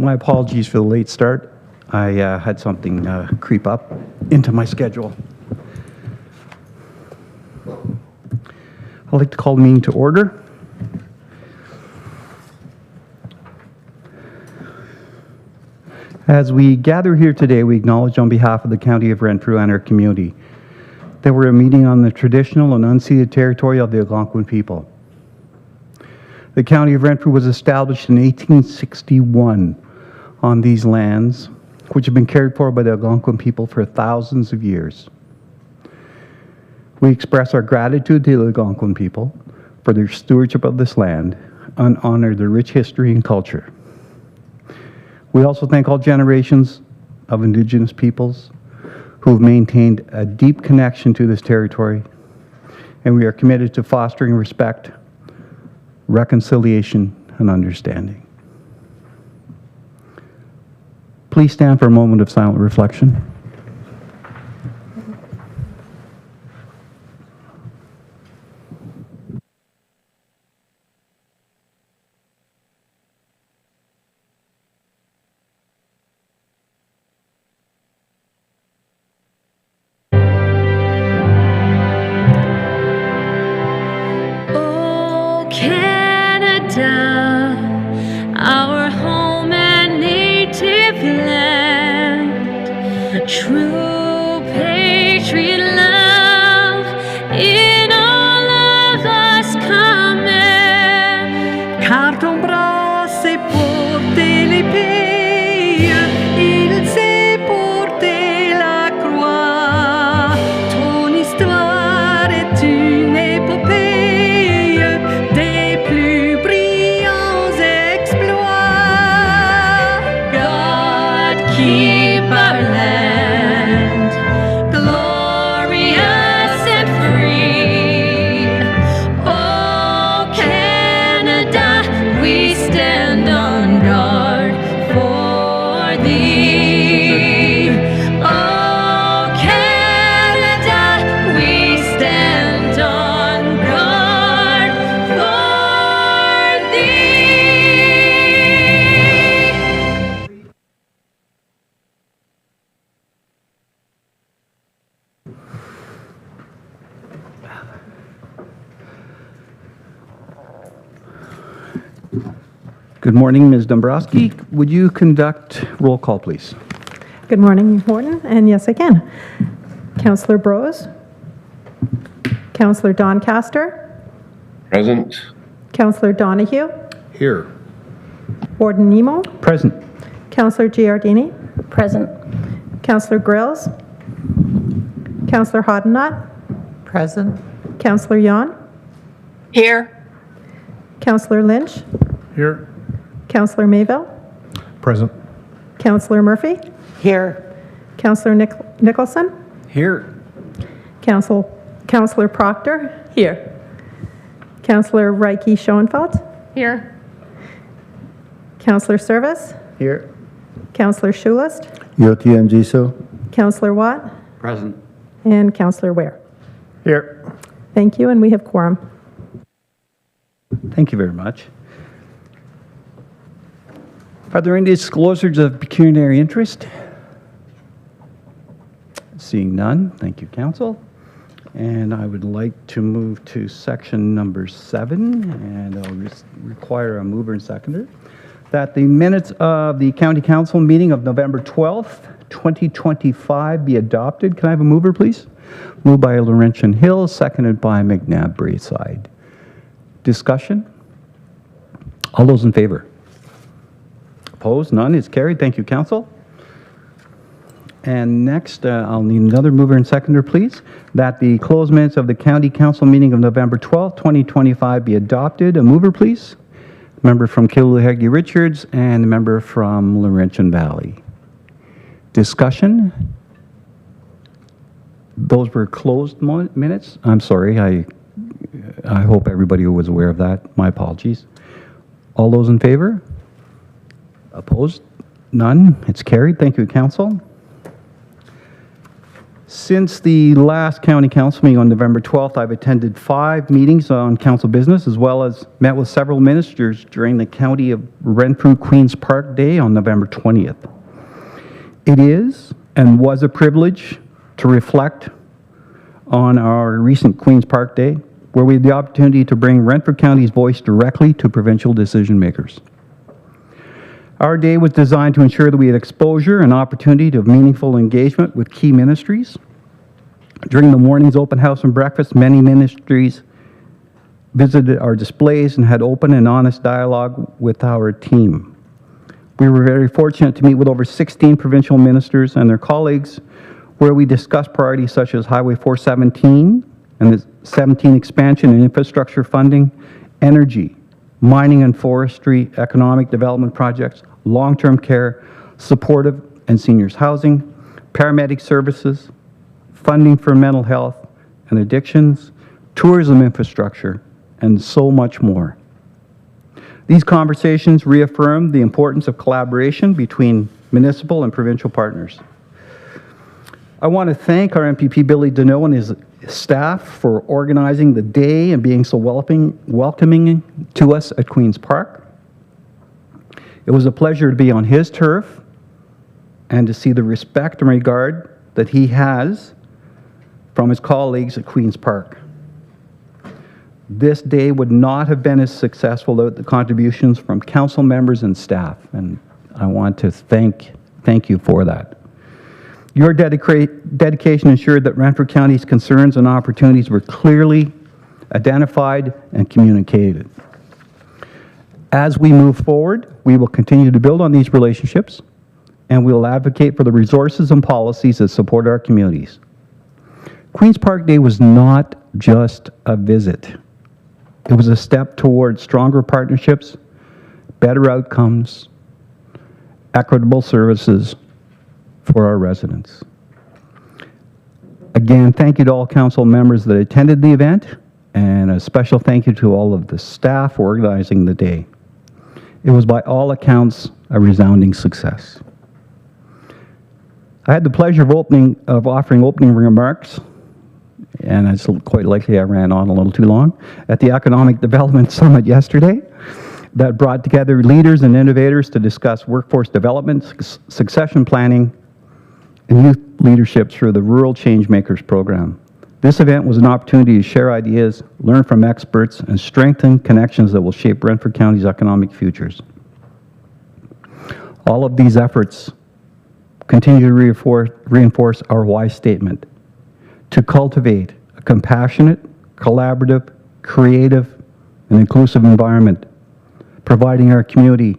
My apologies for the late start. I had something creep up into my schedule. I'd like to call the meeting to order. As we gather here today, we acknowledge on behalf of the County of Renfrew and our community that we're meeting on the traditional and unceded territory of the Algonquin people. The County of Renfrew was established in 1861 on these lands, which have been cared for by the Algonquin people for thousands of years. We express our gratitude to the Algonquin people for their stewardship of this land and honor their rich history and culture. We also thank all generations of Indigenous peoples who have maintained a deep connection to this territory, and we are committed to fostering respect, reconciliation, and understanding. Please stand for a moment of silent reflection. Our home and native land, true patriot love in all of us common. Car ton bras s'est porté l'épée, il s'est porté la croix. Ton histoire est une épopée des plus brillants exploits. God keep our land glorious and free. Oh Canada, we stand on guard for thee. Oh Canada, we stand on guard for thee. Good morning, Ms. Dombrowski. Would you conduct roll call, please? Good morning, Morton, and yes, I can. Councillor Brose, Councillor Doncaster, Present. Councillor Donahue, Here. Warden Nemo, Present. Councillor Giardini, Present. Councillor Grills, Councillor Hoddenott, Present. Councillor Yon, Here. Councillor Lynch, Here. Councillor Mayville, Present. Councillor Murphy, Here. Councillor Nicholson, Here. Councillor Proctor, Here. Councillor Reiki Schoenfeld, Here. Councillor Service, Here. Councillor Schulist, Yotiamjiso. Councillor Watt, Present. and Councillor Ware. Here. Thank you, and we have quorum. Thank you very much. Are there any disclosures of pecuniary interest? Seeing none, thank you, Council. And I would like to move to section number 7, and I'll require a mover and seconder, that the minutes of the County Council meeting of November 12th, 2025 be adopted. Can I have a mover, please? Moved by Laurentian Hill, seconded by McNabb Braeside. Discussion? All those in favor? Opposed? None. It's carried. Thank you, Council. And next, I'll need another mover and seconder, please, that the closed minutes of the County Council meeting of November 12th, 2025 be adopted. A mover, please. Member from Killuheggy Richards and a member from Laurentian Valley. Discussion? Those were closed minutes. I'm sorry. I hope everybody was aware of that. My apologies. All those in favor? Opposed? None. It's carried. Thank you, Council. Since the last county council meeting on November 12th, I've attended 5 meetings on council business, as well as met with several ministers during the County of Renfrew Queen's Park Day on November 20th. It is and was a privilege to reflect on our recent Queen's Park Day, where we had the opportunity to bring Renfrew County's voice directly to provincial decision makers. Our day was designed to ensure that we had exposure and opportunity to meaningful engagement with key ministries. During the morning's open house and breakfast, many ministries visited our displays and had open and honest dialogue with our team. We were very fortunate to meet with over 16 provincial ministers and their colleagues, where we discussed priorities such as Highway 417 and the 17 expansion and infrastructure funding, energy, mining and forestry, economic development projects, long-term care, supportive and seniors housing, paramedic services, funding for mental health and addictions, tourism infrastructure, and so much more. These conversations reaffirmed the importance of collaboration between municipal and provincial partners. I want to thank our MPP Billy Deneau and his staff for organizing the day and being so welcoming to us at Queen's Park. It was a pleasure to be on his turf and to see the respect and regard that he has from his colleagues at Queen's Park. This day would not have been as successful without the contributions from council members and staff, and I want to thank you for that. Your dedication ensured that Renfrew County's concerns and opportunities were clearly identified and communicated. As we move forward, we will continue to build on these relationships, and we will advocate for the resources and policies that support our communities. Queen's Park Day was not just a visit. It was a step towards stronger partnerships, better outcomes, equitable services for our residents. Again, thank you to all council members that attended the event, and a special thank you to all of the staff organizing the day. It was by all accounts a resounding success. I had the pleasure of offering opening remarks, and it's quite likely I ran on a little too long, at the Economic Development Summit yesterday that brought together leaders and innovators to discuss workforce development, succession planning, and youth leadership through the Rural Changemakers program. This event was an opportunity to share ideas, learn from experts, and strengthen connections that will shape Renfrew County's economic futures. All of these efforts continue to reinforce our why statement: to cultivate a compassionate, collaborative, creative, and inclusive environment, providing our community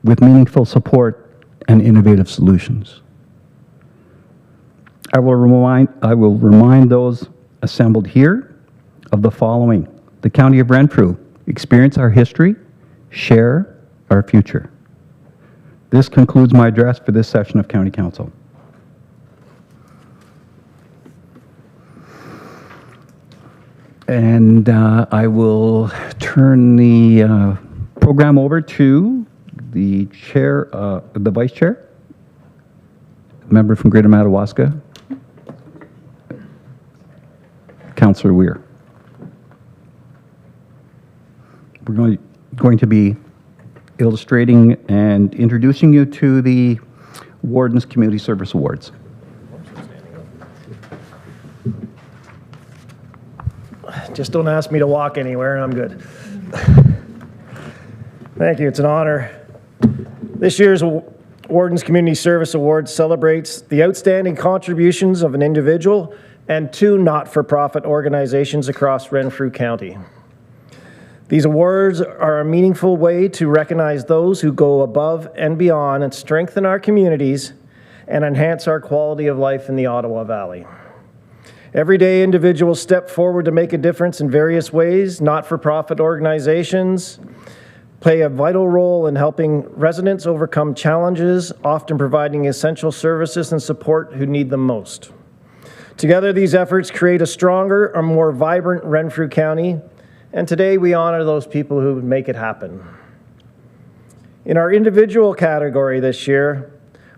with meaningful support and innovative solutions. I will remind those assembled here of the following: the County of Renfrew, experience our history, share our future. This concludes my address for this session of County Council. And I will turn the program over to the chair, the vice chair, member from Greater Madawaska, Councillor Weir. We're going to be illustrating and introducing you to the Warden's Community Service Awards. Just don't ask me to walk anywhere and I'm good. Thank you, it's an honor. This year's Warden's Community Service Award celebrates the outstanding contributions of an individual and 2 not-for-profit organizations across Renfrew County. These awards are a meaningful way to recognize those who go above and beyond and strengthen our communities and enhance our quality of life in the Ottawa Valley. Every day, individuals step forward to make a difference in various ways. Not-for-profit organizations play a vital role in helping residents overcome challenges, often providing essential services and support who need them most. Together, these efforts create a stronger and more vibrant Renfrew County, and today we honor those people who make it happen. In our individual category this year,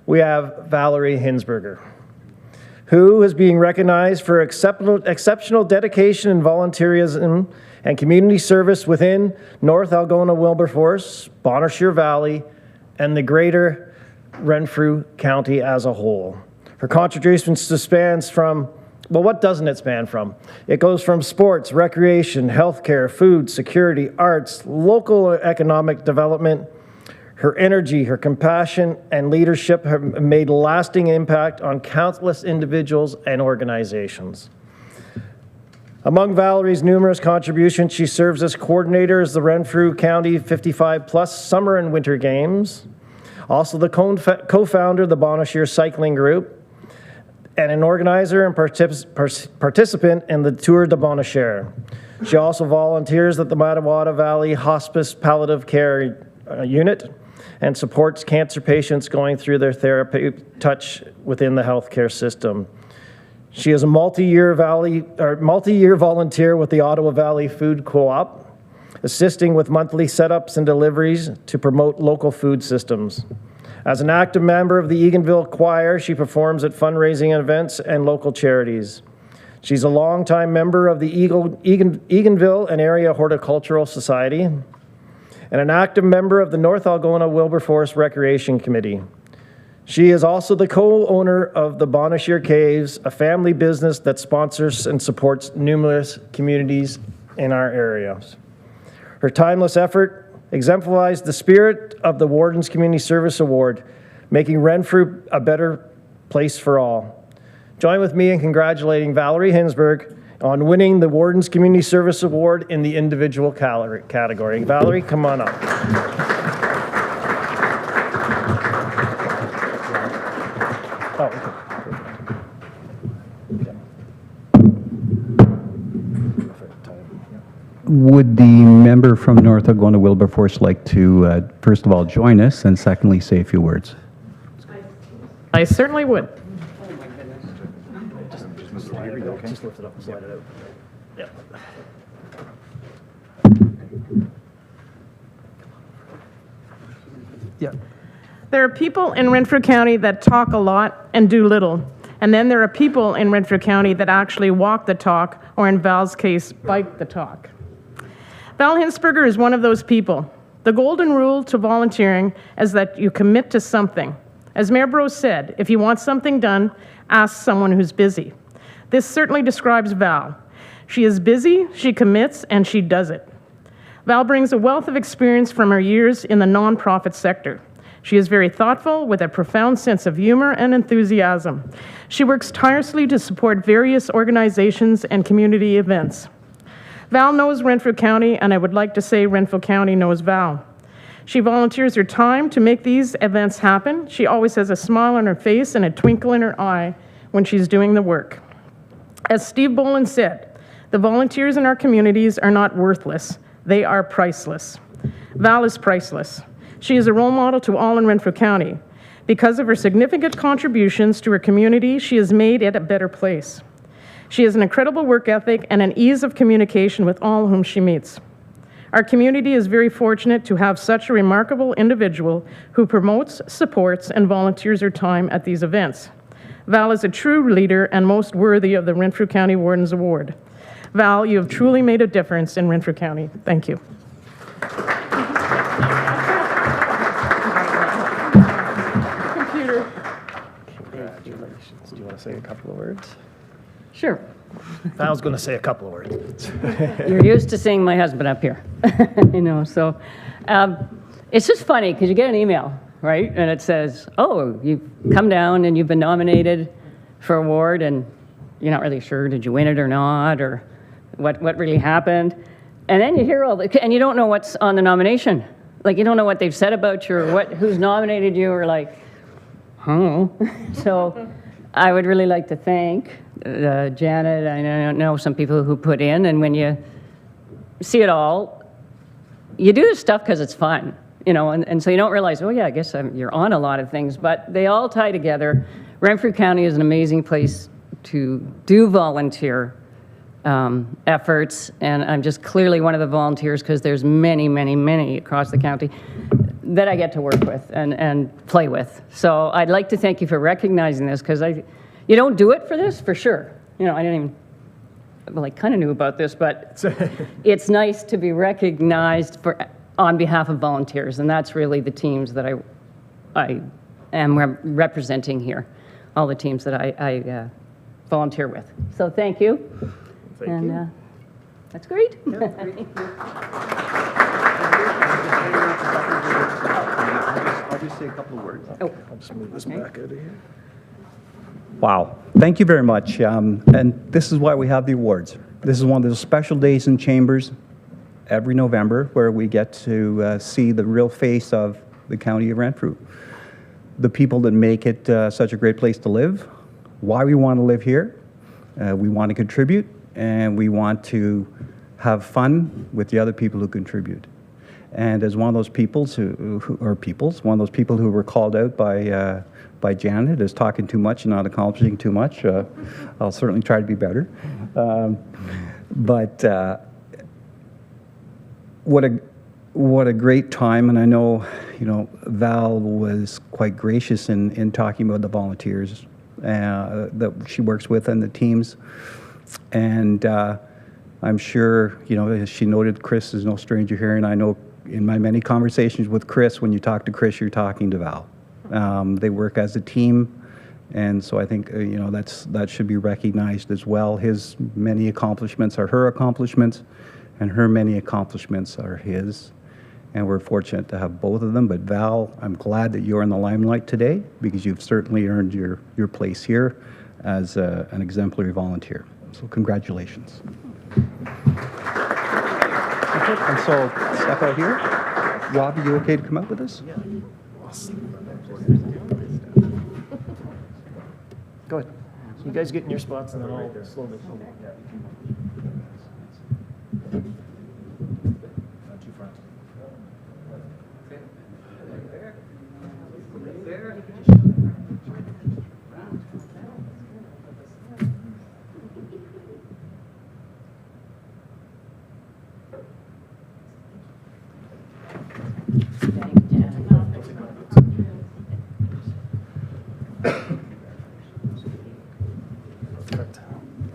we have Valerie Hinsberger, who is being recognized for exceptional dedication and volunteerism and community service within North Algona-Wilberforce, Bonnechere Valley, and the greater Renfrew County as a whole. Her contributions spans from, well, what doesn't it span from? It goes from sports, recreation, healthcare, food, security, arts, local economic development. Her energy, her compassion, and leadership have made a lasting impact on countless individuals and organizations. Among Valerie's numerous contributions, she serves as coordinator as the Renfrew County 55+ Summer and Winter Games, also the co-founder of the Bonnechere Cycling Group, and an organizer and participant in the Tour de Bonnechere. She also volunteers at the Mattawata Valley Hospice Palliative Care Unit and supports cancer patients going through their therapy touch within the healthcare system. She is a multi-year volunteer with the Ottawa Valley Food Co-op, assisting with monthly setups and deliveries to promote local food systems. As an active member of the Eganville Choir, she performs at fundraising events and local charities. She's a longtime member of the Eganville and Area Horticultural Society, and an active member of the North Algona-Wilberforce Recreation Committee. She is also the co-owner of the Bonnechere Caves, a family business that sponsors and supports numerous communities in our areas. Her timeless effort exemplifies the spirit of the Warden's Community Service Award, making Renfrew a better place for all. Join with me in congratulating Valerie Hinsberg on winning the Warden's Community Service Award in the individual category. Valerie, come on up. Would the member from North Algona-Wilberforce like to, first of all, join us, and secondly, say a few words? I certainly would. Just lift it up and slide it out. Yeah. Yeah. There are people in Renfrew County that talk a lot and do little. And then there are people in Renfrew County that actually walk the talk, or in Val's case, bike the talk. Val Hinsberger is one of those people. The golden rule to volunteering is that you commit to something. As Mayor Brose said, if you want something done, ask someone who's busy. This certainly describes Val. She is busy, she commits, and she does it. Val brings a wealth of experience from her years in the nonprofit sector. She is very thoughtful with a profound sense of humor and enthusiasm. She works tirelessly to support various organizations and community events. Val knows Renfrew County, and I would like to say Renfrew County knows Val. She volunteers her time to make these events happen. She always has a smile on her face and a twinkle in her eye when she's doing the work. As Steve Boland said, the volunteers in our communities are not worthless. They are priceless. Val is priceless. She is a role model to all in Renfrew County. Because of her significant contributions to her community, she has made it a better place. She has an incredible work ethic and an ease of communication with all whom she meets. Our community is very fortunate to have such a remarkable individual who promotes, supports, and volunteers her time at these events. Val is a true leader and most worthy of the Renfrew County Warden's Award. Val, you have truly made a difference in Renfrew County. Thank you. Computer. Congratulations. Do you want to say a couple of words? Sure. Val's going to say a couple of words. You're used to seeing my husband up here, so it's just funny because you get an email, right? And it says, oh, you've come down and you've been nominated for an award, and you're not really sure, did you win it or not, or what really happened? And then you hear and you don't know what's on the nomination. Like, you don't know what they've said about you or who's nominated you, or like, oh. So I would really like to thank Janet. I know some people who put in, and when you see it all, you do this stuff because it's fun, and so you don't realize, oh yeah, I guess you're on a lot of things, but they all tie together. Renfrew County is an amazing place to do volunteer efforts, and I'm just clearly one of the volunteers because there's many, many, many across the county that I get to work with and play with. So I'd like to thank you for recognizing this, because You don't do it for this, for sure. You know, I didn't even, well, I kind of knew about this, but it's nice to be recognized on behalf of volunteers, and that's really the teams that I am representing here, all the teams that I volunteer with. So thank you. Thank you. That's great. I'll just say a couple of words. Oh, I'll just move this back out of here. Wow. Thank you very much. And this is why we have the awards. This is one of those special days in Chambers every November where we get to see the real face of the County of Renfrew. The people that make it such a great place to live, why we want to live here, we want to contribute, and we want to have fun with the other people who contribute. And as one of those peoples one of those people who were called out by Janet as talking too much and not accomplishing too much, I'll certainly try to be better. But what a great time, and I know, Val was quite gracious in talking about the volunteers that she works with and the teams. And I'm sure, as she noted, Chris is no stranger here, and I know in my many conversations with Chris, when you talk to Chris, you're talking to Val. They work as a team, and so I think, that should be recognized as well. His many accomplishments are her accomplishments, and her many accomplishments are his. And we're fortunate to have both of them. But Val, I'm glad that you're in the limelight today, because you've certainly earned your place here as an exemplary volunteer. So congratulations. And so step out here. Rob, are you okay to come out with us? Yeah. Go ahead. You guys get in your spots and then I'll slowly.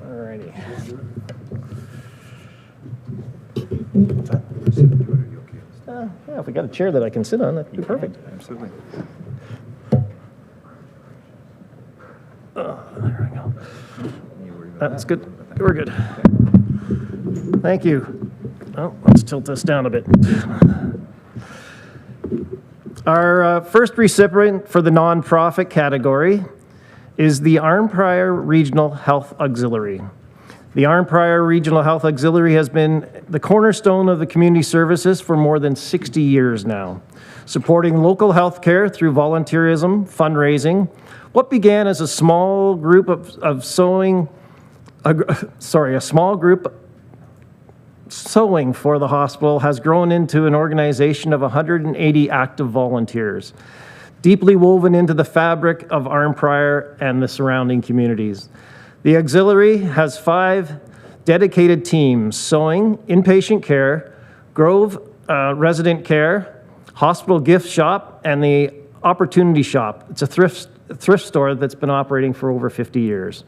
Alrighty. Yeah, if we got a chair that I can sit on, that'd be perfect. Absolutely. There we go. That's good. We're good. Thank you. Oh, let's tilt this down a bit. Our first recipient for the nonprofit category is the Arnprior Regional Health Auxiliary. The Arnprior Regional Health Auxiliary has been the cornerstone of the community services for more than 60 years now, supporting local health care through volunteerism, fundraising. What began as a small group sewing for the hospital has grown into an organization of 180 active volunteers, deeply woven into the fabric of Arnprior and the surrounding communities. The auxiliary has 5 dedicated teams: sewing, inpatient care, Grove resident care, hospital gift shop, and the Opportunity Shop. It's a thrift store that's been operating for over 50 years.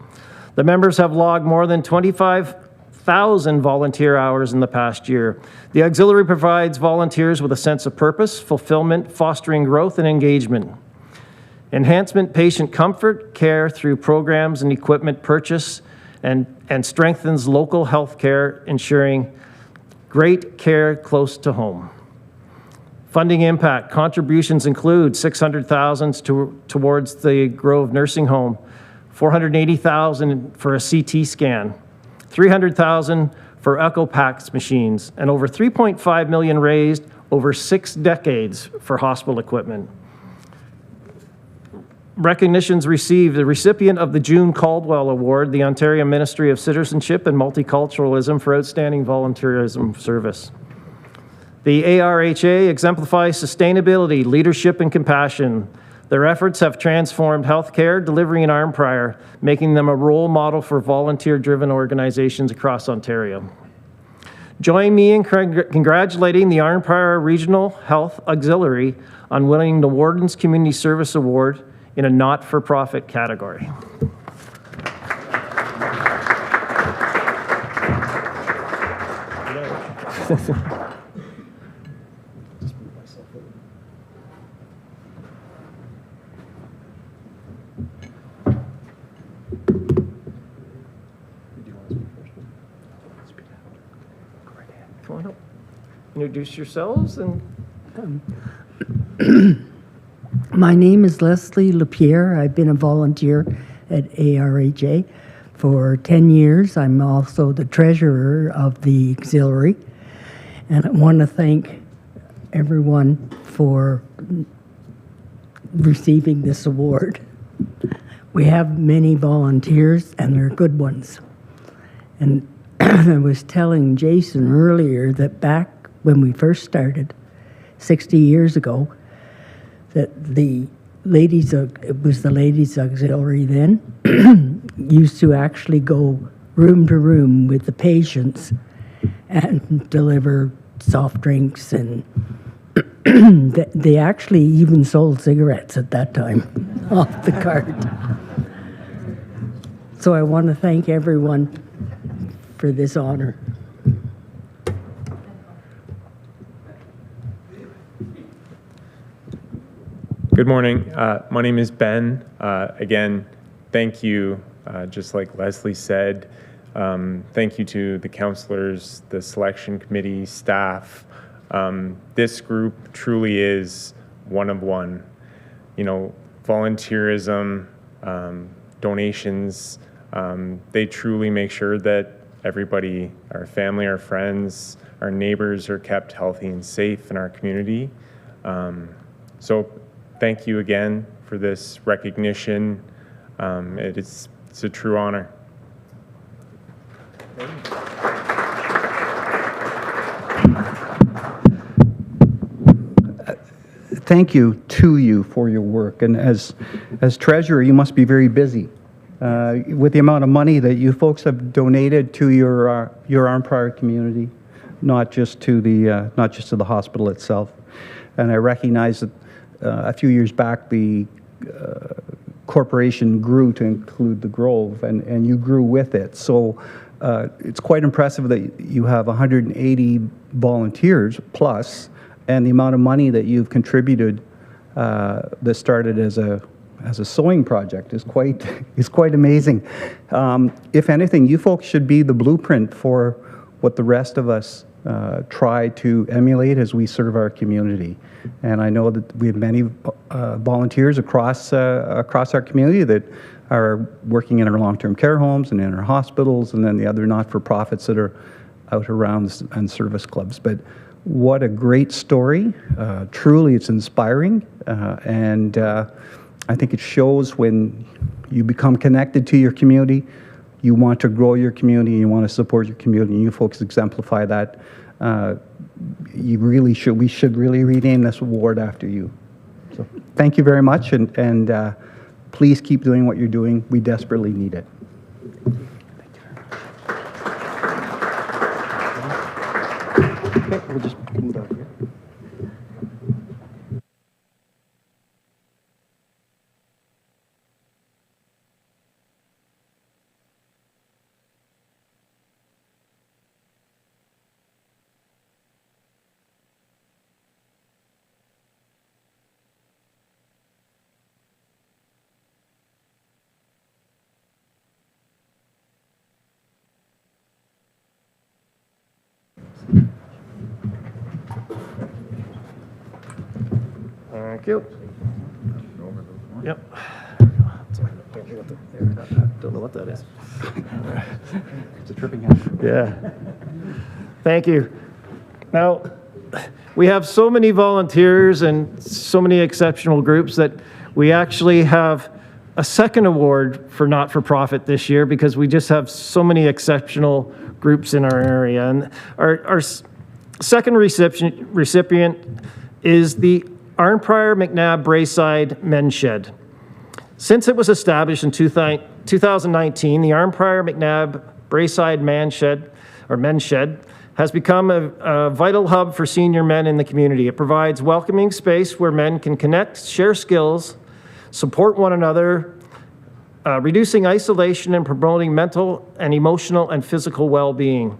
The members have logged more than 25,000 volunteer hours in the past year. The auxiliary provides volunteers with a sense of purpose, fulfillment, fostering growth and engagement. Enhancement patient comfort care through programs and equipment purchase, and strengthens local health care, ensuring great care close to home. Funding impact contributions include $600,000 towards the Grove Nursing Home, $480,000 for a CT scan, $300,000 for EchoPax machines, and over $3.5 million raised over 6 decades for hospital equipment. Recognitions received: the recipient of the June Caldwell Award, the Ontario Ministry of Citizenship and Multiculturalism for outstanding volunteerism service. The ARHA exemplifies sustainability, leadership, and compassion. Their efforts have transformed healthcare delivery in Arnprior, making them a role model for volunteer-driven organizations across Ontario. Join me in congratulating the Arnprior Regional Health Auxiliary on winning the Warden's Community Service Award in a not-for-profit category. Come on up. Introduce yourselves and My name is Leslie Lapierre. I've been a volunteer at ARHA for 10 years. I'm also the treasurer of the auxiliary. And I want to thank everyone for receiving this award. We have many volunteers, and they're good ones. And I was telling Jason earlier that back when we first started, 60 years ago, that it was the ladies auxiliary then, used to actually go room to room with the patients and deliver soft drinks, and they actually even sold cigarettes at that time off the cart. So I want to thank everyone for this honor. Good morning. My name is Ben. Again, thank you, just like Leslie said. Thank you to the counselors, the selection committee, staff. This group truly is one of one. You know, volunteerism, donations, they truly make sure that everybody, our family, our friends, our neighbors are kept healthy and safe in our community. So thank you again for this recognition. It's a true honor. Thank you to you for your work. And as treasurer, you must be very busy with the amount of money that you folks have donated to your Arm Prior community, not just to the hospital itself. And I recognize that a few years back the corporation grew to include the Grove, and you grew with it. So it's quite impressive that you have 180 volunteers plus, and the amount of money that you've contributed that started as a sewing project is quite amazing. If anything, you folks should be the blueprint for what the rest of us try to emulate as we serve our community. And I know that we have many volunteers across our community that are working in our long-term care homes and in our hospitals, and then the other not-for-profits that are out around and service clubs. But what a great story. Truly, it's inspiring. And I think it shows when you become connected to your community, you want to grow your community, you want to support your community, and you folks exemplify that. We should really rename this award after you. So thank you very much, and please keep doing what you're doing. We desperately need it. Okay, we'll just move out here. thank you. Yep. Don't know what that is. It's a tripping hazard. Yeah. Thank you. Now, we have so many volunteers and so many exceptional groups that we actually have a second award for not-for-profit this year because we just have so many exceptional groups in our area. And our second recipient is the Arn Prior McNabb Braeside Men's Shed. Since it was established in 2019, the Arn Prior McNabb Braeside Men's Shed has become a vital hub for senior men in the community. It provides welcoming space where men can connect, share skills, support one another, reducing isolation and promoting mental and emotional and physical well-being.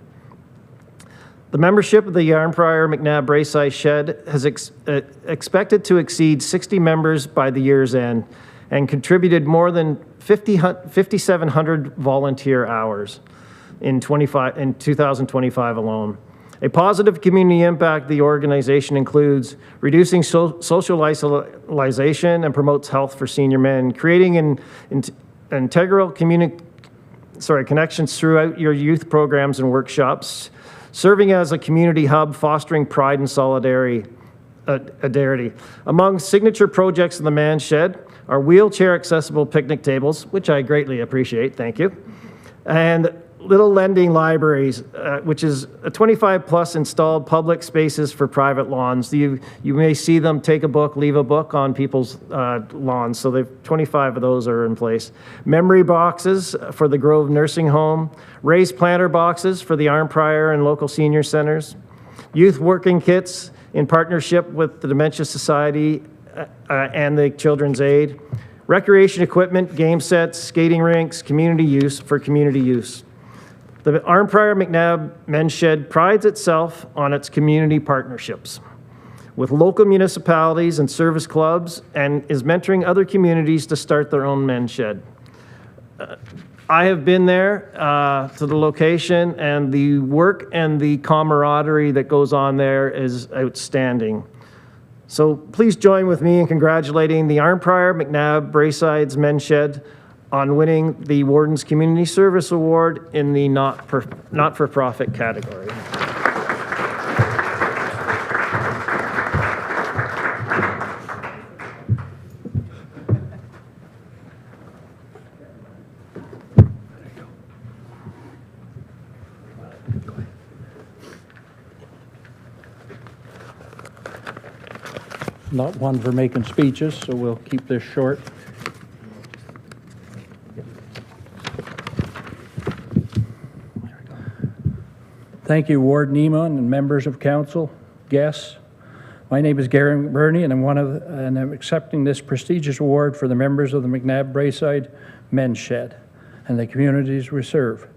The membership of the Yarnprior McNabb Braeside Shed has expected to exceed 60 members by the year's end and contributed more than 5,700 volunteer hours in 2025 alone. A positive community impact of the organization includes reducing social isolation and promotes health for senior men, creating an integral connections throughout your youth programs and workshops, serving as a community hub, fostering pride and solidarity. Among signature projects in the Man Shed are wheelchair accessible picnic tables, which I greatly appreciate, thank you, and Little Lending Libraries, which is a 25+ installed public spaces for private lawns. You may see them take a book, leave a book on people's lawns, so 25 of those are in place. Memory boxes for the Grove Nursing Home, raised planter boxes for the Arnprior and local senior centers, youth working kits in partnership with the Dementia Society and the Children's Aid, recreation equipment, game sets, skating rinks, community use. The Arnprior McNabb Men's Shed prides itself on its community partnerships with local municipalities and service clubs and is mentoring other communities to start their own men's shed. I have been there to the location, and the work and the camaraderie that goes on there is outstanding. So please join with me in congratulating the Arnprior McNabb Brayside's Men's Shed on winning the Warden's Community Service Award in the not-for-profit category. Not one for making speeches, so we'll keep this short. Thank you, Ward Neiman and members of council, guests. My name is Gary Burney, and I'm accepting this prestigious award for the members of the McNabb Braeside Men's Shed and the communities we serve.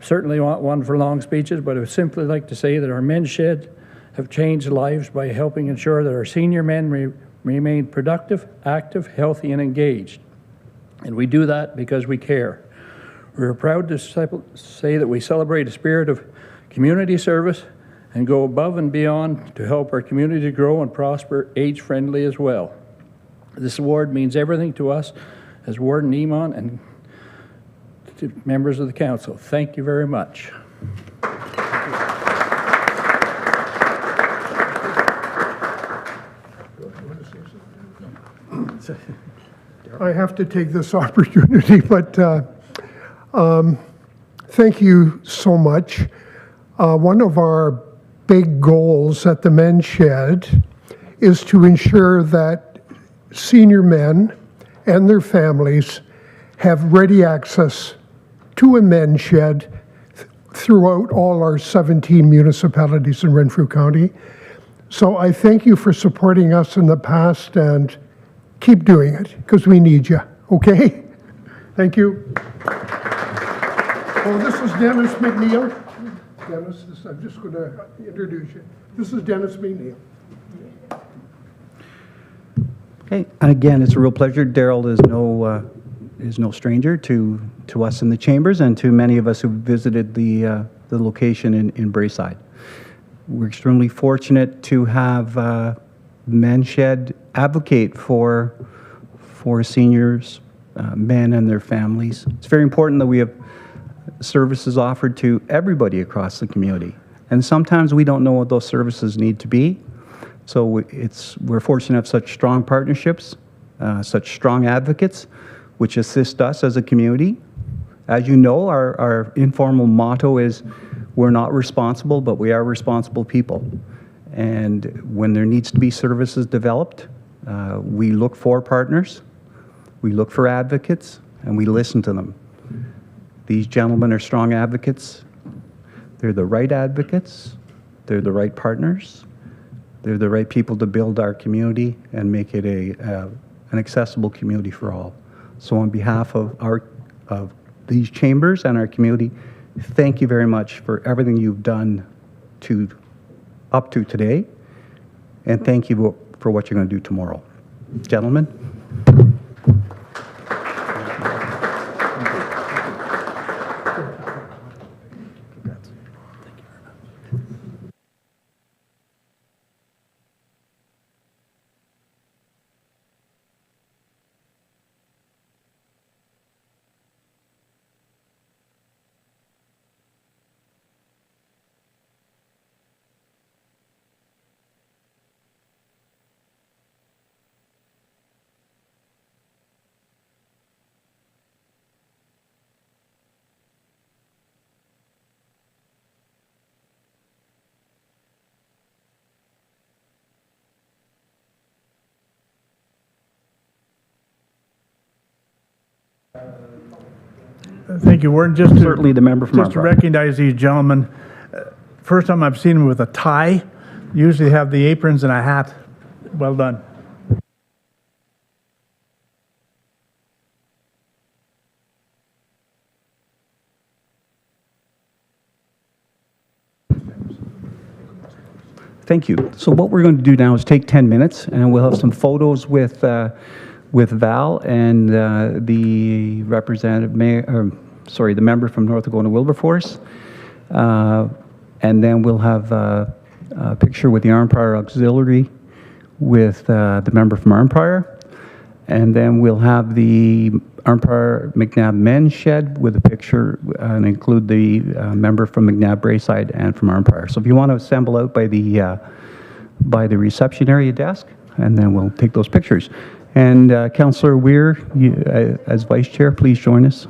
Certainly want one for long speeches, but I would simply like to say that our men's shed have changed lives by helping ensure that our senior men remain productive, active, healthy, and engaged. And we do that because we care. We're proud to say that we celebrate a spirit of community service and go above and beyond to help our community grow and prosper age-friendly as well. This award means everything to us as Warden Neiman and to members of the council. Thank you very much. I have to take this opportunity, but thank you so much. One of our big goals at the Men's Shed is to ensure that senior men and their families have ready access to a men's shed throughout all our 17 municipalities in Renfrew County. So I thank you for supporting us in the past, and keep doing it, because we need you, okay? Thank you. Oh, this is Dennis McNeil. Dennis, I'm just going to introduce you. This is Dennis McNeil. Okay, and again, it's a real pleasure. Daryl is no stranger to us in the chambers and to many of us who visited the location in Braeside. We're extremely fortunate to have Men's Shed advocate for seniors, men and their families. It's very important that we have services offered to everybody across the community. And sometimes we don't know what those services need to be. So we're fortunate to have such strong partnerships, such strong advocates, which assist us as a community. As you know, our informal motto is, we're not responsible, but we are responsible people. And when there needs to be services developed, we look for partners, we look for advocates, and we listen to them. These gentlemen are strong advocates. They're the right advocates, they're the right partners, they're the right people to build our community and make it an accessible community for all. So on behalf of these chambers and our community, thank you very much for everything you've done up to today, and thank you for what you're going to do tomorrow. Gentlemen? Thank you, Warden. Certainly the member from Just to Armbar. recognize these gentlemen, first time I've seen them with a tie. Usually have the aprons and a hat. Well done. Thank you. So what we're going to do now is take 10 minutes, and we'll have some photos with Val and the representative, the member from North Dakota Wilberforce. And then we'll have a picture with the Armpire Auxiliary with the member from Armpire. And then we'll have the Armpire McNabb Men's Shed with a picture and include the member from McNabb Braeside and from Armpire. So if you want to assemble out by the reception area desk, and then we'll take those pictures. And Councillor Weir, as Vice Chair, please join us.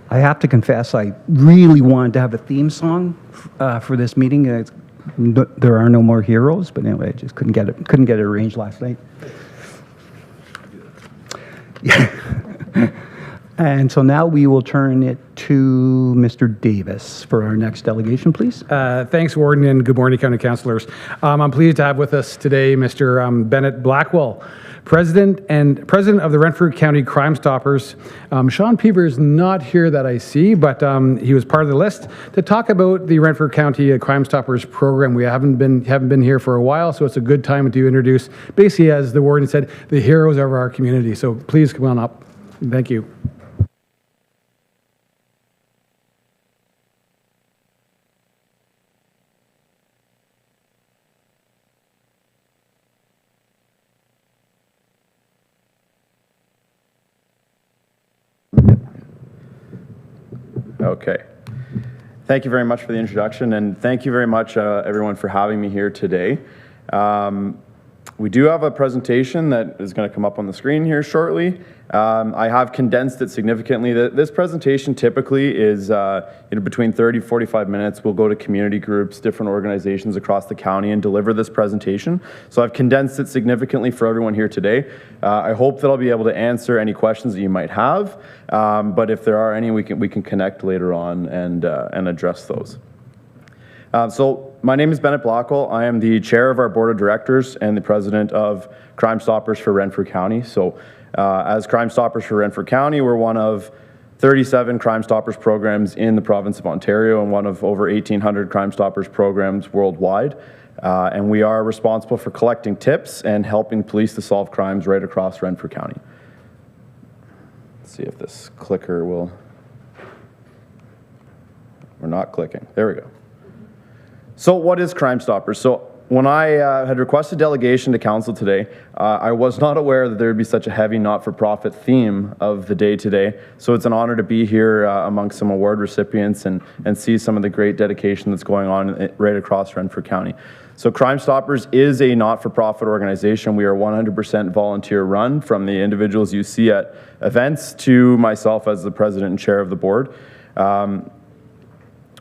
I have to confess, I really wanted to have a theme song for this meeting. There are no more heroes, but anyway, I just couldn't get it arranged last night. And so now we will turn it to Mr. Davis for our next delegation, please. Thanks, Warden, and good morning, County Councillors. I'm pleased to have with us today Mr. Bennett Blackwell, President of the Renfrew County Crime Stoppers. Sean Peever is not here that I see, but he was part of the list to talk about the Renfrew County Crime Stoppers program. We haven't been here for a while, so it's a good time to introduce, basically, as the Warden said, the heroes of our community. So please come on up. Thank you. Okay. Thank you very much for the introduction, and thank you very much, everyone, for having me here today. We do have a presentation that is going to come up on the screen here shortly. I have condensed it significantly. This presentation typically is between 30 to 45 minutes. We'll go to community groups, different organizations across the county and deliver this presentation. So I've condensed it significantly for everyone here today. I hope that I'll be able to answer any questions that you might have, but if there are any, we can connect later on and address those. So my name is Bennett Blackwell. I am the chair of our board of directors and the president of Crime Stoppers for Renfrew County. So as Crime Stoppers for Renfrew County, we're one of 37 Crime Stoppers programs in the province of Ontario and one of over 1,800 Crime Stoppers programs worldwide. And we are responsible for collecting tips and helping police to solve crimes right across Renfrew County. Let's see if this clicker will... We're not clicking. There we go. So what is Crime Stoppers? So when I had requested delegation to council today, I was not aware that there would be such a heavy not-for-profit theme of the day today. So it's an honor to be here amongst some award recipients and see some of the great dedication that's going on right across Renfrew County. So Crime Stoppers is a not-for-profit organization. We are 100% volunteer run, from the individuals you see at events to myself as the president and chair of the board.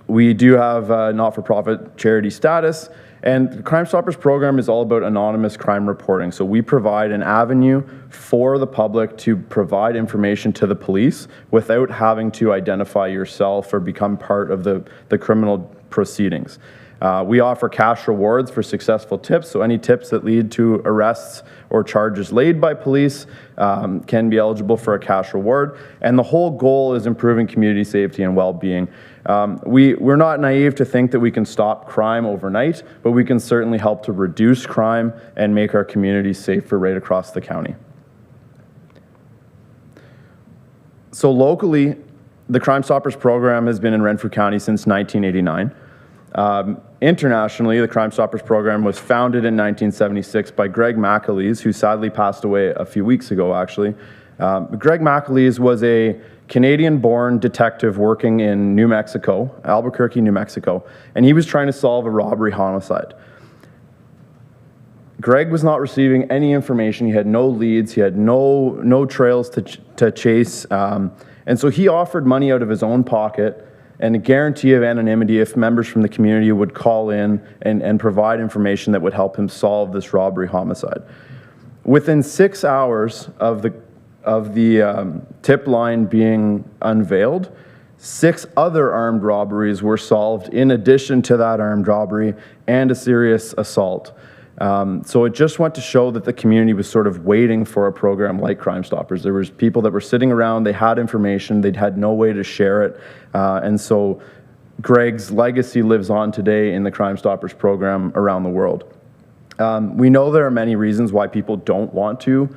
We do have not-for-profit charity status, and the Crime Stoppers program is all about anonymous crime reporting. So we provide an avenue for the public to provide information to the police without having to identify yourself or become part of the criminal proceedings. We offer cash rewards for successful tips, so any tips that lead to arrests or charges laid by police can be eligible for a cash reward. And the whole goal is improving community safety and well-being. We're not naive to think that we can stop crime overnight, but we can certainly help to reduce crime and make our communities safer right across the county. So locally, the Crime Stoppers program has been in Renfrew County since 1989. Internationally, the Crime Stoppers program was founded in 1976 by Greg McAleese, who sadly passed away a few weeks ago, actually. Greg McAleese was a Canadian-born detective working in New Mexico, Albuquerque, New Mexico, and he was trying to solve a robbery homicide. Greg was not receiving any information. He had no leads. He had no trails to chase, and so he offered money out of his own pocket and a guarantee of anonymity if members from the community would call in and provide information that would help him solve this robbery homicide. Within 6 hours of the tip line being unveiled, 6 other armed robberies were solved in addition to that armed robbery and a serious assault. So it just went to show that the community was sort of waiting for a program like Crime Stoppers. There was people that were sitting around, they had information, they'd had no way to share it, and so Greg's legacy lives on today in the Crime Stoppers program around the world. We know there are many reasons why people don't want to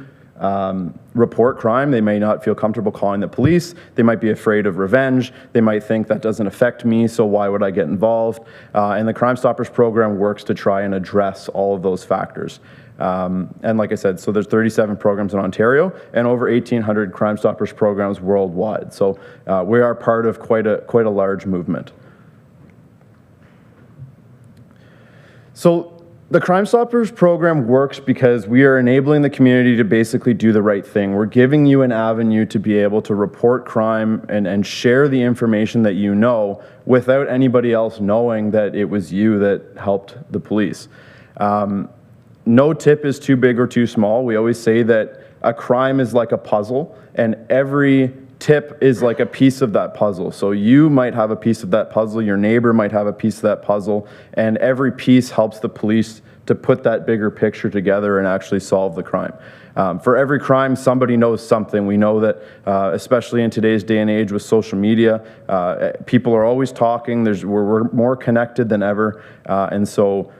report crime. They may not feel comfortable calling the police. They might be afraid of revenge. They might think that doesn't affect me, so why would I get involved? And the Crime Stoppers program works to try and address all of those factors. And like I said, so there's 37 programs in Ontario and over 1,800 Crime Stoppers programs worldwide. So we are part of quite a large movement. So The Crime Stoppers program works because we are enabling the community to basically do the right thing. We're giving you an avenue to be able to report crime and share the information that you know without anybody else knowing that it was you that helped the police. No tip is too big or too small. We always say that a crime is like a puzzle, and every tip is like a piece of that puzzle. So you might have a piece of that puzzle, your neighbor might have a piece of that puzzle, and every piece helps the police to put that bigger picture together and actually solve the crime. For every crime, somebody knows something. We know that, especially in today's day and age with social media, people are always talking. We're more connected than ever, and so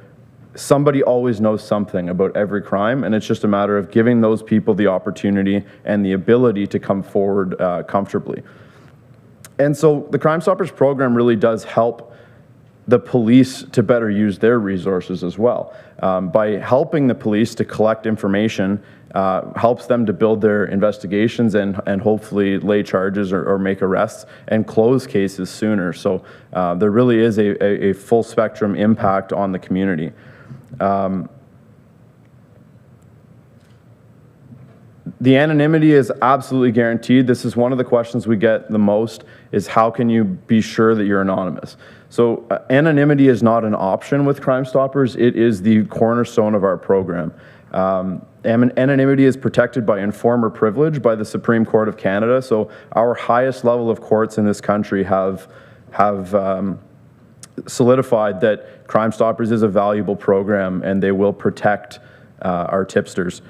somebody always knows something about every crime, and it's just a matter of giving those people the opportunity and the ability to come forward comfortably. And so the Crime Stoppers program really does help the police to better use their resources as well. By helping the police to collect information, helps them to build their investigations and hopefully lay charges or make arrests and close cases sooner. So there really is a full spectrum impact on the community. The anonymity is absolutely guaranteed. This is one of the questions we get the most, is how can you be sure that you're anonymous? So anonymity is not an option with Crime Stoppers. It is the cornerstone of our program. Anonymity is protected by informer privilege by the Supreme Court of Canada. So our highest level of courts in this country have solidified that Crime Stoppers is a valuable program and they will protect our tipsters.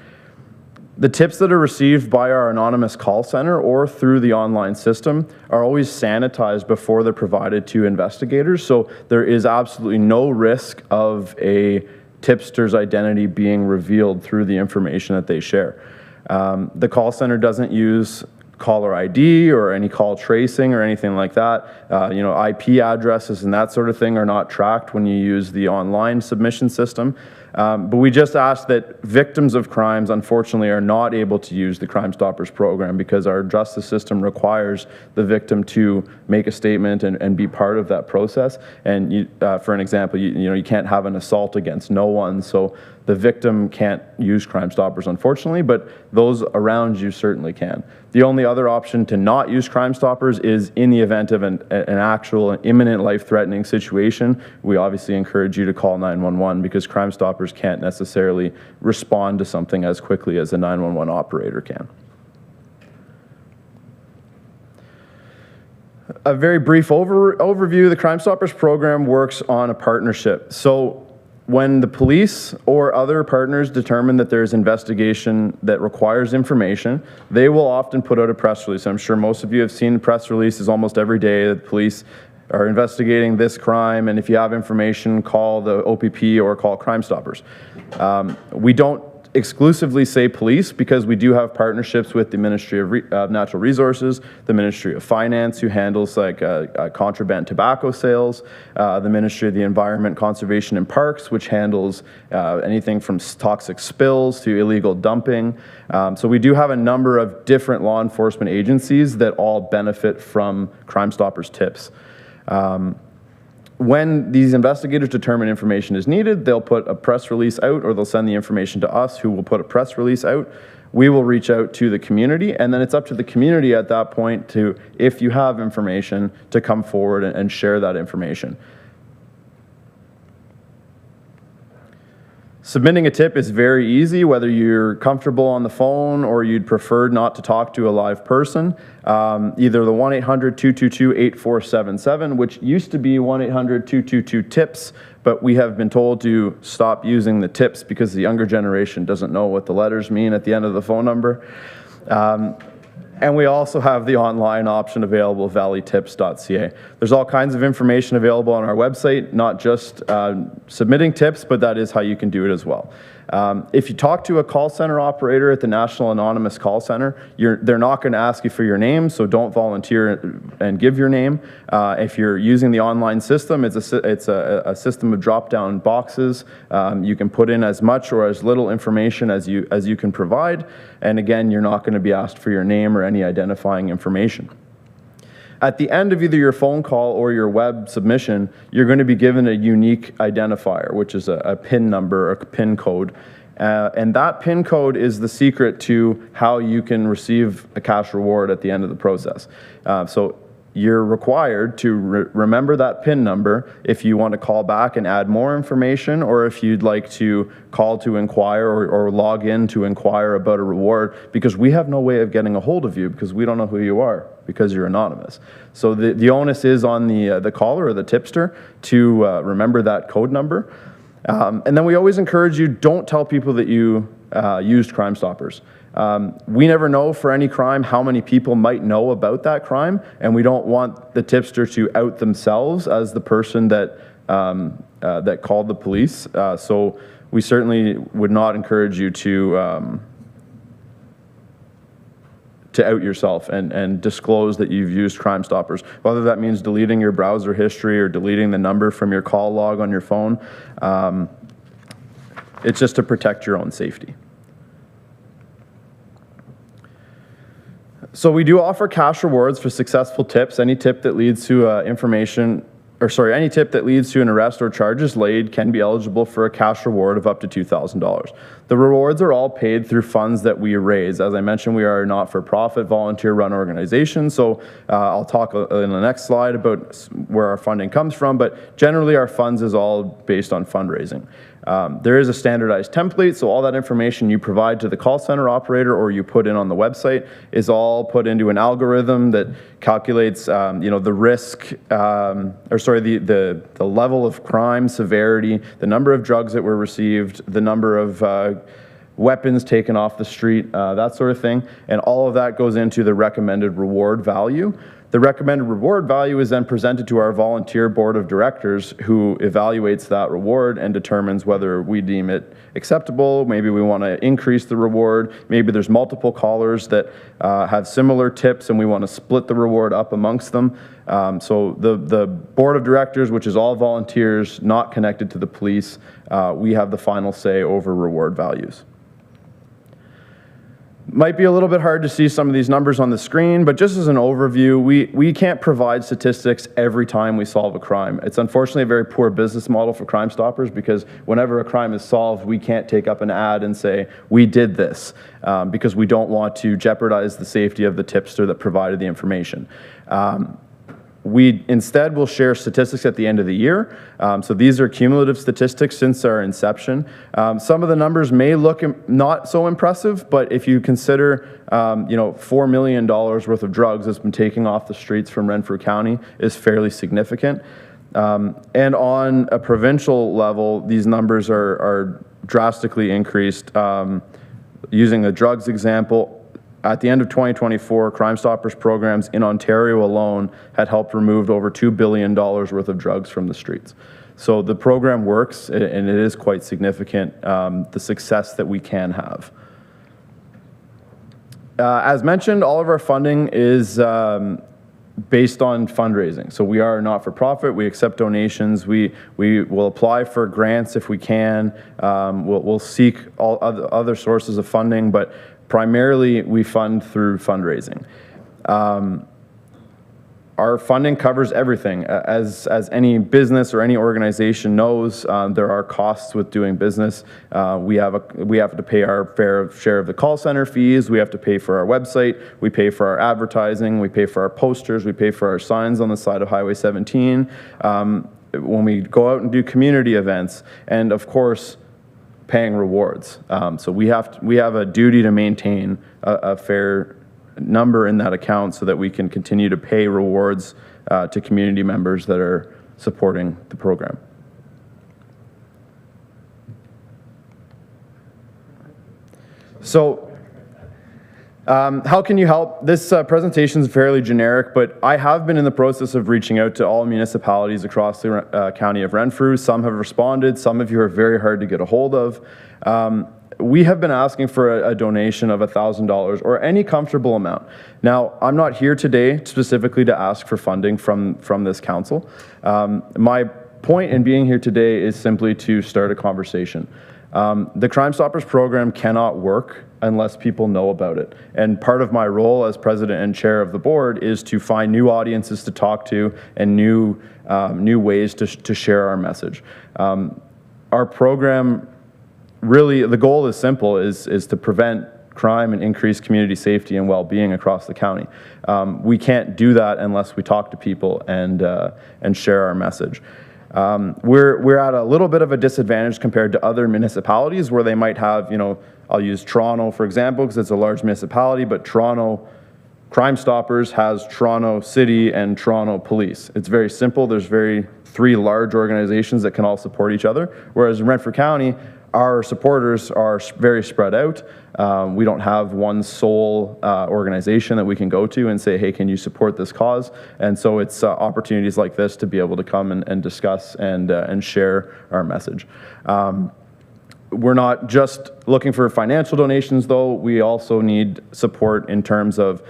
The tips that are received by our anonymous call center or through the online system are always sanitized before they're provided to investigators, so there is absolutely no risk of a tipster's identity being revealed through the information that they share. The call center doesn't use caller ID or any call tracing or anything like that. IP addresses and that sort of thing are not tracked when you use the online submission system. But we just ask that victims of crimes, unfortunately, are not able to use the Crime Stoppers program because our justice system requires the victim to make a statement and be part of that process. And for an example, you can't have an assault against no one, so the victim can't use Crime Stoppers, unfortunately, but those around you certainly can. The only other option to not use Crime Stoppers is in the event of an actual imminent life-threatening situation. We obviously encourage you to call 911 because Crime Stoppers can't necessarily respond to something as quickly as a 911 operator can. A very brief overview, the Crime Stoppers program works on a partnership. So when the police or other partners determine that there's investigation that requires information, they will often put out a press release. I'm sure most of you have seen press releases almost every day that the police are investigating this crime, and if you have information, call the OPP or call Crime Stoppers. We don't exclusively say police because we do have partnerships with the Ministry of Natural Resources, the Ministry of Finance, who handles contraband tobacco sales, the Ministry of the Environment, Conservation and Parks, which handles anything from toxic spills to illegal dumping. So we do have a number of different law enforcement agencies that all benefit from Crime Stoppers tips. When these investigators determine information is needed, they'll put a press release out, or they'll send the information to us, who will put a press release out. We will reach out to the community, and then it's up to the community at that point to, if you have information, to come forward and share that information. Submitting a tip is very easy, whether you're comfortable on the phone or you'd prefer not to talk to a live person. Either the 1-800-222-8477, which used to be 1-800-222-TIPS, but we have been told to stop using the tips because the younger generation doesn't know what the letters mean at the end of the phone number. And we also have the online option available, valleytips.ca. There's all kinds of information available on our website, not just submitting tips, but that is how you can do it as well. If you talk to a call center operator at the National Anonymous Call Center, they're not going to ask you for your name, so don't volunteer and give your name. If you're using the online system, it's a system of drop-down boxes. You can put in as much or as little information as you can provide, and again, you're not going to be asked for your name or any identifying information. At the end of either your phone call or your web submission, you're going to be given a unique identifier, which is a PIN number or a PIN code. And that PIN code is the secret to how you can receive a cash reward at the end of the process. So you're required to remember that PIN number if you want to call back and add more information, or if you'd like to call to inquire or log in to inquire about a reward, because we have no way of getting a hold of you because we don't know who you are because you're anonymous. So the onus is on the caller or the tipster to remember that code number. And then we always encourage you, don't tell people that you used Crime Stoppers. We never know for any crime how many people might know about that crime, and we don't want the tipster to out themselves as the person that that called the police. So we certainly would not encourage you to out yourself and disclose that you've used Crime Stoppers, whether that means deleting your browser history or deleting the number from your call log on your phone. It's just to protect your own safety. So we do offer cash rewards for successful tips. Any tip that leads to any tip that leads to an arrest or charges laid can be eligible for a cash reward of up to $2,000. The rewards are all paid through funds that we raise. As I mentioned, we are a not-for-profit, volunteer-run organization, so I'll talk in the next slide about where our funding comes from, but generally our funds is all based on fundraising. There is a standardized template, so all that information you provide to the call center operator or you put in on the website is all put into an algorithm that calculates, the risk, the level of crime severity, the number of drugs that were received, the number of weapons taken off the street, that sort of thing, and all of that goes into the recommended reward value. The recommended reward value is then presented to our volunteer board of directors, who evaluates that reward and determines whether we deem it acceptable. Maybe we want to increase the reward. Maybe there's multiple callers that have similar tips and we want to split the reward up amongst them. So the board of directors, which is all volunteers not connected to the police, we have the final say over reward values. Might be a little bit hard to see some of these numbers on the screen, but just as an overview, we can't provide statistics every time we solve a crime. It's unfortunately a very poor business model for Crime Stoppers, because whenever a crime is solved, we can't take up an ad and say, we did this, because we don't want to jeopardize the safety of the tipster that provided the information. We instead will share statistics at the end of the year. So these are cumulative statistics since our inception. Some of the numbers may look not so impressive, but if you consider, $4 million worth of drugs that's been taken off the streets from Renfrew County is fairly significant. And on a provincial level, these numbers are drastically increased. Using the drugs example, at the end of 2024, Crime Stoppers programs in Ontario alone had helped remove over $2 billion worth of drugs from the streets. So the program works, and it is quite significant, the success that we can have. As mentioned, all of our funding is based on fundraising. So we are not-for-profit, we accept donations, we will apply for grants if we can, we'll seek all other sources of funding, but primarily, we fund through fundraising. Our funding covers everything. As any business or any organization knows, there are costs with doing business. We have to pay our fair share of the call center fees. We have to pay for our website. We pay for our advertising. We pay for our posters. We pay for our signs on the side of Highway 17. When we go out and do community events, and of course, paying rewards. So we have a duty to maintain a fair number in that account so that we can continue to pay rewards to community members that are supporting the program. So how can you help? This presentation is fairly generic, but I have been in the process of reaching out to all municipalities across the county of Renfrew. Some have responded. Some of you are very hard to get a hold of. We have been asking for a donation of $1,000 or any comfortable amount. Now, I'm not here today specifically to ask for funding from this council. My point in being here today is simply to start a conversation. The Crime Stoppers program cannot work unless people know about it. And part of my role as president and chair of the board is to find new audiences to talk to and new ways to share our message. Our program, really, the goal is simple, is to prevent crime and increase community safety and well-being across the county. We can't do that unless we talk to people and share our message. We're at a little bit of a disadvantage compared to other municipalities where they might have, I'll use Toronto for example because it's a large municipality, but Toronto Crime Stoppers has Toronto City and Toronto Police. It's very simple. There's three large organizations that can all support each other, whereas in Renfrew County, our supporters are very spread out. We don't have one sole organization that we can go to and say, hey, can you support this cause? And so it's opportunities like this to be able to come and discuss and share our message. We're not just looking for financial donations, though. We also need support in terms of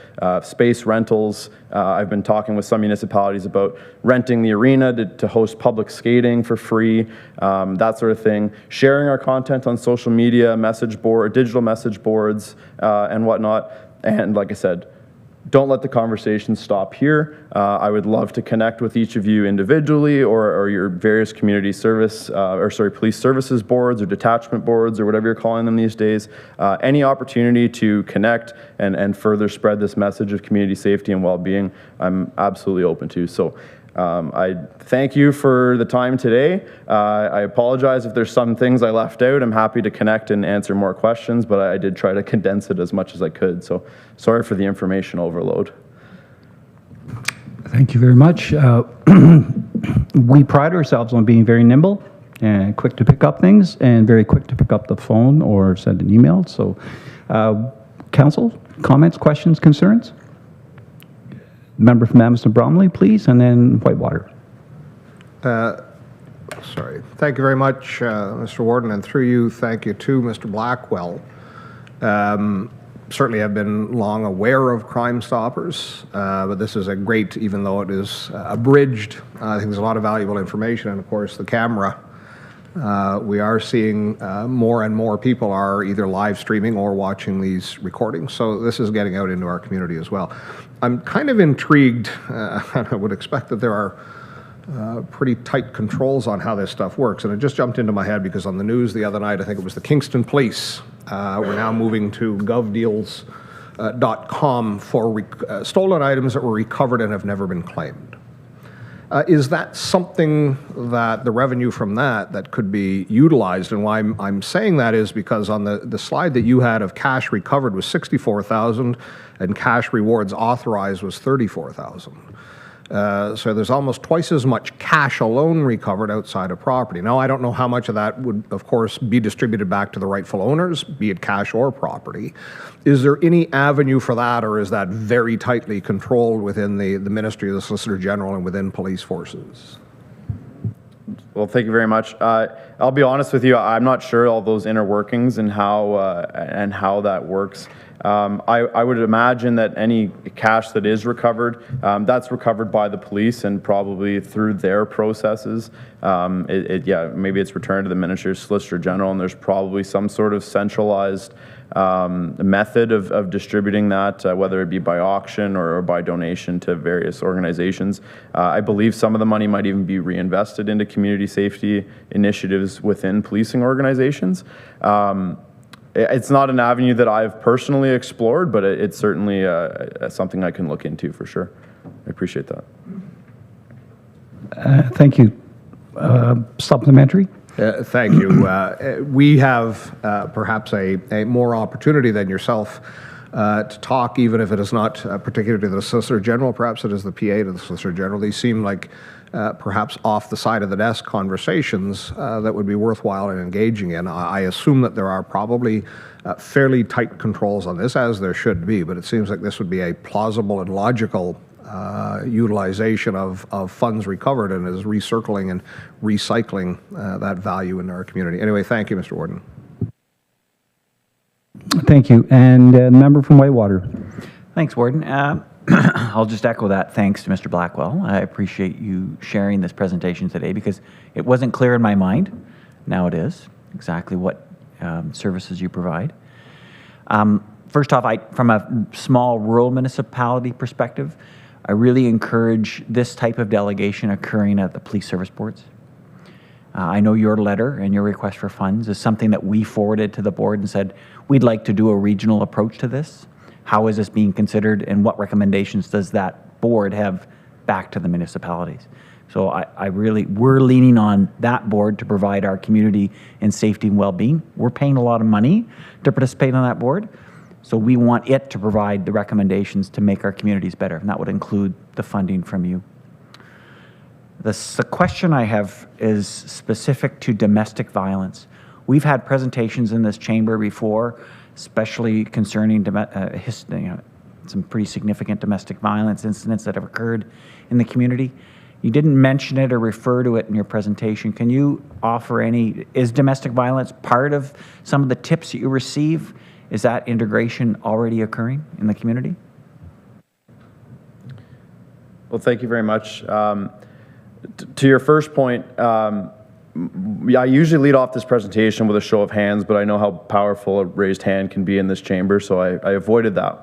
space rentals. I've been talking with some municipalities about renting the arena to host public skating for free, that sort of thing. Sharing our content on social media, digital message boards, and whatnot. And like I said, don't let the conversation stop here. I would love to connect with each of you individually or your various community service, police services boards or detachment boards or whatever you're calling them these days. Any opportunity to connect and further spread this message of community safety and well-being, I'm absolutely open to. So I thank you for the time today. I apologize if there's some things I left out. I'm happy to connect and answer more questions, but I did try to condense it as much as I could. So sorry for the information overload. Thank you very much. We pride ourselves on being very nimble and quick to pick up things and very quick to pick up the phone or send an email. So council, comments, questions, concerns? Member from Amherst Bromley, please, and then Whitewater. Sorry. Thank you very much, Mr. Warden, and through you, thank you to Mr. Blackwell. Certainly I've been long aware of Crime Stoppers, but this is a great, even though it is abridged, I think there's a lot of valuable information, and of course the camera. We are seeing more and more people are either live streaming or watching these recordings, so this is getting out into our community as well. I'm kind of intrigued, and I would expect that there are pretty tight controls on how this stuff works, and it just jumped into my head because on the news the other night, I think it was the Kingston Police, we're now moving to govdeals.com for stolen items that were recovered and have never been claimed. Is that something that the revenue from that could be utilized? And why I'm saying that is because on the slide that you had of cash recovered was $64,000 and cash rewards authorized was $34,000. So there's almost twice as much cash alone recovered outside of property. Now, I don't know how much of that would, of course, be distributed back to the rightful owners, be it cash or property. Is there any avenue for that, or is that very tightly controlled within the Ministry of the Solicitor General and within police forces? Well, thank you very much. I'll be honest with you, I'm not sure all those inner workings and how that works. I would imagine that any cash that is recovered, that's recovered by the police and probably through their processes. Maybe it's returned to the Ministry of Solicitor General, and there's probably some sort of centralized method of distributing that, whether it be by auction or by donation to various organizations. I believe some of the money might even be reinvested into community safety initiatives within policing organizations. It's not an avenue that I've personally explored, but it's certainly something I can look into for sure. I appreciate that. Thank you. Supplementary? Thank you. We have perhaps a more opportunity than yourself to talk, even if it is not particularly to the Solicitor General, perhaps it is the PA to the Solicitor General. These seem like perhaps off the side of the desk conversations that would be worthwhile in engaging in. I assume that there are probably fairly tight controls on this, as there should be, but it seems like this would be a plausible and logical utilization of funds recovered and is recircling and recycling that value in our community. Anyway, thank you, Mr. Warden. Thank you. And member from Whitewater. Thanks, Warden. I'll just echo that. Thanks to Mr. Blackwell. I appreciate you sharing this presentation today because it wasn't clear in my mind. Now it is exactly what services you provide. First off, from a small rural municipality perspective, I really encourage this type of delegation occurring at the police service boards. I know your letter and your request for funds is something that we forwarded to the board and said, we'd like to do a regional approach to this. How is this being considered, and what recommendations does that board have back to the municipalities? So we're leaning on that board to provide our community in safety and well-being. We're paying a lot of money to participate on that board. So we want it to provide the recommendations to make our communities better, and that would include the funding from you. The question I have is specific to domestic violence. We've had presentations in this chamber before, especially concerning some pretty significant domestic violence incidents that have occurred in the community. You didn't mention it or refer to it in your presentation. Can you offer is domestic violence part of some of the tips that you receive? Is that integration already occurring in the community? Well, thank you very much. To your first point, I usually lead off this presentation with a show of hands, but I know how powerful a raised hand can be in this chamber, so I avoided that.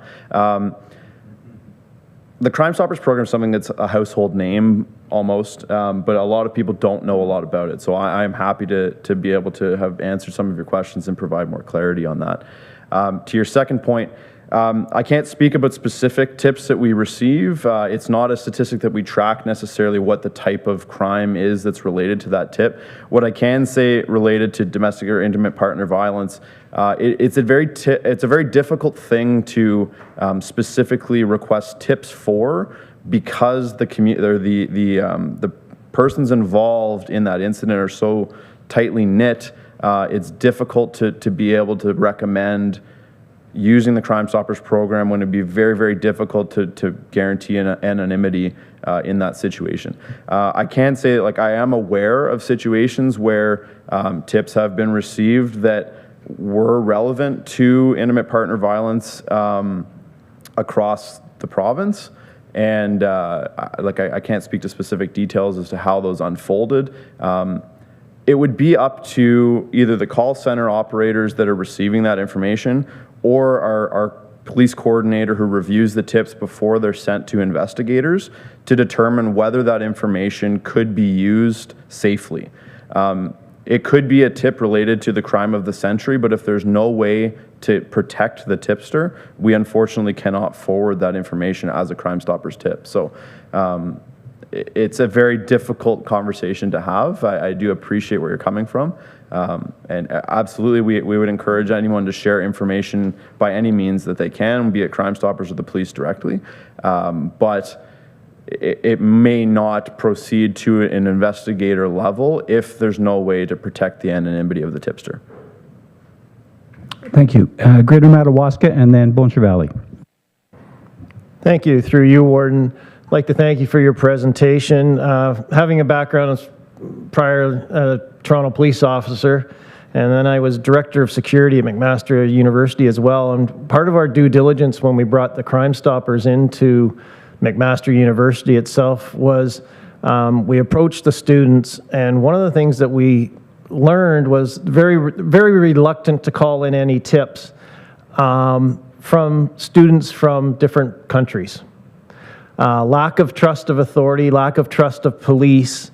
The Crime Stoppers program is something that's a household name almost, but a lot of people don't know a lot about it. So I'm happy to be able to have answered some of your questions and provide more clarity on that. To your second point, I can't speak about specific tips that we receive. It's not a statistic that we track necessarily what the type of crime is that's related to that tip. What I can say related to domestic or intimate partner violence, it's a very difficult thing to specifically request tips for, because the persons involved in that incident are so tightly knit. It's difficult to be able to recommend using the Crime Stoppers program when it'd be very, very difficult to guarantee anonymity in that situation. I can say, I am aware of situations where tips have been received that were relevant to intimate partner violence across the province. And I can't speak to specific details as to how those unfolded. It would be up to either the call center operators that are receiving that information or our police coordinator who reviews the tips before they're sent to investigators to determine whether that information could be used safely. It could be a tip related to the crime of the century, but if there's no way to protect the tipster, we unfortunately cannot forward that information as a Crime Stoppers tip. So it's a very difficult conversation to have. I do appreciate where you're coming from. And absolutely, we would encourage anyone to share information by any means that they can, be it Crime Stoppers or the police directly. But it may not proceed to an investigator level if there's no way to protect the anonymity of the tipster. Thank you. Greater Madawaska and then Boncher Valley. Thank you. Through you, Warden, I'd like to thank you for your presentation. Having a background as prior Toronto police officer, and then I was director of security at McMaster University as well. And part of our due diligence when we brought the Crime Stoppers into McMaster University itself was we approached the students, and one of the things that we learned was very reluctant to call in any tips from students from different countries. Lack of trust of authority, lack of trust of police.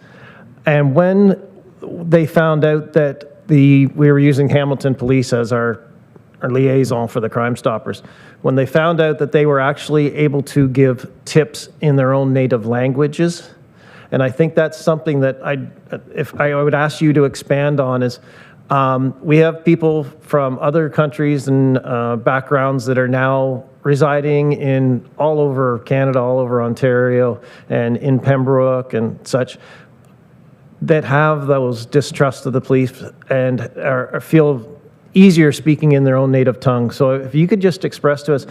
And when they found out that we were using Hamilton Police as our liaison for the Crime Stoppers, when they found out that they were actually able to give tips in their own native languages, and I think that's something that I would ask you to expand on is, we have people from other countries and backgrounds that are now residing in all over Canada, all over Ontario, and in Pembroke and such, that have those distrust of the police and feel easier speaking in their own native tongue. So if you could just express to us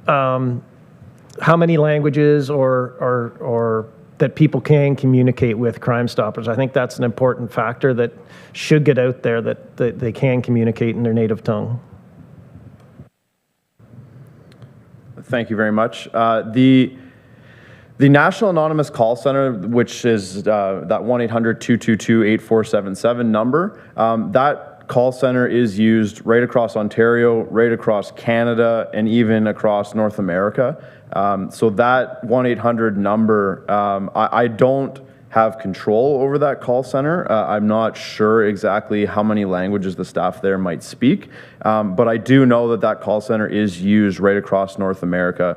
how many languages or that people can communicate with Crime Stoppers. I think that's an important factor that should get out there, that they can communicate in their native tongue. Thank you very much. The National Anonymous Call Center, which is that 1-800-222-8477 number, that call center is used right across Ontario, right across Canada, and even across North America. So that 1-800 number, I don't have control over that call center. I'm not sure exactly how many languages the staff there might speak, but I do know that that call center is used right across North America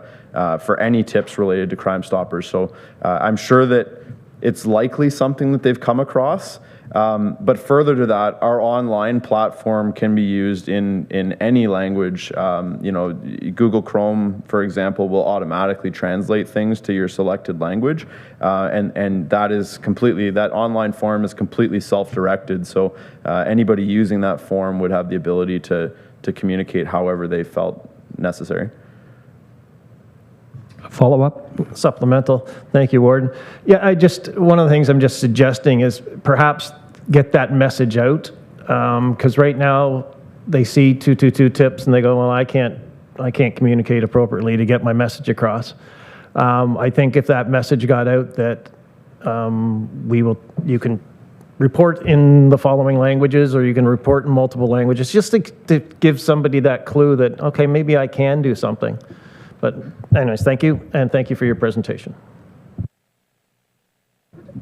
for any tips related to Crime Stoppers. So I'm sure that it's likely something that they've come across. But further to that, our online platform can be used in any language. You know, Google Chrome, for example, will automatically translate things to your selected language, and that online form is completely self-directed. So anybody using that form would have the ability to communicate however they felt necessary. Follow-up? Supplemental. Thank you, Warden. Yeah, one of the things I'm just suggesting is perhaps get that message out, because right now they see 222 tips and they go, well, I can't communicate appropriately to get my message across. I think if that message got out that you can report in the following languages, or you can report in multiple languages, just to give somebody that clue that, okay, maybe I can do something. But anyways, thank you, and thank you for your presentation.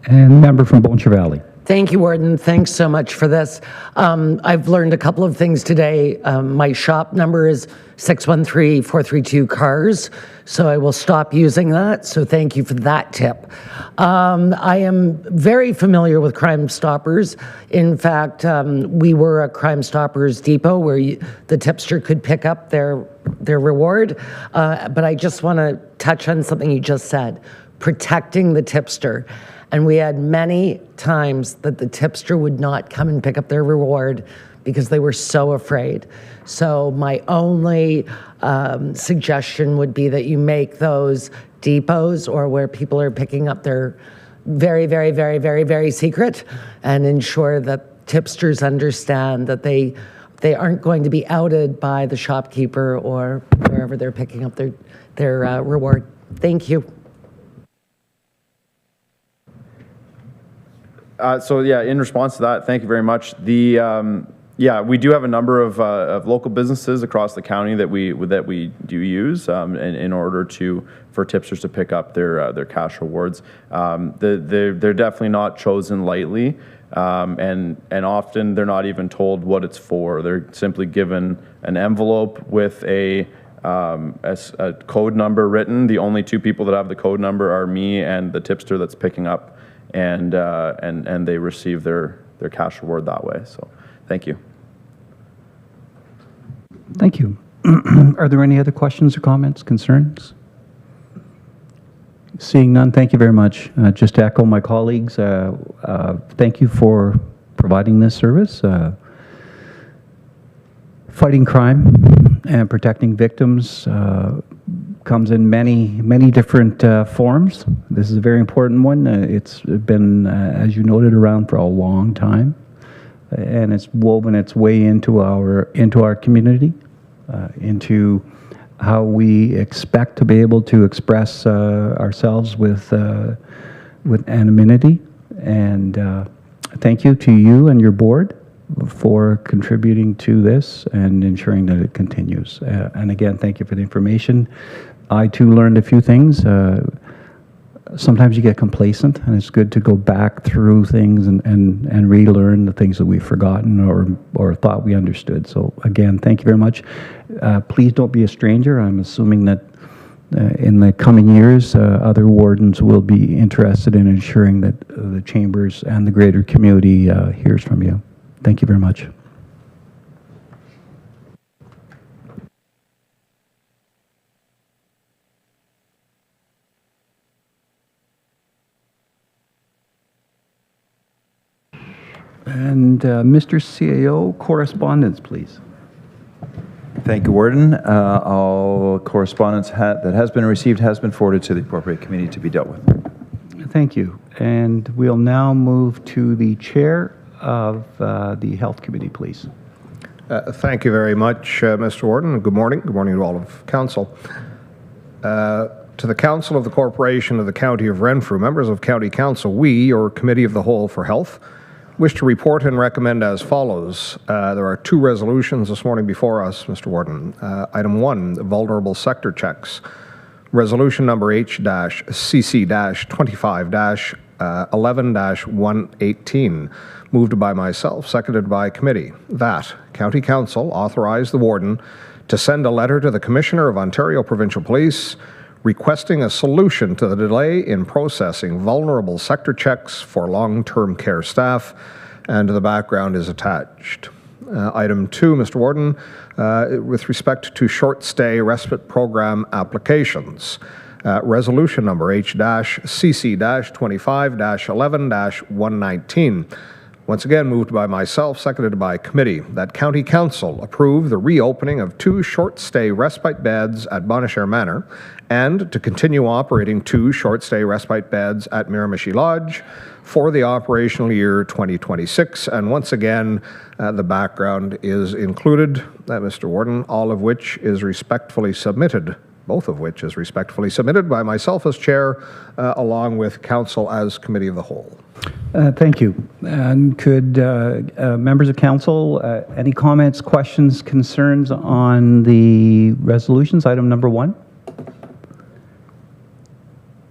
And member from Boncher Valley. Thank you, Warden. Thanks so much for this. I've learned a couple of things today. My shop number is 613-432-CARS, so I will stop using that. So thank you for that tip. I am very familiar with Crime Stoppers. In fact, we were a Crime Stoppers depot where the tipster could pick up their reward. But I just want to touch on something you just said, protecting the tipster. And we had many times that the tipster would not come and pick up their reward because they were so afraid. So my only suggestion would be that you make those depots, or where people are picking up their very, very, very, very, very secret, and ensure that tipsters understand that they aren't going to be outed by the shopkeeper or wherever they're picking up their reward. Thank you. So yeah, in response to that, thank you very much. We do have a number of local businesses across the county that we do use in order for tipsters to pick up their cash rewards. They're definitely not chosen lightly, and often they're not even told what it's for. They're simply given an envelope with a code number written. The only two people that have the code number are me and the tipster that's picking up. And they receive their cash reward that way. So, thank you. Thank you. Are there any other questions or comments, concerns? Seeing none, thank you very much. Just to echo my colleagues, thank you for providing this service. Fighting crime and protecting victims comes in many different forms. This is a very important one. It's been, as you noted, around for a long time, and it's woven its way into our community, into how we expect to be able to express ourselves with anonymity. And thank you to you and your board for contributing to this and ensuring that it continues. And again, thank you for the information. I too learned a few things. Sometimes you get complacent, and it's good to go back through things and relearn the things that we've forgotten or thought we understood. So again, thank you very much. Please don't be a stranger. I'm assuming that in the coming years, other wardens will be interested in ensuring that the chambers and the greater community hears from you. Thank you very much. And Mr. CAO, correspondence, please. Thank you, Warden. All correspondence that has been received has been forwarded to the appropriate committee to be dealt with. Thank you. And we'll now move to the chair of the Health Committee, please. Thank you very much, Mr. Warden. Good morning. Good morning to all of Council. To the Council of the Corporation of the County of Renfrew, members of County Council, we, or Committee of the Whole for Health, wish to report and recommend as follows. There are 2 resolutions this morning before us, Mr. Warden. Item 1, vulnerable sector checks. Resolution number H-CC-25-11-118, moved by myself, seconded by committee, that County Council authorize the Warden to send a letter to the Commissioner of Ontario Provincial Police requesting a solution to the delay in processing vulnerable sector checks for long-term care staff, and the background is attached. Item 2, Mr. Warden, with respect to short-stay respite program applications. Resolution number H-CC-25-11-119. Once again, moved by myself, seconded by committee, that County Council approve the reopening of 2 short-stay respite beds at Bonnechere Manor and to continue operating 2 short-stay respite beds at Miramichi Lodge for the operational year 2026. And once again, the background is included, Mr. Warden, all of which is respectfully submitted, both of which is respectfully submitted by myself as chair, along with council as committee of the whole. Thank you. And could members of council, any comments, questions, concerns on the resolutions? Item number 1.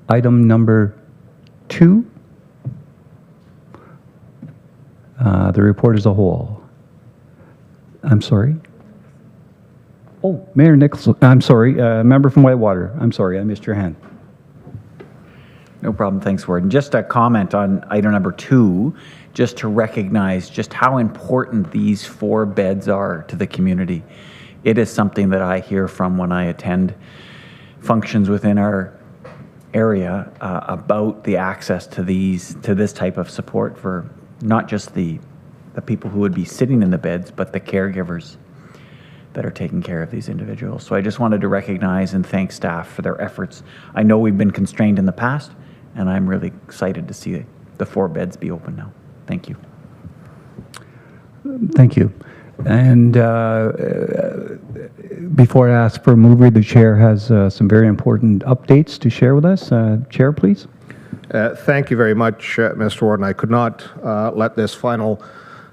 Item number 2. The report as a whole. I'm sorry. Oh, Mayor Nicholson, I'm sorry, member from Whitewater. I'm sorry, I missed your hand. No problem. Thanks, Warden. Just a comment on item number 2, just to recognize just how important these 4 beds are to the community. It is something that I hear from when I attend functions within our area about the access to this type of support for not just the people who would be sitting in the beds, but the caregivers that are taking care of these individuals. So I just wanted to recognize and thank staff for their efforts. I know we've been constrained in the past, and I'm really excited to see the 4 beds be open now. Thank you. Thank you. And before I ask for a mover, the chair has some very important updates to share with us. Chair, please. Thank you very much, Mr. Warden. I could not let this final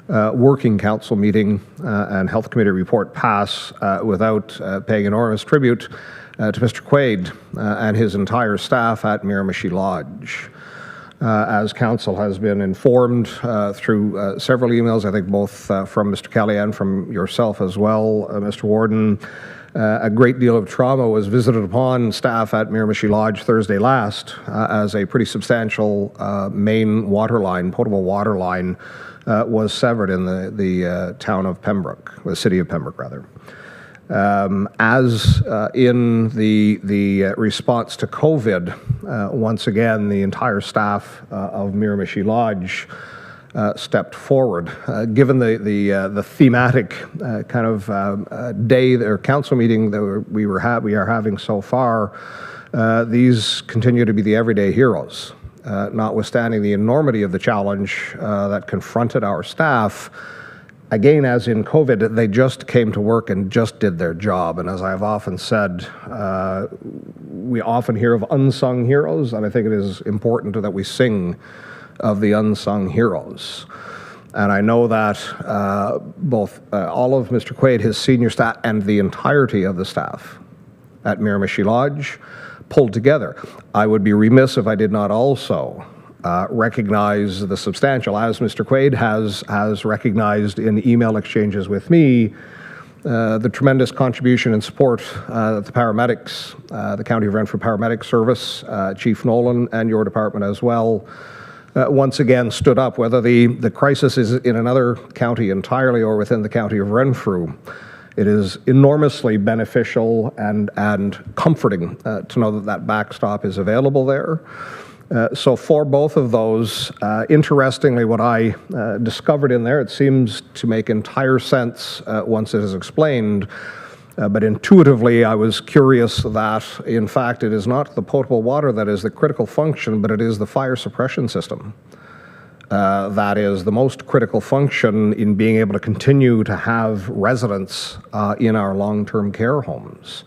working council meeting and health committee report pass without paying enormous tribute to Mr. Quaid and his entire staff at Miramichi Lodge. As council has been informed through several emails, I think both from Mr. Kelly and from yourself as well, Mr. Warden, a great deal of trauma was visited upon staff at Miramichi Lodge Thursday last as a pretty substantial main water line, potable water line, was severed in the town of Pembroke, the city of Pembroke rather. As in the response to COVID, once again, the entire staff of Miramichi Lodge stepped forward. Given the thematic kind of day or council meeting that we are having so far, these continue to be the everyday heroes. Notwithstanding the enormity of the challenge that confronted our staff, again, as in COVID, they just came to work and just did their job. And as I've often said, we often hear of unsung heroes, and I think it is important that we sing of the unsung heroes. And I know that both all of Mr. Quaid, his senior staff, and the entirety of the staff at Miramichi Lodge pulled together. I would be remiss if I did not also recognize the substantial, as Mr. Quaid has recognized in email exchanges with me, the tremendous contribution and support that the paramedics, the County of Renfrew Paramedic Service, Chief Nolan, and your department as well, once again stood up, whether the crisis is in another county entirely or within the County of Renfrew. It is enormously beneficial and comforting to know that backstop is available there. So for both of those, interestingly, what I discovered in there, it seems to make entire sense once it is explained, but intuitively I was curious that, in fact, it is not the potable water that is the critical function, but it is the fire suppression system. That is the most critical function in being able to continue to have residents in our long-term care homes.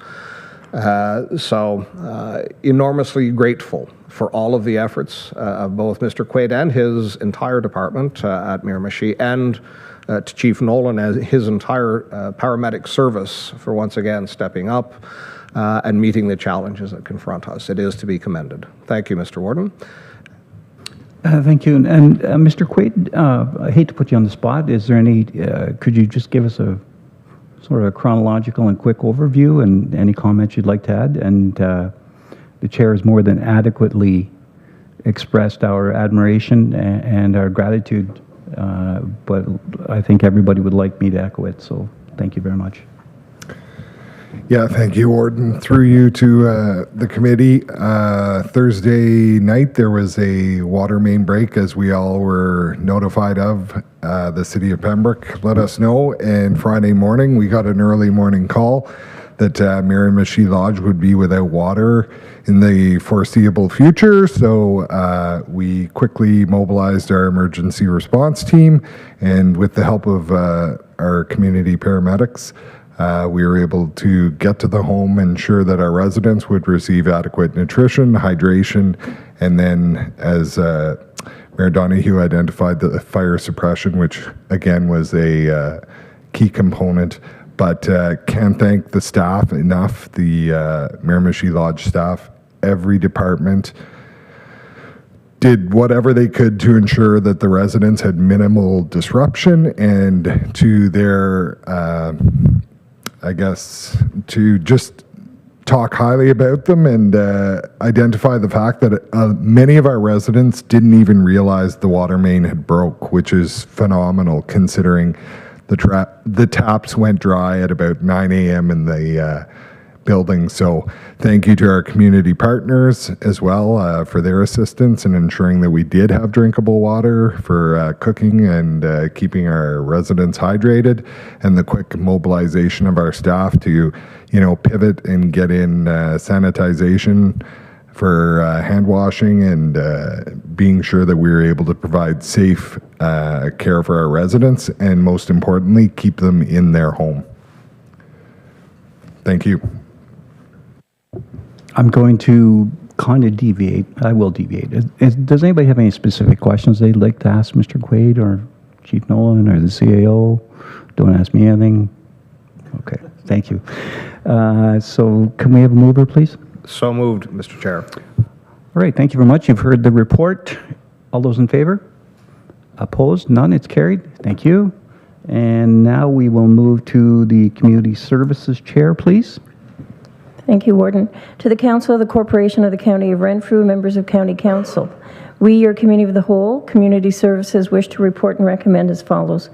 Enormously grateful for all of the efforts of both Mr. Quaid and his entire department at Miramichi, and to Chief Nolan and his entire paramedic service for once again stepping up and meeting the challenges that confront us. It is to be commended. Thank you, Mr. Warden. Thank you. And Mr. Quaid, I hate to put you on the spot. Is there any, could you just give us a sort of a chronological and quick overview and any comments you'd like to add? And the chair has more than adequately expressed our admiration and our gratitude, but I think everybody would like me to echo it, so thank you very much. Yeah, thank you, Warden. Through you to the committee. Thursday night, there was a water main break, as we all were notified of. The city of Pembroke let us know, and Friday morning, we got an early morning call that Miramichi Lodge would be without water in the foreseeable future. So we quickly mobilized our emergency response team, and with the help of our community paramedics, we were able to get to the home, ensure that our residents would receive adequate nutrition, hydration, and then, as Mayor Donahue identified, the fire suppression, which again was a key component. But can't thank the staff enough, the Miramichi Lodge staff. Every department did whatever they could to ensure that the residents had minimal disruption, and to their I guess, to just talk highly about them and identify the fact that many of our residents didn't even realize the water main had broke, which is phenomenal considering the taps went dry at about 9 a.m. in the building. So thank you to our community partners as well for their assistance in ensuring that we did have drinkable water for cooking and keeping our residents hydrated, and the quick mobilization of our staff to, pivot and get in sanitization for hand washing and being sure that we were able to provide safe care for our residents, and most importantly, keep them in their home. Thank you. I'm going to kind of deviate. I will deviate. Does anybody have any specific questions they'd like to ask Mr. Quaid or Chief Nolan or the CAO? Don't ask me anything. Okay, thank you. So can we have a mover, please? So moved, Mr. Chair. All right, thank you very much. You've heard the report. All those in favor? Opposed? None? It's carried. Thank you. And now we will move to the Community Services Chair, please. Thank you, Warden. To the Council of the Corporation of the County of Renfrew, members of County Council, we, your Committee of the Whole, Community Services, wish to report and recommend as follows.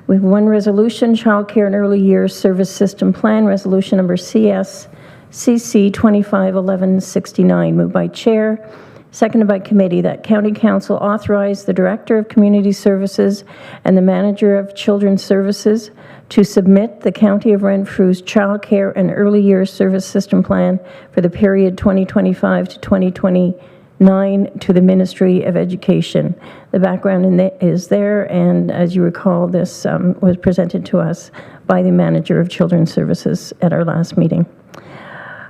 We have one resolution, Child Care and Early Years Service System Plan, Resolution Number CC 251169, moved by Chair, seconded by Committee, that County Council authorize the Director of Community Services and the Manager of Children's Services to submit the County of Renfrew's Child Care and Early Years Service System Plan for the period 2025 to 2029 to the Ministry of Education. The background is there, and as you recall, this was presented to us by the Manager of Children's Services at our last meeting.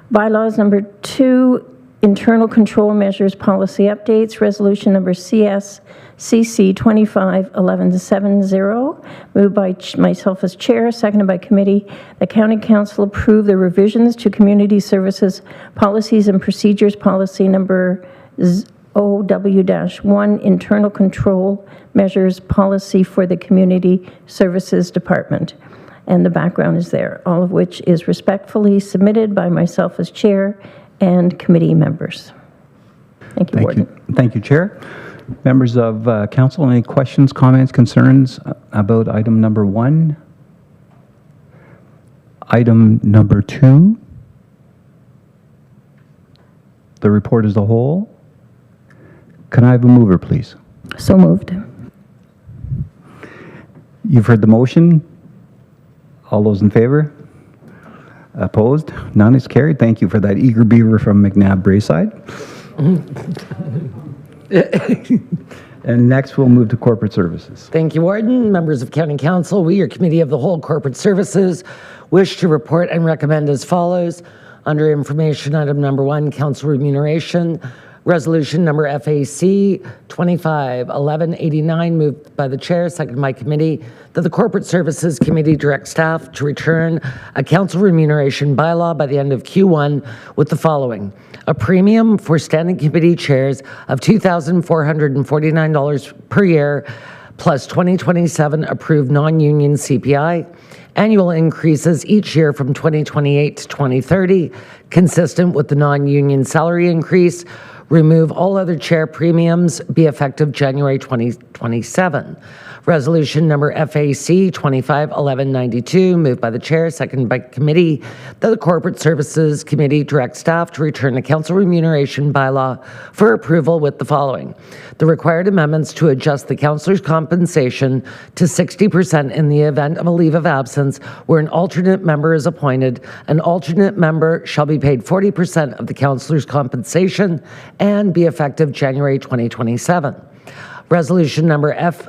Bylaws number 2, Internal Control Measures Policy Updates, Resolution number CC 251170, moved by myself as Chair, seconded by Committee. The County Council approve the revisions to Community Services Policies and Procedures Policy number OW-1, Internal Control Measures Policy for the Community Services Department. And the background is there, all of which is respectfully submitted by myself as Chair and committee members. Thank you, Warden. Thank you, Chair. Members of Council, any questions, comments, concerns about item number 1? Item number 2? The report as a whole? Can I have a mover, please? So moved. You've heard the motion. All those in favor? Opposed? None is carried. Thank you for that eager beaver from McNabb Braeside. And next we'll move to Corporate Services. Thank you, Warden. Members of County Council, we, your Committee of the Whole Corporate Services, wish to report and recommend as follows. Under information item number 1, council remuneration, resolution number FAC 251189, moved by the chair, seconded by committee, that the Corporate Services Committee direct staff to return a council remuneration bylaw by the end of Q1 with the following: a premium for standing committee chairs of $2,449 per year, plus 2027 approved non-union CPI, annual increases each year from 2028 to 2030, consistent with the non-union salary increase, remove all other chair premiums, be effective January 2027. Resolution number FAC 251192, moved by the chair, seconded by committee, that the Corporate Services Committee direct staff to return the council remuneration bylaw for approval with the following: the required amendments to adjust the councillor's compensation to 60% in the event of a leave of absence where an alternate member is appointed. An alternate member shall be paid 40% of the councillor's compensation and be effective January 2027. Resolution number FAC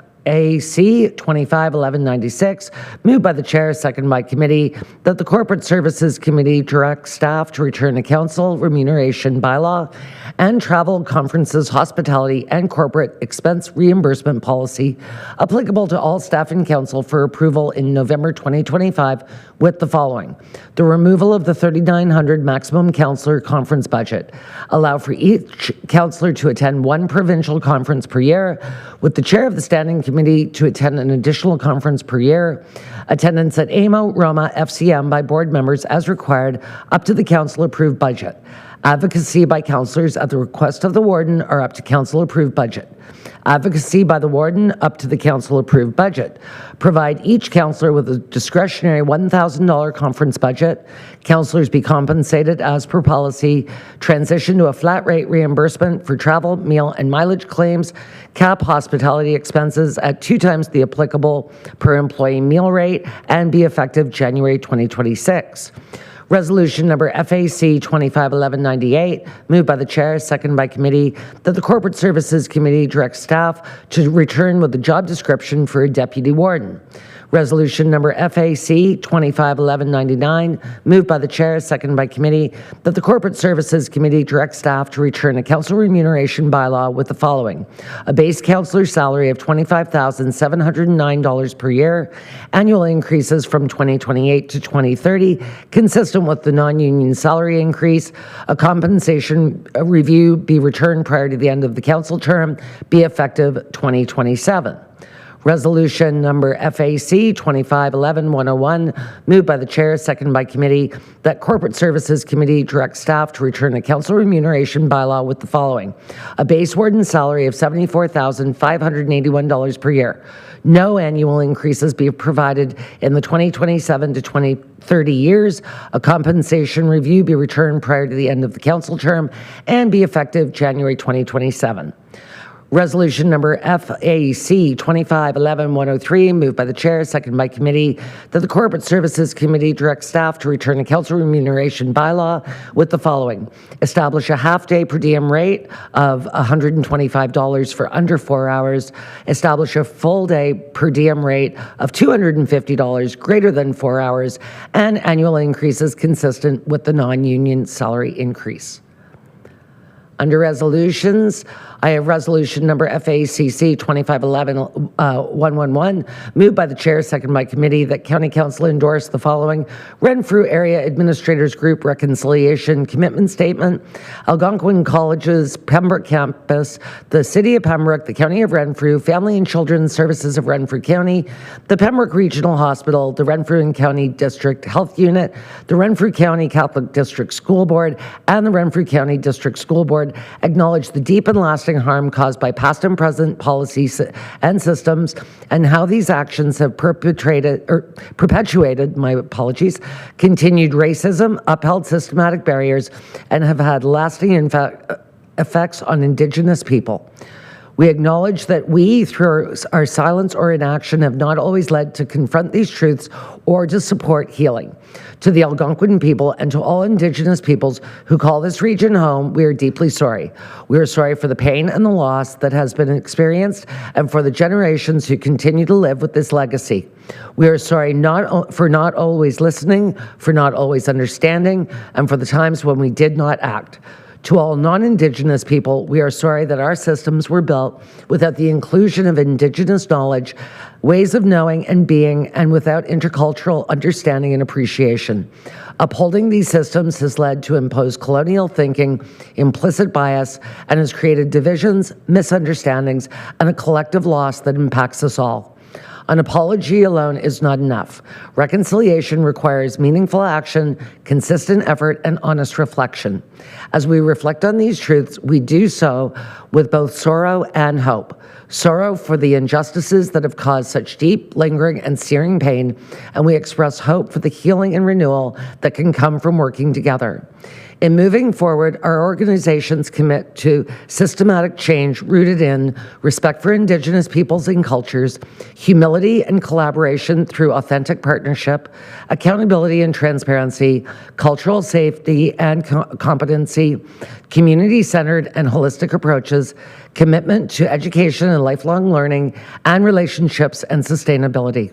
251196, moved by the chair, seconded by committee, that the Corporate Services Committee direct staff to return a council remuneration bylaw and travel, conferences, hospitality, and corporate expense reimbursement policy applicable to all staff and council for approval in November 2025 with the following: the removal of the 3,900 maximum councillor conference budget, allow for each councillor to attend one provincial conference per year, with the chair of the standing committee to attend an additional conference per year, attendance at AMO, Roma, FCM by board members as required up to the council approved budget, advocacy by councillors at the request of the warden or up to council approved budget, advocacy by the warden up to the council approved budget, provide each councillor with a discretionary $1,000 conference budget, councillors be compensated as per policy, transition to a flat rate reimbursement for travel, meal, and mileage claims, cap hospitality expenses at 2 times the applicable per employee meal rate, and be effective January 2026. Resolution number FAC 251198, moved by the chair, seconded by committee, that the Corporate Services Committee directs staff to return with the job description for a deputy warden. Resolution number FAC 251199, moved by the chair, seconded by committee, that the Corporate Services Committee directs staff to return a council remuneration bylaw with the following: a base councillor salary of $25,709 per year, annual increases from 2028 to 2030, consistent with the non-union salary increase, a compensation review be returned prior to the end of the council term, be effective 2027. Resolution number FAC 2511-101, moved by the chair, seconded by committee, that Corporate Services Committee direct staff to return a council remuneration bylaw with the following: a base warden salary of $74,581 per year. No annual increases be provided in the 2027 to 2030 years. A compensation review be returned prior to the end of the council term and be effective January 2027. Resolution number FAC 2511-103, moved by the chair, seconded by committee, that the Corporate Services Committee direct staff to return a council remuneration bylaw with the following: establish a half-day per diem rate of $125 for under 4 hours, establish a full-day per diem rate of $250 greater than 4 hours, and annual increases consistent with the non-union salary increase. Under resolutions, I have resolution number FACC 2511-111, moved by the chair, seconded by committee, that county council endorse the following: Renfrew Area Administrators Group Reconciliation Commitment Statement, Algonquin College's Pembroke Campus, the City of Pembroke, the County of Renfrew, Family and Children's Services of Renfrew County, the Pembroke Regional Hospital, the Renfrew and County District Health Unit, the Renfrew County Catholic District School Board, and the Renfrew County District School Board acknowledge the deep and lasting harm caused by past and present policies and systems, and how these actions have perpetuated, continued racism, upheld systematic barriers, and have had lasting effects on Indigenous people. We acknowledge that we, through our silence or inaction, have not always led to confront these truths or to support healing. To the Algonquin people and to all Indigenous peoples who call this region home, we are deeply sorry. We are sorry for the pain and the loss that has been experienced and for the generations who continue to live with this legacy. We are sorry for not always listening, for not always understanding, and for the times when we did not act. To all non-Indigenous people, we are sorry that our systems were built without the inclusion of Indigenous knowledge, ways of knowing and being, and without intercultural understanding and appreciation. Upholding these systems has led to imposed colonial thinking, implicit bias, and has created divisions, misunderstandings, and a collective loss that impacts us all. An apology alone is not enough. Reconciliation requires meaningful action, consistent effort, and honest reflection. As we reflect on these truths, we do so with both sorrow and hope. Sorrow for the injustices that have caused such deep, lingering, and searing pain, and we express hope for the healing and renewal that can come from working together. In moving forward, our organizations commit to systematic change rooted in respect for Indigenous peoples and cultures, humility and collaboration through authentic partnership, accountability and transparency, cultural safety and competency, community-centered and holistic approaches, commitment to education and lifelong learning, and relationships and sustainability.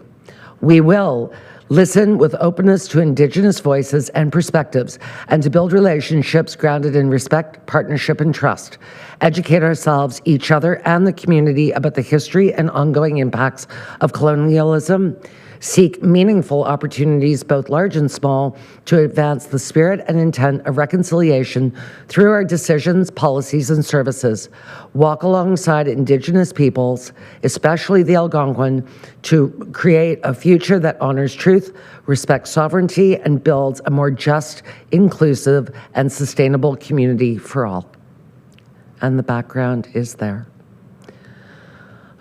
We will listen with openness to Indigenous voices and perspectives, and to build relationships grounded in respect, partnership, and trust. Educate ourselves, each other, and the community about the history and ongoing impacts of colonialism. Seek meaningful opportunities, both large and small, to advance the spirit and intent of reconciliation through our decisions, policies, and services. Walk alongside Indigenous peoples, especially the Algonquin, to create a future that honors truth, respects sovereignty, and builds a more just, inclusive, and sustainable community for all. And the background is there.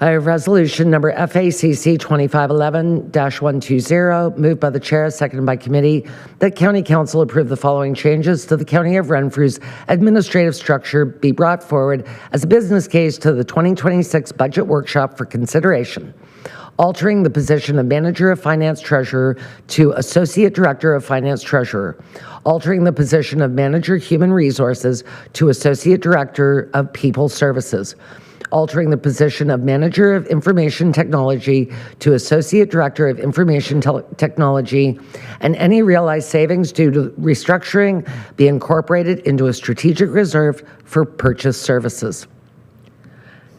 I have resolution number FACC 2511-120, moved by the chair, seconded by committee, that County Council approve the following changes to the County of Renfrew's administrative structure be brought forward as a business case to the 2026 budget workshop for consideration. Altering the position of Manager of Finance Treasurer to Associate Director of Finance Treasurer. Altering the position of Manager Human Resources to Associate Director of People Services. Altering the position of Manager of Information Technology to Associate Director of Information Technology, and any realized savings due to restructuring be incorporated into a strategic reserve for purchase services.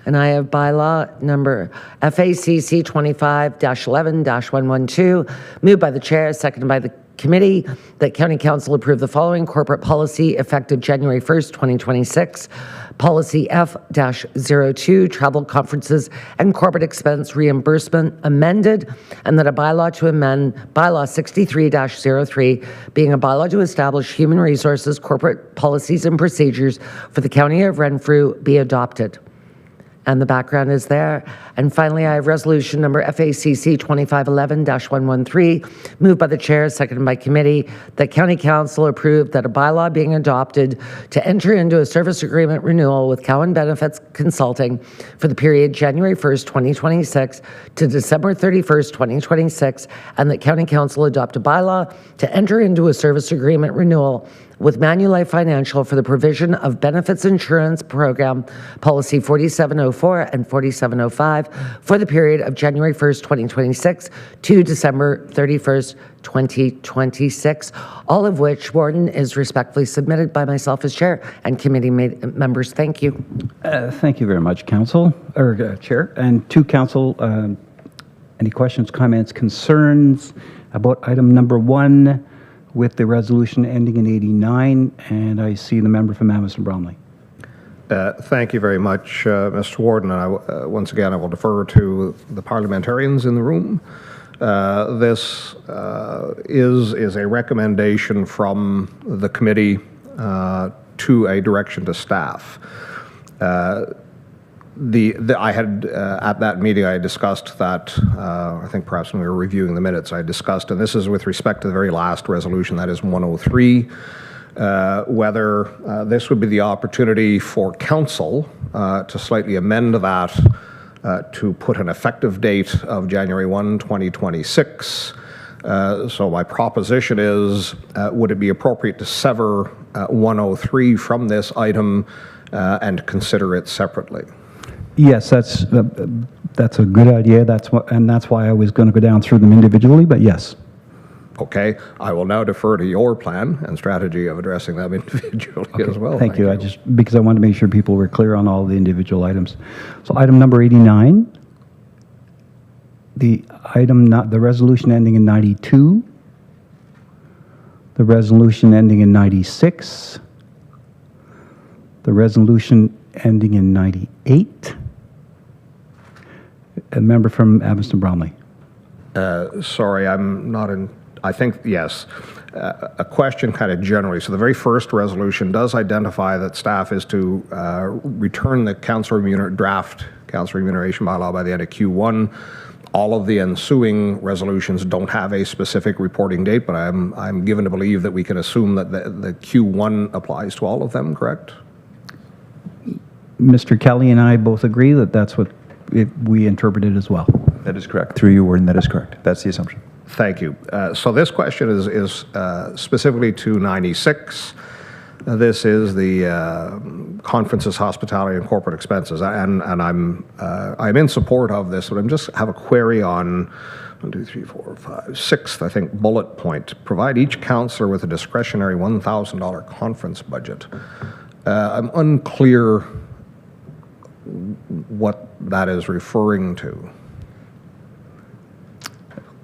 And I have bylaw number FACC 25-11-112, moved by the chair, seconded by the committee, that County Council approve the following corporate policy effective January 1st, 2026. Policy F-02, travel, conferences, and corporate expense reimbursement amended, and that a bylaw to amend bylaw 63-03, being a bylaw to establish human resources, corporate policies, and procedures for the County of Renfrew be adopted. And the background is there. And finally, I have resolution number FACC 2511-113, moved by the chair, seconded by committee, that County Council approved that a bylaw being adopted to enter into a service agreement renewal with Cowan Benefits Consulting for the period January 1st, 2026 to December 31st, 2026, and that County Council adopt a bylaw to enter into a service agreement renewal with Manulife Financial for the provision of benefits insurance program policy 4704 and 4705 for the period of January 1st, 2026 to December 31st, 2026, all of which, Warden, is respectfully submitted by myself as chair and committee members. Thank you. Thank you very much, Council, or Chair. And to Council, any questions, comments, concerns about item number 1 with the resolution ending in 89? And I see the member from Amherst Bromley. Thank you very much, Mr. Warden. And once again, I will defer to the parliamentarians in the room. This is a recommendation from the committee to a direction to staff. I had at that meeting I discussed that I think perhaps when we were reviewing the minutes I discussed, and this is with respect to the very last resolution, that is 103. whether this would be the opportunity for council to slightly amend that to put an effective date of January 1, 2026. So my proposition is, would it be appropriate to sever 103 from this item and consider it separately? Yes, that's a good idea. That's why I was going to go down through them individually, but yes. Okay, I will now defer to your plan and strategy of addressing them individually as well. Thank you. Because I wanted to make sure people were clear on all the individual items. So item number 89, the resolution ending in 92, the resolution ending in 96, the resolution ending in 98. A member from Abbotston Bromley. Sorry, I'm not in. I think, yes. A question kind of generally. So the very first resolution does identify that staff is to return the draft council remuneration bylaw by the end of Q1. All of the ensuing resolutions don't have a specific reporting date, but I'm given to believe that we can assume that the Q1 applies to all of them, correct? Mr. Kelly and I both agree that that's what we interpreted as well. That is correct. Through you, Warden, that is correct. That's the assumption. Thank you. So this question is specifically to 96. This is the conferences, hospitality, and corporate expenses, and I'm in support of this, but I just have a query on 1, 2, 3, 4, 5, 6th, I think, bullet point. Provide each councillor with a discretionary $1,000 conference budget. I'm unclear what that is referring to.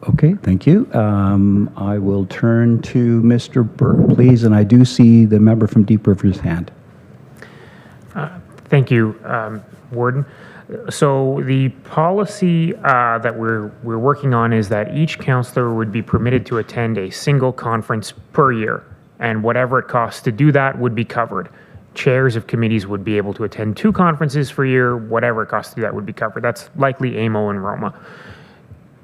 Okay, thank you. I will turn to Mr. Burke, please, and I do see the member from Deep River's hand. Thank you, Warden. So the policy that we're working on is that each councillor would be permitted to attend a single conference per year, and whatever it costs to do that would be covered. Chairs of committees would be able to attend 2 conferences per year, whatever it costs to do that would be covered. That's likely AMO and Roma.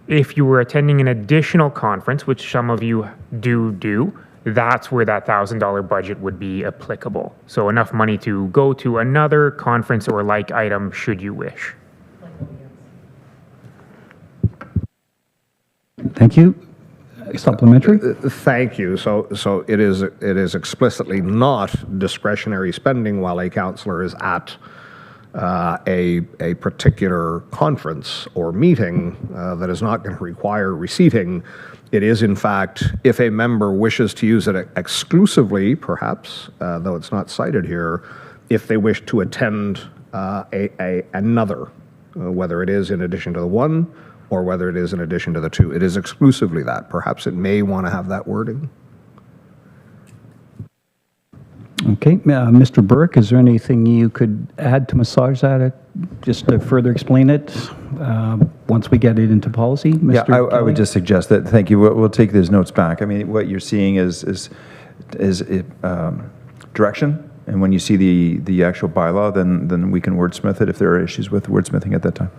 If you were attending an additional conference, which some of you do, that's where that $1,000 budget would be applicable. So enough money to go to another conference or like item should you wish. Thank you. Supplementary? Thank you. So it is explicitly not discretionary spending while a councillor is at a particular conference or meeting that is not going to require receipting. It is, in fact, if a member wishes to use it exclusively, perhaps, though it's not cited here, if they wish to attend another, whether it is in addition to the one or whether it is in addition to the 2. It is exclusively that. Perhaps it may want to have that wording. Okay, Mr. Burke, is there anything you could add to massage that, just to further explain it once we get it into policy? Mr. Yeah, I would just suggest that. Thank you. We'll take those notes back. I mean, what you're seeing is direction, and when you see the actual bylaw, then we can wordsmith it if there are issues with wordsmithing at that time.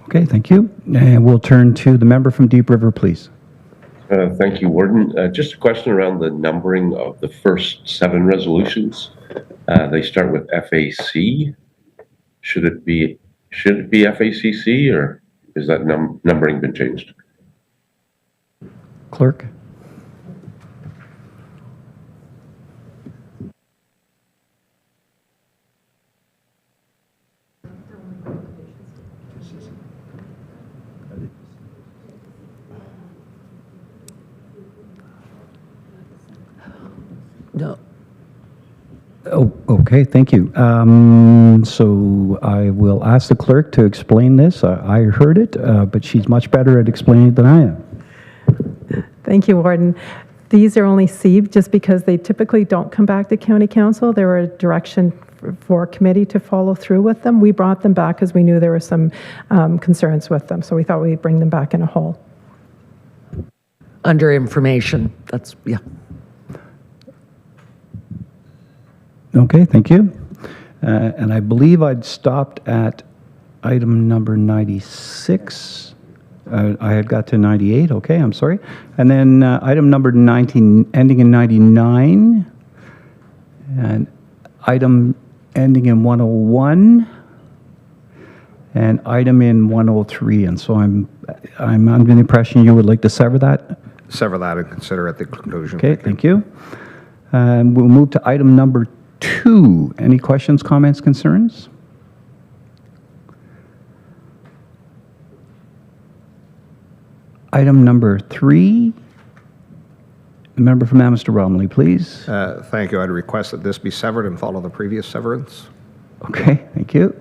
Okay, thank you. And we'll turn to the member from Deep River, please. Thank you, Warden. Just a question around the numbering of the first 7 resolutions. They start with FAC. Should it be FACC, or is that numbering been changed? Clerk. No. Oh, okay, thank you. So I will ask the clerk to explain this. I heard it, but she's much better at explaining it than I am. Thank you, Warden. These are only C just because they typically don't come back to County Council. There were a direction for committee to follow through with them. We brought them back because we knew there were some concerns with them, so we thought we'd bring them back in a whole. Under information, that's, yeah. Okay, thank you. And I believe I'd stopped at item number 96. I had got to 98. Okay, I'm sorry. And then item number 19, ending in 99. And item ending in 101, and item in 103. And so I'm under the impression you would like to sever that? Sever that and consider at the conclusion. Okay, thank you. We'll move to item number 2. Any questions, comments, concerns? Item number 3. The member from Amherst Romilly, please. Thank you. I'd request that this be severed and follow the previous severance. Okay, thank you.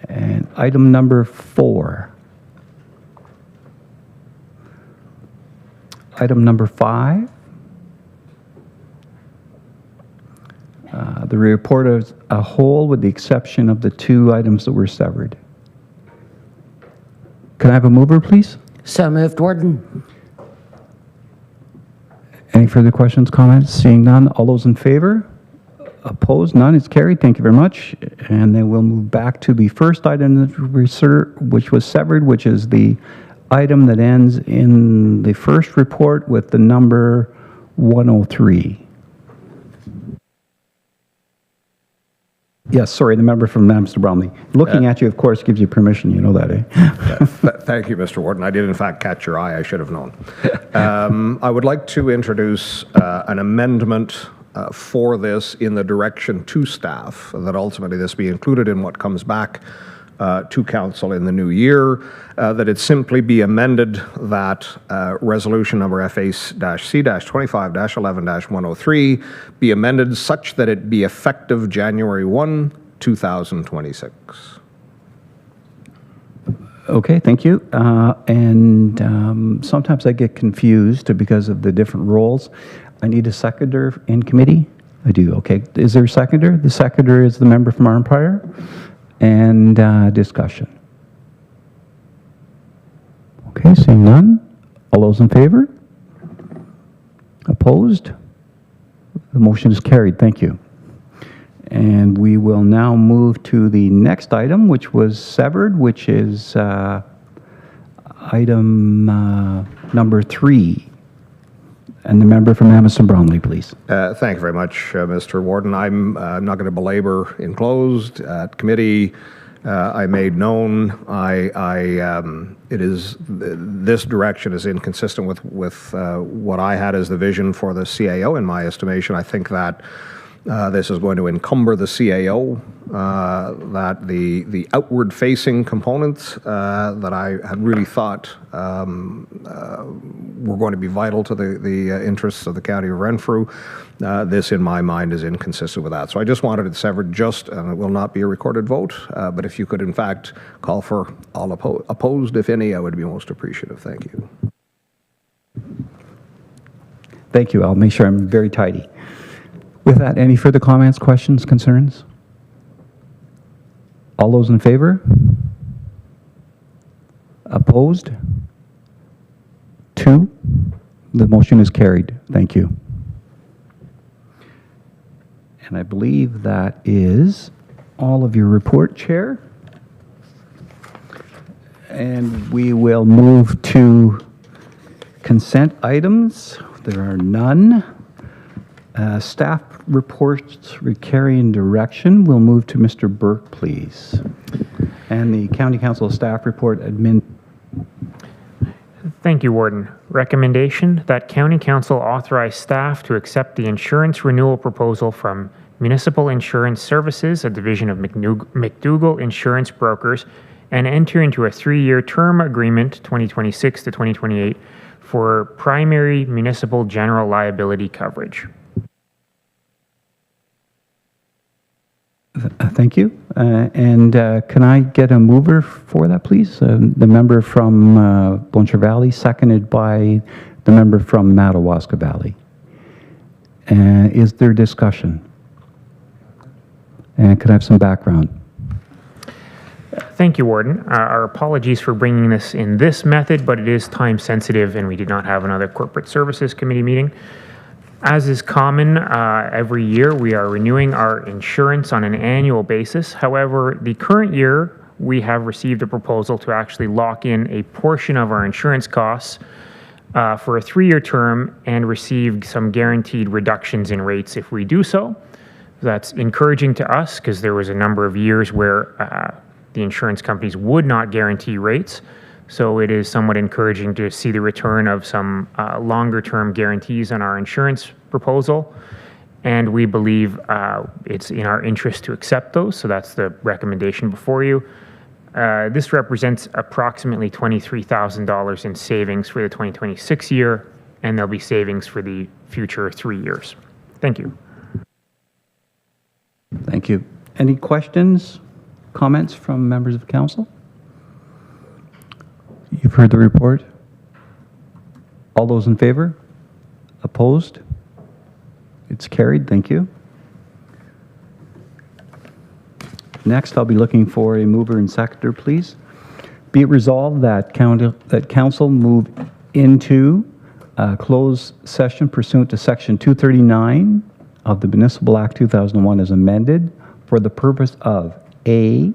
And item number 4. Item number 5. The report as a whole with the exception of the 2 items that were severed. Can I have a mover, please? So moved, Warden. Any further questions, comments? Seeing none, all those in favor? Opposed? None. It's carried. Thank you very much. And then we'll move back to the first item which was severed, which is the item that ends in the first report with the number 103. Yes, sorry, the member from Amherst Romilly. Looking at you, of course, gives you permission. You know that, eh? Thank you, Mr. Warden. I did, in fact, catch your eye. I should have known. I would like to introduce an amendment for this in the direction to staff, that ultimately this be included in what comes back to council in the new year, that it simply be amended that resolution number FA-C-25-11-103 be amended such that it be effective January 1, 2026. Okay, thank you. Sometimes I get confused because of the different roles. I need a seconder in committee? I do, okay. Is there a seconder? The seconder is the member from Armpire. And discussion. Okay, seeing none. All those in favor? Opposed? The motion is carried. Thank you. And we will now move to the next item, which was severed, which is item number 3. And the member from Amherst Romilly, please. Thank you very much, Mr. Warden. I'm not going to belabor enclosed. At committee, I made known this direction is inconsistent with what I had as the vision for the CAO. In my estimation, I think that this is going to encumber the CAO, that the outward-facing components that I had really thought were going to be vital to the interests of the County of Renfrew, this, in my mind, is inconsistent with that. So I just wanted it severed and it will not be a recorded vote, but if you could, in fact, call for all opposed, if any, I would be most appreciative. Thank you. Thank you. I'll make sure I'm very tidy. With that, any further comments, questions, concerns? All those in favor? Opposed? 2. The motion is carried. Thank you. And I believe that is all of your report, Chair. And we will move to consent items. There are none. Staff reports carrying direction. We'll move to Mr. Burke, please. And the County Council staff report admin. Thank you, Warden. Recommendation that County Council authorize staff to accept the insurance renewal proposal from Municipal Insurance Services, a division of McDougall Insurance Brokers, and enter into a 3-year term agreement, 2026 to 2028, for primary municipal general liability coverage. Thank you. Can I get a mover for that, please? The member from Blanchard Valley, seconded by the member from Madawaska Valley. Is there discussion? And could I have some background? Thank you, Warden. Our apologies for bringing this in this method, but it is time sensitive and we did not have another Corporate Services Committee meeting. As is common, every year we are renewing our insurance on an annual basis. However, the current year we have received a proposal to actually lock in a portion of our insurance costs for a 3-year term and receive some guaranteed reductions in rates if we do so. That's encouraging to us because there was a number of years where the insurance companies would not guarantee rates. So it is somewhat encouraging to see the return of some longer-term guarantees on our insurance proposal. And we believe it's in our interest to accept those. So that's the recommendation before you. This represents approximately $23,000 in savings for the 2026 year, and there'll be savings for the future 3 years. Thank you. Thank you. Any questions, comments from members of council? You've heard the report. All those in favor? Opposed? It's carried. Thank you. Next, I'll be looking for a mover and seconder, please. Be it resolved that council move into closed session pursuant to Section 239 of the Municipal Act 2001 as amended for the purpose of A,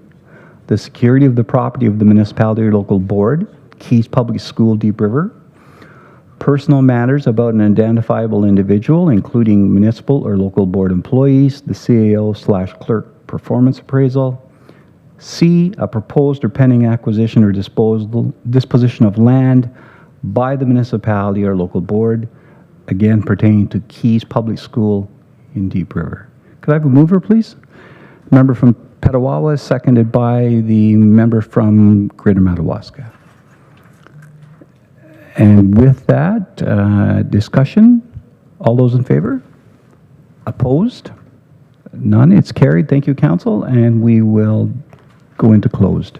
the security of the property of the municipality or local board, Keys Public School, Deep River, personal matters about an identifiable individual, including municipal or local board employees, the CAO/clerk performance appraisal, C, a proposed or pending acquisition or disposition of land by the municipality or local board, again pertaining to Keys Public School in Deep River. Could I have a mover, please? Member from Petawawa, seconded by the member from Greater Madawaska. And with that, discussion, all those in favor? Opposed? None, it's carried. Thank you, council, and we will go into closed.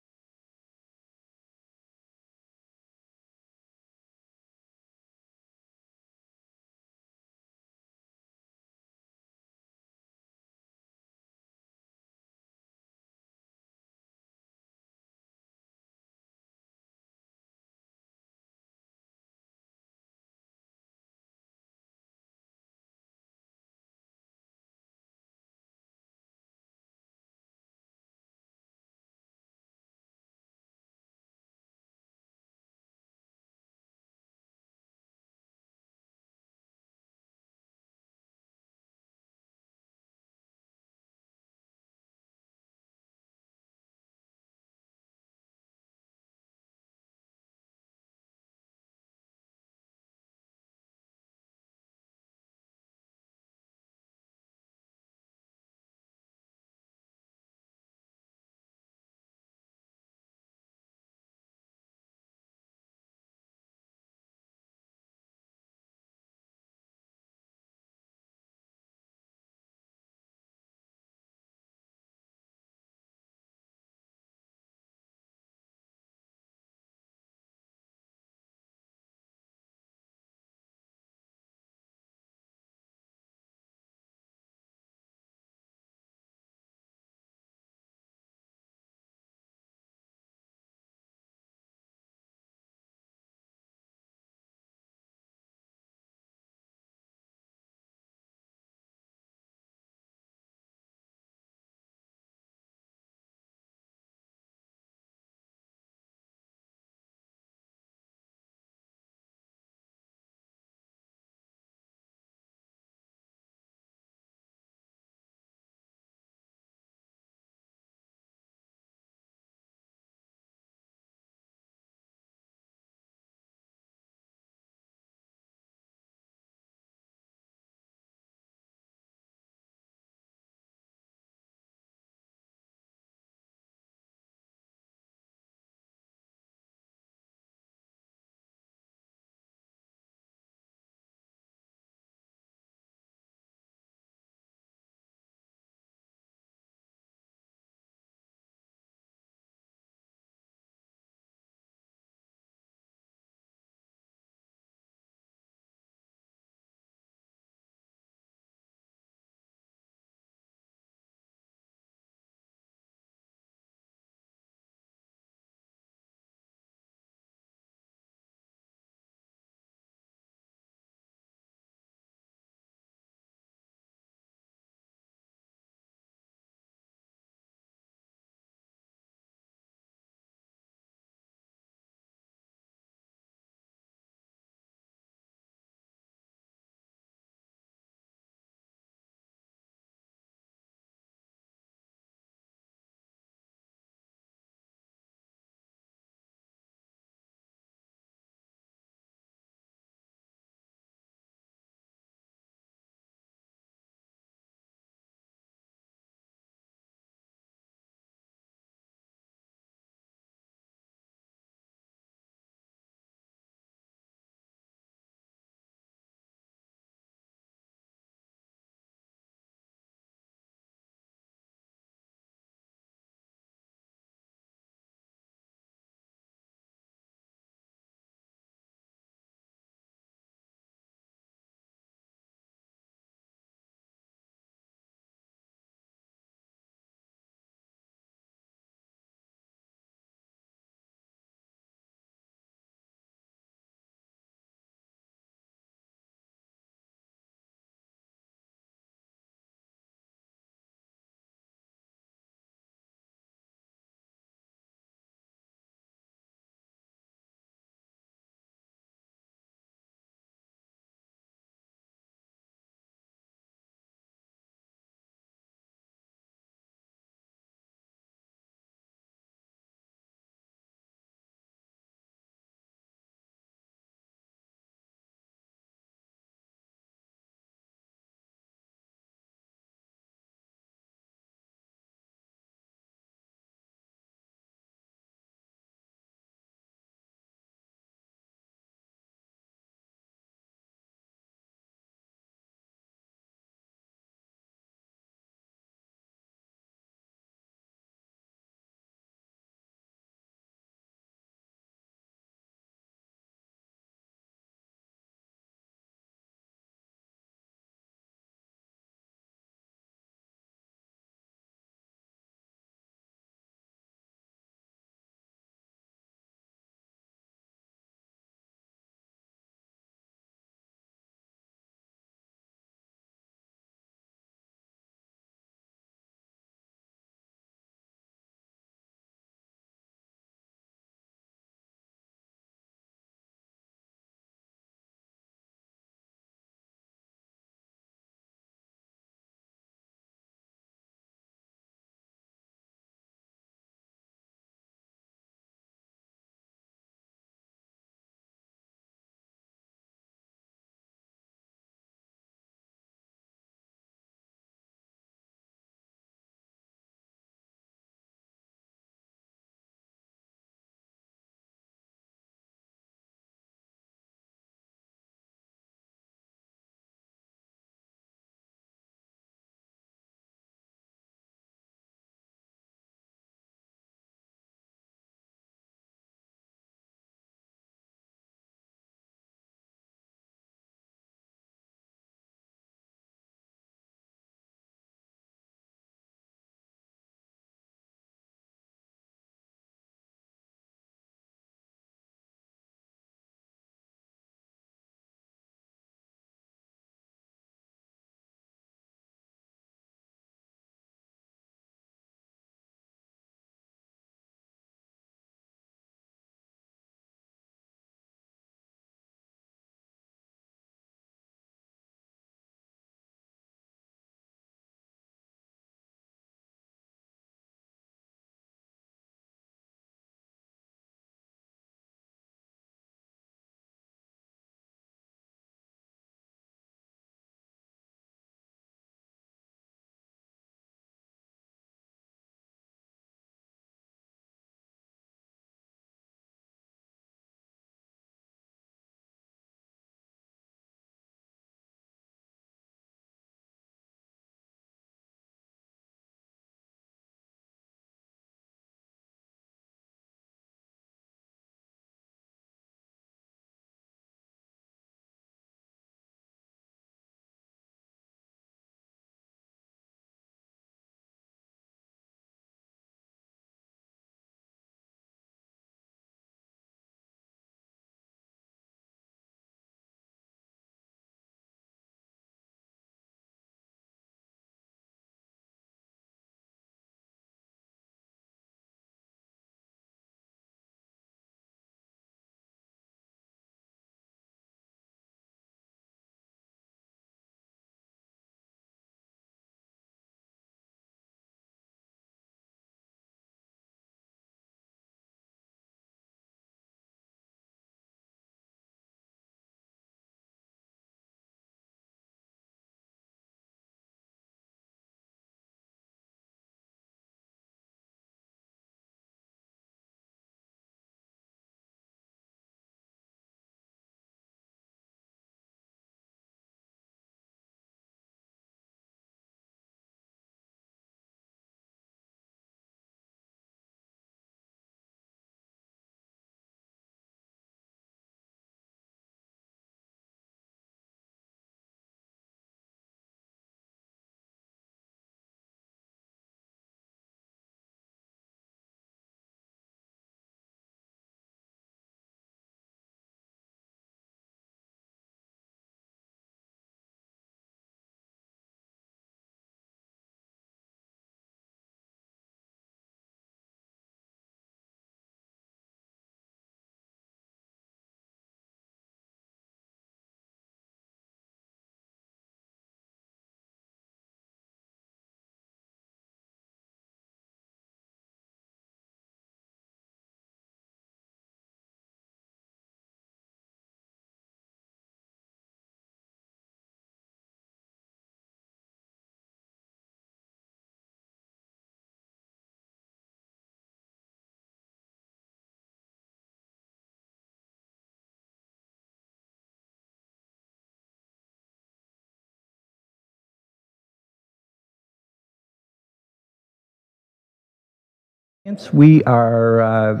We are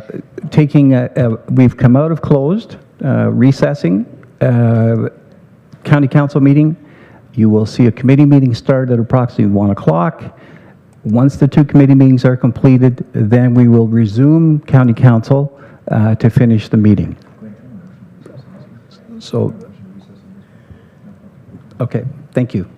we've come out of closed, recessing, county council meeting. You will see a committee meeting start at approximately 1 o'clock. Once the 2 committee meetings are completed, then we will resume county council to finish the meeting. So, okay, thank you.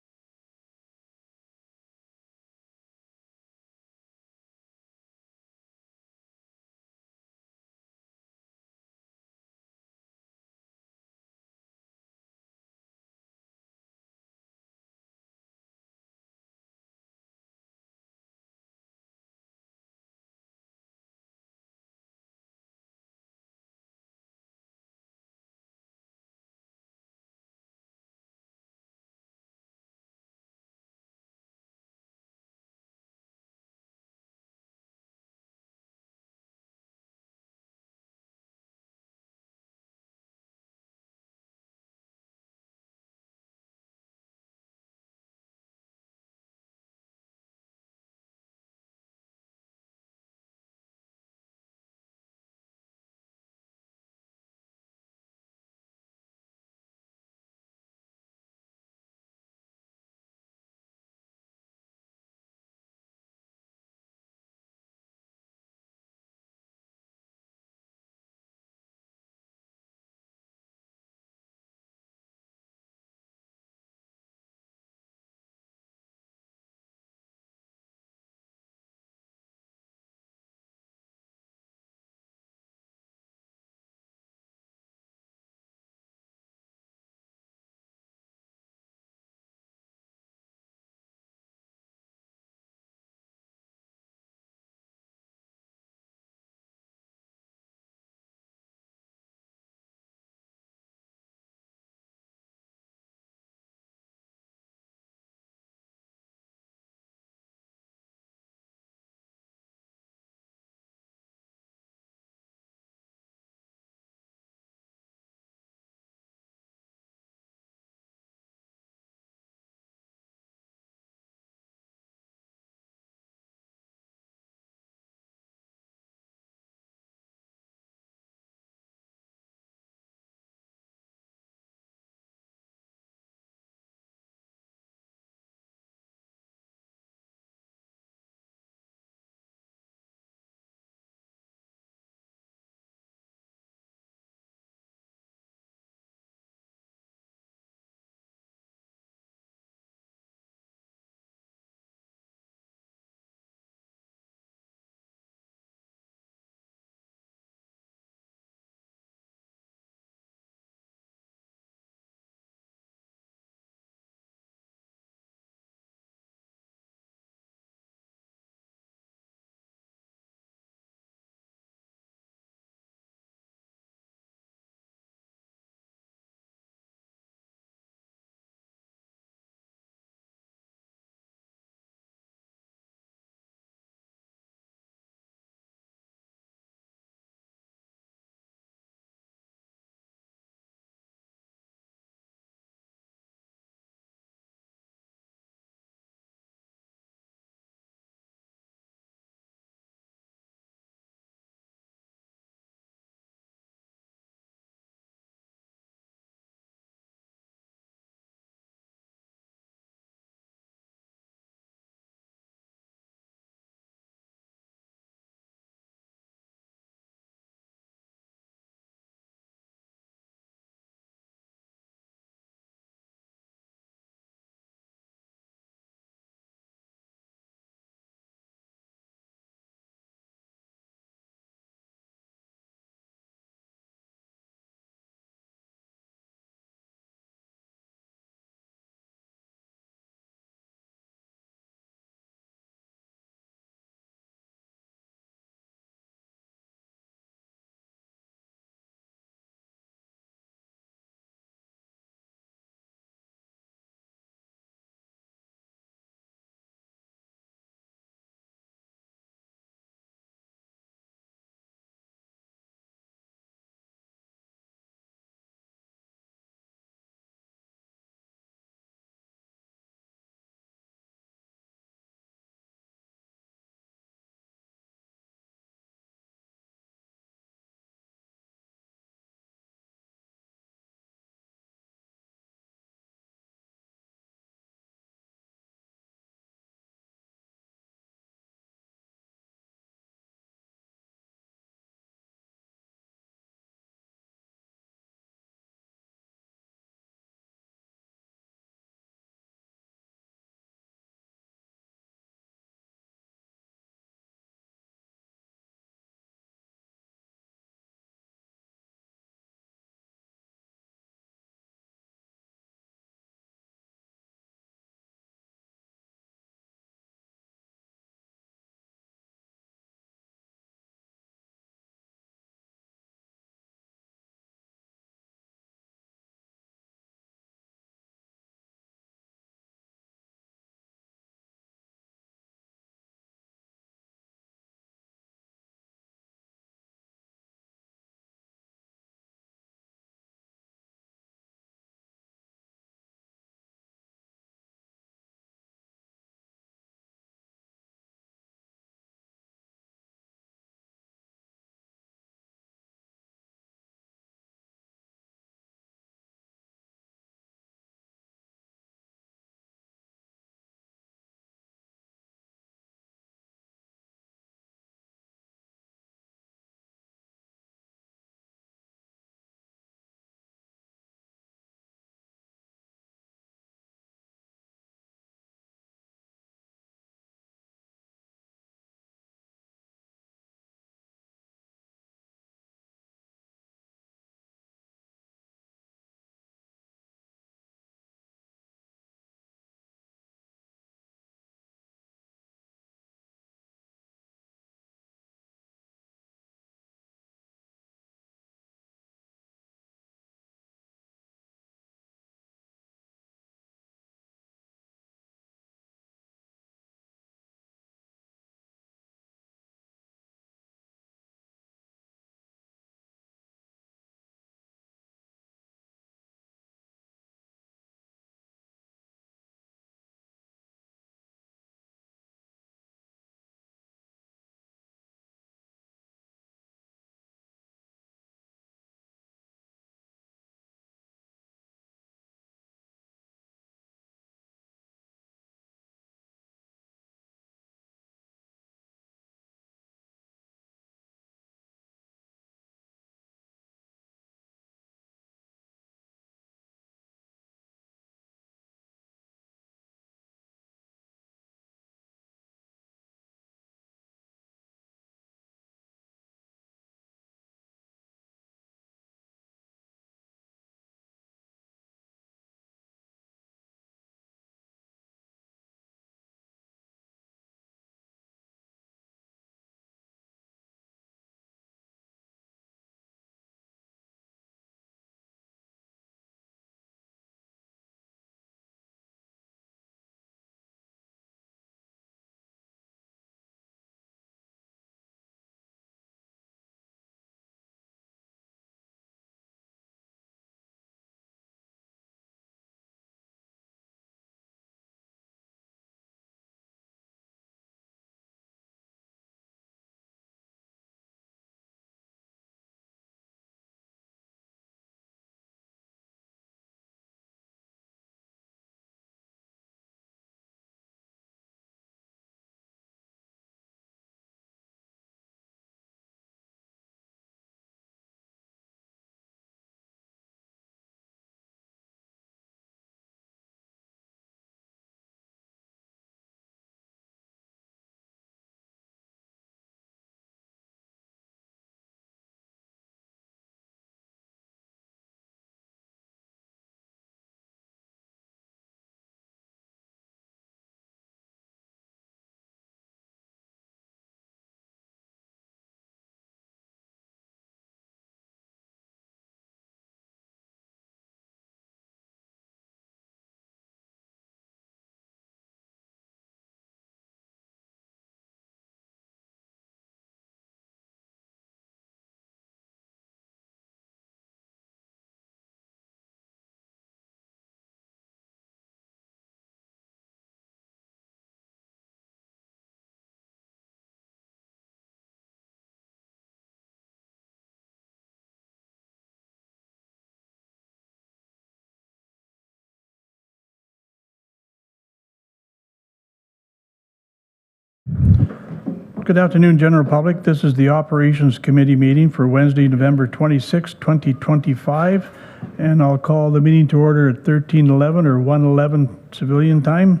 Good afternoon, general public. This is the Operations Committee meeting for Wednesday, November 26, 2025, and I'll call the meeting to order at 13:11 or 1:11 civilian time.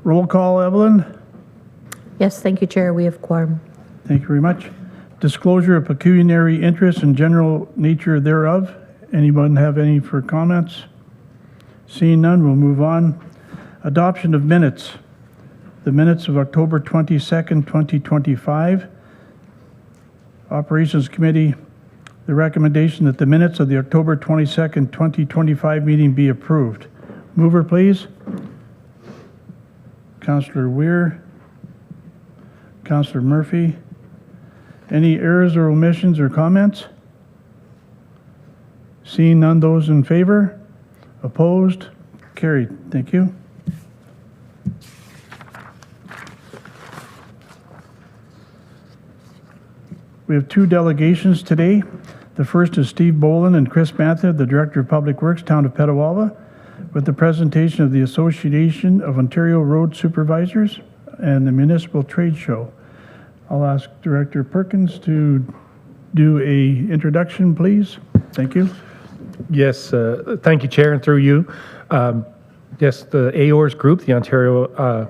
Roll call, Evelyn. Yes, thank you, Chair. We have quorum. Thank you very much. Disclosure of pecuniary interest and general nature thereof. Anyone have any for comments? Seeing none, we'll move on. Adoption of minutes. The minutes of October 22nd, 2025. Operations Committee, the recommendation that the minutes of the October 22nd, 2025 meeting be approved. Mover, please. Councillor Weir. Councillor Murphy. Any errors or omissions or comments? Seeing none, those in favor? Opposed? Carried. Thank you. We have two delegations today. The first is Steve Boland and Chris Bantha, the Director of Public Works, Town of Petawawa, with the presentation of the Association of Ontario Road Supervisors and the Municipal Trade Show. I'll ask Director Perkins to do a introduction, please. Thank you. Yes, thank you, Chair, and through you. Yes, the AORS group, the Ontario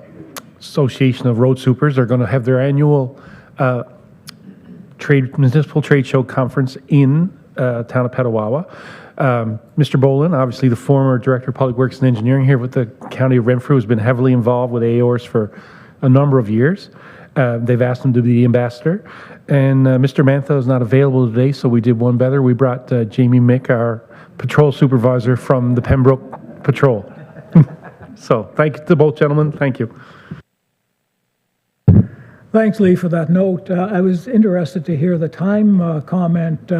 Association of Road Supers, are going to have their annual municipal trade show conference in town of Petawawa. Mr. Boland, obviously the former Director of Public Works and Engineering here with the County of Renfrew, has been heavily involved with AORS for a number of years. They've asked him to be the ambassador. And Mr. Mantha is not available today, so we did one better. We brought Jamie Mick, our patrol supervisor from the Pembroke Patrol. So thank you to both gentlemen. Thank you. Thanks, Lee, for that note. I was interested to hear the time comment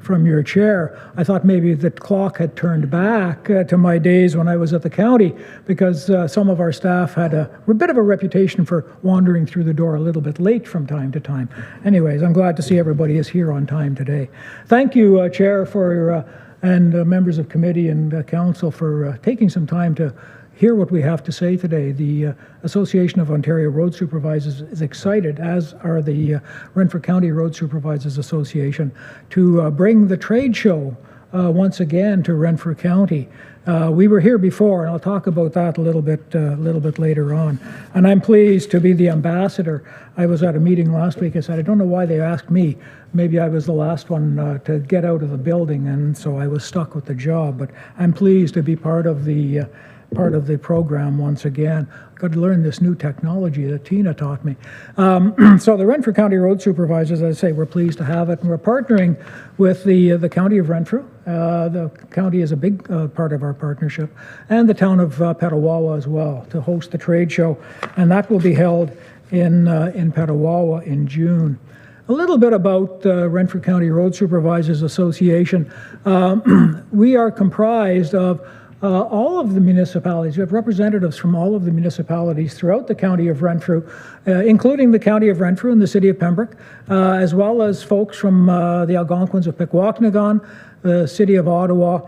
from your chair. I thought maybe the clock had turned back to my days when I was at the county, because some of our staff had a bit of a reputation for wandering through the door a little bit late from time to time. Anyways, I'm glad to see everybody is here on time today. Thank you, Chair, and members of committee and council for taking some time to hear what we have to say today. The Association of Ontario Road Supervisors is excited, as are the Renfrew County Road Supervisors Association, to bring the trade show once again to Renfrew County. We were here before, and I'll talk about that a little bit later on. And I'm pleased to be the ambassador. I was at a meeting last week. I said, I don't know why they asked me. Maybe I was the last one to get out of the building, and so I was stuck with the job. But I'm pleased to be part of the program once again. I've got to learn this new technology that Tina taught me. So the Renfrew County Road Supervisors, as I say, we're pleased to have it, and we're partnering with the County of Renfrew. The county is a big part of our partnership, and the town of Petawawa as well, to host the trade show, and that will be held in Petawawa in June. A little bit about the Renfrew County Road Supervisors Association. We are comprised of all of the municipalities. We have representatives from all of the municipalities throughout the County of Renfrew, including the County of Renfrew and the City of Pembroke, as well as folks from the Algonquins of Pikwakanagan, the City of Ottawa,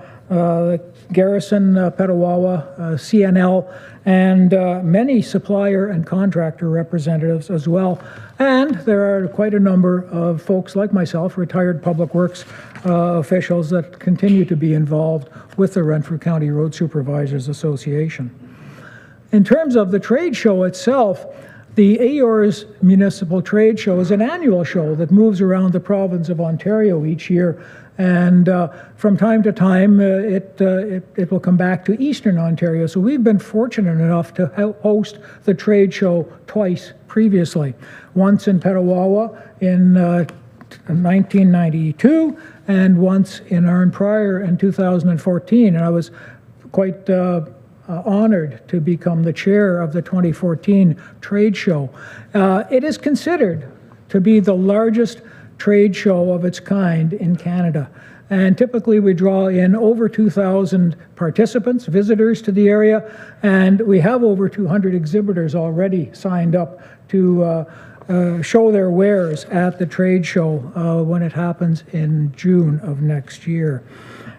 Garrison, Petawawa, CNL, and many supplier and contractor representatives as well. And there are quite a number of folks like myself, retired public works officials, that continue to be involved with the Renfrew County Road Supervisors Association. In terms of the trade show itself, the AORS Municipal Trade Show is an annual show that moves around the province of Ontario each year, and from time to time it will come back to Eastern Ontario. So we've been fortunate enough to host the trade show twice previously, once in Petawawa in 1992 and once in Arn Prior in 2014, and I was quite honored to become the chair of the 2014 trade show. It is considered to be the largest trade show of its kind in Canada, and typically we draw in over 2,000 participants, visitors to the area, and we have over 200 exhibitors already signed up to show their wares at the trade show when it happens in June of next year.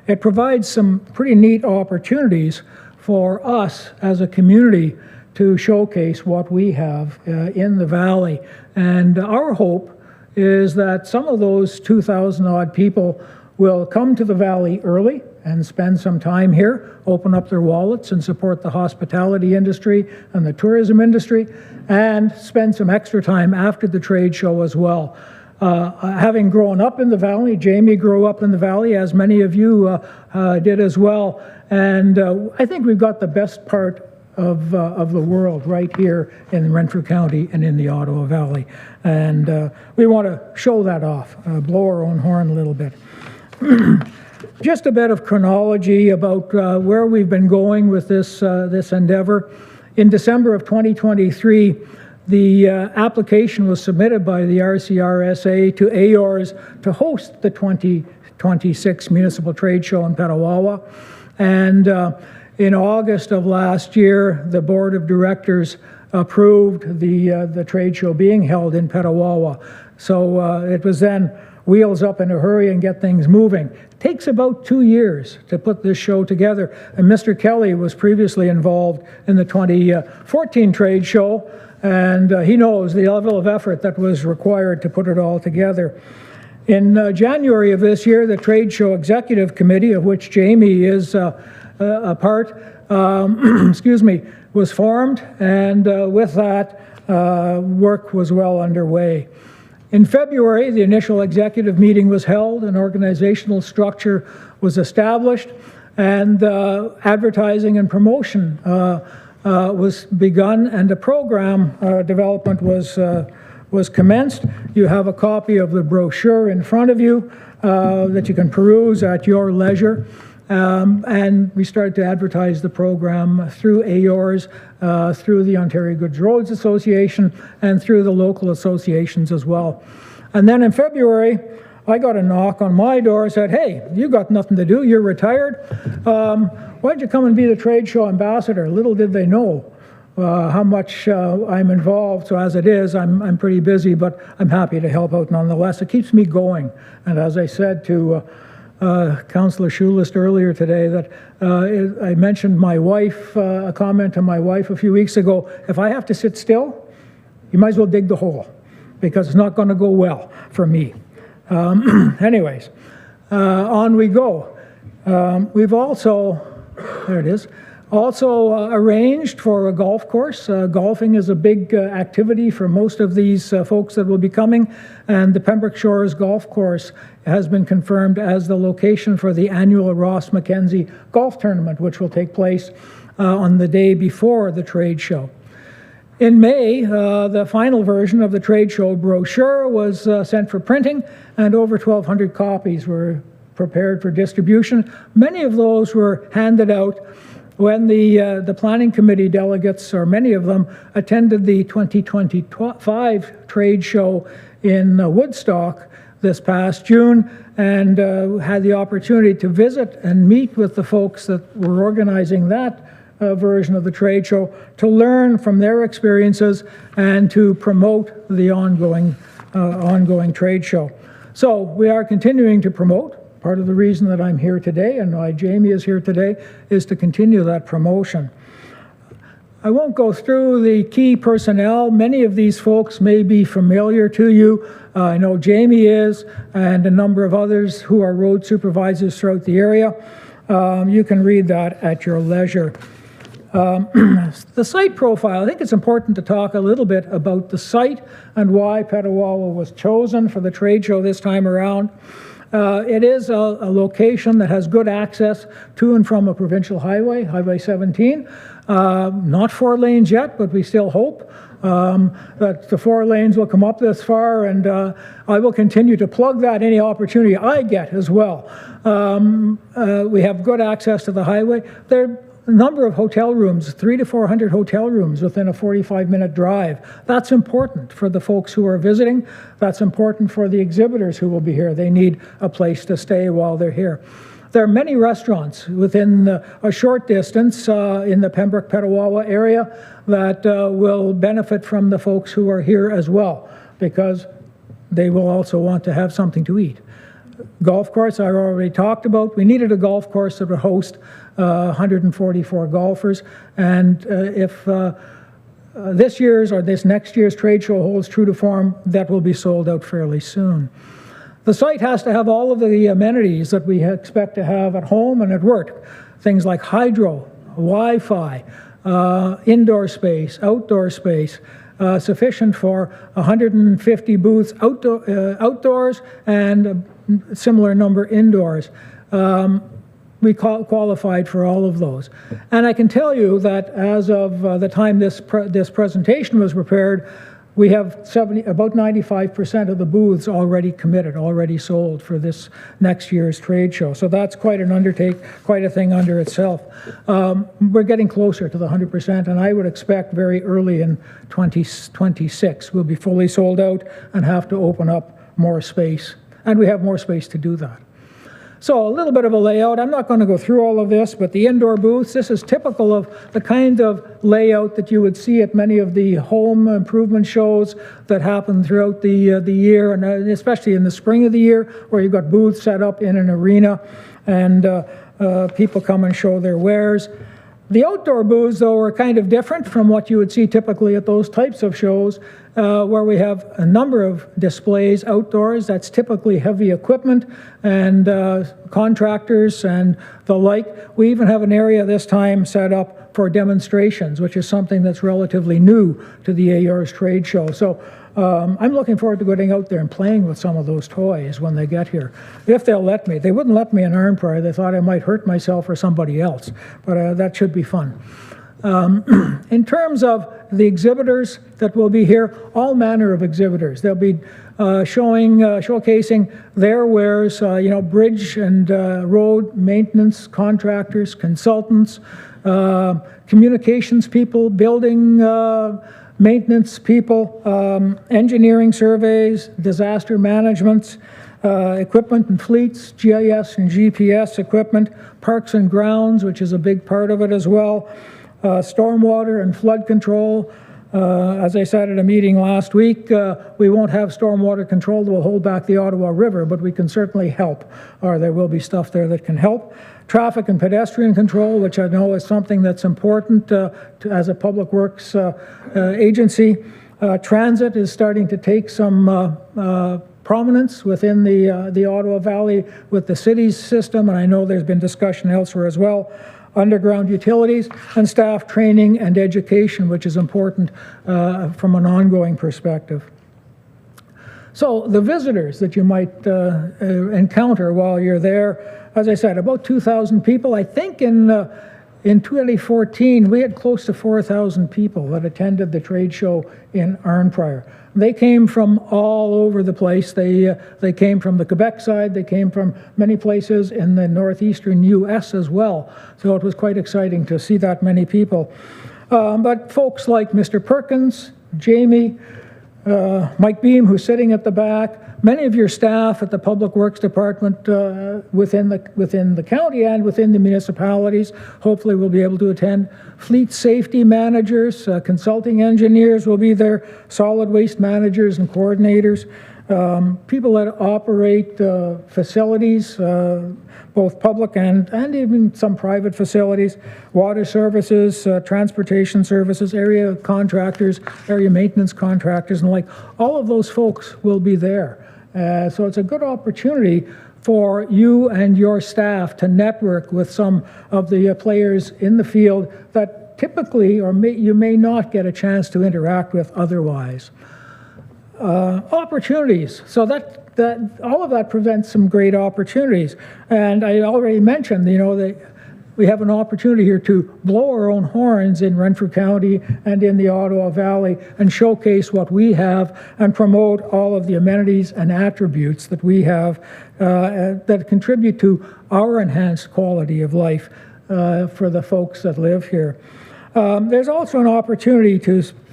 It provides some pretty neat opportunities for us as a community to showcase what we have in the valley. And our hope is that some of those 2,000 odd people will come to the valley early and spend some time here, open up their wallets and support the hospitality industry and the tourism industry, and spend some extra time after the trade show as well. Having grown up in the valley, Jamie grew up in the valley, as many of you did as well, and I think we've got the best part of the world right here in Renfrew County and in the Ottawa Valley. And we want to show that off, blow our own horn a little bit. Just a bit of chronology about where we've been going with this endeavor. In December of 2023, the application was submitted by the RCRSA to AORS to host the 2026 Municipal Trade Show in Petawawa. And in August of last year, the Board of Directors approved the trade show being held in Petawawa. So it was then wheels up in a hurry and get things moving. It takes about 2 years to put this show together. And Mr. Kelly was previously involved in the 2014 trade show, and he knows the level of effort that was required to put it all together. In January of this year, the Trade Show Executive Committee, of which Jamie is a part, excuse me, was formed, and with that, work was well underway. In February, the initial executive meeting was held, an organizational structure was established, and advertising and promotion was begun, and a program development was commenced. You have a copy of the brochure in front of you that you can peruse at your leisure. And we started to advertise the program through AORS, through the Ontario Good Roads Association, and through the local associations as well. And then in February, I got a knock on my door and said, hey, you got nothing to do, you're retired. Why'd you come and be the trade show ambassador? Little did they know how much I'm involved. So as it is, I'm pretty busy, but I'm happy to help out nonetheless. It keeps me going. And as I said to Councillor Schulist earlier today, that I mentioned my wife, a comment to my wife a few weeks ago, if I have to sit still, you might as well dig the hole, because it's not going to go well for me. Anyways, on we go. We've also, there it is, also arranged for a golf course. Golfing is a big activity for most of these folks that will be coming, and the Pembroke Shores Golf Course has been confirmed as the location for the annual Ross Mackenzie Golf Tournament, which will take place on the day before the trade show. In May, the final version of the trade show brochure was sent for printing, and over 1,200 copies were prepared for distribution. Many of those were handed out when the planning committee delegates, or many of them, attended the 2025 trade show in Woodstock this past June, and had the opportunity to visit and meet with the folks that were organizing that version of the trade show, to learn from their experiences and to promote the ongoing trade show. So we are continuing to promote. Part of the reason that I'm here today and why Jamie is here today is to continue that promotion. I won't go through the key personnel. Many of these folks may be familiar to you. I know Jamie is, and a number of others who are road supervisors throughout the area. You can read that at your leisure. The site profile, I think it's important to talk a little bit about the site and why Petawawa was chosen for the trade show this time around. It is a location that has good access to and from a provincial highway, Highway 17. Not 4 lanes yet, but we still hope that the 4 lanes will come up this far, and I will continue to plug that any opportunity I get as well. We have good access to the highway. There are a number of hotel rooms, 300 to 400 hotel rooms within a 45-minute drive. That's important for the folks who are visiting. That's important for the exhibitors who will be here. They need a place to stay while they're here. There are many restaurants within a short distance in the Pembroke Petawawa area that will benefit from the folks who are here as well, because they will also want to have something to eat. Golf course, I already talked about. We needed a golf course that would host 144 golfers, and if this year's or this next year's trade show holds true to form, that will be sold out fairly soon. The site has to have all of the amenities that we expect to have at home and at work. Things like hydro, Wi-Fi, indoor space, outdoor space, sufficient for 150 booths outdoors and a similar number indoors. We qualified for all of those. And I can tell you that as of the time this presentation was prepared, we have about 95% of the booths already committed, already sold for this next year's trade show. So that's quite an undertake, quite a thing under itself. We're getting closer to the 100%, and I would expect very early in 2026 we'll be fully sold out and have to open up more space. And we have more space to do that. So a little bit of a layout. I'm not going to go through all of this, but the indoor booths, this is typical of the kind of layout that you would see at many of the home improvement shows that happen throughout the year, and especially in the spring of the year, where you've got booths set up in an arena and people come and show their wares. The outdoor booths, though, are kind of different from what you would see typically at those types of shows, where we have a number of displays outdoors. That's typically heavy equipment and contractors and the like. We even have an area this time set up for demonstrations, which is something that's relatively new to the AR's trade show. So I'm looking forward to getting out there and playing with some of those toys when they get here, if they'll let me. They wouldn't let me in Arnprior. They thought I might hurt myself or somebody else, but that should be fun. In terms of the exhibitors that will be here, all manner of exhibitors. They'll be showcasing their wares, bridge and road maintenance contractors, consultants, communications people, building maintenance people, engineering surveys, disaster management, equipment and fleets, GIS and GPS equipment, parks and grounds, which is a big part of it as well, stormwater and flood control. As I said at a meeting last week, we won't have stormwater control that will hold back the Ottawa River, but we can certainly help, or there will be stuff there that can help. Traffic and pedestrian control, which I know is something that's important as a public works agency. Transit is starting to take some prominence within the Ottawa Valley with the city's system, and I know there's been discussion elsewhere as well. Underground utilities, and staff training and education, which is important from an ongoing perspective. So the visitors that you might encounter while you're there, as I said, about 2,000 people. I think in 2014, we had close to 4,000 people that attended the trade show in Arnprior. They came from all over the place. They came from the Quebec side. They came from many places in the northeastern U.S. as well. So it was quite exciting to see that many people. But folks like Mr. Perkins, Jamie, Mike Beam, who's sitting at the back, many of your staff at the Public Works Department within the county and within the municipalities hopefully will be able to attend. Fleet safety managers, consulting engineers will be there, solid waste managers and coordinators, people that operate facilities, both public and even some private facilities, water services, transportation services, area contractors, area maintenance contractors, and like all of those folks will be there. So it's a good opportunity for you and your staff to network with some of the players in the field that typically or you may not get a chance to interact with otherwise. Opportunities. So that all of that presents some great opportunities. And I already mentioned, that we have an opportunity here to blow our own horns in Renfrew County and in the Ottawa Valley and showcase what we have and promote all of the amenities and attributes that we have that contribute to our enhanced quality of life for the folks that live here. There's also an opportunity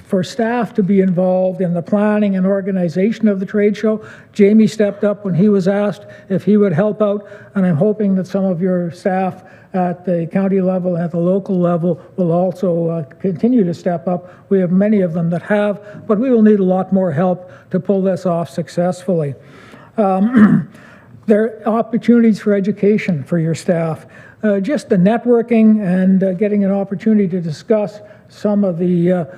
for staff to be involved in the planning and organization of the trade show. Jamie stepped up when he was asked if he would help out, and I'm hoping that some of your staff at the county level and at the local level will also continue to step up. We have many of them that have, but we will need a lot more help to pull this off successfully. There are opportunities for education for your staff. Just the networking and getting an opportunity to discuss some of the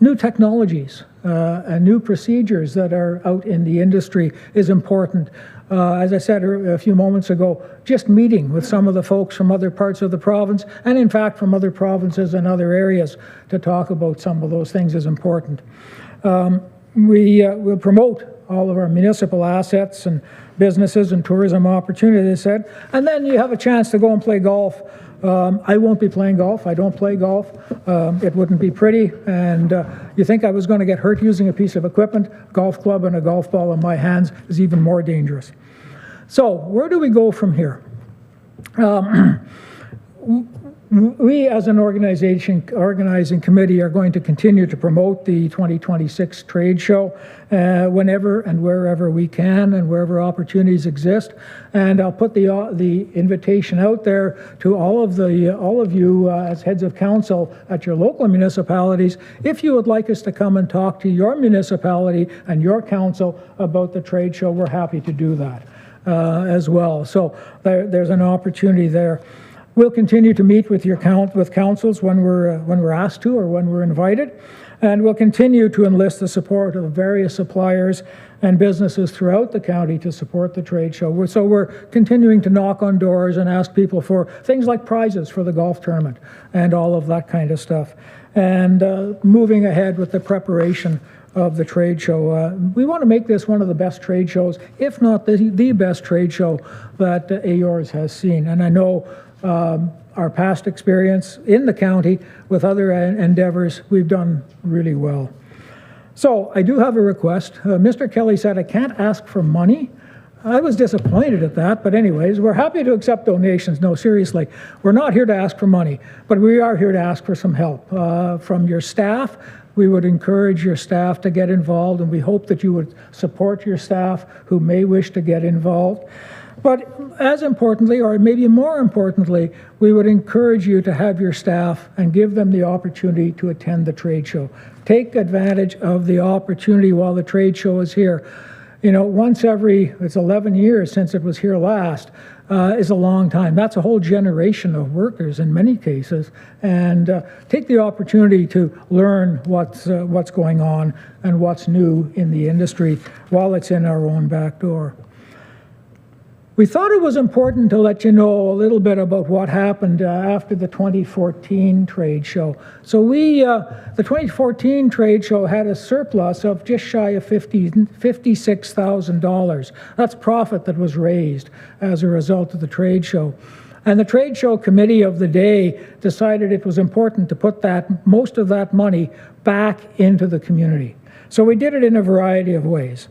new technologies and new procedures that are out in the industry is important. As I said a few moments ago, just meeting with some of the folks from other parts of the province, and in fact from other provinces and other areas, to talk about some of those things is important. We will promote all of our municipal assets and businesses and tourism opportunities, as I said, and then you have a chance to go and play golf. I won't be playing golf. I don't play golf. It wouldn't be pretty, and you think I was going to get hurt using a piece of equipment? Golf club and a golf ball in my hands is even more dangerous. So where do we go from here? We, as an organizing committee, are going to continue to promote the 2026 trade show whenever and wherever we can and wherever opportunities exist. And I'll put the invitation out there to all of you as heads of council at your local municipalities. If you would like us to come and talk to your municipality and your council about the trade show, we're happy to do that as well. So there's an opportunity there. We'll continue to meet with councils when we're asked to or when we're invited, and we'll continue to enlist the support of various suppliers and businesses throughout the county to support the trade show. So we're continuing to knock on doors and ask people for things like prizes for the golf tournament and all of that kind of stuff, and moving ahead with the preparation of the trade show. We want to make this one of the best trade shows, if not the best trade show that AORS has seen. And I know our past experience in the county with other endeavors, we've done really well. So I do have a request. Mr. Kelly said I can't ask for money. I was disappointed at that, but anyways, we're happy to accept donations. No, seriously, we're not here to ask for money, but we are here to ask for some help from your staff. We would encourage your staff to get involved, and we hope that you would support your staff who may wish to get involved. But as importantly, or maybe more importantly, we would encourage you to have your staff and give them the opportunity to attend the trade show. Take advantage of the opportunity while the trade show is here. You know, it's 11 years since it was here last, is a long time. That's a whole generation of workers in many cases. And take the opportunity to learn what's going on and what's new in the industry while it's in our own back door. We thought it was important to let you know a little bit about what happened after the 2014 trade show. So the 2014 trade show had a surplus of just shy of $56,000. That's profit that was raised as a result of the trade show. And the trade show committee of the day decided it was important to put most of that money back into the community. So we did it in a variety of ways.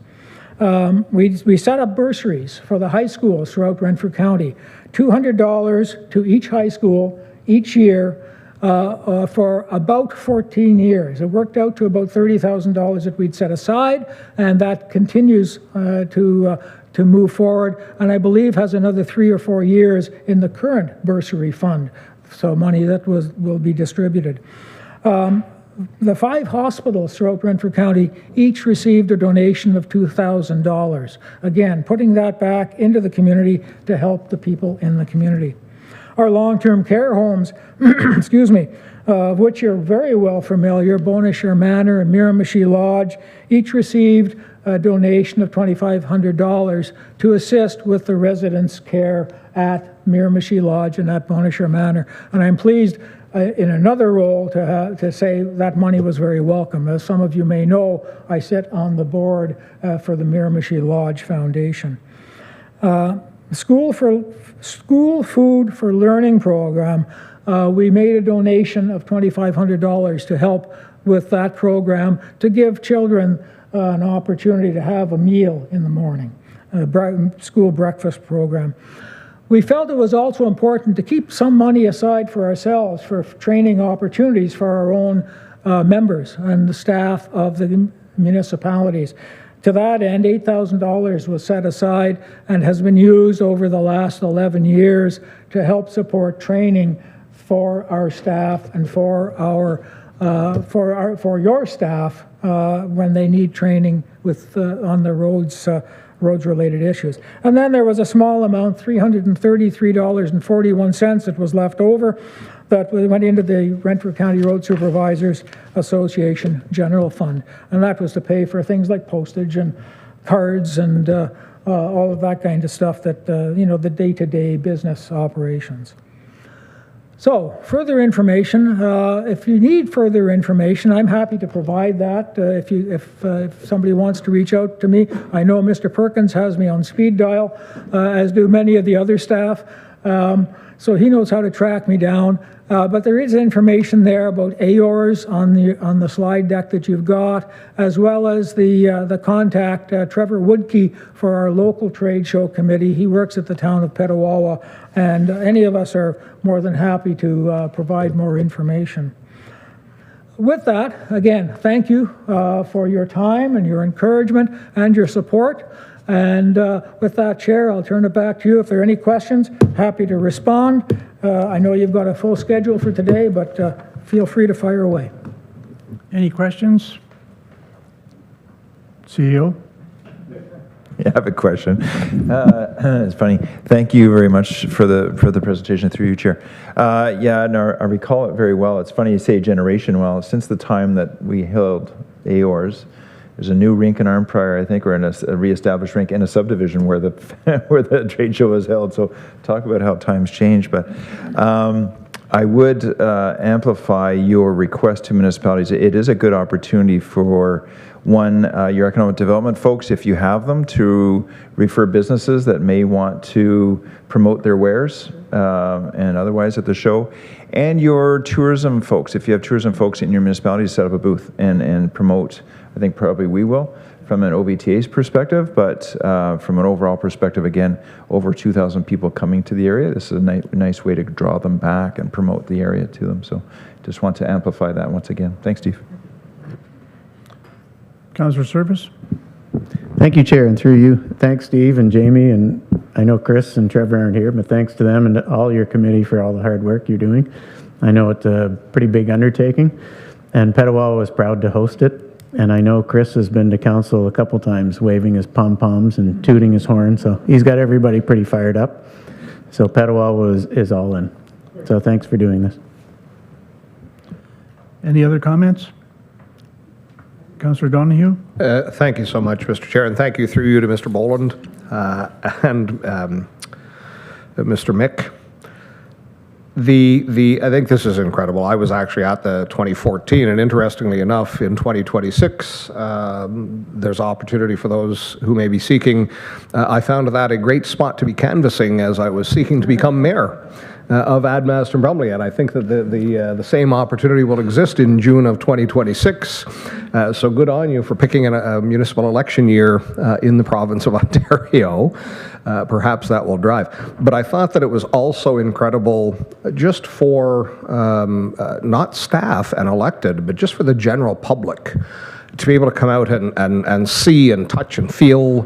We set up bursaries for the high schools throughout Renfrew County, $200 to each high school each year for about 14 years. It worked out to about $30,000 that we'd set aside, and that continues to move forward, and I believe has another 3 or 4 years in the current bursary fund, so money that will be distributed. The 5 hospitals throughout Renfrew County each received a donation of $2,000. Again, putting that back into the community to help the people in the community. Our long-term care homes, excuse me, of which you're very well familiar, Bonashire Manor and Miramichi Lodge, each received a donation of $2,500 to assist with the residents' care at Miramichi Lodge and at Bonashire Manor. And I'm pleased in another role to say that money was very welcome. As some of you may know, I sit on the board for the Miramichi Lodge Foundation. School Food for Learning program, we made a donation of $2,500 to help with that program to give children an opportunity to have a meal in the morning, school breakfast program. We felt it was also important to keep some money aside for ourselves for training opportunities for our own members and the staff of the municipalities. To that end, $8,000 was set aside and has been used over the last 11 years to help support training for our staff and for your staff when they need training on the roads-related issues. And then there was a small amount, $333.41 that was left over. that went into the Renfrew County Road Supervisors Association General Fund. And that was to pay for things like postage and cards and all of that kind of stuff that, the day-to-day business operations. So, further information, if you need further information, I'm happy to provide that. If somebody wants to reach out to me, I know Mr. Perkins has me on speed dial, as do many of the other staff. So he knows how to track me down. But there is information there about AORs on the slide deck that you've got, as well as the contact, Trevor Woodkey, for our local trade show committee. He works at the town of Petawawa, and any of us are more than happy to provide more information. With that, again, thank you for your time and your encouragement and your support. And with that, Chair, I'll turn it back to you. If there are any questions, happy to respond. I know you've got a full schedule for today, but feel free to fire away. Any questions? CEO? Yeah, I have a question. It's funny. Thank you very much for the presentation through you, Chair. Yeah, no, I recall it very well. It's funny you say generation. Well, since the time that we held AORs, there's a new rink in Arnprior, I think, or in a reestablished rink in a subdivision where the where the trade show was held. So talk about how times change. But I would amplify your request to municipalities. It is a good opportunity for your economic development folks, if you have them, to refer businesses that may want to promote their wares and otherwise at the show. And your tourism folks, if you have tourism folks in your municipality, to set up a booth and promote. I think probably we will from an OVTA's perspective, but from an overall perspective, again, over 2,000 people coming to the area. This is a nice way to draw them back and promote the area to them. So just want to amplify that once again. Thanks, Steve. Councillor Service? Thank you, Chair, and through you, thanks, Steve and Jamie, and I know Chris and Trevor aren't here, but thanks to them and all your committee for all the hard work you're doing. I know it's a pretty big undertaking, and Petawawa was proud to host it. And I know Chris has been to council a couple times waving his pom-poms and tooting his horn, so he's got everybody pretty fired up. So Petawawa is all in. So thanks for doing this. Any other comments? Councillor Donahue? Thank you so much, Mr. Chair, and thank you through you to Mr. Boland and Mr. Mick. I think this is incredible. I was actually at the 2014, and interestingly enough, in 2026, there's opportunity for those who may be seeking. I found that a great spot to be canvassing as I was seeking to become mayor of Admaston and Brumley, and I think that the same opportunity will exist in June of 2026. So good on you for picking a municipal election year in the province of Ontario. Perhaps that will drive. But I thought that it was also incredible just for not staff and elected, but just for the general public to be able to come out and see and touch and feel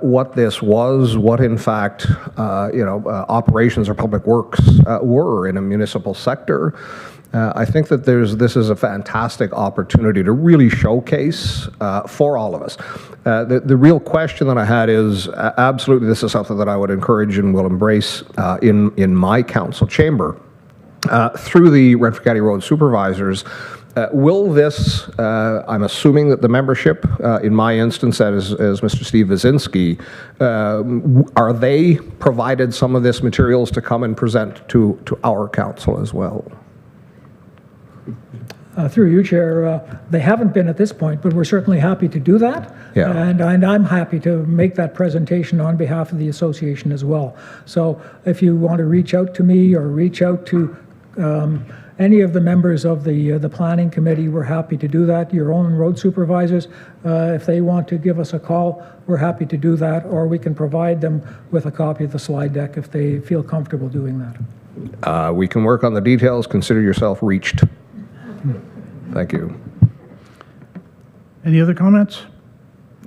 what this was, what in fact operations or public works were in a municipal sector. I think that this is a fantastic opportunity to really showcase for all of us. The real question that I had is, absolutely this is something that I would encourage and will embrace in my council chamber. Through the Renfrew County Road Supervisors, will this, I'm assuming that the membership, in my instance, as Mr. Steve Wazinski, are they provided some of this materials to come and present to our council as well? Through you, Chair, they haven't been at this point, but we're certainly happy to do that. Yeah. And I'm happy to make that presentation on behalf of the association as well. So if you want to reach out to me or reach out to any of the members of the planning committee, we're happy to do that. Your own road supervisors, if they want to give us a call, we're happy to do that, or we can provide them with a copy of the slide deck if they feel comfortable doing that. We can work on the details. Consider yourself reached. Thank you. Any other comments?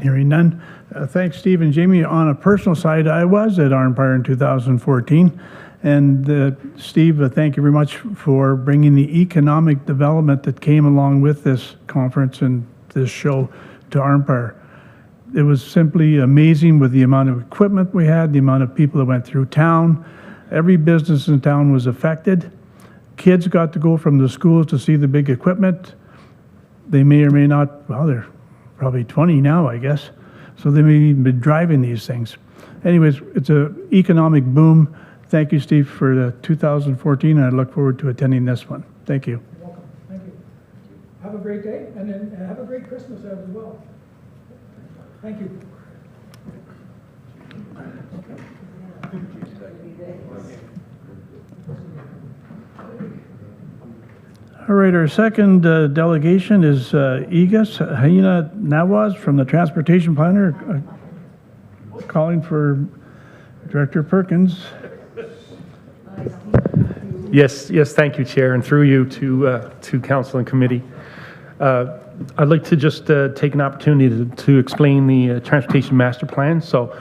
Hearing none. Thanks, Steve and Jamie. On a personal side, I was at Arnprior in 2014. And Steve, thank you very much for bringing the economic development that came along with this conference and this show to Arnprior. It was simply amazing with the amount of equipment we had, the amount of people that went through town. Every business in town was affected. kids got to go from the schools to see the big equipment. They may or may not, well, they're probably 20 now, I guess. So they may even be driving these things. Anyways, it's an economic boom. Thank you, Steve, for the 2014, and I look forward to attending this one. Thank you. You're welcome. Thank you. Have a great day, and then have a great Christmas as well. Thank you. All right, our second delegation is Egas Haina Nawaz from the Transportation Planner, calling for Director Perkins. Yes, thank you, Chair, and through you to Council and Committee. I'd like to just take an opportunity to explain the Transportation Master Plan. So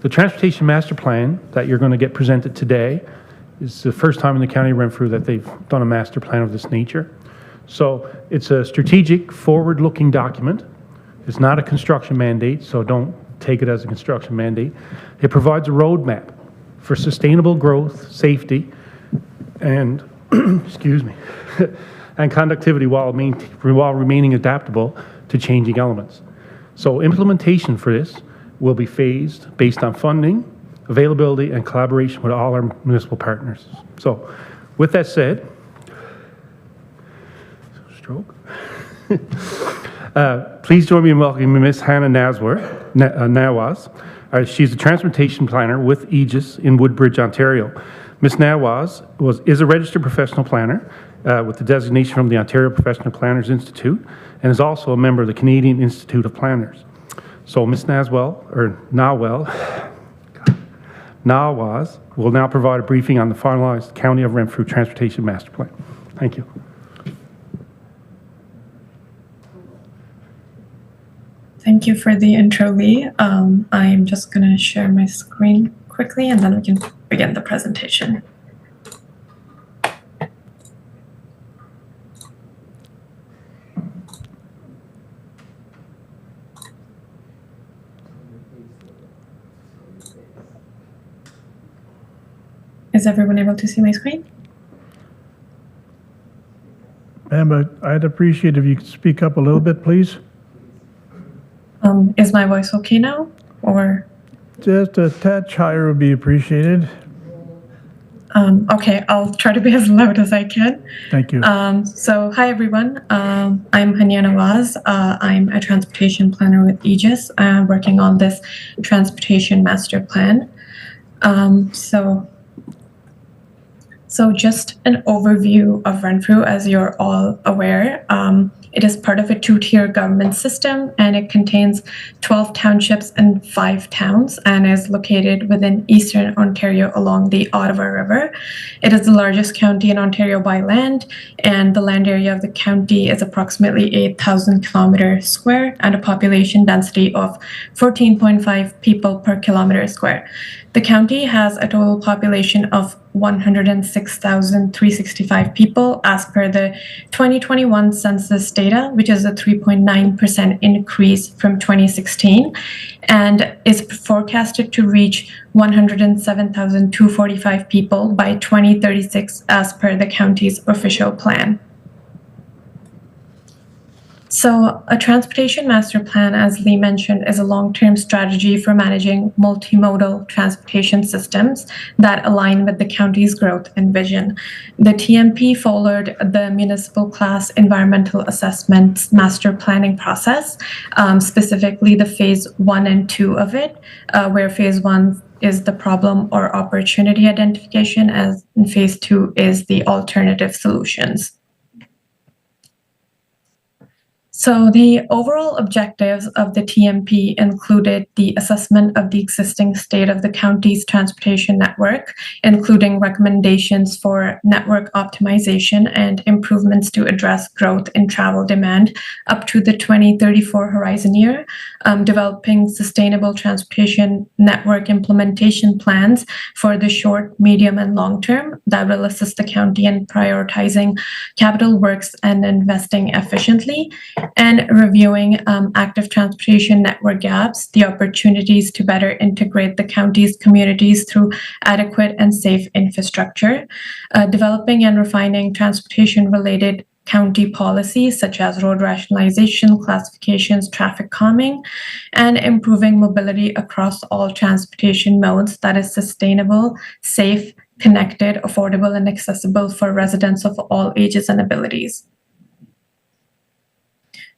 the Transportation Master Plan that you're going to get presented today is the first time in the County of Renfrew that they've done a master plan of this nature. So it's a strategic, forward-looking document. It's not a construction mandate, so don't take it as a construction mandate. It provides a roadmap for sustainable growth, safety, and excuse me, and conductivity while remaining adaptable to changing elements. So implementation for this will be phased based on funding, availability, and collaboration with all our municipal partners. So with that said, please join me in welcoming Ms. Hannah Nawaz. She's a transportation planner with Aegis in Woodbridge, Ontario. Ms. Nawaz is a registered professional planner with the designation from the Ontario Professional Planners Institute and is also a member of the Canadian Institute of Planners. So Ms. Nawaz will now provide a briefing on the finalized County of Renfrew Transportation Master Plan. Thank you. Thank you for the intro, Lee. I'm just going to share my screen quickly and then we can begin the presentation. Is everyone able to see my screen? Ma'am, I'd appreciate if you could speak up a little bit, please. Is my voice okay now, or? Just a touch higher would be appreciated. Okay, I'll try to be as loud as I can. Thank you. So, hi everyone. I'm Hania Nawaz. I'm a transportation planner with Aegis, working on this transportation master plan. So just an overview of Renfrew, as you're all aware. It is part of a two-tier government system, and it contains 12 townships and 5 towns, and is located within eastern Ontario along the Ottawa River. It is the largest county in Ontario by land, and the land area of the county is approximately 8,000 kilometers square and a population density of 14.5 people per kilometer square. The county has a total population of 106,365 people as per the 2021 census data, which is a 3.9% increase from 2016, and is forecasted to reach 107,245 people by 2036 as per the county's official plan. So a transportation master plan, as Lee mentioned, is a long-term strategy for managing multimodal transportation systems that align with the county's growth and vision. The TMP followed the municipal class environmental assessment master planning process, specifically the phase 1 and 2 of it, where phase 1 is the problem or opportunity identification, as in phase 2 is the alternative solutions. So the overall objectives of the TMP included the assessment of the existing state of the county's transportation network, including recommendations for network optimization and improvements to address growth in travel demand up to the 2034 horizon year, developing sustainable transportation network implementation plans for the short, medium, and long term that will assist the county in prioritizing capital works and investing efficiently, and reviewing active transportation network gaps, the opportunities to better integrate the county's communities through adequate and safe infrastructure, developing and refining transportation-related county policies such as road rationalization, classifications, traffic calming, and improving mobility across all transportation modes that is sustainable, safe, connected, affordable, and accessible for residents of all ages and abilities.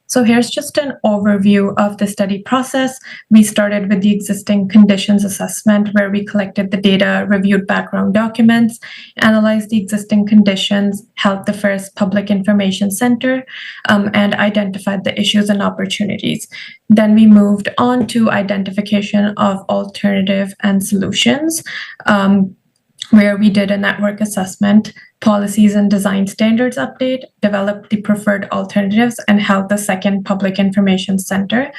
So here's just an overview of the study process. We started with the existing conditions assessment, where we collected the data, reviewed background documents, analyzed the existing conditions, held the first public information center, and identified the issues and opportunities. Then we moved on to identification of alternative and solutions, where we did a network assessment, policies and design standards update, developed the preferred alternatives, and held the second public information center.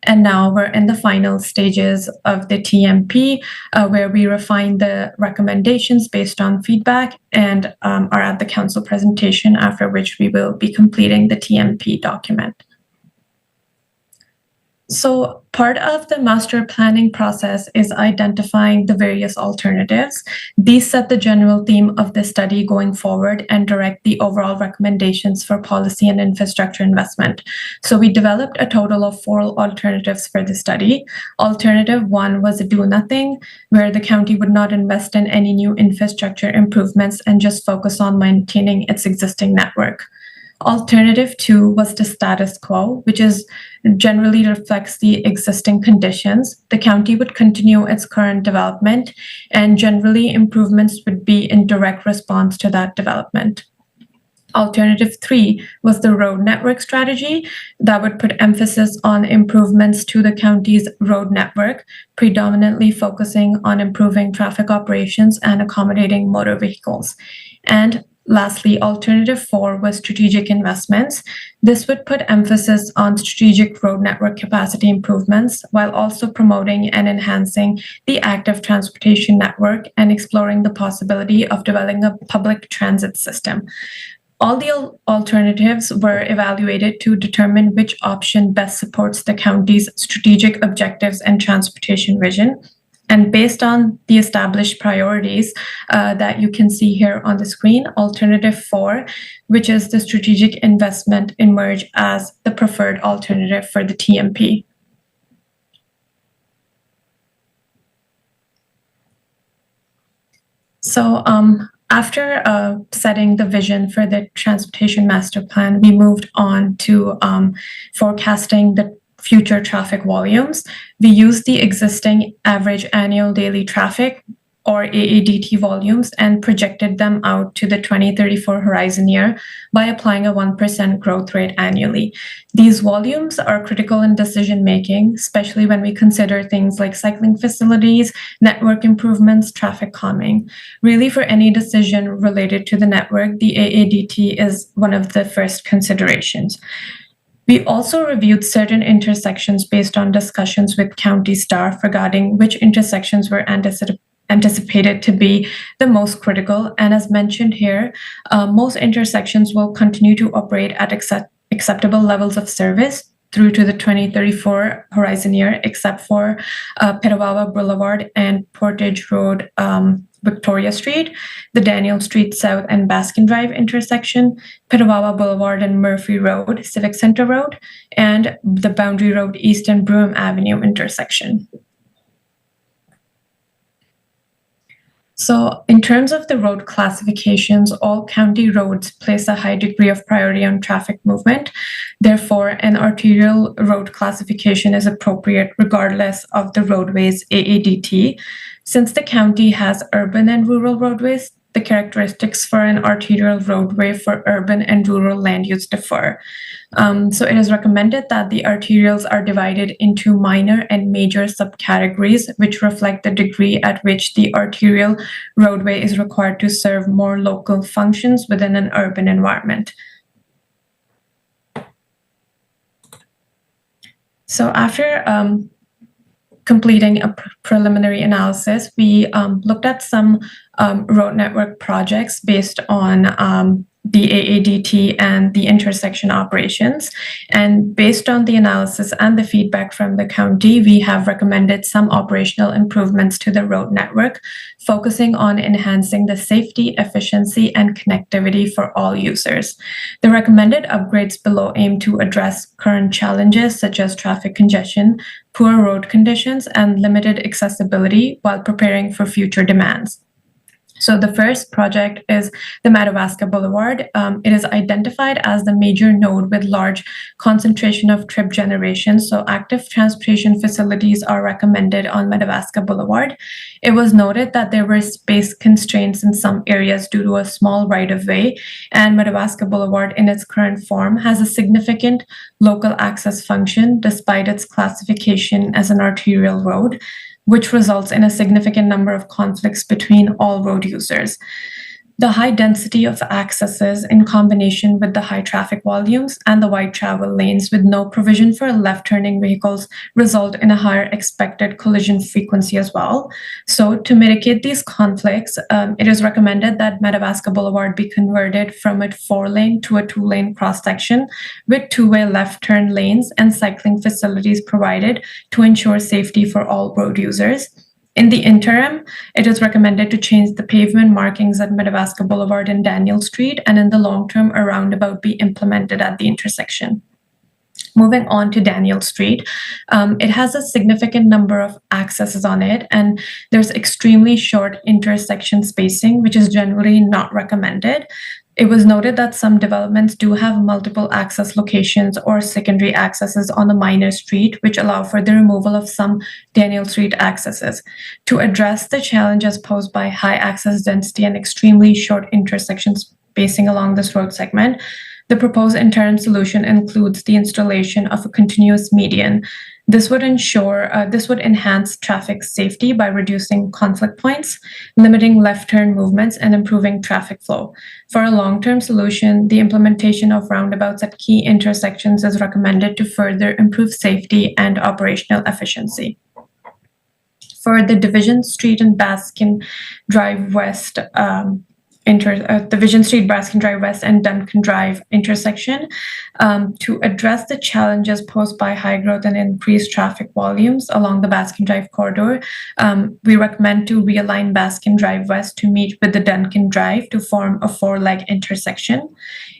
And now we're in the final stages of the TMP, where we refine the recommendations based on feedback and are at the council presentation, after which we will be completing the TMP document. So part of the master planning process is identifying the various alternatives. These set the general theme of the study going forward and direct the overall recommendations for policy and infrastructure investment. So we developed a total of 4 alternatives for the study. Alternative 1 was a do nothing, where the county would not invest in any new infrastructure improvements and just focus on maintaining its existing network. Alternative 2 was the status quo, which is generally reflects the existing conditions. The county would continue its current development, and generally improvements would be in direct response to that development. Alternative 3 was the road network strategy that would put emphasis on improvements to the county's road network, predominantly focusing on improving traffic operations and accommodating motor vehicles. And lastly, alternative 4 was strategic investments. This would put emphasis on strategic road network capacity improvements while also promoting and enhancing the active transportation network and exploring the possibility of developing a public transit system. All the alternatives were evaluated to determine which option best supports the county's strategic objectives and transportation vision. And based on the established priorities that you can see here on the screen, alternative 4, which is the strategic investment, emerged as the preferred alternative for the TMP. So after setting the vision for the transportation master plan, we moved on to forecasting the future traffic volumes. We used the existing average annual daily traffic, or AADT volumes, and projected them out to the 2034 horizon year by applying a 1% growth rate annually. These volumes are critical in decision making, especially when we consider things like cycling facilities, network improvements, traffic calming. Really, for any decision related to the network, the AADT is one of the first considerations. We also reviewed certain intersections based on discussions with county staff regarding which intersections were anticipated to be the most critical. And as mentioned here, most intersections will continue to operate at acceptable levels of service through to the 2034 horizon year, except for Petawawa Boulevard and Portage Road, Victoria Street, the Daniel Street South and Baskin Drive intersection, Petawawa Boulevard and Murphy Road, Civic Center Road, and the Boundary Road East and Broome Avenue intersection. So in terms of the road classifications, all county roads place a high degree of priority on traffic movement. Therefore, an arterial road classification is appropriate regardless of the roadway's AADT. Since the county has urban and rural roadways, the characteristics for an arterial roadway for urban and rural land use differ. So it is recommended that the arterials are divided into minor and major subcategories, which reflect the degree at which the arterial roadway is required to serve more local functions within an urban environment. So after completing a preliminary analysis, we looked at some road network projects based on the AADT and the intersection operations. And based on the analysis and the feedback from the county, we have recommended some operational improvements to the road network, focusing on enhancing the safety, efficiency, and connectivity for all users. The recommended upgrades below aim to address current challenges such as traffic congestion, poor road conditions, and limited accessibility while preparing for future demands. So the first project is the Madawaska Boulevard. It is identified as the major node with large concentration of trip generation. So active transportation facilities are recommended on Madawaska Boulevard. It was noted that there were space constraints in some areas due to a small right-of-way, and Madawaska Boulevard in its current form has a significant local access function despite its classification as an arterial road, which results in a significant number of conflicts between all road users. The high density of accesses in combination with the high traffic volumes and the wide travel lanes with no provision for left-turning vehicles result in a higher expected collision frequency as well. So to mitigate these conflicts, it is recommended that Madawaska Boulevard be converted from a 4-lane to a 2-lane cross-section with 2-way left turn lanes and cycling facilities provided to ensure safety for all road users. In the interim, it is recommended to change the pavement markings at Madawaska Boulevard and Daniel Street, and in the long term, a roundabout be implemented at the intersection. Moving on to Daniel Street, it has a significant number of accesses on it, and there's extremely short intersection spacing, which is generally not recommended. It was noted that some developments do have multiple access locations or secondary accesses on the minor street, which allow for the removal of some Daniel Street accesses. To address the challenges posed by high access density and extremely short intersection spacing along this road segment, the proposed interim solution includes the installation of a continuous median. This would enhance traffic safety by reducing conflict points, limiting left turn movements, and improving traffic flow. For a long-term solution, the implementation of roundabouts at key intersections is recommended to further improve safety and operational efficiency. For the Division Street and Baskin Drive West Division Street, Baskin Drive West, and Duncan Drive intersection, to address the challenges posed by high growth and increased traffic volumes along the Baskin Drive corridor. We recommend to realign Baskin Drive West to meet with the Duncan Drive to form a 4-leg intersection.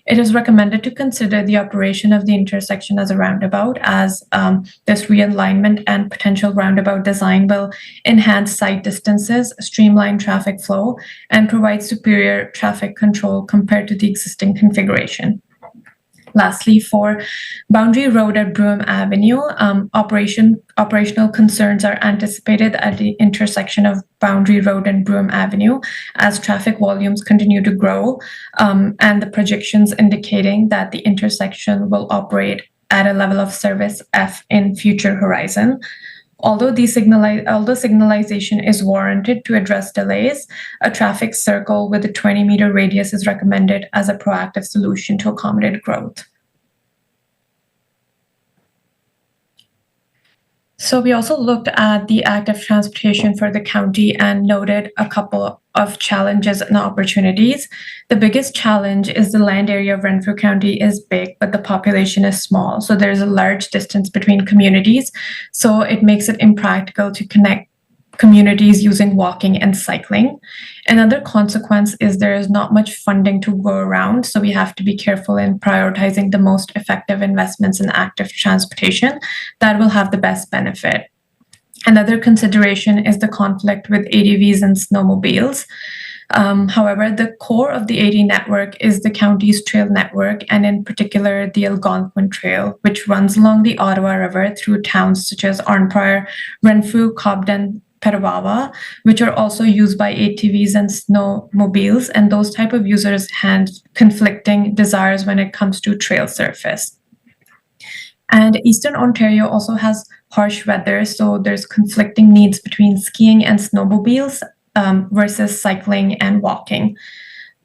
It is recommended to consider the operation of the intersection as a roundabout, as this realignment and potential roundabout design will enhance sight distances, streamline traffic flow, and provide superior traffic control compared to the existing configuration. Lastly, for Boundary Road at Broome Avenue, operational concerns are anticipated at the intersection of Boundary Road and Broome Avenue as traffic volumes continue to grow, and the projections indicating that the intersection will operate at a level of service F in future horizon. Although signalization is warranted to address delays, a traffic circle with a 20-meter radius is recommended as a proactive solution to accommodate growth. So we also looked at the active transportation for the county and noted a couple of challenges and opportunities. The biggest challenge is the land area of Renfrew County is big, but the population is small. So there's a large distance between communities. So it makes it impractical to connect communities using walking and cycling. Another consequence is there is not much funding to go around, so we have to be careful in prioritizing the most effective investments in active transportation that will have the best benefit. Another consideration is the conflict with ADVs and snowmobiles. However, the core of the AD network is the county's trail network, and in particular, the Algonquin Trail, which runs along the Ottawa River through towns such as Arnprior, Renfrew, Cobden, Petawawa, which are also used by ATVs and snowmobiles, and those type of users have conflicting desires when it comes to trail surface. And Eastern Ontario also has harsh weather, so there's conflicting needs between skiing and snowmobiles versus cycling and walking.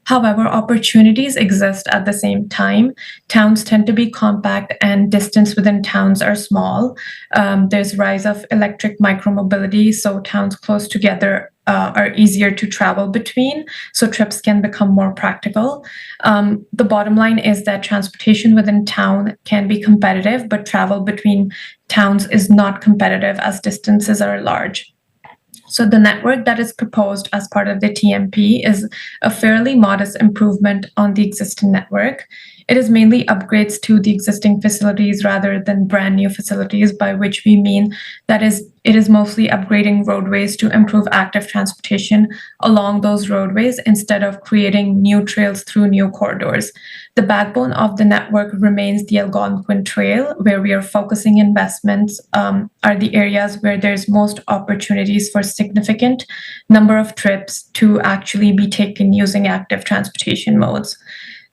However, opportunities exist at the same time. Towns tend to be compact and distance within towns are small. There's rise of electric micromobility, so towns close together are easier to travel between, so trips can become more practical. The bottom line is that transportation within town can be competitive, but travel between towns is not competitive as distances are large. So the network that is proposed as part of the TMP is a fairly modest improvement on the existing network. It is mainly upgrades to the existing facilities rather than brand new facilities, by which we mean that it is mostly upgrading roadways to improve active transportation along those roadways instead of creating new trails through new corridors. The backbone of the network remains the Algonquin Trail, where we are focusing investments are the areas where there's most opportunities for significant number of trips to actually be taken using active transportation modes.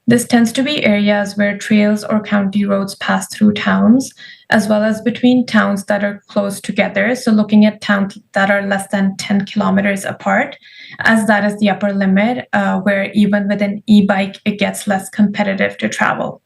This tends to be areas where trails or county roads pass through towns, as well as between towns that are close together. So looking at towns that are less than 10 kilometers apart, as that is the upper limit, where even with an e-bike, it gets less competitive to travel.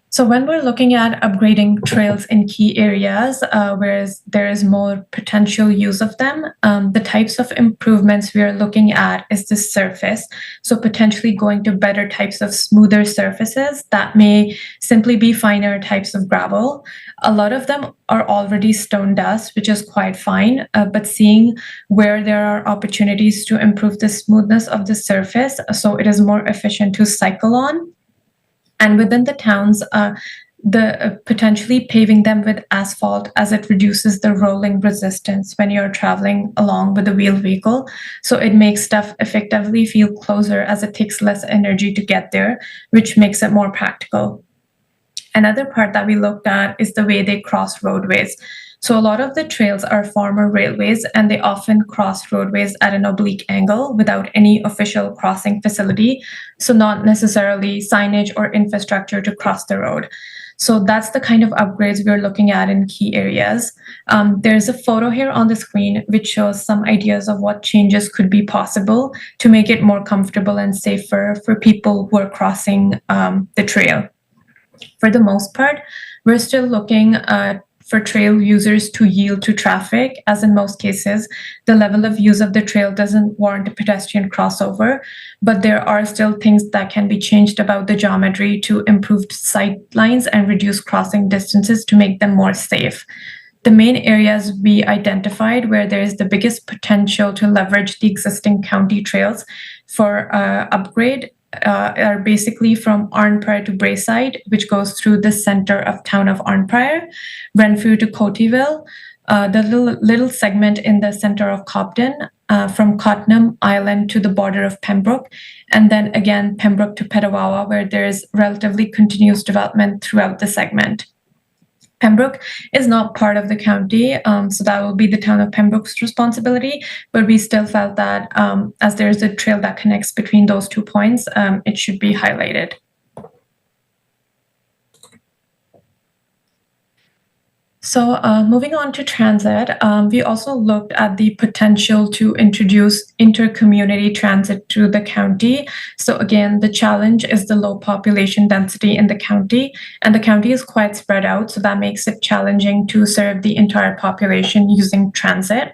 So when we're looking at upgrading trails in key areas, whereas there is more potential use of them, the types of improvements we are looking at is the surface. So potentially going to better types of smoother surfaces that may simply be finer types of gravel. A lot of them are already stone dust, which is quite fine, but seeing where there are opportunities to improve the smoothness of the surface so it is more efficient to cycle on. And within the towns, potentially paving them with asphalt, as it reduces the rolling resistance when you're traveling along with a wheeled vehicle. So it makes stuff effectively feel closer, as it takes less energy to get there, which makes it more practical. Another part that we looked at is the way they cross roadways. So a lot of the trails are former railways, and they often cross roadways at an oblique angle without any official crossing facility, so not necessarily signage or infrastructure to cross the road. So that's the kind of upgrades we're looking at in key areas. There's a photo here on the screen which shows some ideas of what changes could be possible to make it more comfortable and safer for people who are crossing the trail. For the most part, we're still looking for trail users to yield to traffic, as in most cases, the level of use of the trail doesn't warrant a pedestrian crossover, but there are still things that can be changed about the geometry to improve sight lines and reduce crossing distances to make them more safe. The main areas we identified where there is the biggest potential to leverage the existing county trails for upgrade are basically from Arnprior to Braeside, which goes through the center of town of Arnprior, Renfrew to Cotyville, the little segment in the center of Cobden, from Cottenham Island to the border of Pembroke, and then again Pembroke to Petawawa, where there is relatively continuous development throughout the segment. Pembroke is not part of the county, so that will be the town of Pembroke's responsibility, but we still felt that as there is a trail that connects between those 2 points, it should be highlighted. So moving on to transit, we also looked at the potential to introduce inter-community transit to the county. So again, the challenge is the low population density in the county, and the county is quite spread out, so that makes it challenging to serve the entire population using transit.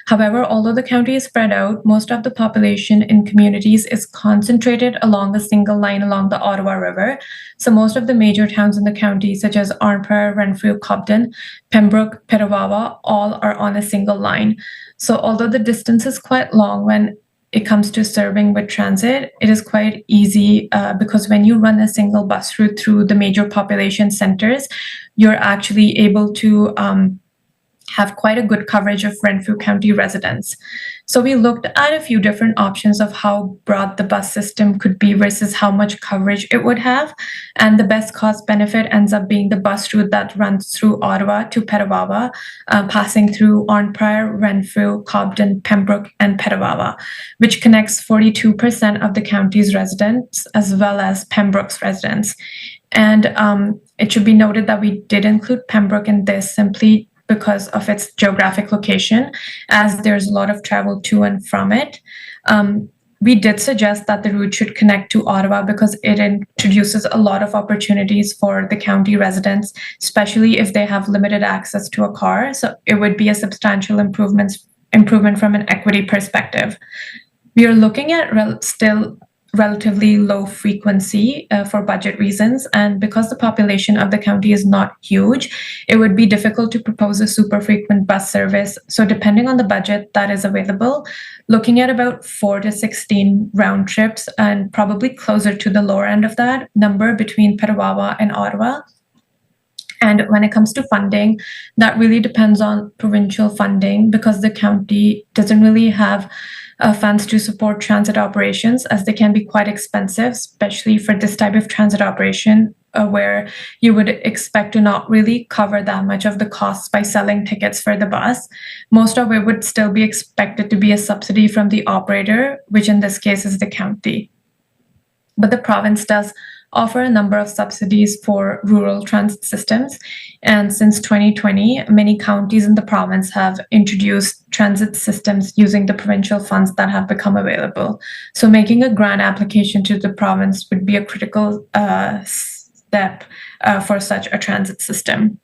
However, although the county is spread out, most of the population in communities is concentrated along a single line along the Ottawa River. So most of the major towns in the county, such as Arnprior, Renfrew, Cobden, Pembroke, Petawawa, all are on a single line. So although the distance is quite long when it comes to serving with transit, it is quite easy because when you run a single bus route through the major population centers, you're actually able to have quite a good coverage of Renfrew County residents. So we looked at a few different options of how broad the bus system could be versus how much coverage it would have. And the best cost benefit ends up being the bus route that runs through Ottawa to Petawawa, passing through Arnprior, Renfrew, Cobden, Pembroke, and Petawawa, which connects 42% of the county's residents as well as Pembroke's residents. And it should be noted that we did include Pembroke in this simply because of its geographic location, as there's a lot of travel to and from it. we did suggest that the route should connect to Ottawa because it introduces a lot of opportunities for the county residents, especially if they have limited access to a car. So it would be a substantial improvement from an equity perspective. We are looking at still relatively low frequency for budget reasons, and because the population of the county is not huge, it would be difficult to propose a super frequent bus service. So depending on the budget that is available, looking at about 4 to 16 round trips, and probably closer to the lower end of that number between Petawawa and Ottawa. And when it comes to funding, that really depends on provincial funding because the county doesn't really have funds to support transit operations, as they can be quite expensive, especially for this type of transit operation where you would expect to not really cover that much of the costs by selling tickets for the bus. Most of it would still be expected to be a subsidy from the operator, which in this case is the county. But the province does offer a number of subsidies for rural transit systems. And since 2020, many counties in the province have introduced transit systems using the provincial funds that have become available. So making a grant application to the province would be a critical step for such a transit system.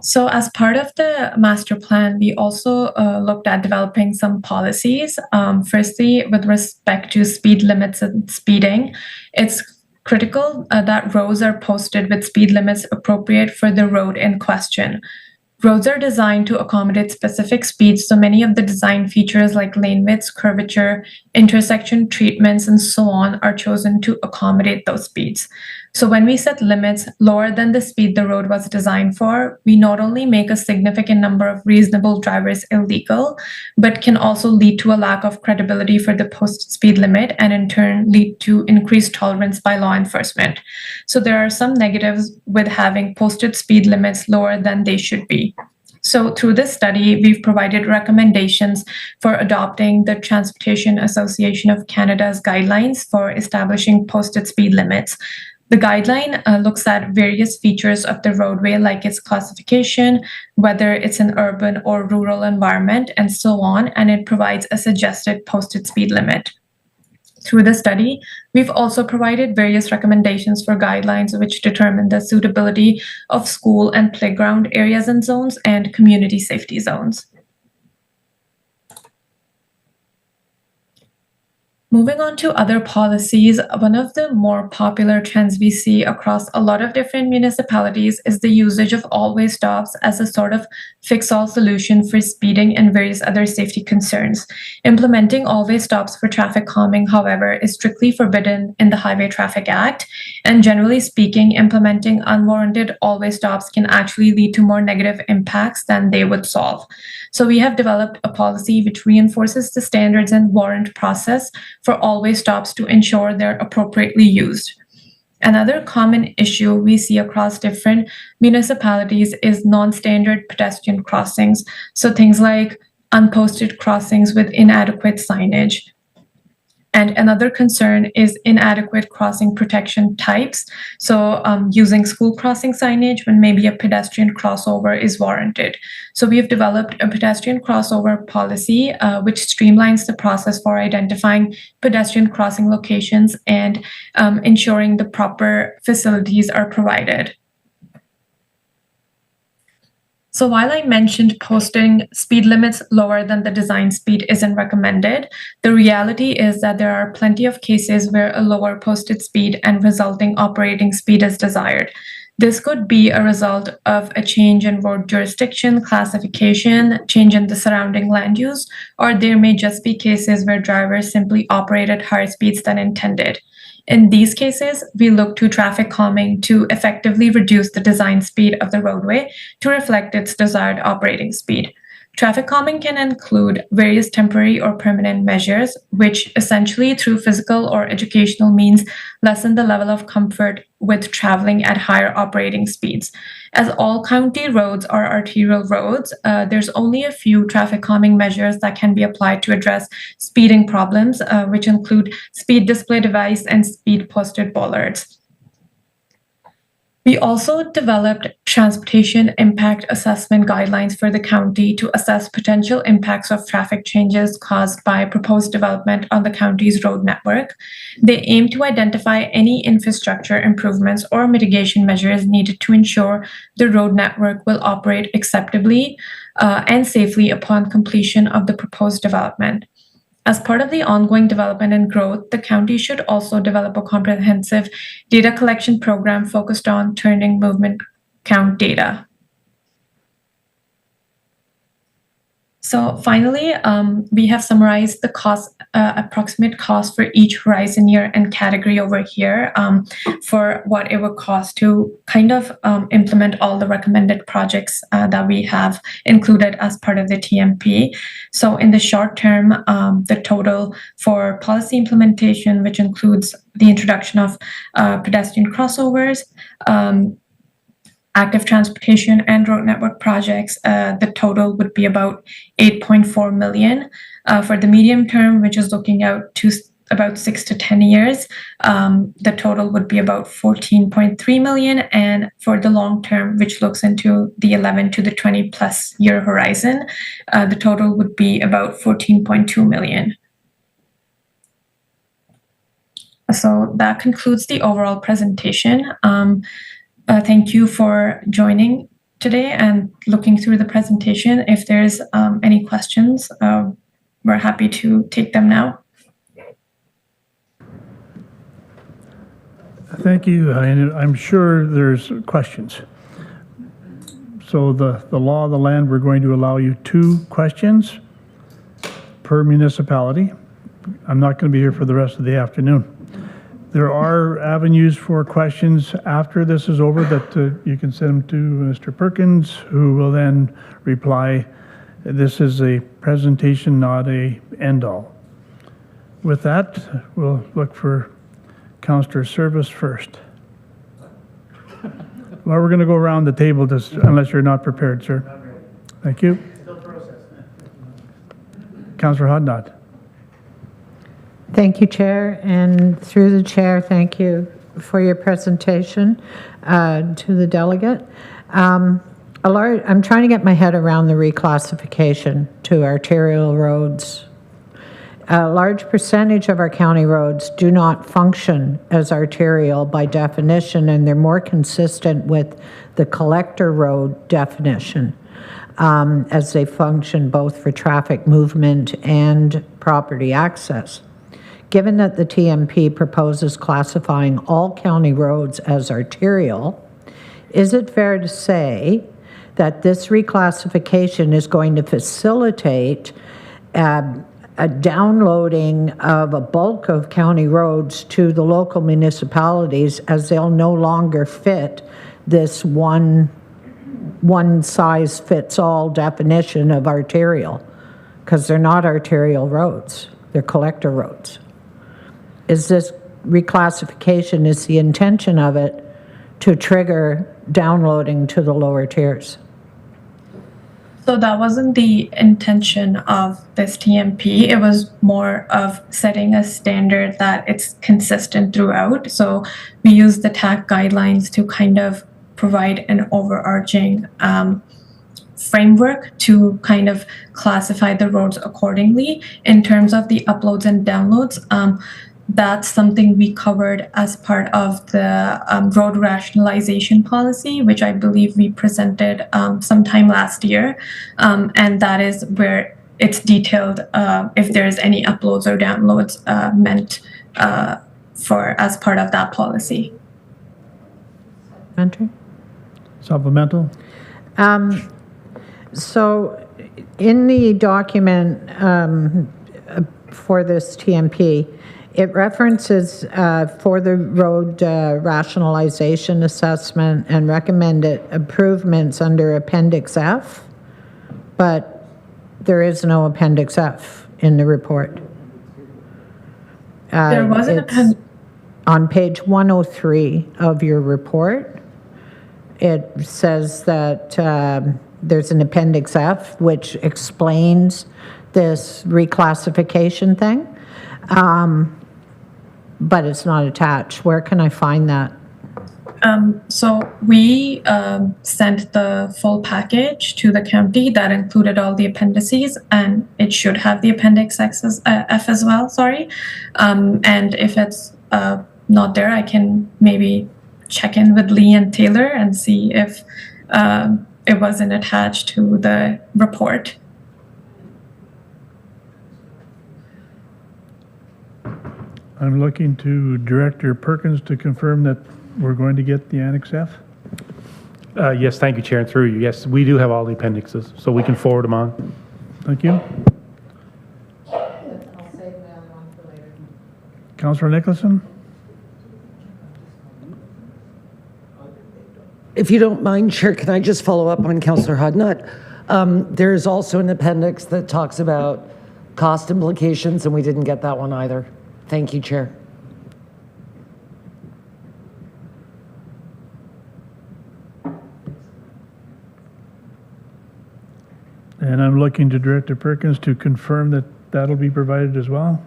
So as part of the master plan, we also looked at developing some policies. Firstly, with respect to speed limits and speeding, it's critical that roads are posted with speed limits appropriate for the road in question. Roads are designed to accommodate specific speeds, so many of the design features like lane widths, curvature, intersection treatments, and so on are chosen to accommodate those speeds. So when we set limits lower than the speed the road was designed for, we not only make a significant number of reasonable drivers illegal, but can also lead to a lack of credibility for the posted speed limit and in turn lead to increased tolerance by law enforcement. So there are some negatives with having posted speed limits lower than they should be. So through this study, we've provided recommendations for adopting the Transportation Association of Canada's guidelines for establishing posted speed limits. The guideline looks at various features of the roadway, like its classification, whether it's an urban or rural environment, and so on, and it provides a suggested posted speed limit. Through the study, we've also provided various recommendations for guidelines which determine the suitability of school and playground areas and zones and community safety zones. Moving on to other policies, one of the more popular trends we see across a lot of different municipalities is the usage of all-way stops as a sort of fix-all solution for speeding and various other safety concerns. Implementing all-way stops for traffic calming, however, is strictly forbidden in the Highway Traffic Act, and generally speaking, implementing unwarranted all-way stops can actually lead to more negative impacts than they would solve. So we have developed a policy which reinforces the standards and warrant process for all-way stops to ensure they're appropriately used. Another common issue we see across different municipalities is non-standard pedestrian crossings. So things like unposted crossings with inadequate signage. And another concern is inadequate crossing protection types. So using school crossing signage when maybe a pedestrian crossover is warranted. So we have developed a pedestrian crossover policy, which streamlines the process for identifying pedestrian crossing locations and ensuring the proper facilities are provided. So while I mentioned posting speed limits lower than the design speed isn't recommended, the reality is that there are plenty of cases where a lower posted speed and resulting operating speed is desired. This could be a result of a change in road jurisdiction, classification, change in the surrounding land use, or there may just be cases where drivers simply operate at higher speeds than intended. In these cases, we look to traffic calming to effectively reduce the design speed of the roadway to reflect its desired operating speed. Traffic calming can include various temporary or permanent measures, which essentially through physical or educational means lessen the level of comfort with traveling at higher operating speeds. As all county roads are arterial roads, there's only a few traffic calming measures that can be applied to address speeding problems, which include speed display device and speed posted bollards. We also developed transportation impact assessment guidelines for the county to assess potential impacts of traffic changes caused by proposed development on the county's road network. They aim to identify any infrastructure improvements or mitigation measures needed to ensure the road network will operate acceptably and safely upon completion of the proposed development. As part of the ongoing development and growth, the county should also develop a comprehensive data collection program focused on turning movement count data. So finally, we have summarized the approximate cost for each horizon year and category over here for what it would cost to kind of implement all the recommended projects that we have included as part of the TMP. So in the short term, the total for policy implementation, which includes the introduction of pedestrian crossovers, active transportation and road network projects, the total would be about 8.4 million. For the medium term, which is looking out to about 6 to 10 years, the total would be about 14.3 million. And for the long term, which looks into the 11 to the 20 plus year horizon, the total would be about 14.2 million. So that concludes the overall presentation. Thank you for joining today and looking through the presentation. If there's any questions, we're happy to take them now. Thank you. I'm sure there's questions. So the law of the land, we're going to allow you 2 questions per municipality. I'm not going to be here for the rest of the afternoon. There are avenues for questions after this is over that you can send them to Mr. Perkins, who will then reply. This is a presentation, not a end-all. With that, we'll look for Councillor Service first. Well, we're going to go around the table just, unless you're not prepared, sir. Thank you. Councillor Hodnott. Thank you, Chair, and through the Chair, thank you for your presentation to the delegate. I'm trying to get my head around the reclassification to arterial roads. A large percentage of our county roads do not function as arterial by definition, and they're more consistent with the collector road definition as they function both for traffic movement and property access. Given that the TMP proposes classifying all county roads as arterial, is it fair to say that this reclassification is going to facilitate a downloading of a bulk of county roads to the local municipalities, as they'll no longer fit this one size fits all definition of arterial, because they're not arterial roads, they're collector roads? Is this reclassification, is the intention of it to trigger downloading to the lower tiers? So that wasn't the intention of this TMP. It was more of setting a standard that it's consistent throughout. So we use the TAC guidelines to kind of provide an overarching framework to kind of classify the roads accordingly. In terms of the uploads and downloads, that's something we covered as part of the road rationalization policy, which I believe we presented sometime last year. And that is where it's detailed if there's any uploads or downloads meant for as part of that policy. Supplemental? So in the document for this TMP, it references for the road rationalization assessment and recommended improvements under Appendix F, but there is no Appendix F in the report. There was an appendix. On page 103 of your report, it says that there's an Appendix F, which explains this reclassification thing. But it's not attached. Where can I find that? So we sent the full package to the county that included all the appendices, and it should have the appendix F as well, sorry. And if it's not there, I can maybe check in with Lee and Taylor and see if it wasn't attached to the report. I'm looking to Director Perkins to confirm that we're going to get the Annex F. Yes, thank you, Chair, and through you. Yes, we do have all the appendixes, so we can forward them on. Thank you. Councillor Nicholson? If you don't mind, Chair, can I just follow up on Councillor Hodnott? There's also an appendix that talks about cost implications, and we didn't get that one either. Thank you, Chair. And I'm looking to Director Perkins to confirm that that'll be provided as well.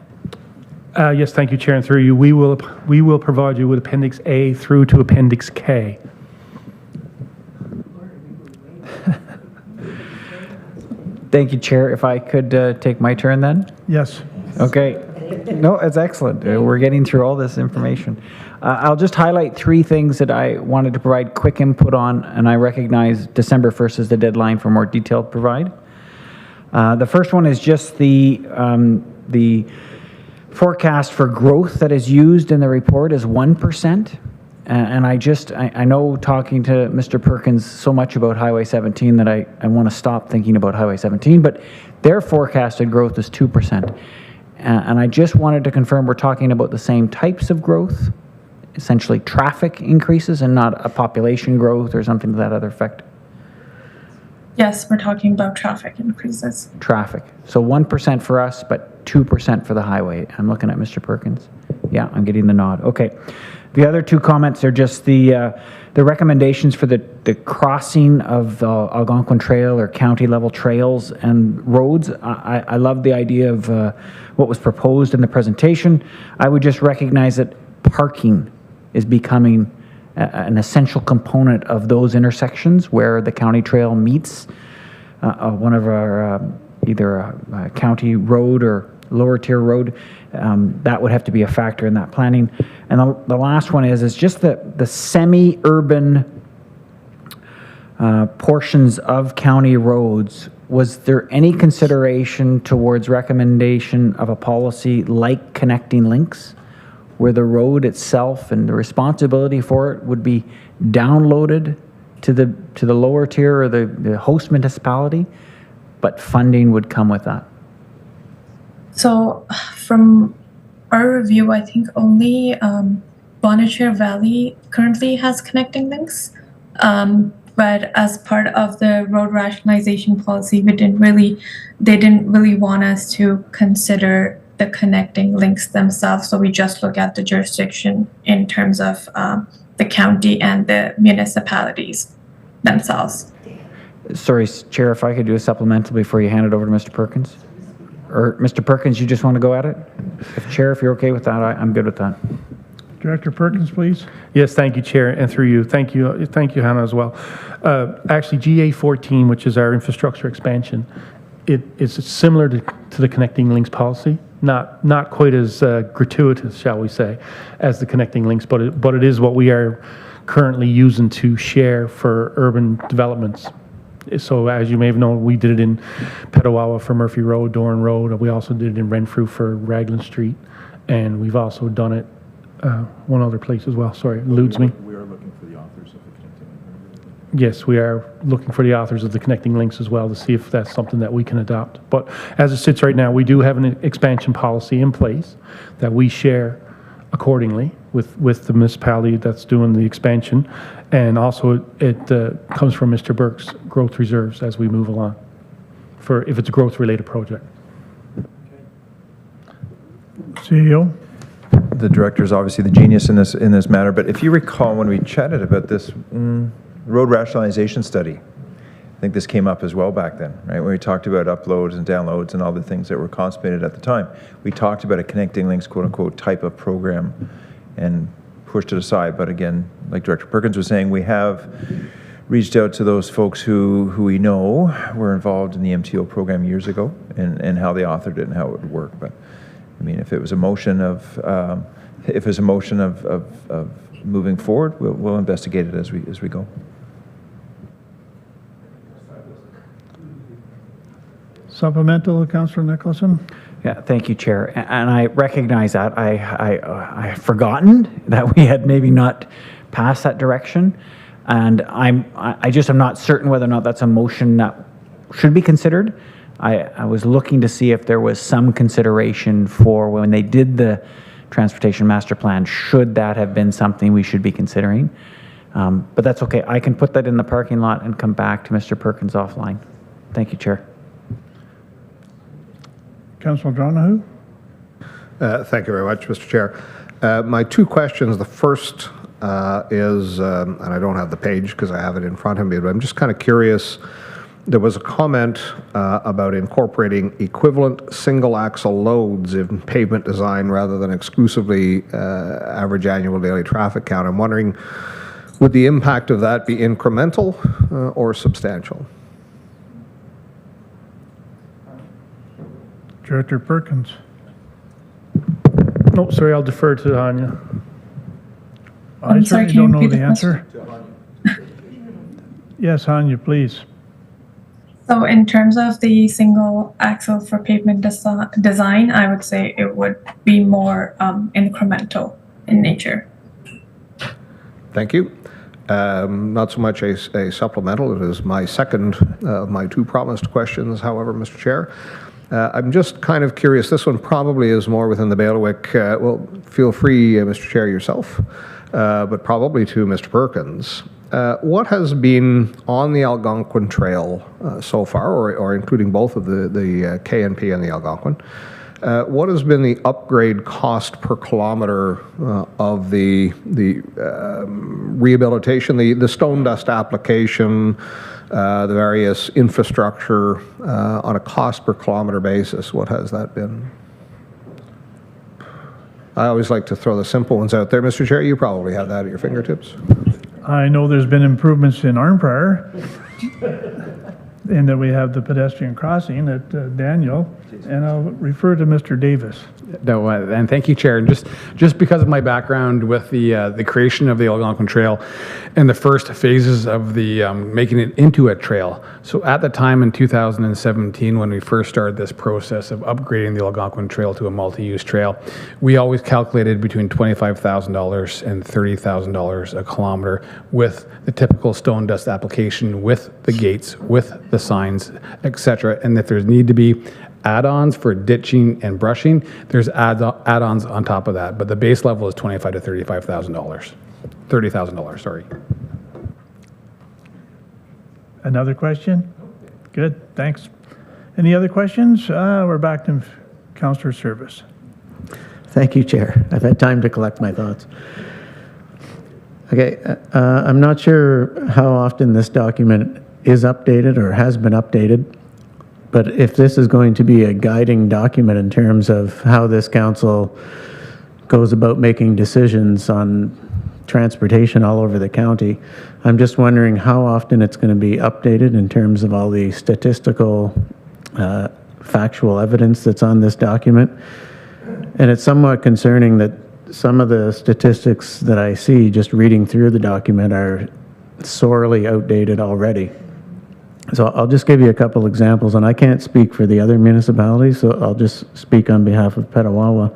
Yes, thank you, Chair, and through you, we will provide you with Appendix A through to Appendix K. Thank you, Chair. If I could take my turn then? Yes. Okay. No, it's excellent. We're getting through all this information. I'll just highlight three things that I wanted to provide quick input on, and I recognize December 1st is the deadline for more detailed provide. The first one is just the forecast for growth that is used in the report is 1%. And I know talking to Mr. Perkins so much about Highway 17 that I want to stop thinking about Highway 17, but their forecasted growth is 2%. And I just wanted to confirm we're talking about the same types of growth, essentially traffic increases and not a population growth or something to that other effect. Yes, we're talking about traffic increases. Traffic. So 1% for us, but 2% for the highway. I'm looking at Mr. Perkins. Yeah, I'm getting the nod. Okay. The other two comments are just the recommendations for the crossing of the Algonquin Trail or county level trails and roads. I love the idea of what was proposed in the presentation. I would just recognize that parking is becoming an essential component of those intersections where the county trail meets one of our either a county road or lower tier road. That would have to be a factor in that planning. And the last one is just the semi-urban portions of county roads. Was there any consideration towards recommendation of a policy like connecting links, where the road itself and the responsibility for it would be downloaded to the lower tier or the host municipality, but funding would come with that? So from our review, I think only Bonnechere Valley currently has connecting links. But as part of the road rationalization policy, they didn't really want us to consider the connecting links themselves. So we just look at the jurisdiction in terms of the county and the municipalities themselves. Sorry, Chair, if I could do a supplemental before you hand it over to Mr. Perkins? Or Mr. Perkins, you just want to go at it? Chair, if you're okay with that, I'm good with that. Director Perkins, please. Yes, thank you, Chair, and through you. Thank you, Hannah, as well. Actually, GA14, which is our infrastructure expansion, it is similar to the connecting links policy. Not quite as gratuitous, shall we say, as the connecting links, but it is what we are currently using to share for urban developments. So as you may have known, we did it in Petawawa for Murphy Road, Doran Road. We also did it in Renfrew for Raglan Street, and we've also done it one other place as well. Sorry, it eludes me. We are looking for the authors of the connecting links. Yes, we are looking for the authors of the connecting links as well to see if that's something that we can adopt. But as it sits right now, we do have an expansion policy in place that we share accordingly with the municipality that's doing the expansion. And also it comes from Mr. Burke's growth reserves as we move along for if it's a growth related project. CEO. The director is obviously the genius in this matter, but if you recall when we chatted about this road rationalization study, I think this came up as well back then, right? When we talked about uploads and downloads and all the things that were contemplated at the time. We talked about a connecting links, quote unquote, type of program. And pushed it aside. But again, like Director Perkins was saying, we have reached out to those folks who we know were involved in the MTO program years ago, and how they authored it and how it would work. But I mean, if it was a motion of moving forward, we'll investigate it as we go. Supplemental, Councillor Nicholson? Yeah, thank you, Chair. And I recognize that. I had forgotten that we had maybe not passed that direction. And I just am not certain whether or not that's a motion that should be considered. I was looking to see if there was some consideration for when they did the transportation master plan, should that have been something we should be considering? But that's okay. I can put that in the parking lot and come back to Mr. Perkins offline. Thank you, Chair. Councillor Donahue? Thank you very much, Mr. Chair. My two questions. The first is, and I don't have the page because I have it in front of me, but I'm just kind of curious. There was a comment about incorporating equivalent single axle loads in pavement design rather than exclusively average annual daily traffic count. I'm wondering, would the impact of that be incremental or substantial? Director Perkins? No, sorry, I'll defer to Anya. I certainly don't know the answer. Yes, Anya, please. So in terms of the single axle for pavement design, I would say it would be more incremental in nature. Thank you. Not so much a supplemental. It is my second of my two promised questions, however, Mr. Chair. I'm just kind of curious. This one probably is more within the bailiwick. Well, feel free, Mr. Chair, yourself, but probably to Mr. Perkins. What has been on the Algonquin Trail so far, or including both of the KNP and the Algonquin? What has been the upgrade cost per kilometer of the rehabilitation, the stone dust application, the various infrastructure on a cost per kilometer basis? What has that been? I always like to throw the simple ones out there. Mr. Chair, you probably have that at your fingertips. I know there's been improvements in Arnprior, in that we have the pedestrian crossing at Daniel, and I'll refer to Mr. Davis. No, and thank you, Chair. And just because of my background with the creation of the Algonquin Trail and the first phases of the making it into a trail. So at the time in 2017, when we first started this process of upgrading the Algonquin Trail to a multi-use trail, we always calculated between $25,000 and $30,000 a kilometer with the typical stone dust application, with the gates, with the signs, etc. And if there's need to be add-ons for ditching and brushing, there's add-ons on top of that, but the base level is $25,000 to $35,000. $30,000, sorry. Another question? Good, thanks. Any other questions? We're back to Councillor Service. Thank you, Chair. I've had time to collect my thoughts. Okay, I'm not sure how often this document is updated or has been updated, but if this is going to be a guiding document in terms of how this council goes about making decisions on transportation all over the county, I'm just wondering how often it's going to be updated in terms of all the statistical, factual evidence that's on this document. And it's somewhat concerning that some of the statistics that I see just reading through the document are sorely outdated already. So I'll just give you a couple examples, and I can't speak for the other municipalities, so I'll just speak on behalf of Petawawa.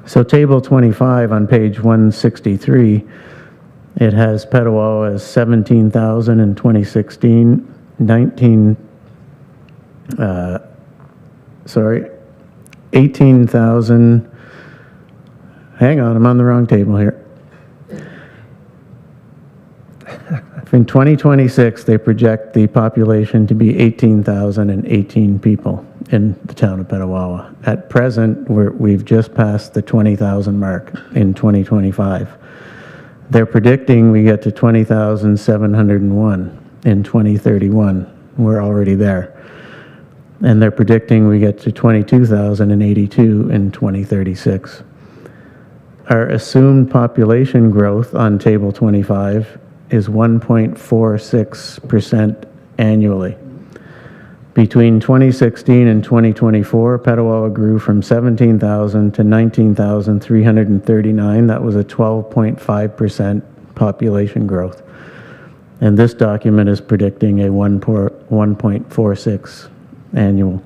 So table 25 on page 163, it has Petawawa as 17,000 in 2016, 18,000, hang on, I'm on the wrong table here. In 2026, they project the population to be 18,018 people in the town of Petawawa. At present, we've just passed the 20,000 mark in 2025. They're predicting we get to 20,701 in 2031. We're already there. And they're predicting we get to 22,082 in 2036. our assumed population growth on Table 25 is 1.46% annually. Between 2016 and 2024, Petawawa grew from 17,000 to 19,339. That was a 12.5% population growth. And this document is predicting a 1.46 annual.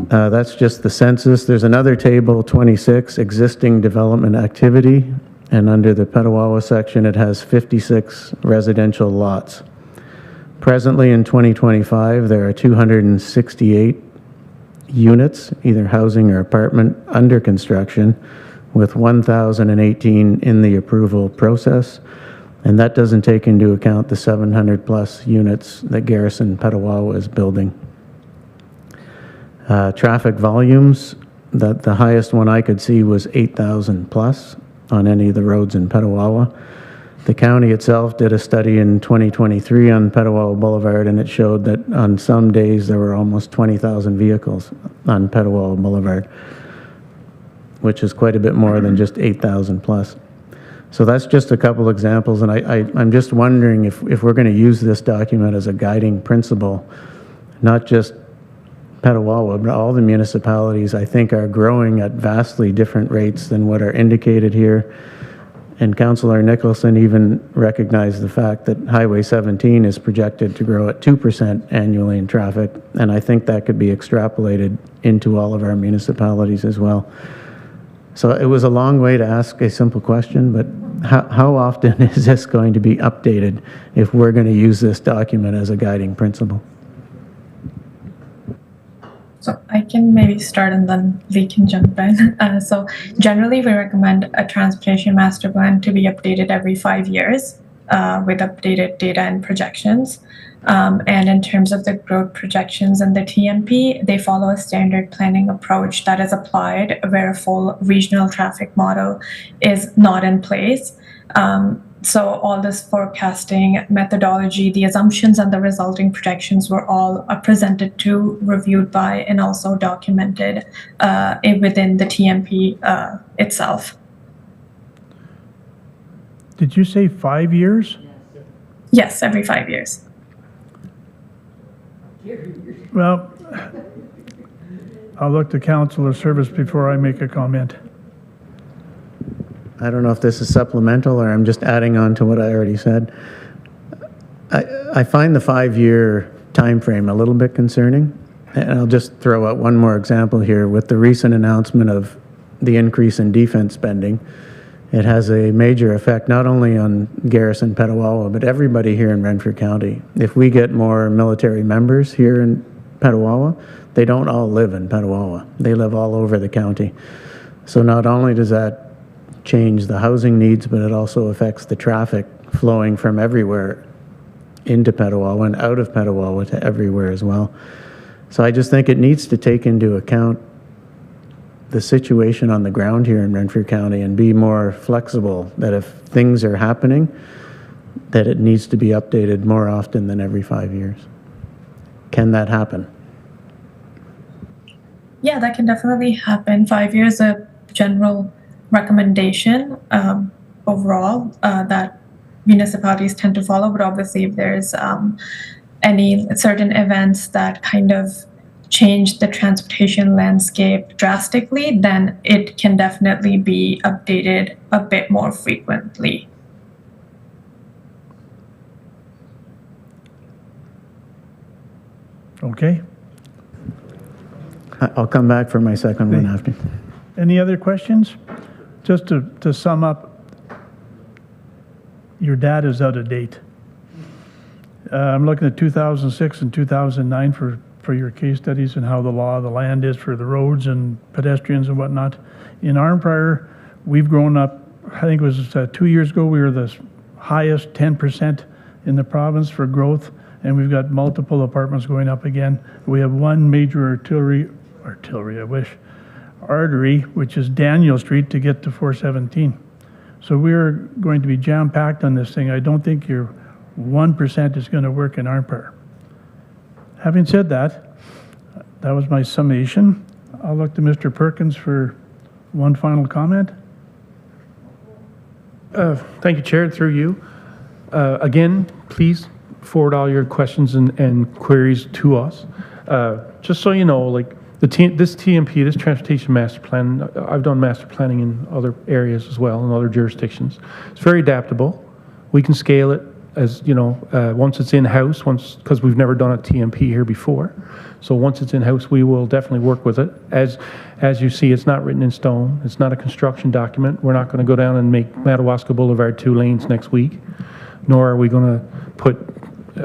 That's just the census. There's another table, 26, existing development activity. And under the Petawawa section, it has 56 residential lots. Presently in 2025, there are 268 units, either housing or apartment, under construction, with 1,018 in the approval process. And that doesn't take into account the 700 plus units that Garrison Petawawa is building. Traffic volumes, the highest one I could see was 8,000 plus on any of the roads in Petawawa. The county itself did a study in 2023 on Petawawa Boulevard, and it showed that on some days there were almost 20,000 vehicles on Petawawa Boulevard, which is quite a bit more than just 8,000 plus. So that's just a couple examples, and I'm just wondering if we're going to use this document as a guiding principle, not just Petawawa, but all the municipalities, I think, are growing at vastly different rates than what are indicated here. And Councillor Nicholson even recognized the fact that Highway 17 is projected to grow at 2% annually in traffic, and I think that could be extrapolated into all of our municipalities as well. So it was a long way to ask a simple question, but how often is this going to be updated if we're going to use this document as a guiding principle? So I can maybe start and then Lee can jump in. So generally we recommend a transportation master plan to be updated every 5 years with updated data and projections. And in terms of the growth projections and the TMP, they follow a standard planning approach that is applied where a full regional traffic model is not in place. So all this forecasting methodology, the assumptions and the resulting projections were all presented to, reviewed by, and also documented within the TMP itself. Did you say 5 years? Yes, every 5 years. Well, I'll look to Councillor Service before I make a comment. I don't know if this is supplemental or I'm just adding on to what I already said. I find the 5-year time frame a little bit concerning. And I'll just throw out one more example here. With the recent announcement of the increase in defense spending, it has a major effect not only on Garrison Petawawa, but everybody here in Renfrew County. If we get more military members here in Petawawa, they don't all live in Petawawa. They live all over the county. So not only does that change the housing needs, but it also affects the traffic flowing from everywhere into Petawawa and out of Petawawa to everywhere as well. So I just think it needs to take into account the situation on the ground here in Renfrew County and be more flexible, that if things are happening, that it needs to be updated more often than every 5 years. Can that happen? Yeah, that can definitely happen. 5 years, a general recommendation overall that municipalities tend to follow, but obviously if there's any certain events that kind of change the transportation landscape drastically, then it can definitely be updated a bit more frequently. Okay. I'll come back for my second one after. Any other questions? Just to sum up, your data is out of date. I'm looking at 2006 and 2009 for your case studies and how the law of the land is for the roads and pedestrians and whatnot. In Arnprior, we've grown up, I think it was 2 years ago, we were the highest 10% in the province for growth, and we've got multiple apartments going up again. We have one major artery, which is Daniel Street, to get to 417. So we're going to be jam-packed on this thing. I don't think your 1% is going to work in Arnprior. Having said that, that was my summation. I'll look to Mr. Perkins for One final comment? Thank you, Chair, through you. Again, please forward all your questions and queries to us. Just so you know, like this TMP, this Transportation Master Plan, I've done master planning in other areas as well, in other jurisdictions. It's very adaptable. We can scale it as, you know, once it's in-house, because we've never done a TMP here before. So once it's in-house, we will definitely work with it. As you see, it's not written in stone. It's not a construction document. We're not going to go down and make Madawaska Boulevard 2 lanes next week, nor are we going to put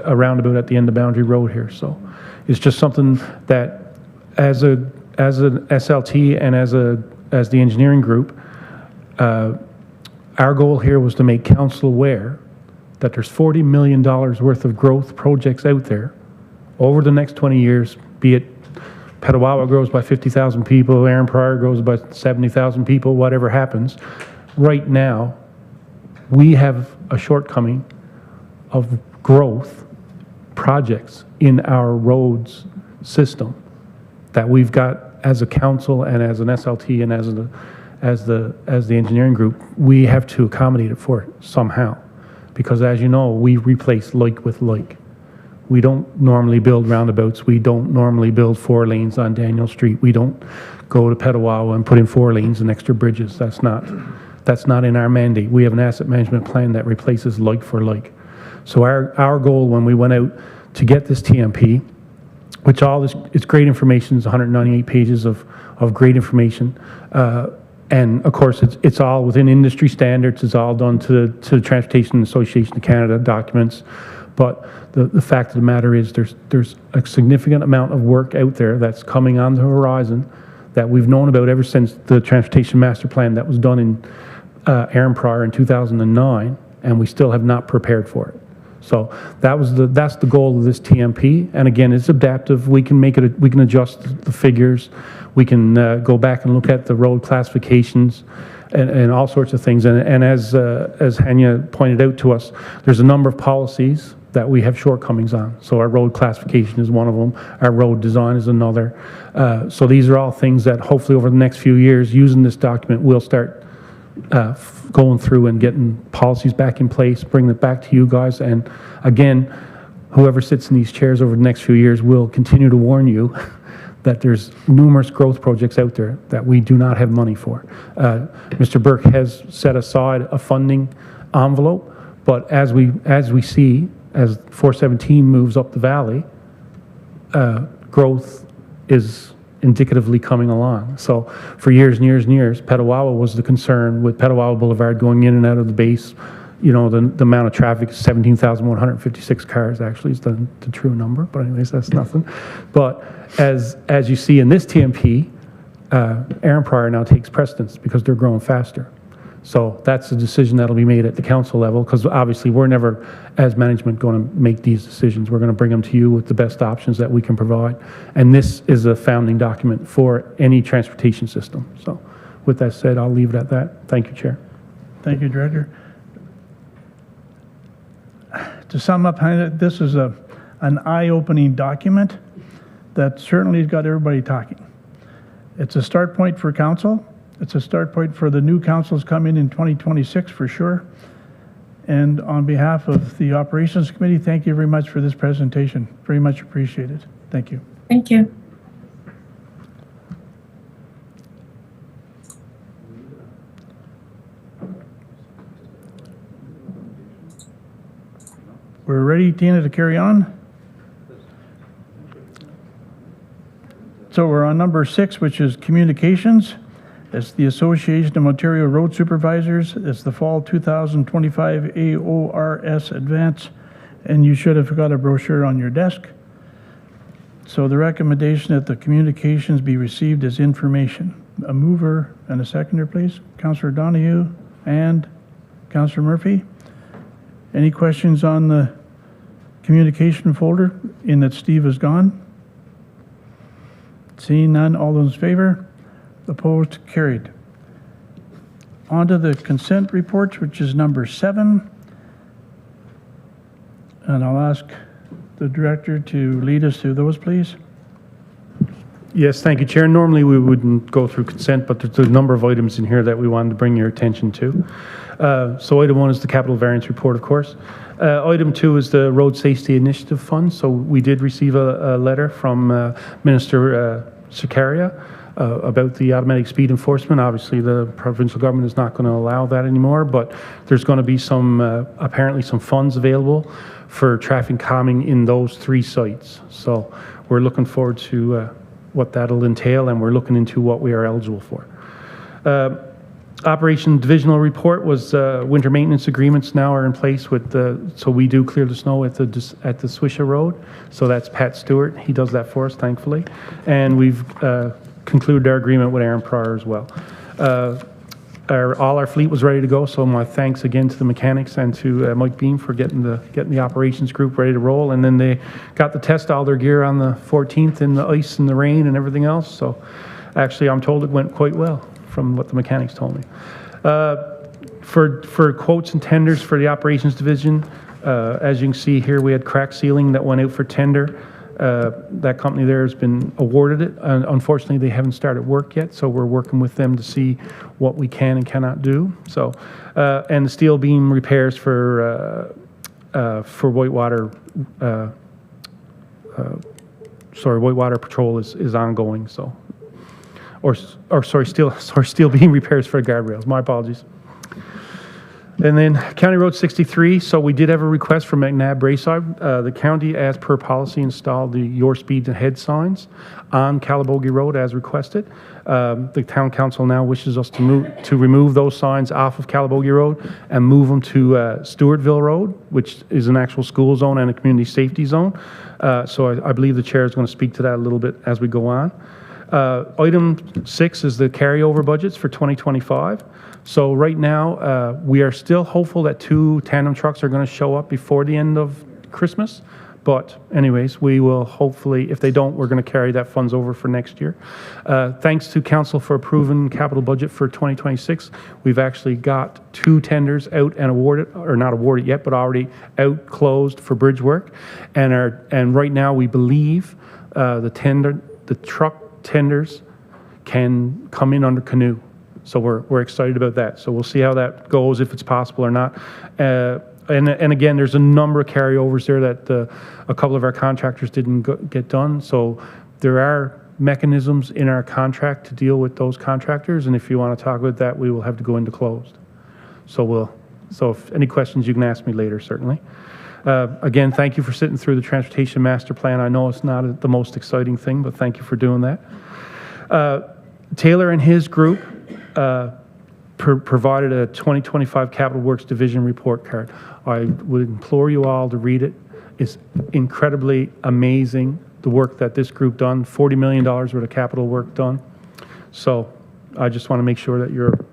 a roundabout at the end of Boundary Road here. So it's just something that as an SLT and as the engineering group, our goal here was to make council aware that there's $40 million worth of growth projects out there over the next 20 years, be it Petawawa grows by 50,000 people, Aaron Pryor grows by 70,000 people, whatever happens. Right now, we have a shortcoming of growth projects in our roads system that we've got as a council and as an SLT and as the engineering group. We have to accommodate it for it somehow, because as you know, we replace like with like. We don't normally build roundabouts. We don't normally build 4 lanes on Daniel Street. We don't go to Petawawa and put in 4 lanes and extra bridges. That's not in our mandate. We have an asset management plan that replaces like for like. So our goal when we went out to get this TMP, which all this, it's great information, it's 198 pages of great information. And of course, it's all within industry standards. It's all done to the Transportation Association of Canada documents. But the fact of the matter is there's a significant amount of work out there that's coming on the horizon that we've known about ever since the Transportation Master Plan that was done in Aaron Pryor in 2009, and we still have not prepared for it. So that's the goal of this TMP. And again, it's adaptive. We can make it. We can adjust the figures. We can go back and look at the road classifications and all sorts of things. And as Hanya pointed out to us, there's a number of policies that we have shortcomings on. So our road classification is one of them. Our road design is another. So these are all things that hopefully over the next few years, using this document, we'll start going through and getting policies back in place, bringing it back to you guys. And again, whoever sits in these chairs over the next few years will continue to warn you that there's numerous growth projects out there that we do not have money for. Mr. Burke has set aside a funding envelope, but as we see, as 417 moves up the valley, growth is indicatively coming along. So for years and years and years, Petawawa was the concern with Petawawa Boulevard going in and out of the base. You know, the amount of traffic is 17,156 cars actually is the true number, but anyways, that's nothing. But as you see in this TMP, Aaron Pryor now takes precedence because they're growing faster. So that's a decision that'll be made at the council level, because obviously we're never, as management, going to make these decisions. We're going to bring them to you with the best options that we can provide. And this is a founding document for any transportation system. So with that said, I'll leave it at that. Thank you, Chair. Thank you, Director. To sum up, this is an eye-opening document that certainly has got everybody talking. It's a start point for council. It's a start point for the new councils coming in 2026 for sure. And on behalf of the Operations Committee, thank you very much for this presentation. Very much appreciated. Thank you. Thank you. We're ready, Tina, to carry on. So we're on number 6, which is communications. It's the Association of Ontario Road Supervisors. It's the Fall 2025 AORS Advance, and you should have got a brochure on your desk. So the recommendation that the communications be received as information. A mover and a seconder, please. Councillor Donahue and Councillor Murphy. Any questions on the communication folder in that Steve is gone? Seeing none, all those in favor? Opposed? Carried. On to the consent reports, which is number 7. And I'll ask the director to lead us through those, please. Yes, thank you, Chair. Normally, we wouldn't go through consent, but there's a number of items in here that we wanted to bring your attention to. So item 1 is the capital variance report, of course. Item 2 is the Road Safety Initiative Fund. So we did receive a letter from Minister Sakaria about the automatic speed enforcement. Obviously, the provincial government is not going to allow that anymore, but there's going to be some, apparently some funds available for traffic calming in those 3 sites. So we're looking forward to what that'll entail, and we're looking into what we are eligible for. Operation Divisional Report was winter maintenance agreements now are in place with so we do clear the snow at the Swisha Road. So that's Pat Stewart. He does that for us, thankfully. And we've concluded our agreement with Aaron Pryor as well. All our fleet was ready to go, so my thanks again to the mechanics and to Mike Beam for getting the operations group ready to roll. And then they got to test all their gear on the 14th in the ice and the rain and everything else. So actually, I'm told it went quite well from what the mechanics told me. For quotes and tenders for the operations division, as you can see here, we had crack sealing that went out for tender. That company there has been awarded it. Unfortunately, they haven't started work yet, so we're working with them to see what we can and cannot do. So, and the steel beam repairs for Whitewater, Whitewater Patrol is ongoing. So, steel beam repairs for guardrails. My apologies. And then County Road 63, so we did have a request from McNabb Braeside. The county, as per policy, installed the Your Speed Ahead signs on Calabogie Road as requested. The town council now wishes us to remove those signs off of Calabogie Road and move them to Stewartville Road, which is an actual school zone and a community safety zone. So I believe the chair is going to speak to that a little bit as we go on. Item 6 is the carryover budgets for 2025. So right now, we are still hopeful that 2 tandem trucks are going to show up before the end of Christmas. But anyways, we will hopefully, if they don't, we're going to carry that funds over for next year. Thanks to council for approving capital budget for 2026. We've actually got 2 tenders out and awarded, or not awarded yet, but already out closed for bridge work. And right now we believe the truck tenders can come in under canoe. So we're excited about that. So we'll see how that goes, if it's possible or not. And again, there's a number of carryovers there that a couple of our contractors didn't get done. So there are mechanisms in our contract to deal with those contractors. And if you want to talk about that, we will have to go into closed. So if any questions, you can ask me later, certainly. Again, thank you for sitting through the Transportation Master Plan. I know it's not the most exciting thing, but thank you for doing that. Taylor and his group provided a 2025 Capital Works Division report card. I would implore you all to read it. It's incredibly amazing, the work that this group done, $40 million worth of capital work done. So I just want to make sure that you're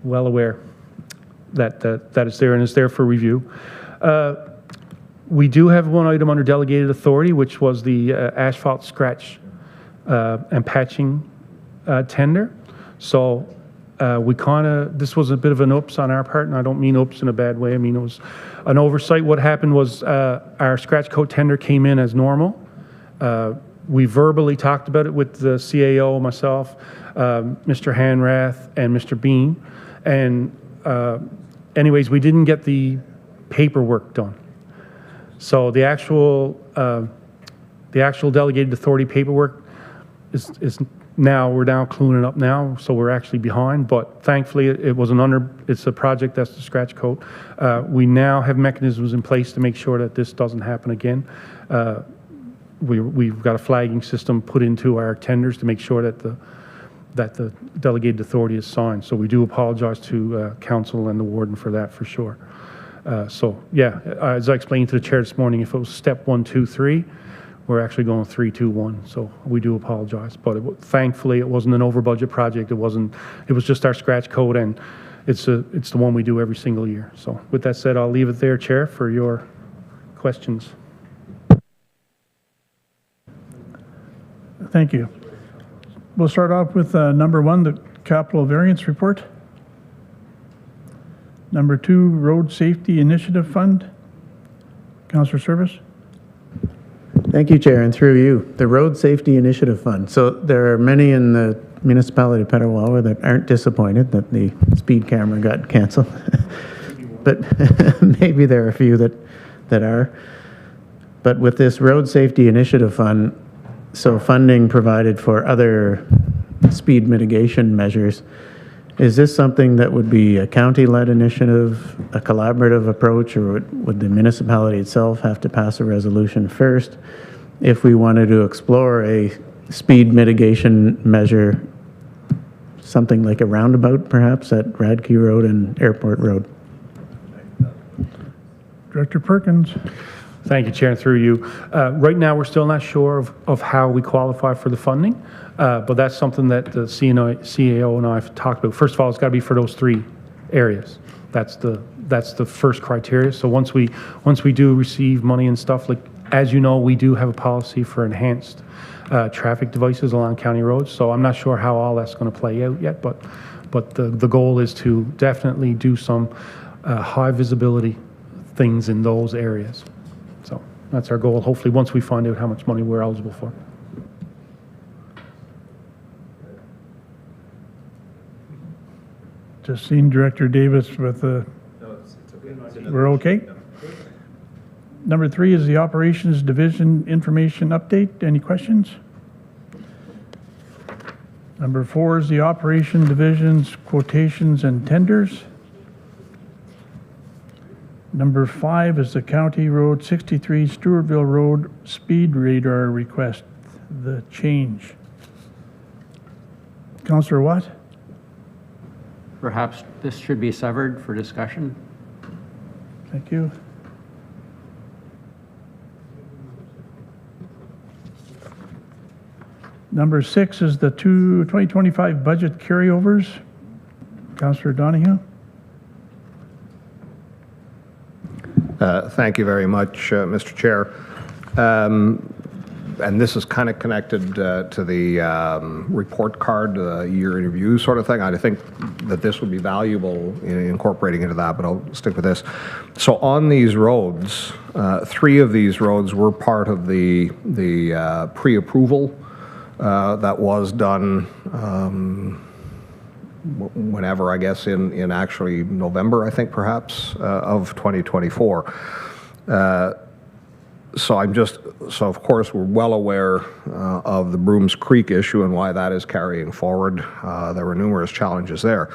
well aware that it's there and it's there for review. We do have one item under delegated authority, which was the asphalt scratch and patching tender. So this was a bit of an oops on our part, and I don't mean oops in a bad way. I mean, it was an oversight. What happened was our scratch coat tender came in as normal. We verbally talked about it with the CAO, myself, Mr. Hanrath, and Mr. Bean. And anyways, we didn't get the paperwork done. So the actual delegated authority paperwork is now, we're now cleaning up now, so we're actually behind, but thankfully it's a project that's the scratch coat. We now have mechanisms in place to make sure that this doesn't happen again. We've got a flagging system put into our tenders to make sure that the delegated authority is signed. So we do apologize to council and the warden for that, for sure. So yeah, as I explained to the chair this morning, if it was step 1, 2, 3, we're actually going 3, 2, 1. So we do apologize, but thankfully it wasn't an over budget project. It was just our scratch code, and it's the one we do every single year. So with that said, I'll leave it there, Chair, for your questions. Thank you. We'll start off with number 1, the capital variance report. Number 2, Road Safety Initiative Fund. Councillor Service. Thank you, Chair, and through you, the Road Safety Initiative Fund. So there are many in the municipality of Petawawa that aren't disappointed that the speed camera got canceled, but maybe there are a few that are. But with this Road Safety Initiative Fund, so funding provided for other speed mitigation measures, is this something that would be a county-led initiative, a collaborative approach, or would the municipality itself have to pass a resolution first if we wanted to explore a speed mitigation measure, something like a roundabout perhaps at Radke Road and Airport Road? Director Perkins. Thank you, Chair, and through you. Right now, we're still not sure of how we qualify for the funding, but that's something that the CAO and I have talked about. First of all, it's got to be for those 3 areas. That's the first criteria. So once we do receive money and stuff, like as you know, we do have a policy for enhanced traffic devices along county roads. So I'm not sure how all that's going to play out yet, but the goal is to definitely do some high visibility things in those areas. So that's our goal, hopefully, once we find out how much money we're eligible for. Just seen Director Davis with we're okay? Number 3 is the Operations Division Information Update. Any questions? Number 4 is the Operation Division's Quotations and Tenders. Number 5 is the County Road 63 Stewartville Road Speed Radar Request, the change. Councillor Watt? Perhaps this should be severed for discussion. Thank you. Number 6 is the 2025 budget carryovers. Councillor Donahue? Thank you very much, Mr. Chair. And this is kind of connected to the report card, year in review sort of thing. I think that this would be valuable in incorporating into that, but I'll stick with this. So on these roads, 3 of these roads were part of the pre-approval that was done whenever, I guess, in actually November, I think perhaps, of 2024. So of course, we're well aware of the Brooms Creek issue and why that is carrying forward. There were numerous challenges there.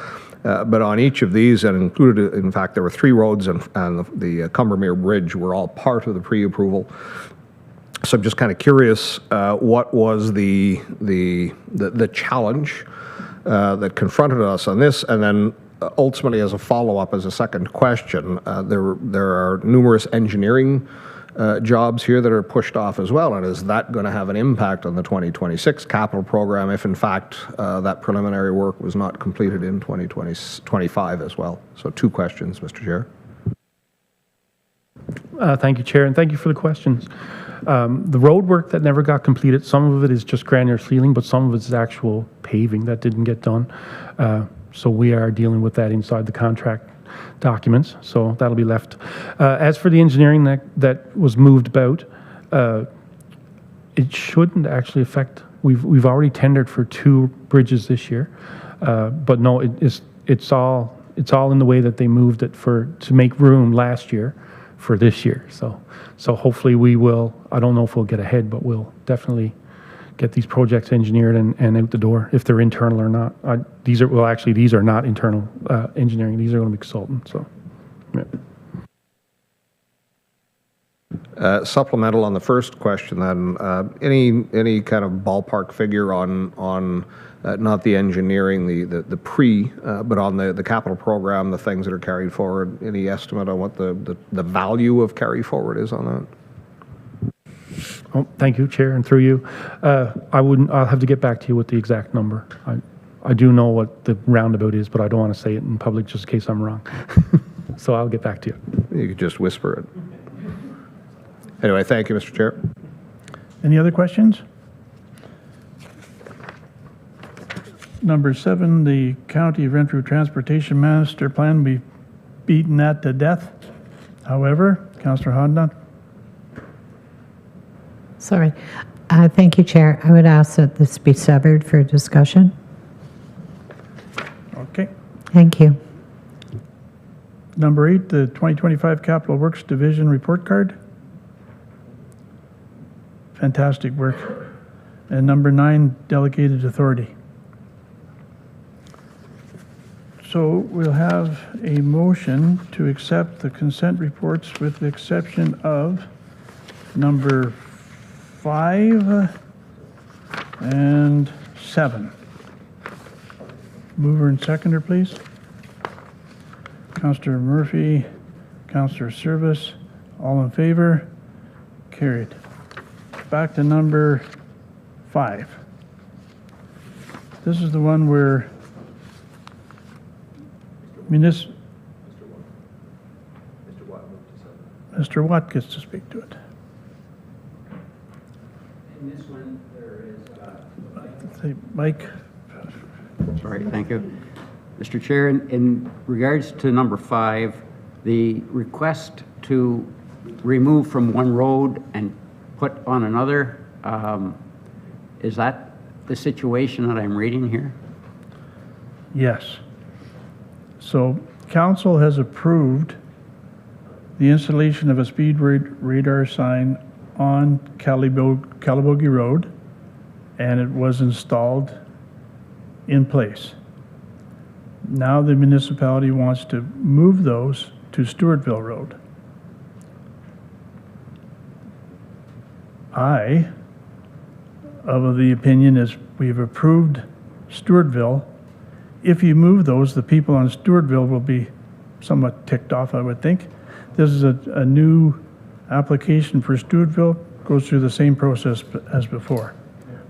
But on each of these, and included, in fact, there were 3 roads and the Cumbermere Bridge were all part of the pre-approval. So I'm just kind of curious, what was the challenge that confronted us on this, and then ultimately, as a follow-up, as a second question, there are numerous engineering jobs here that are pushed off as well, and is that going to have an impact on the 2026 capital program if, in fact, that preliminary work was not completed in 2025 as well? So 2 questions, Mr. Chair. Thank you, Chair, and thank you for the questions. The road work that never got completed, some of it is just granular sealing, but some of it is actual paving that didn't get done. So we are dealing with that inside the contract documents, so that'll be left. As for the engineering that was moved about, it shouldn't actually affect. We've already tendered for 2 bridges this year, but no, it's all in the way that they moved it to make room last year for this year. So hopefully we will. I don't know if we'll get ahead, but we'll definitely get these projects engineered and out the door, if they're internal or not. These are not internal engineering. These are going to be consultants. So, yeah. Supplemental on the first question, then, any kind of ballpark figure on not the engineering, the pre, but on the capital program, the things that are carried forward. Any estimate on what the value of carry forward is on that? Oh, thank you, Chair, and through you. I'll have to get back to you with the exact number. I do know what the roundabout is, but I don't want to say it in public just in case I'm wrong. So I'll get back to you. You could just whisper it. Anyway, thank you, Mr. Chair. Any other questions? Number 7, the County of Renfrew Transportation Master Plan. We've beaten that to death. However, Councillor Hodnott. Sorry. Thank you, Chair. I would ask that this be severed for discussion. Okay. Thank you. Number 8, the 2025 Capital Works Division report card. Fantastic work. And number 9, delegated authority. So we'll have a motion to accept the consent reports with the exception of number 5 and 7. Mover and seconder, please. Councillor Murphy, Councillor Service, all in favor? Carried. Back to number 5. This is the one where Mr. Watt gets to speak to it. In this one, there is... Say, Mike. Sorry, thank you. Mr. Chair, in regards to number 5, the request to remove from one road and put on another, is that the situation that I'm reading here? Yes. So council has approved the installation of a speed radar sign on Calabogie Road, and it was installed in place. Now the municipality wants to move those to Stewartville Road. I, of the opinion, is we've approved Stewartville. If you move those, the people on Stewartville will be somewhat ticked off, I would think. This is a new application for Stewartville, goes through the same process as before.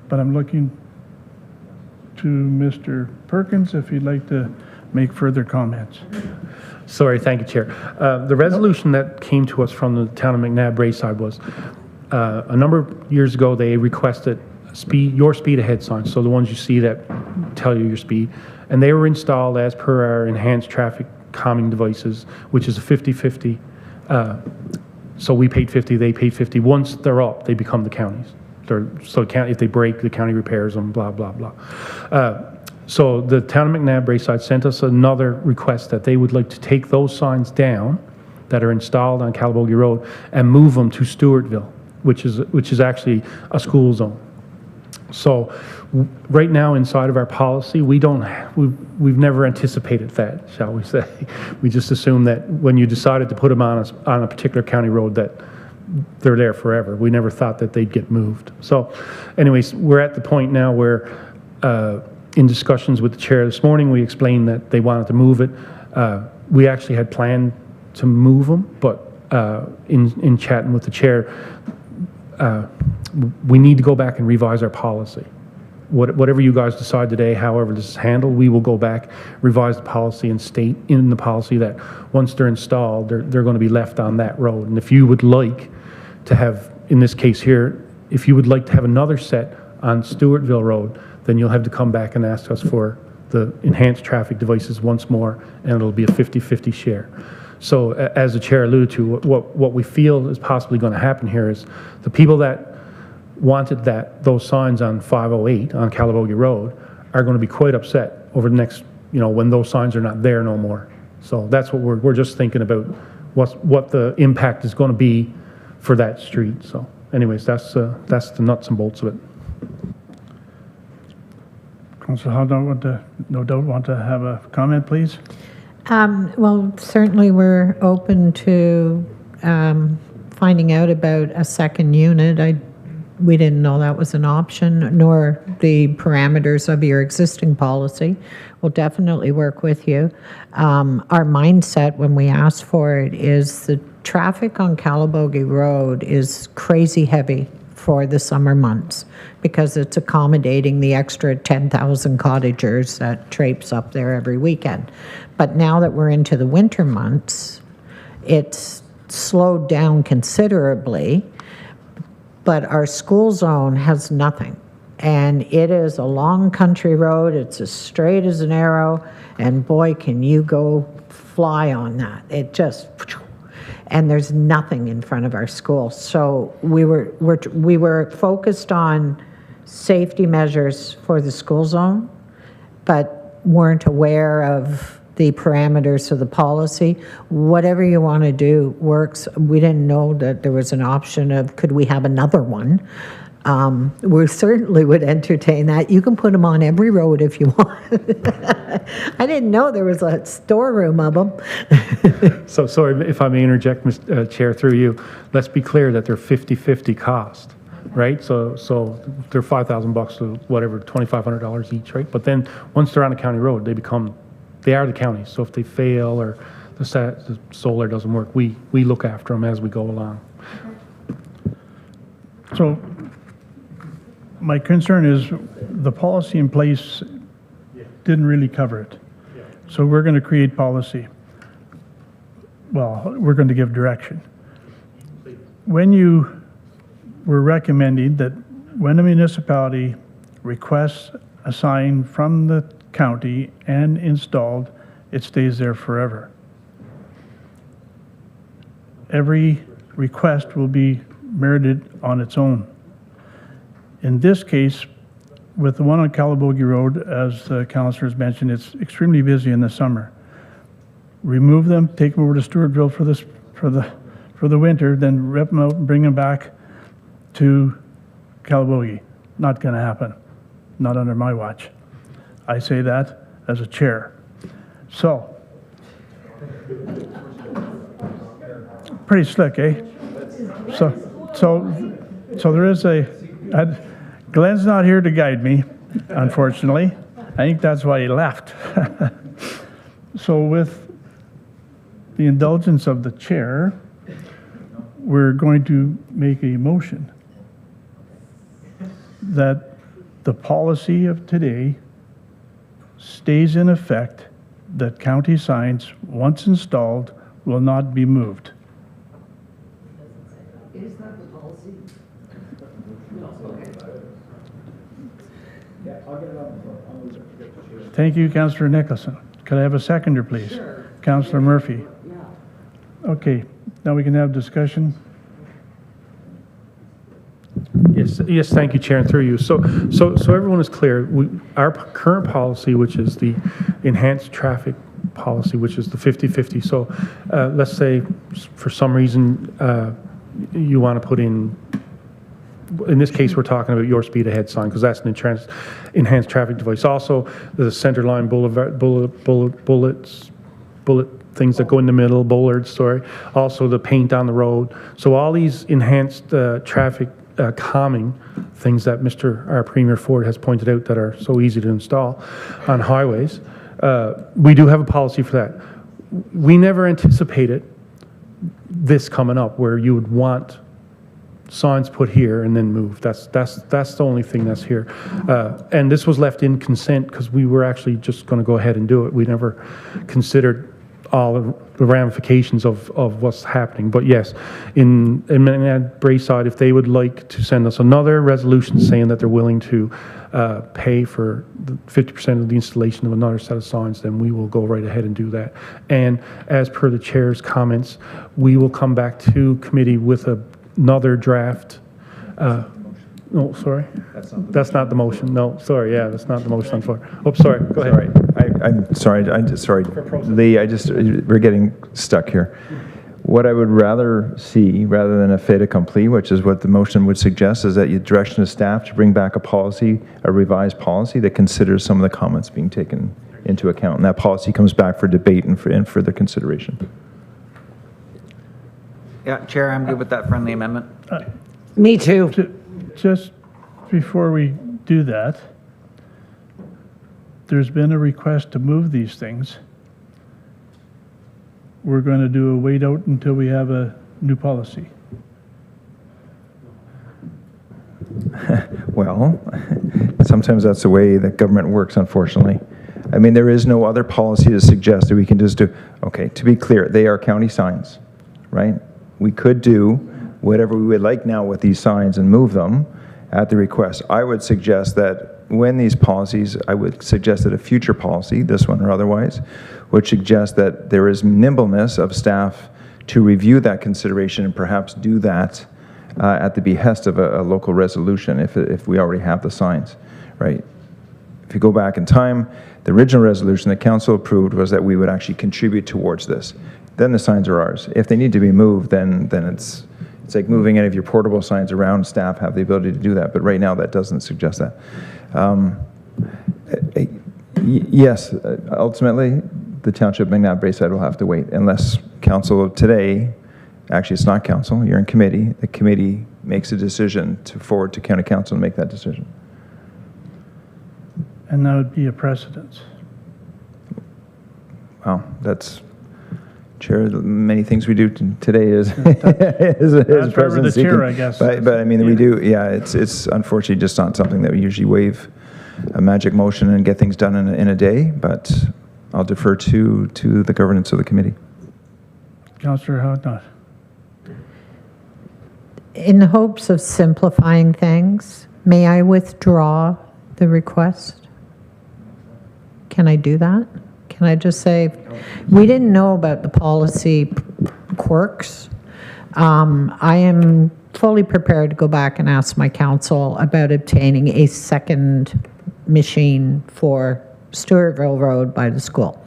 But I'm looking to Mr. Perkins if he'd like to make further comments. Sorry, thank you, Chair. The resolution that came to us from the town of McNabb Braeside was a number of years ago they requested your speed ahead signs, so the ones you see that tell you your speed, and they were installed as per our enhanced traffic calming devices, which is a 50-50. So we paid 50, they paid 50. Once they're up, they become the county's. So if they break, the county repairs them, blah, blah, blah. So the town of McNabb Braeside sent us another request that they would like to take those signs down that are installed on Calabogie Road and move them to Stewartville, which is actually a school zone. So right now inside of our policy, we've never anticipated that, shall we say. We just assume that when you decided to put them on a particular county road that they're there forever. We never thought that they'd get moved. So anyways, we're at the point now where in discussions with the chair this morning, we explained that they wanted to move it. We actually had planned to move them, but in chatting with the chair, we need to go back and revise our policy. Whatever you guys decide today, however this is handled, we will go back, revise the policy, and state in the policy that once they're installed, they're going to be left on that road. And if you would like to have, in this case here, if you would like to have another set on Stewartville Road, then you'll have to come back and ask us for the enhanced traffic devices once more, and it'll be a 50-50 share. So as the chair alluded to, what we feel is possibly going to happen here is the people that wanted those signs on 508 on Calabogie Road are going to be quite upset over the next, when those signs are not there no more. So that's what we're just thinking about, what the impact is going to be for that street. So anyways, that's the nuts and bolts of it. Councillor Hall, no doubt want to have a comment, please? Well, certainly we're open to finding out about a second unit. We didn't know that was an option, nor the parameters of your existing policy. We'll definitely work with you. Our mindset when we ask for it is the traffic on Calabogie Road is crazy heavy for the summer months because it's accommodating the extra 10,000 cottagers that traipse up there every weekend. But now that we're into the winter months, it's slowed down considerably, but our school zone has nothing. And it is a long country road. It's as straight as an arrow, and boy, can you go fly on that. It just, and there's nothing in front of our school. So we were focused on safety measures for the school zone, but weren't aware of the parameters of the policy. Whatever you want to do works. We didn't know that there was an option of, could we have another one? We certainly would entertain that. You can put them on every road if you want. I didn't know there was a storeroom of them. So sorry if I may interject, Mr. Chair, through you. Let's be clear that they're 50-50 cost, right? So they're $5,000 to whatever, $2,500 each, right? But then once they're on a county road, they are the county. So if they fail or the solar doesn't work, we look after them as we go along. So my concern is the policy in place didn't really cover it. So we're going to create policy. Well, we're going to give direction. When you were recommending that when a municipality requests a sign from the county and installed, it stays there forever. Every request will be merited on its own. In this case, with the one on Calabogie Road, as the councillors mentioned, it's extremely busy in the summer. Remove them, take them over to Stewartville for the winter, then rip them out and bring them back to Calabogie. Not going to happen. Not under my watch. I say that as a chair. So, pretty slick, eh? So there is Glenn's not here to guide me, unfortunately. I think that's why he left. So with the indulgence of the chair, we're going to make a motion that the policy of today stays in effect, that county signs, once installed, will not be moved. Is that the policy? Thank you, Councillor Nicholson. Could I have a seconder, please? Sure. Councillor Murphy. Yeah. Okay, now we can have discussion. Yes, thank you, Chair, and through you. So everyone is clear. Our current policy, which is the enhanced traffic policy, which is the 50-50. So let's say for some reason you want to put in this case, we're talking about your speed ahead sign because that's an enhanced traffic device. Also, the center line bullet things that go in the middle, bollards, sorry. Also, the paint on the road. So all these enhanced traffic calming things that our Premier Ford has pointed out that are so easy to install on highways. We do have a policy for that. We never anticipated this coming up where you would want signs put here and then moved. That's the only thing that's here. And this was left in consent because we were actually just going to go ahead and do it. We never considered all of the ramifications of what's happening. But yes, in Brayside, if they would like to send us another resolution saying that they're willing to pay for 50% of the installation of another set of signs, then we will go right ahead and do that. And as per the chair's comments, we will come back to committee with another draft. No, sorry. That's not the motion. No, sorry. Yeah, that's not the motion. Oh, sorry. Go ahead. I'm sorry. Sorry, Lee. We're getting stuck here. What I would rather see, rather than a fait accompli, which is what the motion would suggest, is that you direction of staff to bring back a revised policy that considers some of the comments being taken into account, and that policy comes back for debate and further consideration. Yeah, Chair, I'm good with that friendly amendment. Me too. Just before we do that, there's been a request to move these things. We're going to do a wait out until we have a new policy. Well, sometimes that's the way that government works, unfortunately. I mean, there is no other policy to suggest that we can just do, okay, to be clear, they are county signs, right? We could do whatever we would like now with these signs and move them at the request. I would suggest that when these policies, I would suggest that a future policy, this one or otherwise, would suggest that there is nimbleness of staff to review that consideration and perhaps do that at the behest of a local resolution if we already have the signs, right? If you go back in time, the original resolution that council approved was that we would actually contribute towards this. Then the signs are ours. If they need to be moved, then it's like moving any of your portable signs around. Staff have the ability to do that, but right now that doesn't suggest that. Yes, ultimately, the Township of McNabb Bayside will have to wait unless council today, actually it's not council, you're in committee, the committee makes a decision to forward to county council and make that decision. And that would be a precedence. Wow, that's, Chair, many things we do today is That's forever the chair, I guess. But I mean, we do, yeah, it's unfortunately just not something that we usually wave a magic motion and get things done in a day, but I'll defer to the governance of the committee. Councillor Howard. In the hopes of simplifying things, may I withdraw the request? Can I do that? Can I just say, we didn't know about the policy quirks. I am fully prepared to go back and ask my council about obtaining a second machine for Stewartville Road by the school.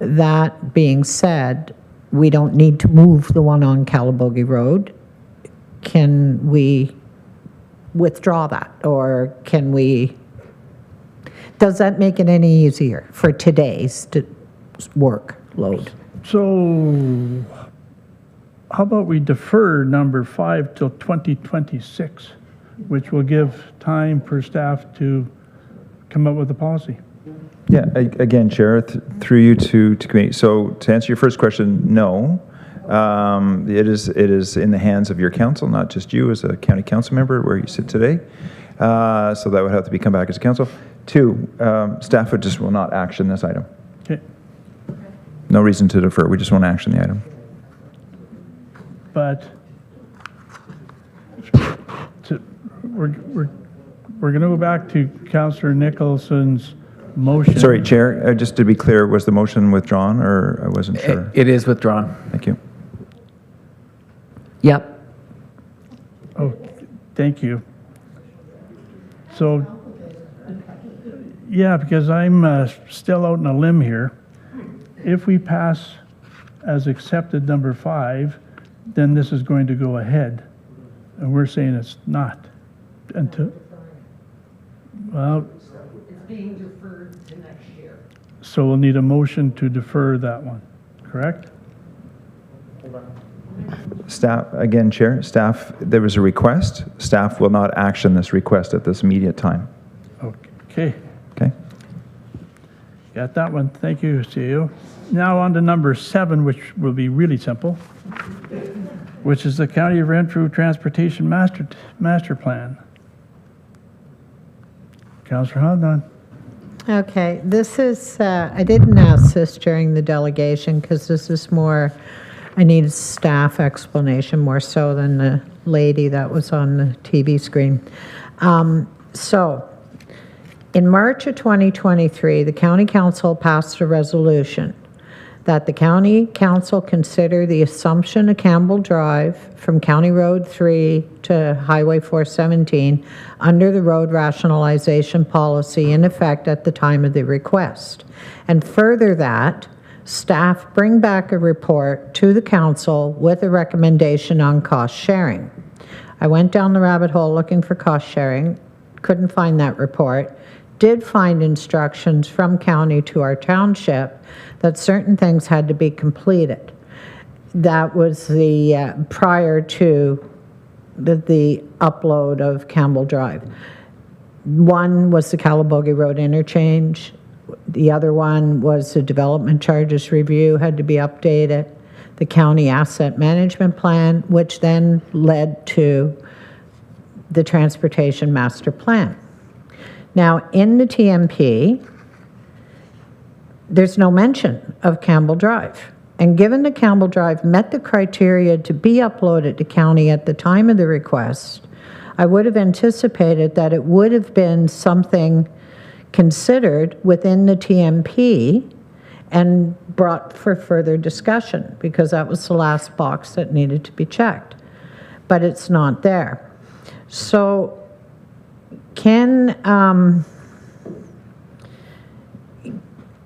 That being said, we don't need to move the one on Calabogie Road. Can we withdraw that, or can we, does that make it any easier for today's workload? So how about we defer number 5 till 2026, which will give time for staff to come up with a policy? Yeah, again, Chair, through you to committee. So to answer your first question, no. It is in the hands of your council, not just you as a county council member where you sit today. So that would have to be come back as a council. 2, staff just will not action this item. Okay. No reason to defer. We just won't action the item. But we're going to go back to Councillor Nicholson's motion. Sorry, Chair, just to be clear, was the motion withdrawn, or I wasn't sure? It is withdrawn. Thank you. Yep. Oh, thank you. So, yeah, because I'm still out on a limb here. If we pass as accepted number 5, then this is going to go ahead. And we're saying it's not. Until, well, It's being deferred to next year. so we'll need a motion to defer that one, correct? Staff, again, Chair, staff, there was a request. Staff will not action this request at this immediate time. Okay. Okay. Got that one. Thank you, CEO. Now on to number 7, which will be really simple, which is the County of Renfrew Transportation Master Plan. Councillor Hodnott. Okay, this is, I didn't ask this during the delegation because this is more, I need a staff explanation more so than the lady that was on the TV screen. So, in March of 2023, the County Council passed a resolution that the County Council consider the assumption of Campbell Drive from County Road 3 to Highway 417 under the road rationalization policy in effect at the time of the request. And further that, staff bring back a report to the council with a recommendation on cost sharing. I went down the rabbit hole looking for cost sharing, couldn't find that report. Did find instructions from county to our township that certain things had to be completed. That was the prior to the upload of Campbell Drive. One was the Calabogie Road interchange. The other one was the development charges review had to be updated. The county asset management plan, which then led to the transportation master plan. Now, in the TMP, there's no mention of Campbell Drive. And given that Campbell Drive met the criteria to be uploaded to county at the time of the request, I would have anticipated that it would have been something considered within the TMP and brought for further discussion, because that was the last box that needed to be checked. But it's not there. So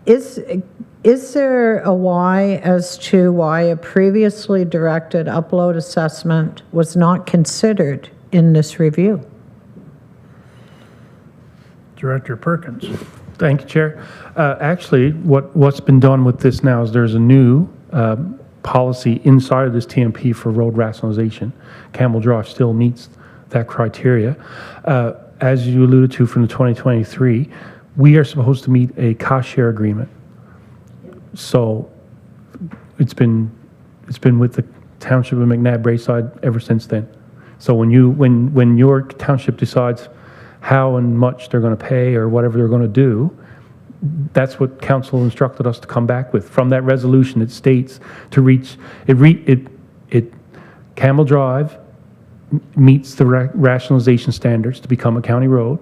is there a why as to why a previously directed upload assessment was not considered in this review? Director Perkins. Thank you, Chair. Actually, what's been done with this now is there's a new policy inside of this TMP for road rationalization. Campbell Drive still meets that criteria. As you alluded to from the 2023, we are supposed to meet a cost share agreement. So it's been with the Township of McNabb Braeside ever since then. So when your township decides how and much they're going to pay or whatever they're going to do, that's what council instructed us to come back with. From that resolution, it states to reach Campbell Drive meets the rationalization standards to become a county road,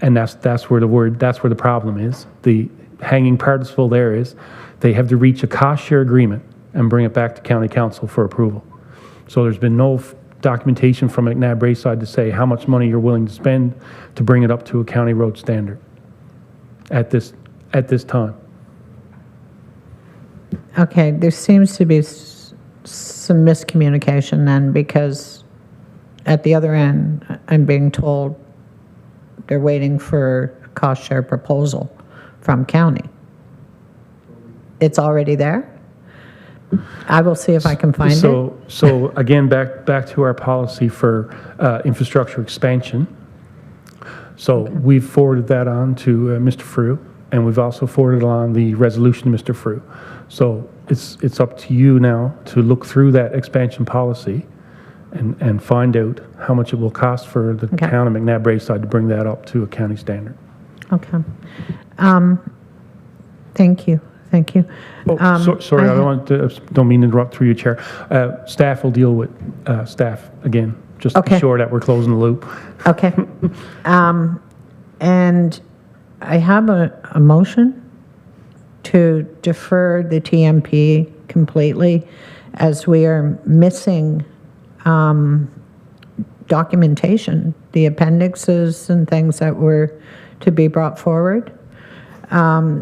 and that's where the problem is. The hanging participle there is they have to reach a cost share agreement and bring it back to county council for approval. So there's been no documentation from McNabb Braeside to say how much money you're willing to spend to bring it up to a county road standard at this time. Okay, there seems to be some miscommunication then, because at the other end, I'm being told they're waiting for a cost share proposal from county. It's already there? I will see if I can find it. So again, back to our policy for infrastructure expansion. So we've forwarded that on to Mr. Frew, and we've also forwarded on the resolution to Mr. Frew. So it's up to you now to look through that expansion policy and find out how much it will cost for the town of McNabb Braeside to bring that up to a county standard. Okay. Thank you. Thank you. Sorry, don't mean to interrupt through you, Chair. Staff will deal with staff again, just to be sure that we're closing the loop. Okay. And I have a motion to defer the TMP completely, as we are missing documentation, the appendixes and things that were to be brought forward.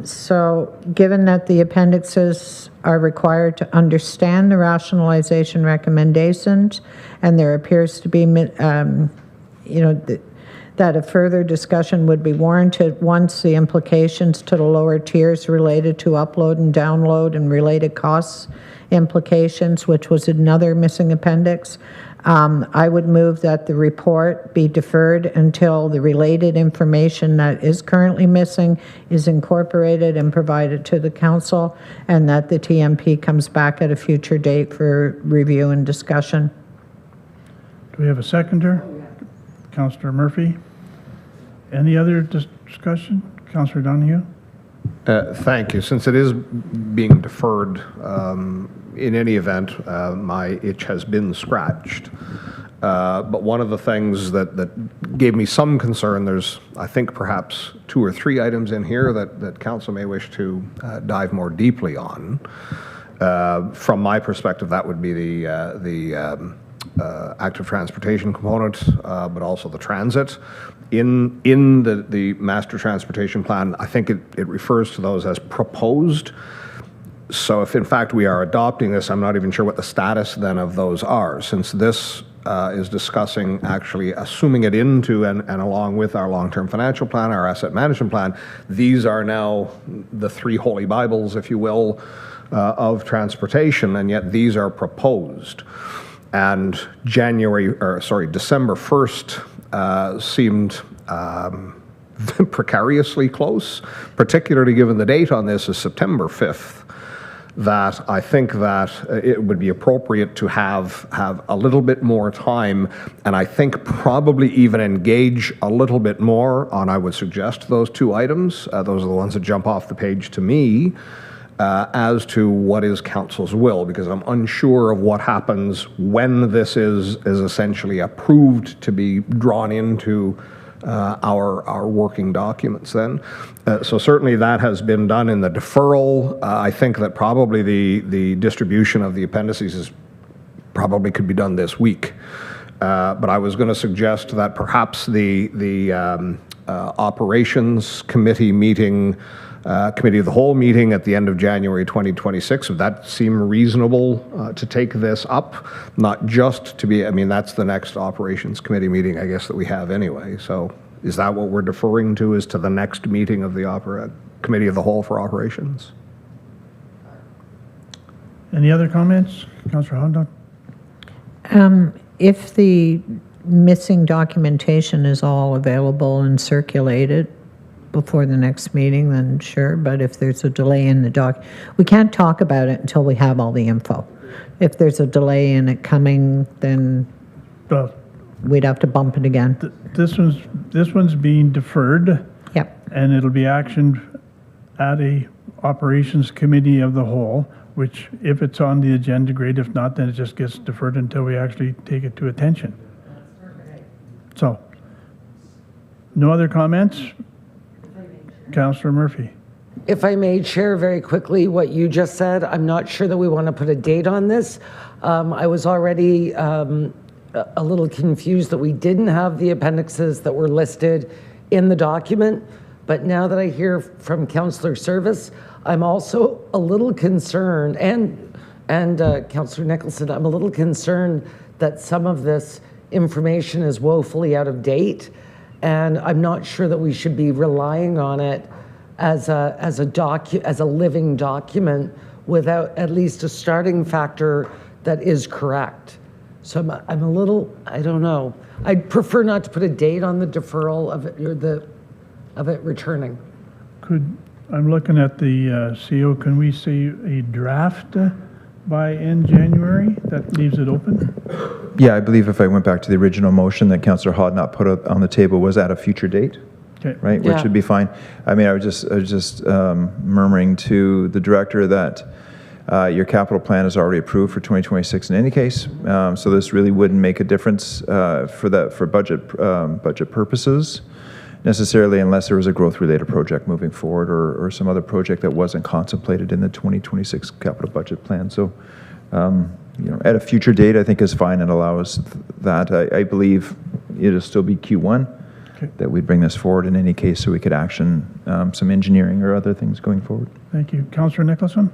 So given that the appendixes are required to understand the rationalization recommendations, and there appears to be, that a further discussion would be warranted once the implications to the lower tiers related to upload and download and related costs implications, which was another missing appendix. I would move that the report be deferred until the related information that is currently missing is incorporated and provided to the council, and that the TMP comes back at a future date for review and discussion. Do we have a seconder? Councillor Murphy. Any other discussion? Councillor Donahue? Thank you. Since it is being deferred, in any event, my itch has been scratched. But one of the things that gave me some concern, there's, I think, perhaps 2 or 3 items in here that council may wish to dive more deeply on. From my perspective, that would be the active transportation component, but also the transit. In the master transportation plan, I think it refers to those as proposed. So if in fact we are adopting this, I'm not even sure what the status then of those are, since this is discussing actually assuming it into and along with our long-term financial plan, our asset management plan. These are now the 3 holy Bibles, if you will, of transportation, and yet these are proposed. And December 1st seemed precariously close, particularly given the date on this is September 5th, that I think that it would be appropriate to have a little bit more time, and I think probably even engage a little bit more on, I would suggest, those 2 items. Those are the ones that jump off the page to me. As to what is council's will, because I'm unsure of what happens when this is essentially approved to be drawn into our working documents then. So certainly that has been done in the deferral. I think that probably the distribution of the appendices probably could be done this week. But I was going to suggest that perhaps the Operations Committee meeting, Committee of the Whole meeting at the end of January 2026, would that seem reasonable to take this up? Not just to be, I mean, that's the next Operations Committee meeting, I guess, that we have anyway. So is that what we're deferring to, is to the next meeting of the Committee of the Whole for Operations? Any other comments? Councillor Hodnott? If the missing documentation is all available and circulated before the next meeting, then sure, but if there's a delay in the we can't talk about it until we have all the info. If there's a delay in it coming, then we'd have to bump it again. This one's being deferred. Yep. And it'll be actioned at a Operations Committee of the Whole, which if it's on the agenda, great. If not, then it just gets deferred until we actually take it to attention. So, no other comments? Councillor Murphy. If I may share very quickly what you just said, I'm not sure that we want to put a date on this. I was already a little confused that we didn't have the appendixes that were listed in the document, but now that I hear from Councillor Service, I'm also a little concerned, and Councillor Nicholson, I'm a little concerned that some of this information is woefully out of date, and I'm not sure that we should be relying on it as a living document without at least a starting factor that is correct. So I'm a little, I don't know. I'd prefer not to put a date on the deferral of it, or of it returning. I'm looking at the CO. Can we say a draft by end January? That leaves it open. Yeah, I believe if I went back to the original motion that Councillor Hodnott put on the table was at a future date. Okay. Right, which would be fine. I mean, I was just murmuring to the director that your capital plan is already approved for 2026 in any case, so this really wouldn't make a difference for budget purposes necessarily, unless there was a growth-related project moving forward or some other project that wasn't contemplated in the 2026 capital budget plan. So, at a future date, I think is fine and allows that. I believe it'll still be Q1 that we'd bring this forward in any case, so we could action some engineering or other things going forward. Thank you. Councillor Nicholson?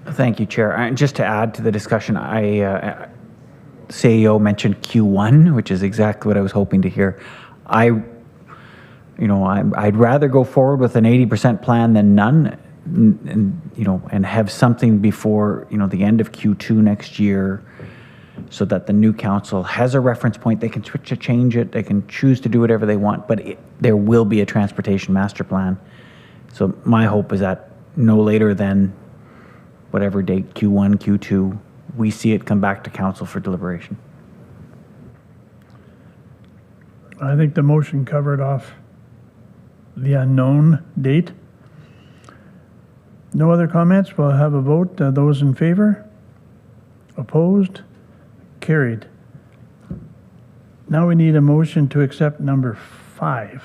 Thank you, Chair. Just to add to the discussion, CEO mentioned Q1, which is exactly what I was hoping to hear. I'd rather go forward with an 80% plan than none, and have something before, the end of Q2 next year, so that the new council has a reference point. They can switch to change it. They can choose to do whatever they want, but there will be a transportation master plan. So my hope is that no later than whatever date, Q1, Q2, we see it come back to council for deliberation. I think the motion covered off the unknown date. No other comments? We'll have a vote. Those in favor? Opposed? Carried. Now we need a motion to accept number 5.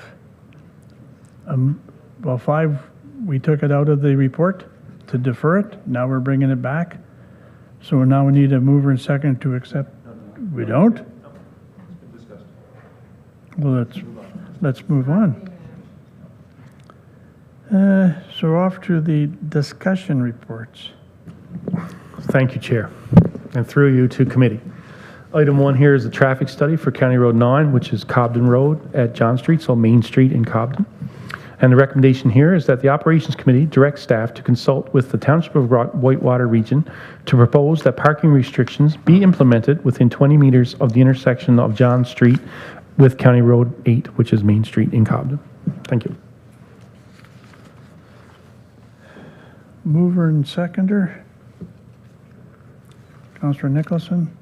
5, we took it out of the report to defer it. Now we're bringing it back. So now we need a mover and second to accept. We don't? Well, let's move on. So off to the discussion reports. Thank you, Chair, and through you to committee. Item 1 here is the traffic study for County Road 9, which is Cobden Road at John Street, so Main Street in Cobden. And the recommendation here is that the Operations Committee direct staff to consult with the Township of Whitewater region to propose that parking restrictions be implemented within 20 meters of the intersection of John Street with County Road 8, which is Main Street in Cobden. Thank you. Mover and seconder. Councillor Nicholson.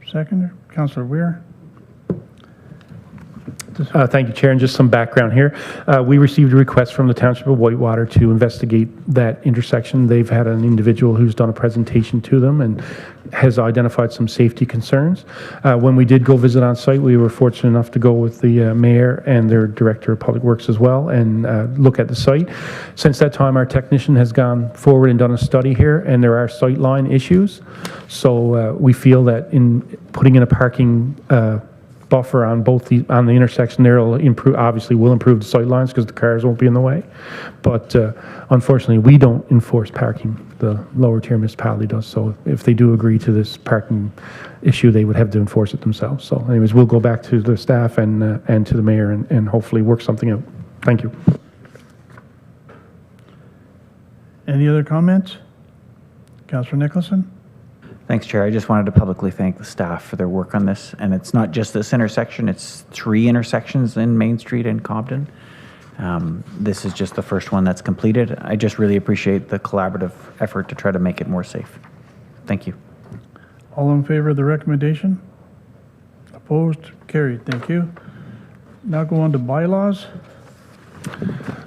Seconder. Councillor Weir. Thank you, Chair, and just some background here. We received a request from the Township of Whitewater to investigate that intersection. They've had an individual who's done a presentation to them and has identified some safety concerns. When we did go visit on site, we were fortunate enough to go with the mayor and their director of public works as well and look at the site. Since that time, our technician has gone forward and done a study here, and there are sightline issues. So we feel that in putting in a parking buffer on on the intersection there will improve, obviously will improve the sight lines because the cars won't be in the way. But unfortunately, we don't enforce parking. The lower tier municipality does. So if they do agree to this parking issue, they would have to enforce it themselves. So anyways, we'll go back to the staff and to the mayor and hopefully work something out. Thank you. Any other comments? Councillor Nicholson? Thanks, Chair. I just wanted to publicly thank the staff for their work on this. And it's not just this intersection, it's 3 intersections in Main Street and Compton. This is just the first one that's completed. I just really appreciate the collaborative effort to try to make it more safe. Thank you. All in favor of the recommendation? Opposed? Carried. Thank you. Now go on to bylaws.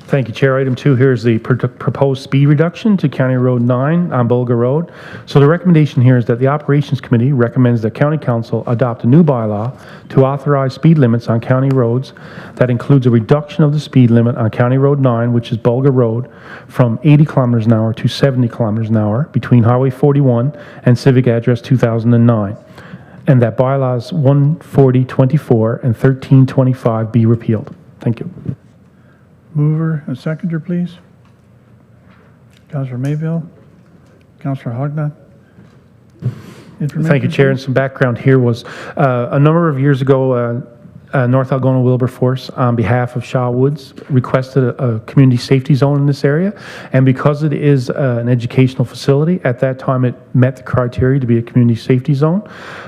Thank you, Chair. Item 2 here is the proposed speed reduction to County Road 9 on Bulga Road. So the recommendation here is that the Operations Committee recommends that County Council adopt a new bylaw to authorize speed limits on county roads that includes a reduction of the speed limit on County Road 9, which is Bulga Road, from 80 kilometers an hour to 70 kilometers an hour between Highway 41 and Civic Address 2009, and that bylaws 14024 and 1325 be repealed. Thank you. Mover and seconder, please. Councillor Mayville. Councillor Hognott. Thank you, Chair. And some background here was a number of years ago, North Algona Wilberforce, on behalf of Shaw Woods, requested a community safety zone in this area. And because it is an educational facility, at that time it met the criteria to be a community safety zone.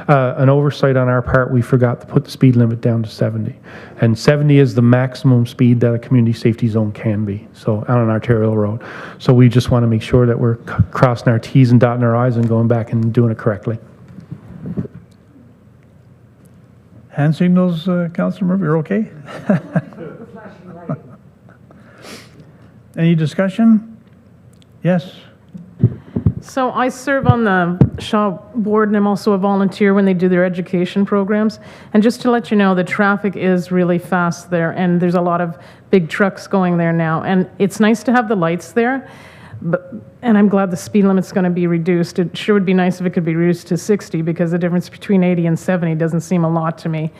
An oversight on our part, we forgot to put the speed limit down to 70. And 70 is the maximum speed that a community safety zone can be, so on an arterial road. So we just want to make sure that we're crossing our T's and dotting our I's and going back and doing it correctly. Hand signals, Councillor Murphy, you're okay? Any discussion? Yes. So I serve on the Shaw board, and I'm also a volunteer when they do their education programs. And just to let you know, the traffic is really fast there, and there's a lot of big trucks going there now. And it's nice to have the lights there, and I'm glad the speed limit's going to be reduced. It sure would be nice if it could be reduced to 60, because the difference between 80 and 70 doesn't seem a lot to me.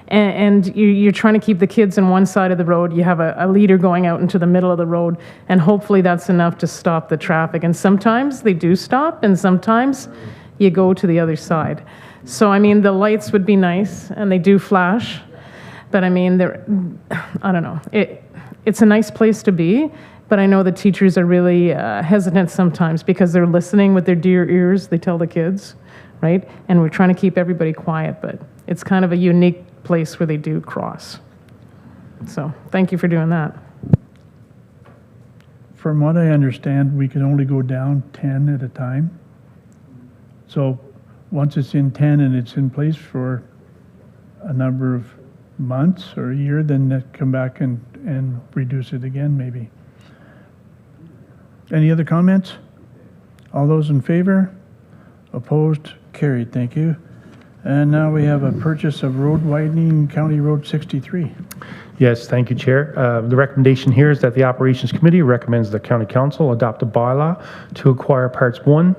And you're trying to keep the kids on one side of the road. You have a leader going out into the middle of the road, and hopefully that's enough to stop the traffic. And sometimes they do stop, and sometimes you go to the other side. So, I mean, the lights would be nice, and they do flash. But, I mean, I don't know. It's a nice place to be. But I know the teachers are really hesitant sometimes because they're listening with their dear ears. They tell the kids, right? And we're trying to keep everybody quiet, but it's kind of a unique place where they do cross. So thank you for doing that. From what I understand, we can only go down 10 at a time. So once it's in 10 and it's in place for a number of months or a year, then that come back and reduce it again, maybe. Any other comments? All those in favor? Opposed? Carried. Thank you. And now we have a purchase of road widening, County Road 63. Yes, thank you, Chair. The recommendation here is that the Operations Committee recommends the County Council adopt a bylaw to acquire parts 1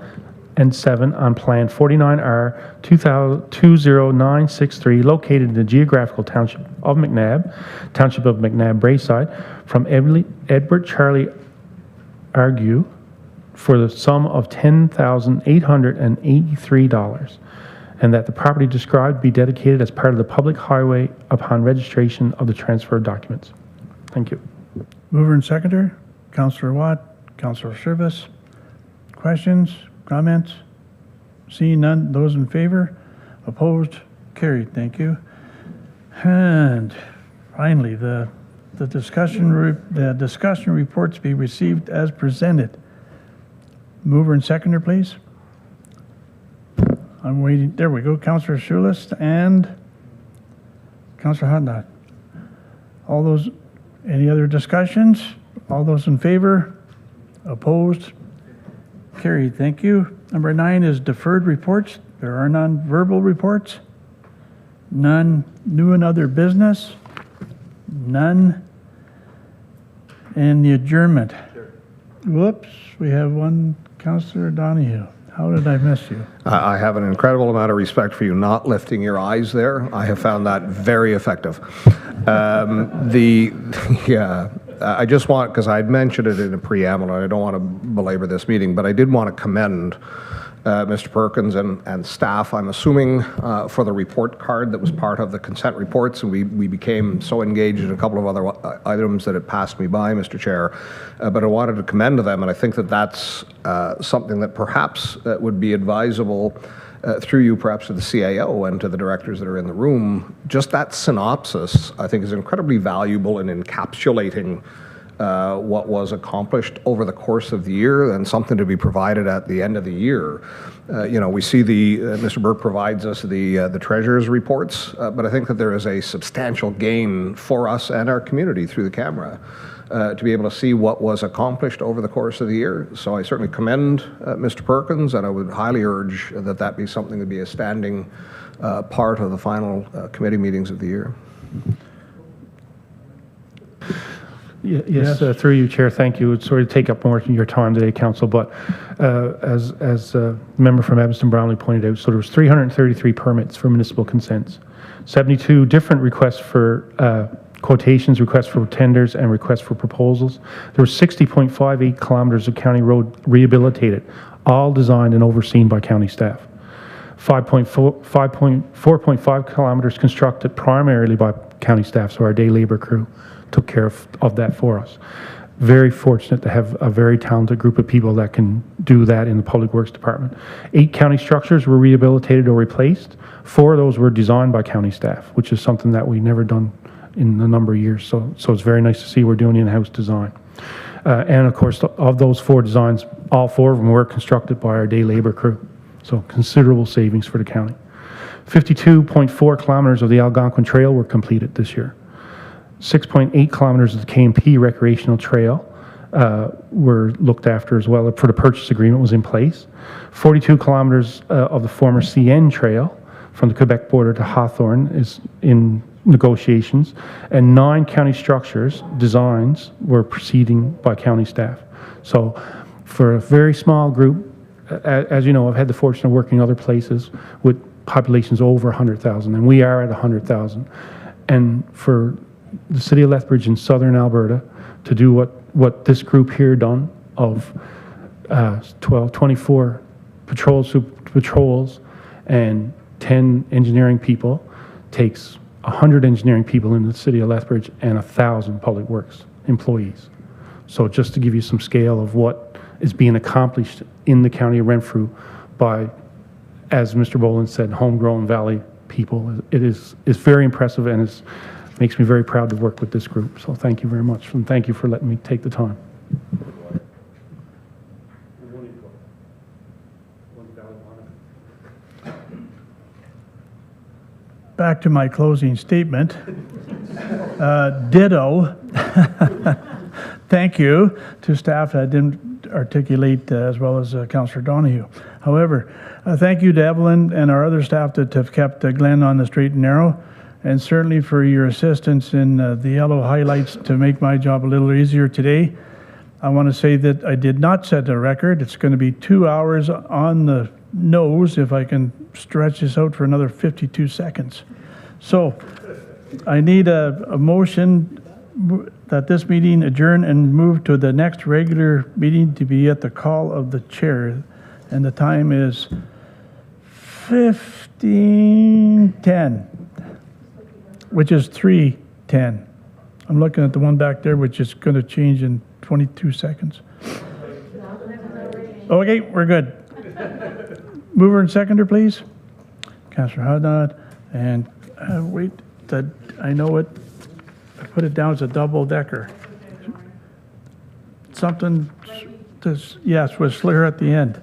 and 7 on Plan 49R 20963, located in the geographical township of McNabb, Township of McNabb Braeside, from Edward Charlie Argue for the sum of $10,883, and that the property described be dedicated as part of the public highway upon registration of the transfer documents. Thank you. Mover and seconder, Councillor Watt, Councillor Service. Questions, comments? Seeing none, those in favor? Opposed? Carried. Thank you. And finally, the discussion reports be received as presented. Mover and seconder, please. I'm waiting. There we go. Councillor Schulis and Councillor Hodnott. All those, any other discussions? All those in favor? Opposed? Carried, thank you. Number 9 is deferred reports. There are none. Verbal reports? None. New and other business? None. And the adjournment? Whoops, we have one. Councillor Donahue. How did I miss you? I have an incredible amount of respect for you not lifting your eyes there. I have found that very effective. I just want, because I'd mentioned it in a preamble, and I don't want to belabor this meeting, but I did want to commend Mr. Perkins and staff, I'm assuming, for the report card that was part of the consent reports, and we became so engaged in a couple of other items that it passed me by, Mr. Chair. But I wanted to commend them, and I think that that's something that perhaps would be advisable through you, perhaps to the CAO and to the directors that are in the room. Just that synopsis, I think, is incredibly valuable in encapsulating what was accomplished over the course of the year, and something to be provided at the end of the year. We see Mr. Burke provides us the treasurer's reports, but I think that there is a substantial gain for us and our community through the camera to be able to see what was accomplished over the course of the year. So I certainly commend Mr. Perkins, and I would highly urge that that be something to be a standing part of the final committee meetings of the year. Yes, through you, Chair, thank you. It's sorry to take up more of your time today, Council, but as a member from Evanston Brownlee pointed out, so there was 333 permits for municipal consents, 72 different requests for quotations, requests for tenders, and requests for proposals. There were 60.58 kilometers of county road rehabilitated, all designed and overseen by county staff. 4.5 kilometers constructed primarily by county staff, so our day labor crew took care of that for us. Very fortunate to have a very talented group of people that can do that in the Public Works Department. 8 county structures were rehabilitated or replaced. 4 of those were designed by county staff, which is something that we've never done in a number of years. So it's very nice to see we're doing in-house design. And of course, of those 4 designs, all 4 of them were constructed by our day labor crew. So considerable savings for the county. 52.4 kilometers of the Algonquin Trail were completed this year. 6.8 kilometers of the KMP recreational trail were looked after as well, for the purchase agreement was in place. 42 kilometers of the former CN trail from the Quebec border to Hawthorne is in negotiations, and 9 county structures designs were proceeding by county staff. So for a very small group, as you know, I've had the fortune of working other places with populations over 100,000, and we are at 100,000. And for the city of Lethbridge in southern Alberta to do what this group here done of 24 patrols and 10 engineering people takes 100 engineering people in the city of Lethbridge and 1,000 public works employees. So just to give you some scale of what is being accomplished in the county of Renfrew by, as Mr. Boland said, homegrown valley people, it's very impressive, and it makes me very proud to work with this group. So thank you very much, and thank you for letting me take the time. Back to my closing statement. Ditto. Thank you to staff that didn't articulate as well as Councillor Donahue. However, thank you to Evelyn and our other staff that have kept Glenn on the straight and narrow, and certainly for your assistance in the yellow highlights to make my job a little easier today. I want to say that I did not set a record. It's going to be 2 hours on the nose if I can stretch this out for another 52 seconds. So I need a motion that this meeting adjourn and move to the next regular meeting to be at the call of the chair. And the time is 15:10. Which is 3:10. I'm looking at the one back there, which is going to change in 22 seconds. Okay, we're good. Mover and seconder, please. Councillor Hadnot. And wait, I know it. I put it down as a double-decker. Something, yes, with Slayer at the end.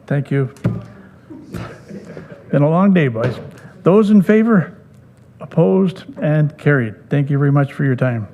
Thank you. Been a long day, boys. Those in favor? Opposed? And carried. Thank you very much for your time.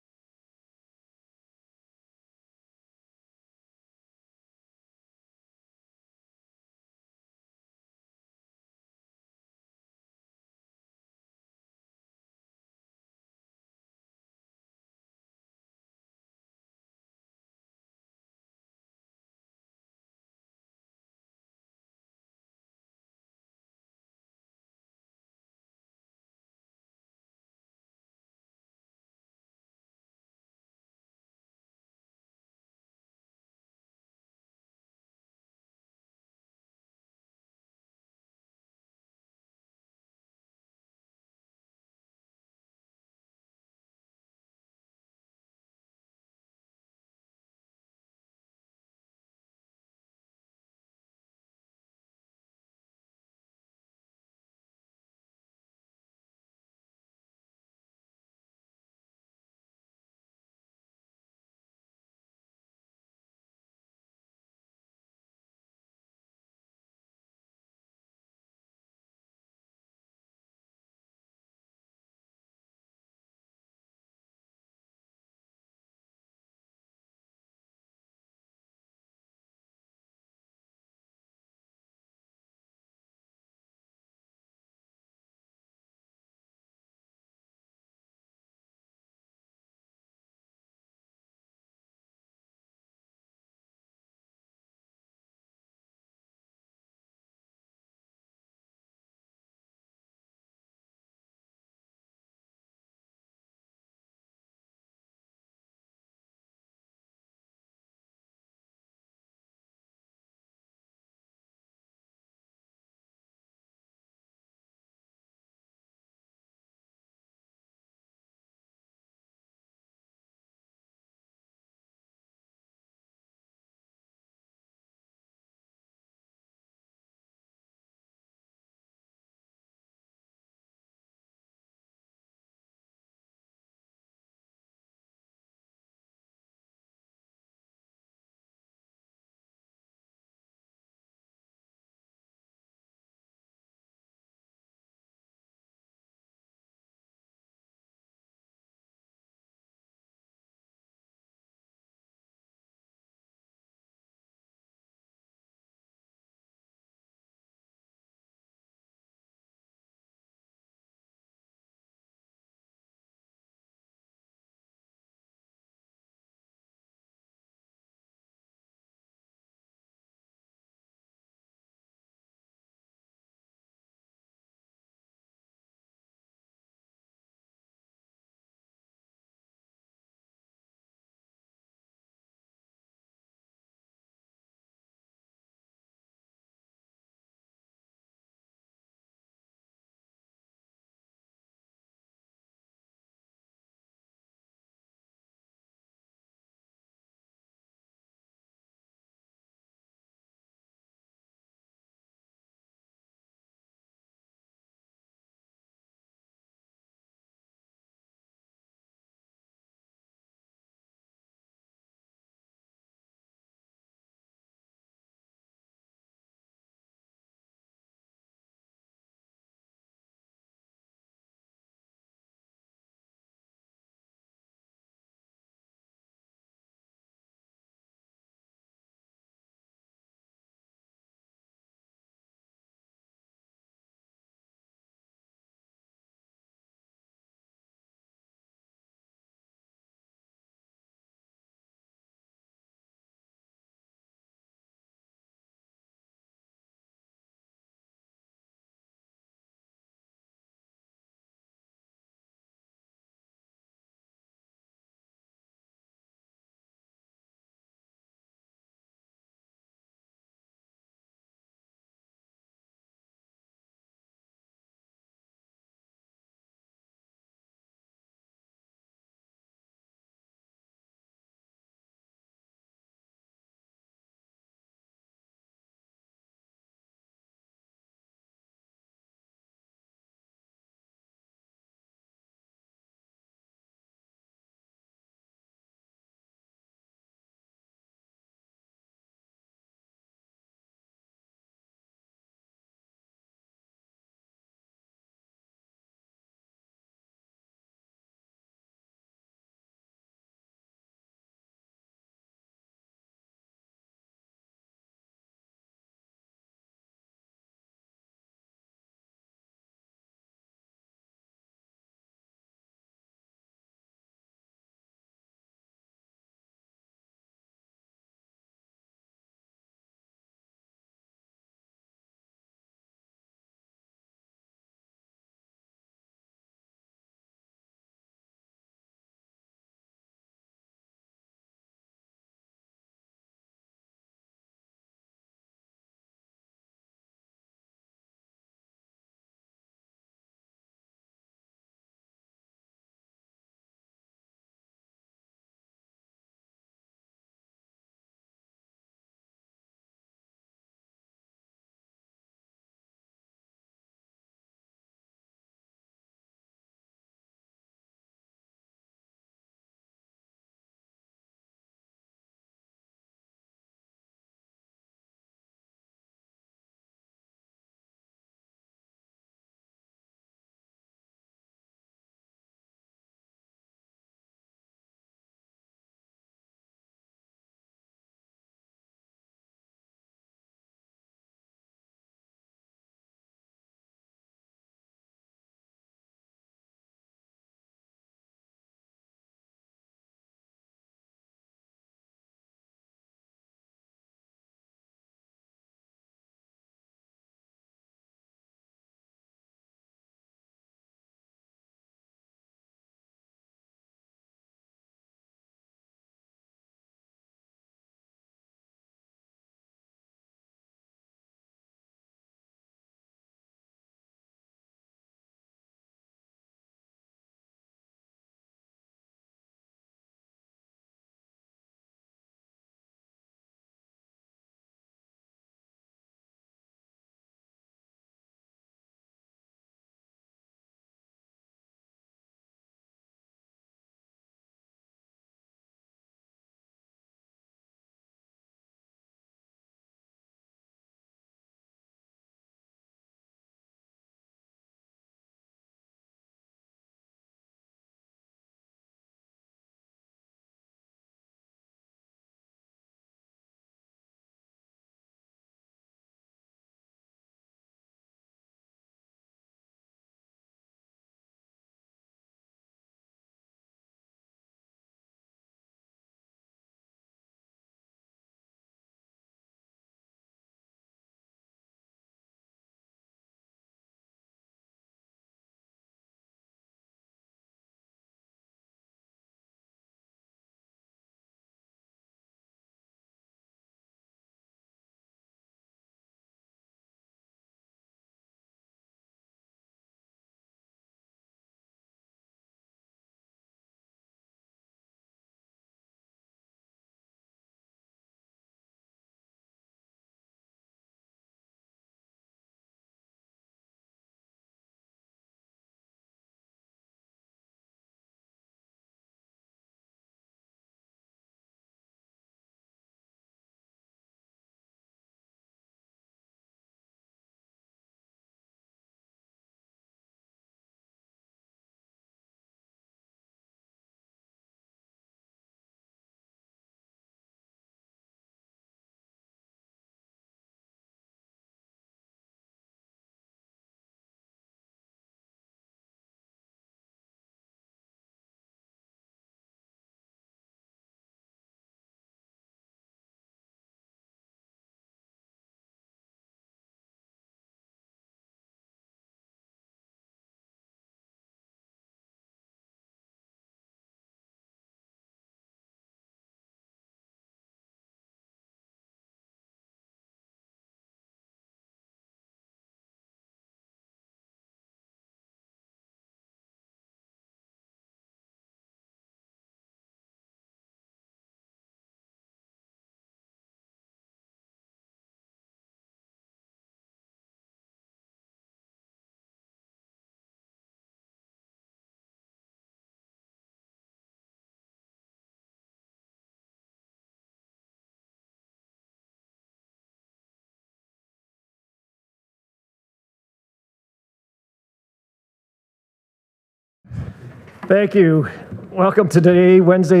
Thank you. Welcome to today, Wednesday,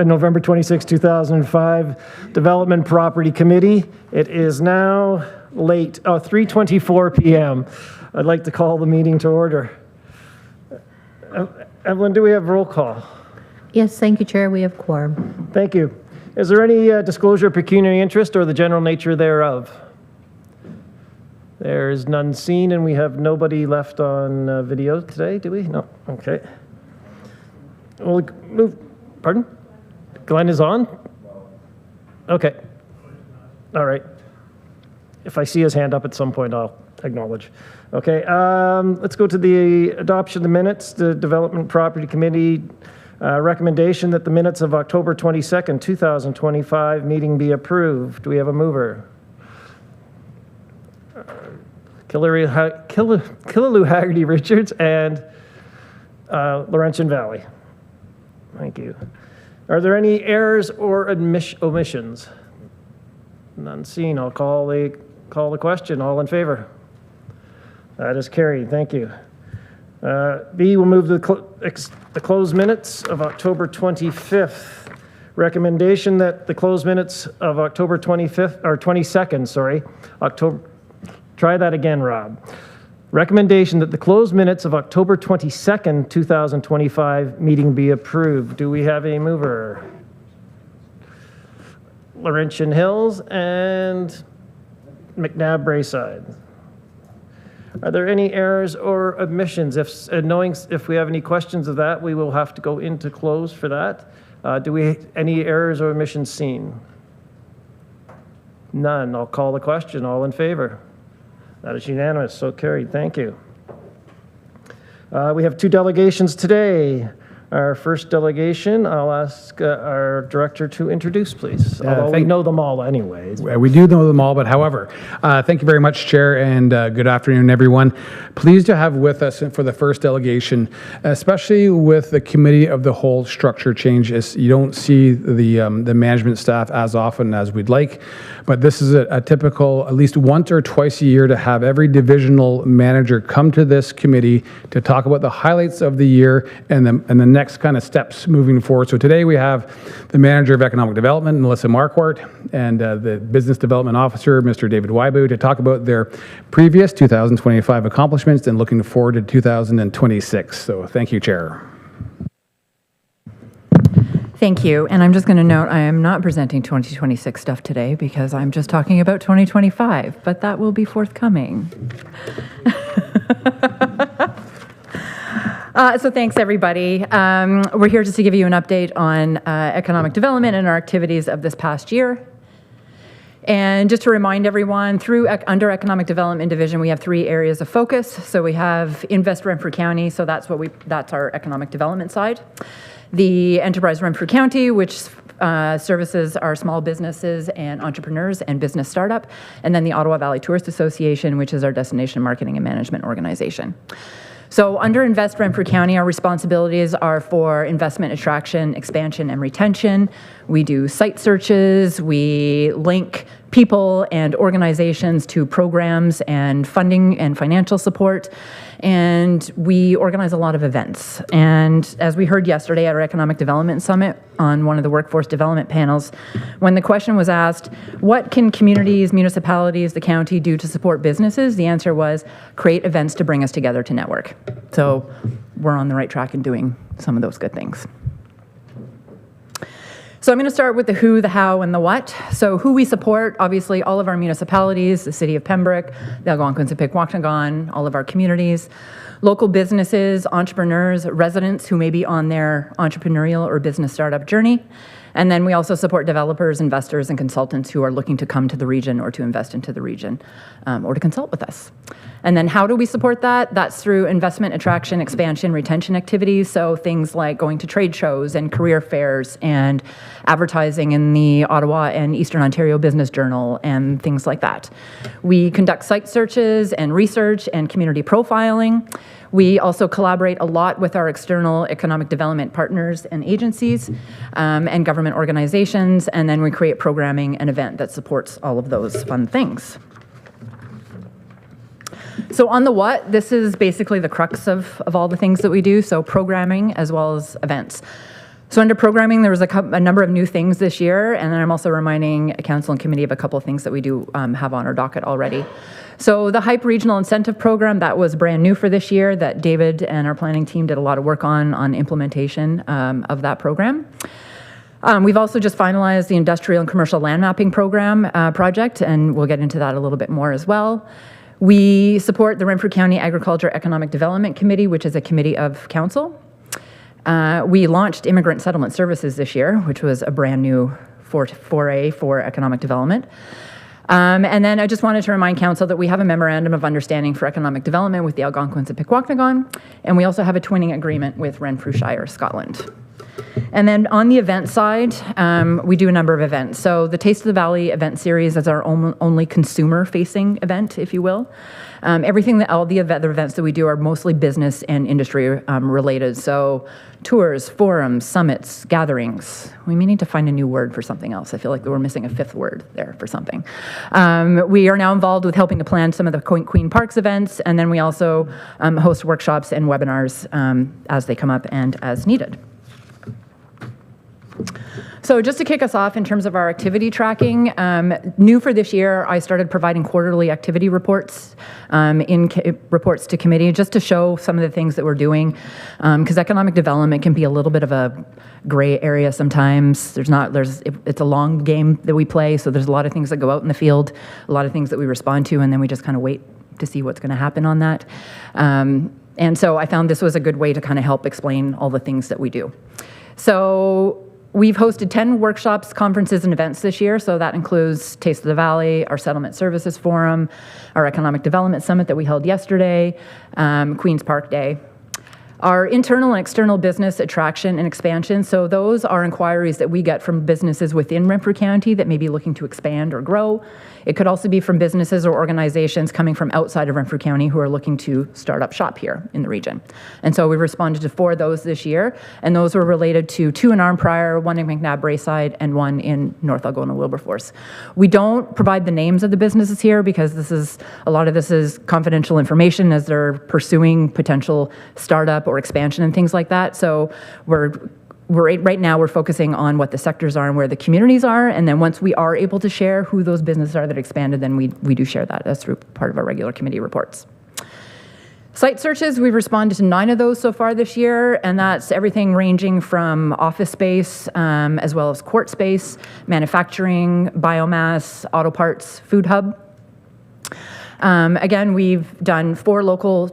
November 26, 2005, Development Property Committee. It is now late, 3:24 p.m. I'd like to call the meeting to order. Evelyn, do we have roll call? Yes, thank you, Chair. We have quorum. Thank you. Is there any disclosure of pecuniary interest or the general nature thereof? There is none seen, and we have nobody left on video today, do we? No. Okay. We'll move. Pardon? Glenn is on? Okay. All right. If I see his hand up at some point, I'll acknowledge. Okay. Let's go to the adoption of the minutes. The Development Property Committee recommendation that the minutes of October 22nd, 2025 meeting be approved. Do we have a mover? Killaloo Haggerty Richards and Laurentian Valley. Thank you. Are there any errors or omissions? None seen. I'll call the question. All in favor? That is carried. Thank you. B, we'll move the closed minutes of October 25th. Recommendation that the closed minutes of October 25th, or 22nd, sorry, try that again, Rob. Recommendation that the closed minutes of October 22nd, 2025 meeting be approved. Do we have a mover? Laurentian Hills and McNabb Brayside. Are there any errors or omissions? Knowing if we have any questions of that, we will have to go into close for that. Any errors or omissions seen? None. I'll call the question. All in favor? That is unanimous, so carried. Thank you. We have two delegations today. Our first delegation, I'll ask our director to introduce, please. Although we know them all anyways. We do know them all, but however, thank you very much, Chair, and good afternoon, everyone. Pleased to have with us for the first delegation, especially with the Committee of the Whole structure changes. You don't see the management staff as often as we'd like, but this is a typical, at least once or twice a year, to have every divisional manager come to this committee to talk about the highlights of the year and the next kind of steps moving forward. So today we have the Manager of Economic Development, Melissa Marquardt, and the Business Development Officer, Mr. David Wybu, to talk about their previous 2025 accomplishments and looking forward to 2026. So thank you, Chair. Thank you. And I'm just going to note I am not presenting 2026 stuff today because I'm just talking about 2025, but that will be forthcoming. So thanks, everybody. We're here just to give you an update on economic development and our activities of this past year. And just to remind everyone, under Economic Development Division, we have 3 areas of focus. So we have Invest Renfrew County, so that's our economic development side. The Enterprise Renfrew County, which services our small businesses and entrepreneurs and business startup. And then the Ottawa Valley Tourist Association, which is our destination marketing and management organization. So under Invest Renfrew County, our responsibilities are for investment attraction, expansion, and retention. We do site searches, we link people and organizations to programs and funding and financial support, and we organize a lot of events. And as we heard yesterday at our Economic Development Summit on one of the workforce development panels, when the question was asked, what can communities, municipalities, the county do to support businesses? The answer was create events to bring us together to network. So we're on the right track in doing some of those good things. So I'm going to start with the who, the how, and the what. So who we support, obviously all of our municipalities, the City of Pembroke, the Algonquin-Sipek-Wauknagan, all of our communities, local businesses, entrepreneurs, residents who may be on their entrepreneurial or business startup journey. And then we also support developers, investors, and consultants who are looking to come to the region or to invest into the region or to consult with us. And then how do we support that? That's through investment attraction, expansion, retention activities. So things like going to trade shows and career fairs and advertising in the Ottawa and Eastern Ontario Business Journal and things like that. We conduct site searches and research and community profiling. We also collaborate a lot with our external economic development partners and agencies and government organizations, and then we create programming and event that supports all of those fun things. So on the what, this is basically the crux of all the things that we do, so programming as well as events. So under programming, there was a number of new things this year, and then I'm also reminding council and committee of a couple of things that we do have on our docket already. So the HYPE Regional Incentive Program, that was brand new for this year, that David and our planning team did a lot of work on implementation of that program. We've also just finalized the Industrial and Commercial Land Mapping Program project, and we'll get into that a little bit more as well. We support the Renfrew County Agriculture Economic Development Committee, which is a committee of council. We launched Immigrant Settlement Services this year, which was a brand new foray for economic development. And then I just wanted to remind council that we have a memorandum of understanding for economic development with the Algonquins and Pikwakanagan, and we also have a twinning agreement with Renfrew Shire, Scotland. And then on the event side, we do a number of events. So the Taste of the Valley event series is our only consumer-facing event, if you will. All the other events that we do are mostly business and industry related. So tours, forums, summits, gatherings. We may need to find a new word for something else. I feel like we're missing a fifth word there for something. We are now involved with helping to plan some of the Queen Parks events, and then we also host workshops and webinars as they come up and as needed. So just to kick us off in terms of our activity tracking, new for this year, I started providing quarterly activity reports reports to committee just to show some of the things that we're doing, because economic development can be a little bit of a gray area sometimes. It's a long game that we play, so there's a lot of things that go out in the field, a lot of things that we respond to, and then we just kind of wait to see what's going to happen on that. And so I found this was a good way to kind of help explain all the things that we do. So we've hosted 10 workshops, conferences, and events this year, so that includes Taste of the Valley, our Settlement Services Forum, our Economic Development Summit that we held yesterday, Queen's Park Day. Our internal and external business attraction and expansion, so those are inquiries that we get from businesses within Renfrew County that may be looking to expand or grow. It could also be from businesses or organizations coming from outside of Renfrew County who are looking to start up shop here in the region. And so we responded to 4 of those this year, and those were related to 2 in Arnprior, 1 in McNabb-Braeside, and 1 in North Algona-Wilberforce. We don't provide the names of the businesses here because a lot of this is confidential information as they're pursuing potential startup or expansion and things like that. So right now we're focusing on what the sectors are and where the communities are, and then once we are able to share who those businesses are that expanded, then we do share that as through part of our regular committee reports. Site searches, we've responded to 9 of those so far this year, and that's everything ranging from office space as well as court space, manufacturing, biomass, auto parts, food hub. Again, we've done 4 local,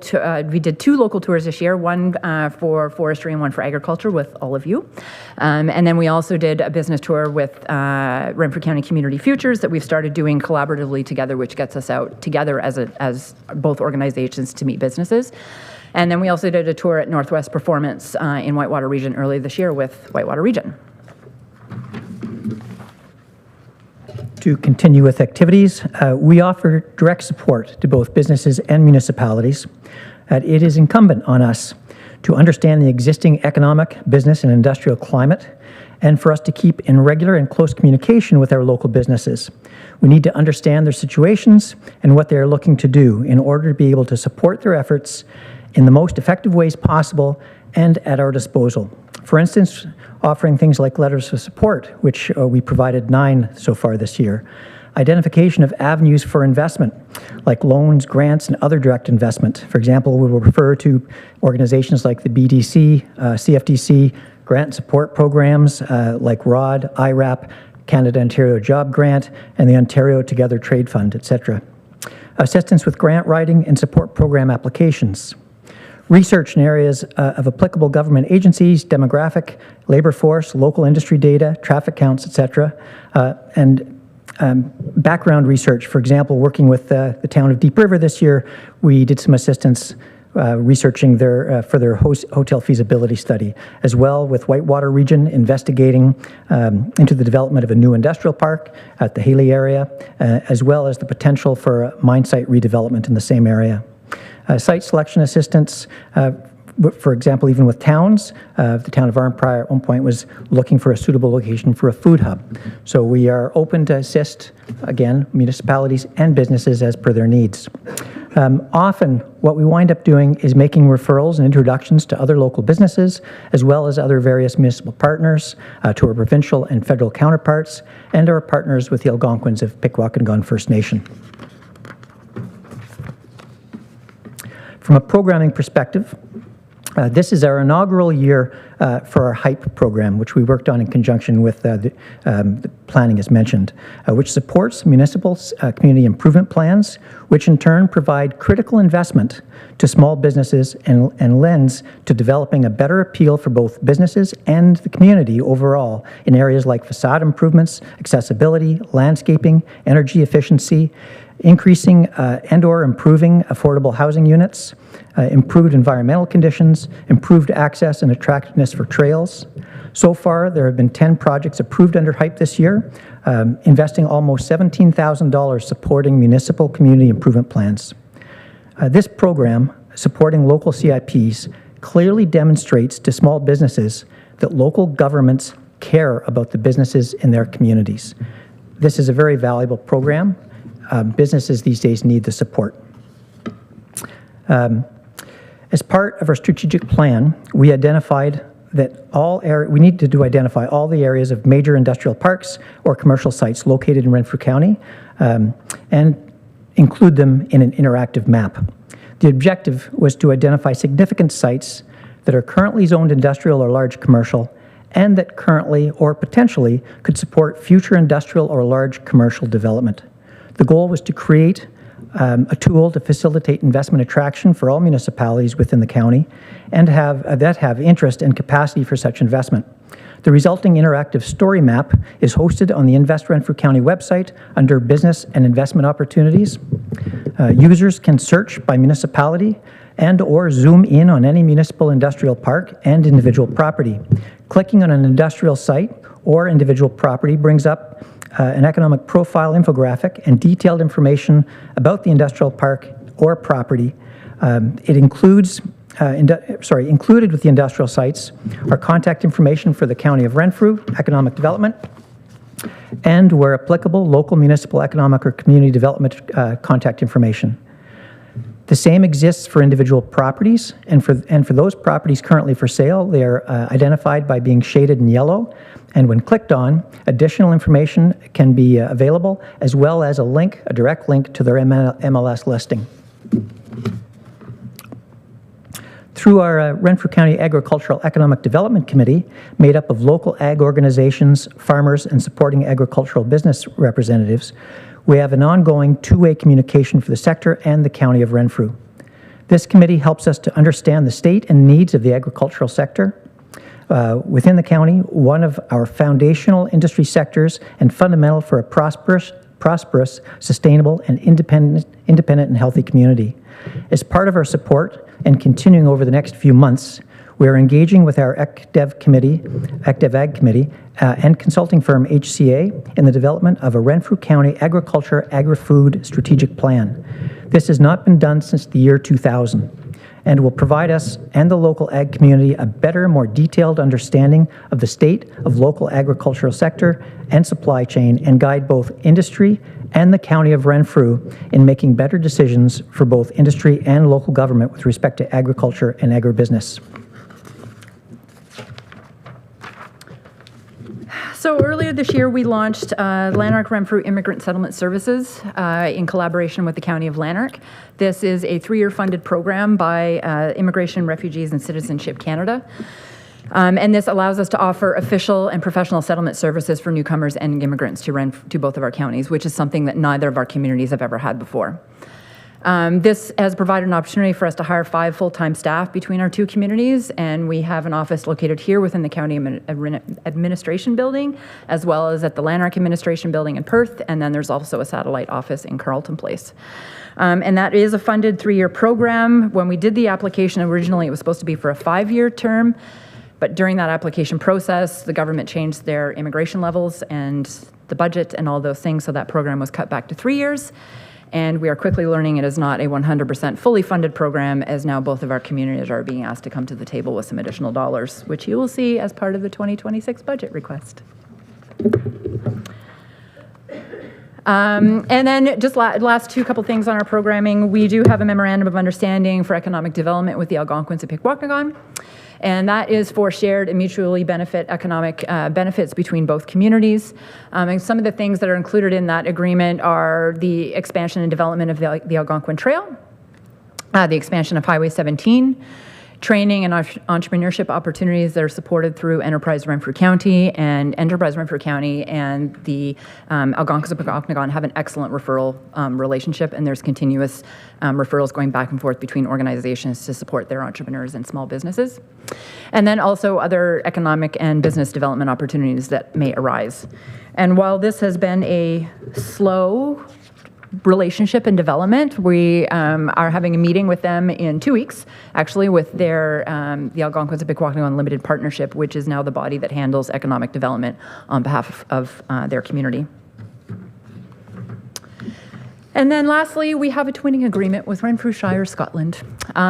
we did 2 local tours this year, 1 for forestry and 1 for agriculture with all of you. And then we also did a business tour with Renfrew County Community Futures that we've started doing collaboratively together, which gets us out together as both organizations to meet businesses. And then we also did a tour at Northwest Performance in Whitewater Region earlier this year with Whitewater Region. To continue with activities, we offer direct support to both businesses and municipalities. It is incumbent on us to understand the existing economic, business, and industrial climate, and for us to keep in regular and close communication with our local businesses. We need to understand their situations and what they are looking to do in order to be able to support their efforts in the most effective ways possible and at our disposal. For instance, offering things like letters of support, which we provided 9 so far this year. Identification of avenues for investment, like loans, grants, and other direct investment. For example, we will refer to organizations like the BDC, CFDC, grant support programs like ROD, IRAP, Canada-Ontario Job Grant, and the Ontario Together Trade Fund, etc. Assistance with grant writing and support program applications. Research in areas of applicable government agencies, demographic, labor force, local industry data, traffic counts, etc., and background research. For example, working with the town of Deep River this year, we did some assistance researching for their hotel feasibility study, as well with Whitewater Region investigating into the development of a new industrial park at the Haley area, as well as the potential for mine site redevelopment in the same area. Site selection assistance, for example, even with towns, the town of Arnprior at one point was looking for a suitable location for a food hub. So we are open to assist, again, municipalities and businesses as per their needs. Often, what we wind up doing is making referrals and introductions to other local businesses, as well as other various municipal partners, to our provincial and federal counterparts, and our partners with the Algonquins of Pikwakanagan First Nation. From a programming perspective, this is our inaugural year for our HYPE program, which we worked on in conjunction with the planning as mentioned, which supports municipal community improvement plans, which in turn provide critical investment to small businesses and lends to developing a better appeal for both businesses and the community overall in areas like facade improvements, accessibility, landscaping, energy efficiency, increasing and/or improving affordable housing units, improved environmental conditions, improved access and attractiveness for trails. So far, there have been 10 projects approved under HYPE this year, investing almost $17,000 supporting municipal community improvement plans. This program, supporting local CIPs, clearly demonstrates to small businesses that local governments care about the businesses in their communities. This is a very valuable program. Businesses these days need the support. As part of our strategic plan, we identified that we need to identify all the areas of major industrial parks or commercial sites located in Renfrew County and include them in an interactive map. The objective was to identify significant sites that are currently zoned industrial or large commercial and that currently or potentially could support future industrial or large commercial development. The goal was to create a tool to facilitate investment attraction for all municipalities within the county and that have interest and capacity for such investment. The resulting interactive story map is hosted on the Invest Renfrew County website under Business and Investment Opportunities. Users can search by municipality and/or zoom in on any municipal industrial park and individual property. Clicking on an industrial site or individual property brings up an economic profile infographic and detailed information about the industrial park or property. It includes, included with the industrial sites are contact information for the County of Renfrew, economic development, and where applicable, local municipal economic or community development contact information. The same exists for individual properties, and for those properties currently for sale, they are identified by being shaded in yellow, and when clicked on, additional information can be available, as well as a direct link to their MLS listing. Through our Renfrew County Agricultural Economic Development Committee, made up of local ag organizations, farmers, and supporting agricultural business representatives, we have an ongoing two-way communication for the sector and the County of Renfrew. This committee helps us to understand the state and needs of the agricultural sector within the county, one of our foundational industry sectors and fundamental for a prosperous, sustainable, and independent and healthy community. As part of our support and continuing over the next few months, we are engaging with our Ag Committee and consulting firm HCA in the development of a Renfrew County Agriculture Agri-Food Strategic Plan. This has not been done since the year 2000 and will provide us and the local ag community a better, more detailed understanding of the state of local agricultural sector and supply chain and guide both industry and the County of Renfrew in making better decisions for both industry and local government with respect to agriculture and agribusiness. So earlier this year, we launched Lanark Renfrew Immigrant Settlement Services in collaboration with the County of Lanark. This is a 3-year funded program by Immigration, Refugees, and Citizenship Canada. And this allows us to offer official and professional settlement services for newcomers and immigrants to both of our counties, which is something that neither of our communities have ever had before. This has provided an opportunity for us to hire 5 full-time staff between our two communities, and we have an office located here within the County Administration Building, as well as at the Lanark Administration Building in Perth, and then there's also a satellite office in Carleton Place. And that is a funded 3-year program. When we did the application originally, it was supposed to be for a 5-year term, but during that application process, the government changed their immigration levels and the budget and all those things, so that program was cut back to 3 years. And we are quickly learning it is not a 100% fully funded program, as now both of our communities are being asked to come to the table with some additional dollars, which you will see as part of the 2026 budget request. And then just last couple things on our programming. We do have a memorandum of understanding for economic development with the Algonquins of Pikwakanagan. And that is for shared and mutually economic benefits between both communities. And some of the things that are included in that agreement are the expansion and development of the Algonquin Trail, the expansion of Highway 17, training and entrepreneurship opportunities that are supported through Enterprise Renfrew County, and Enterprise Renfrew County and the Algonquins of Pikwakanagan have an excellent referral relationship, and there's continuous referrals going back and forth between organizations to support their entrepreneurs and small businesses. And then also other economic and business development opportunities that may arise. And while this has been a slow relationship and development, we are having a meeting with them in 2 weeks, actually, with their the Algonquins of Pikwakanagan Limited Partnership, which is now the body that handles economic development on behalf of their community. And then lastly, we have a twinning agreement with Renfrew Shire, Scotland.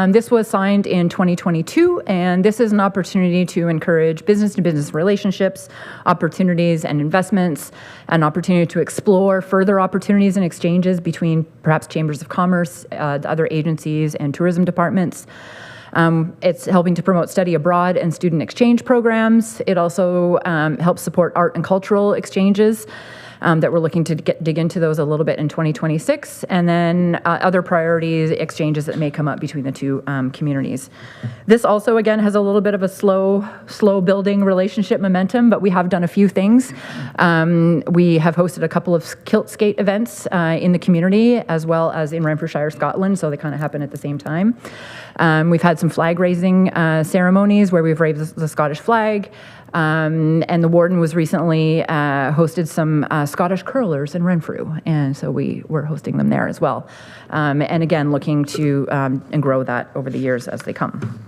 This was signed in 2022, and this is an opportunity to encourage business-to-business relationships, opportunities and investments, an opportunity to explore further opportunities and exchanges between perhaps chambers of commerce, other agencies, and tourism departments. It's helping to promote study abroad and student exchange programs. It also helps support art and cultural exchanges. That we're looking to dig into those a little bit in 2026, and then other priorities, exchanges that may come up between the two communities. This also, again, has a little bit of a slow building relationship momentum, but we have done a few things. We have hosted a couple of kilt skate events in the community, as well as in Renfrew Shire, Scotland, so they kind of happen at the same time. We've had some flag raising ceremonies where we've raised the Scottish flag. And the warden was recently hosted some Scottish curlers in Renfrew, and so we were hosting them there as well. And again, looking to and grow that over the years as they come.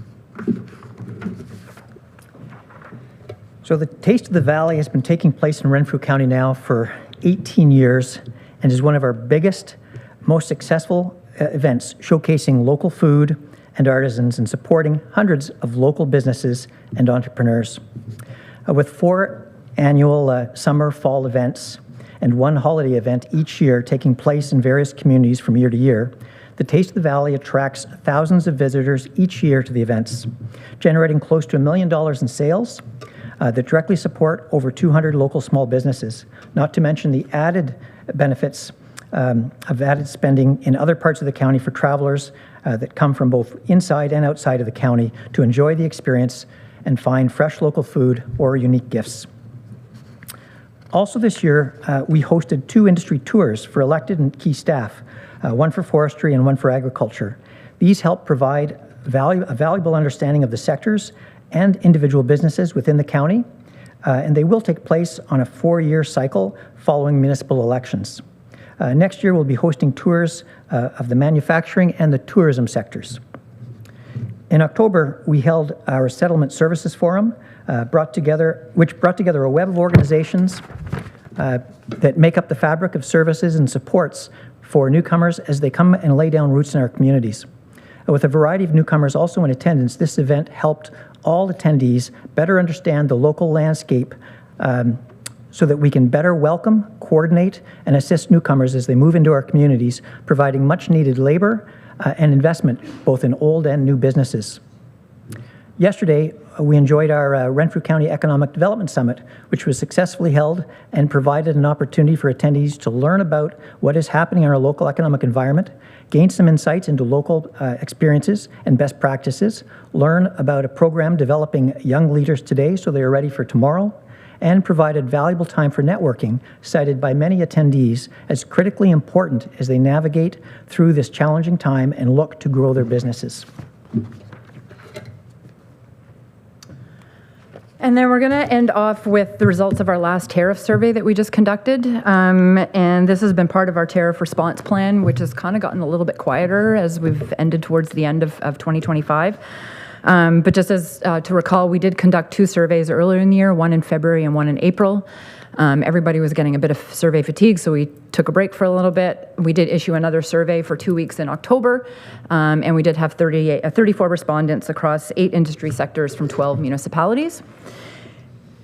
So the Taste of the Valley has been taking place in Renfrew County now for 18 years and is one of our biggest, most successful events, showcasing local food and artisans and supporting hundreds of local businesses and entrepreneurs. With 4 annual summer, fall events and 1 holiday event each year taking place in various communities from year to year, the Taste of the Valley attracts thousands of visitors each year to the events, generating close to $1 million in sales that directly support over 200 local small businesses, not to mention the added benefits of added spending in other parts of the county for travelers that come from both inside and outside of the county to enjoy the experience and find fresh local food or unique gifts. Also this year, we hosted 2 industry tours for elected and key staff, one for forestry and one for agriculture. These help provide a valuable understanding of the sectors and individual businesses within the county, and they will take place on a 4-year cycle following municipal elections. Next year, we'll be hosting tours of the manufacturing and the tourism sectors. In October, we held our Settlement Services Forum, which brought together a web of organizations that make up the fabric of services and supports for newcomers as they come and lay down roots in our communities. With a variety of newcomers also in attendance, this event helped all attendees better understand the local landscape so that we can better welcome, coordinate, and assist newcomers as they move into our communities, providing much needed labor and investment both in old and new businesses. Yesterday, we enjoyed our Renfrew County Economic Development Summit, which was successfully held and provided an opportunity for attendees to learn about what is happening in our local economic environment, gain some insights into local experiences and best practices, learn about a program developing young leaders today so they are ready for tomorrow, and provided valuable time for networking, cited by many attendees as critically important as they navigate through this challenging time and look to grow their businesses. And then we're going to end off with the results of our last tariff survey that we just conducted. And this has been part of our tariff response plan, which has kind of gotten a little bit quieter as we've ended towards the end of 2025. But just as to recall, we did conduct 2 surveys earlier in the year, one in February and one in April. Everybody was getting a bit of survey fatigue, so we took a break for a little bit. We did issue another survey for 2 weeks in October, and we did have 34 respondents across 8 industry sectors from 12 municipalities.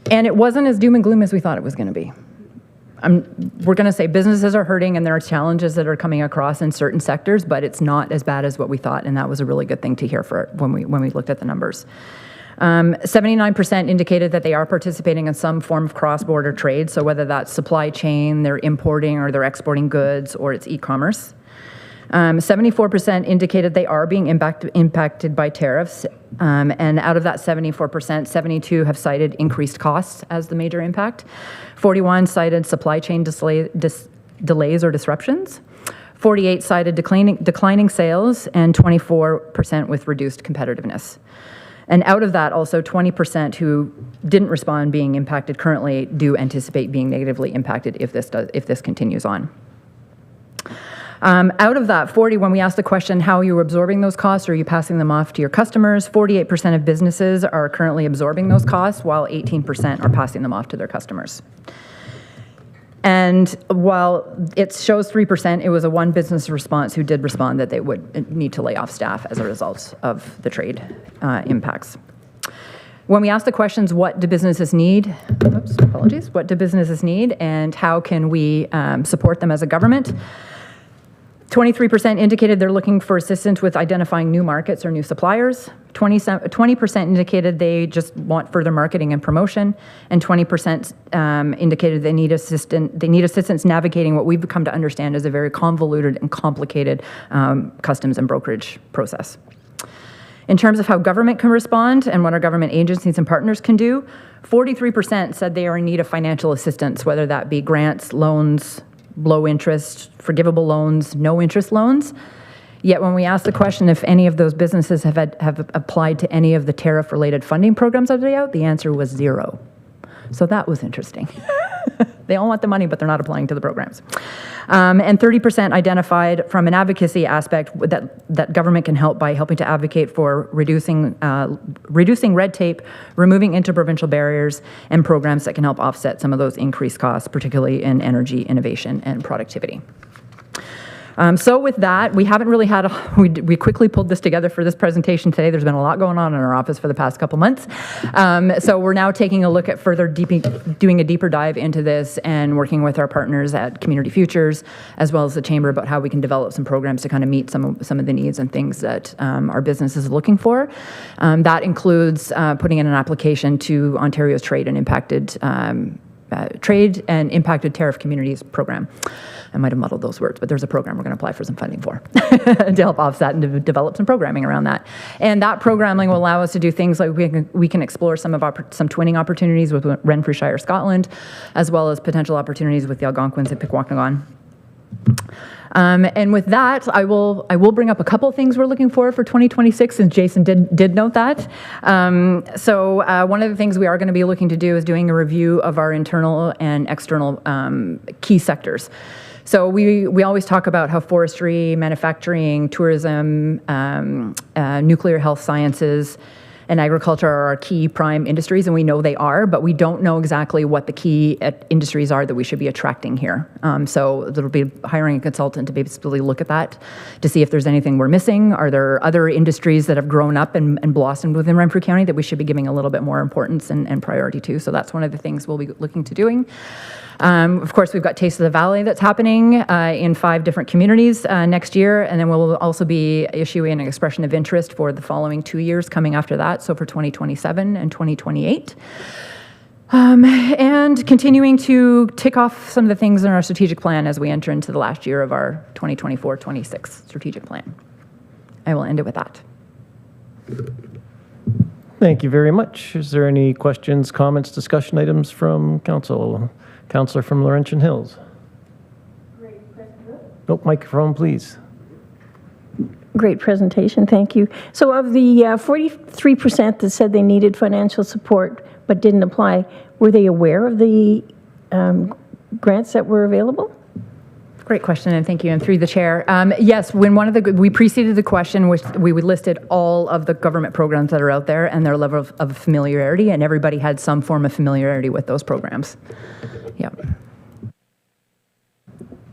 And it wasn't as doom and gloom as we thought it was going to be. we're going to say businesses are hurting and there are challenges that are coming across in certain sectors, but it's not as bad as what we thought, and that was a really good thing to hear for when we looked at the numbers. 79% indicated that they are participating in some form of cross-border trade, so whether that's supply chain, they're importing or they're exporting goods, or it's e-commerce. 74% indicated they are being impacted by tariffs, and out of that 74%, 72 have cited increased costs as the major impact. 41 cited supply chain delays or disruptions. 48 cited declining sales, and 24% with reduced competitiveness. And out of that, also 20% who didn't respond being impacted currently do anticipate being negatively impacted if this continues on. Out of that 40, when we asked the question, how are you absorbing those costs, or are you passing them off to your customers, 48% of businesses are currently absorbing those costs, while 18% are passing them off to their customers. And while it shows 3%, it was a one business response who did respond that they would need to lay off staff as a result of the trade impacts. When we asked the questions, what do businesses need? What do businesses need, and how can we support them as a government? 23% indicated they're looking for assistance with identifying new markets or new suppliers. 20% indicated they just want further marketing and promotion, and 20% indicated they need assistance navigating what we've come to understand as a very convoluted and complicated customs and brokerage process. In terms of how government can respond and what our government agencies and partners can do, 43% said they are in need of financial assistance, whether that be grants, loans, low interest, forgivable loans, no interest loans. Yet when we asked the question if any of those businesses have applied to any of the tariff-related funding programs of the out, the answer was 0. So that was interesting. They all want the money, but they're not applying to the programs. And 30% identified from an advocacy aspect that government can help by helping to advocate for reducing red tape, removing interprovincial barriers, and programs that can help offset some of those increased costs, particularly in energy, innovation, and productivity. So with that, we haven't really had we quickly pulled this together for this presentation today. There's been a lot going on in our office for the past couple months. So we're now taking a look at doing a deeper dive into this and working with our partners at Community Futures, as well as the Chamber, about how we can develop some programs to kind of meet some of the needs and things that our business is looking for. That includes putting in an application to Ontario's Trade and Impacted Tariff Communities program. I might have muddled those words, but there's a program we're going to apply for some funding for to help offset and to develop some programming around that. And that programming will allow us to do things like we can explore some twinning opportunities with Renfrew Shire, Scotland, as well as potential opportunities with the Algonquins and Pikwakanagan. And with that, I will bring up a couple things we're looking for 2026, and Jason did note that. So one of the things we are going to be looking to do is doing a review of our internal and external key sectors. So we always talk about how forestry, manufacturing, tourism, nuclear health sciences, and agriculture are our key prime industries, and we know they are, but we don't know exactly what the key industries are that we should be attracting here. So there'll be hiring a consultant to basically look at that, to see if there's anything we're missing. Are there other industries that have grown up and blossomed within Renfrew County that we should be giving a little bit more importance and priority to? So that's one of the things we'll be looking to doing. Of course, we've got Taste of the Valley that's happening in 5 different communities next year, and then we'll also be issuing an expression of interest for the following 2 years coming after that, so for 2027 and 2028. And continuing to tick off some of the things in our strategic plan as we enter into the last year of our 2024-26 strategic plan. I will end it with that. Thank you very much. Is there any questions, comments, discussion items from council? Councillor from Laurentian Hills. Nope, microphone, please. Great presentation, thank you. So of the 43% that said they needed financial support but didn't apply, were they aware of the grants that were available? Great question, and thank you. And through the chair, yes, when we preceded the question, which we listed all of the government programs that are out there and their level of familiarity, and everybody had some form of familiarity with those programs. Yeah.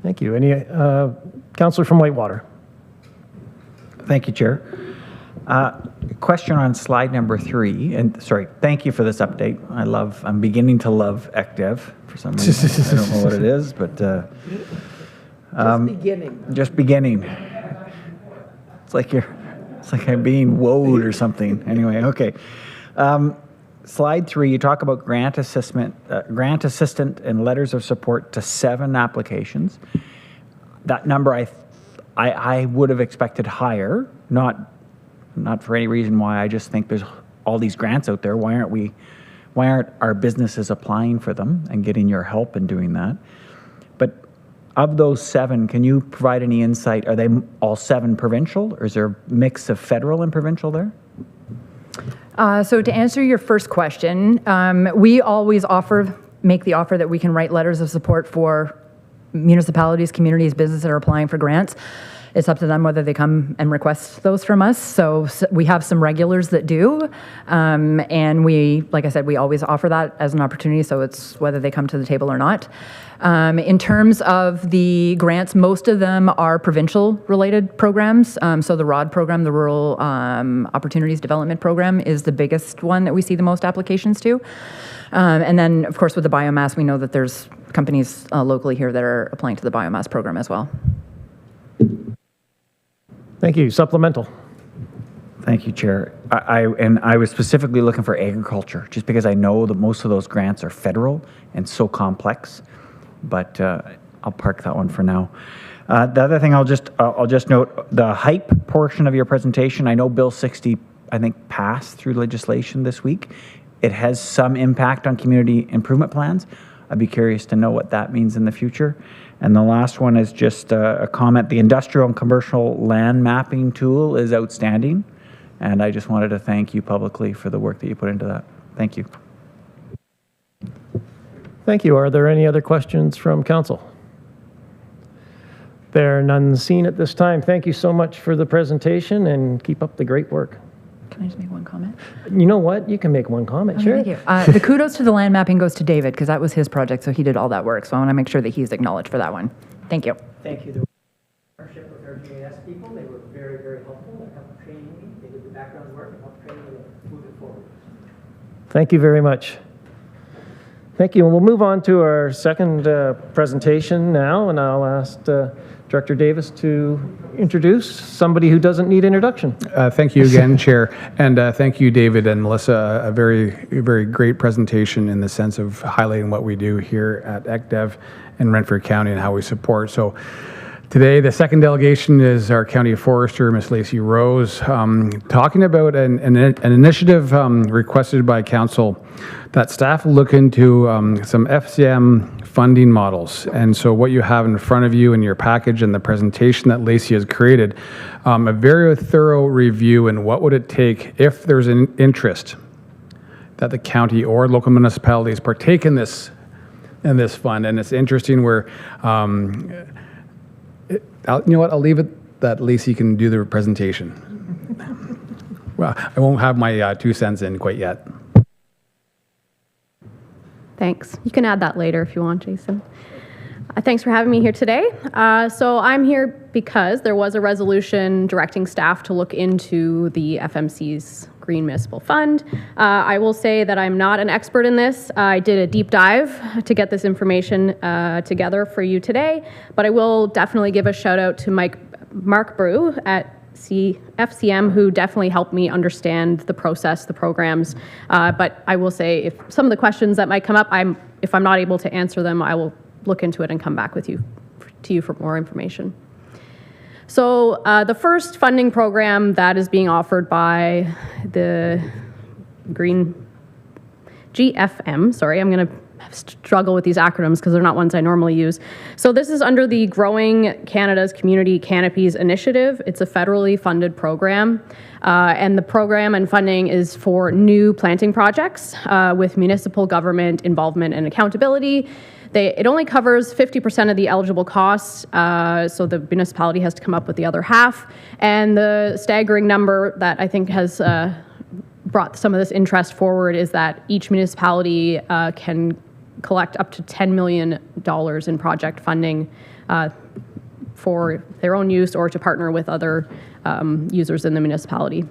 Thank you. Any councillor from Whitewater? Thank you, Chair. Question on slide number 3, and sorry, thank you for this update. I'm beginning to love ECDev for some reason. I don't know what it is, but just beginning. It's like I'm being woed or something. Anyway, okay. Slide 3, you talk about grant assistant, and letters of support to 7 applications. That number I would have expected higher, not for any reason why. I just think there's all these grants out there. Why aren't our businesses applying for them and getting your help in doing that? But of those 7, can you provide any insight? Are they all 7 provincial, or is there a mix of federal and provincial there? So to answer your first question, we always make the offer that we can write letters of support for municipalities, communities, businesses that are applying for grants. It's up to them whether they come and request those from us. So we have some regulars that do. And like I said, we always offer that as an opportunity. So it's whether they come to the table or not. In terms of the grants, most of them are provincial related programs. So the ROD program, the Rural Opportunities Development Program, is the biggest one that we see the most applications to. And then, of course, with the biomass, we know that there's companies locally here that are applying to the biomass program as well. Thank you. Supplemental. Thank you, Chair. I was specifically looking for agriculture, just because I know that most of those grants are federal and so complex. But I'll park that one for now. The other thing I'll just note, the HYPE portion of your presentation. I know Bill 60, I think, passed through legislation this week. It has some impact on community improvement plans. I'd be curious to know what that means in the future. And the last one is just a comment. The industrial and commercial land mapping tool is outstanding. And I just wanted to thank you publicly for the work that you put into that. Thank you. Thank you. Are there any other questions from council? There are none seen at this time. Thank you so much for the presentation, and keep up the great work. Can I just make one comment? You know what? You can make one comment, sure. Thank you. The kudos to the land mapping goes to David, because that was his project, so he did all that work. So I want to make sure that he's acknowledged for that one. Thank you. Thank you. The partnership with our GIS people, they were very, very helpful. They helped train me. They did the background work and helped train me to move it forward. Thank you very much. Thank you. And we'll move on to our second presentation now, and I'll ask Director Davis to introduce somebody who doesn't need introduction. Thank you again, Chair, and thank you, David and Melissa. A very, very great presentation in the sense of highlighting what we do here at ECDev in Renfrew County and how we support. So today, the second delegation is our County Forester, Ms. Lacey Rose, talking about an initiative requested by Council that staff look into some FCM funding models. And so what you have in front of you in your package and the presentation that Lacey has created, a very thorough review in what would it take if there's an interest that the county or local municipalities partake in this fund. And it's interesting where, you know what, I'll leave it that Lacey can do the presentation. Well, I won't have my 2 cents in quite yet. Thanks. You can add that later if you want, Jason. Thanks for having me here today. So I'm here because there was a resolution directing staff to look into the FMC's Green Municipal Fund. I will say that I'm not an expert in this. I did a deep dive to get this information together for you today, but I will definitely give a shout out to Mark Brew at FCM, who definitely helped me understand the process, the programs. But I will say, if some of the questions that might come up, if I'm not able to answer them, I will look into it and come back to you for more information. So the first funding program that is being offered by the Green GFM, sorry, I'm going to struggle with these acronyms because they're not ones I normally use. So this is under the Growing Canada's Community Canopies Initiative. It's a federally funded program, and the program and funding is for new planting projects with municipal government involvement and accountability. It only covers 50% of the eligible costs, so the municipality has to come up with the other half. And the staggering number that I think has brought some of this interest forward is that each municipality can collect up to $10 million in project funding for their own use or to partner with other users in the municipality.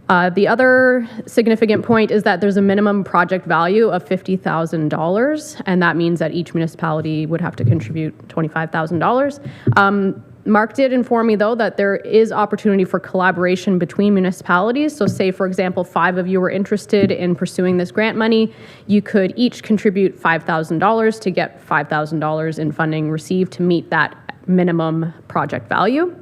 The other significant point is that there's a minimum project value of $50,000, and that means that each municipality would have to contribute $25,000. Mark did inform me, though, that there is opportunity for collaboration between municipalities. So say, for example, 5 of you were interested in pursuing this grant money, you could each contribute $5,000 to get $5,000 in funding received to meet that minimum project value.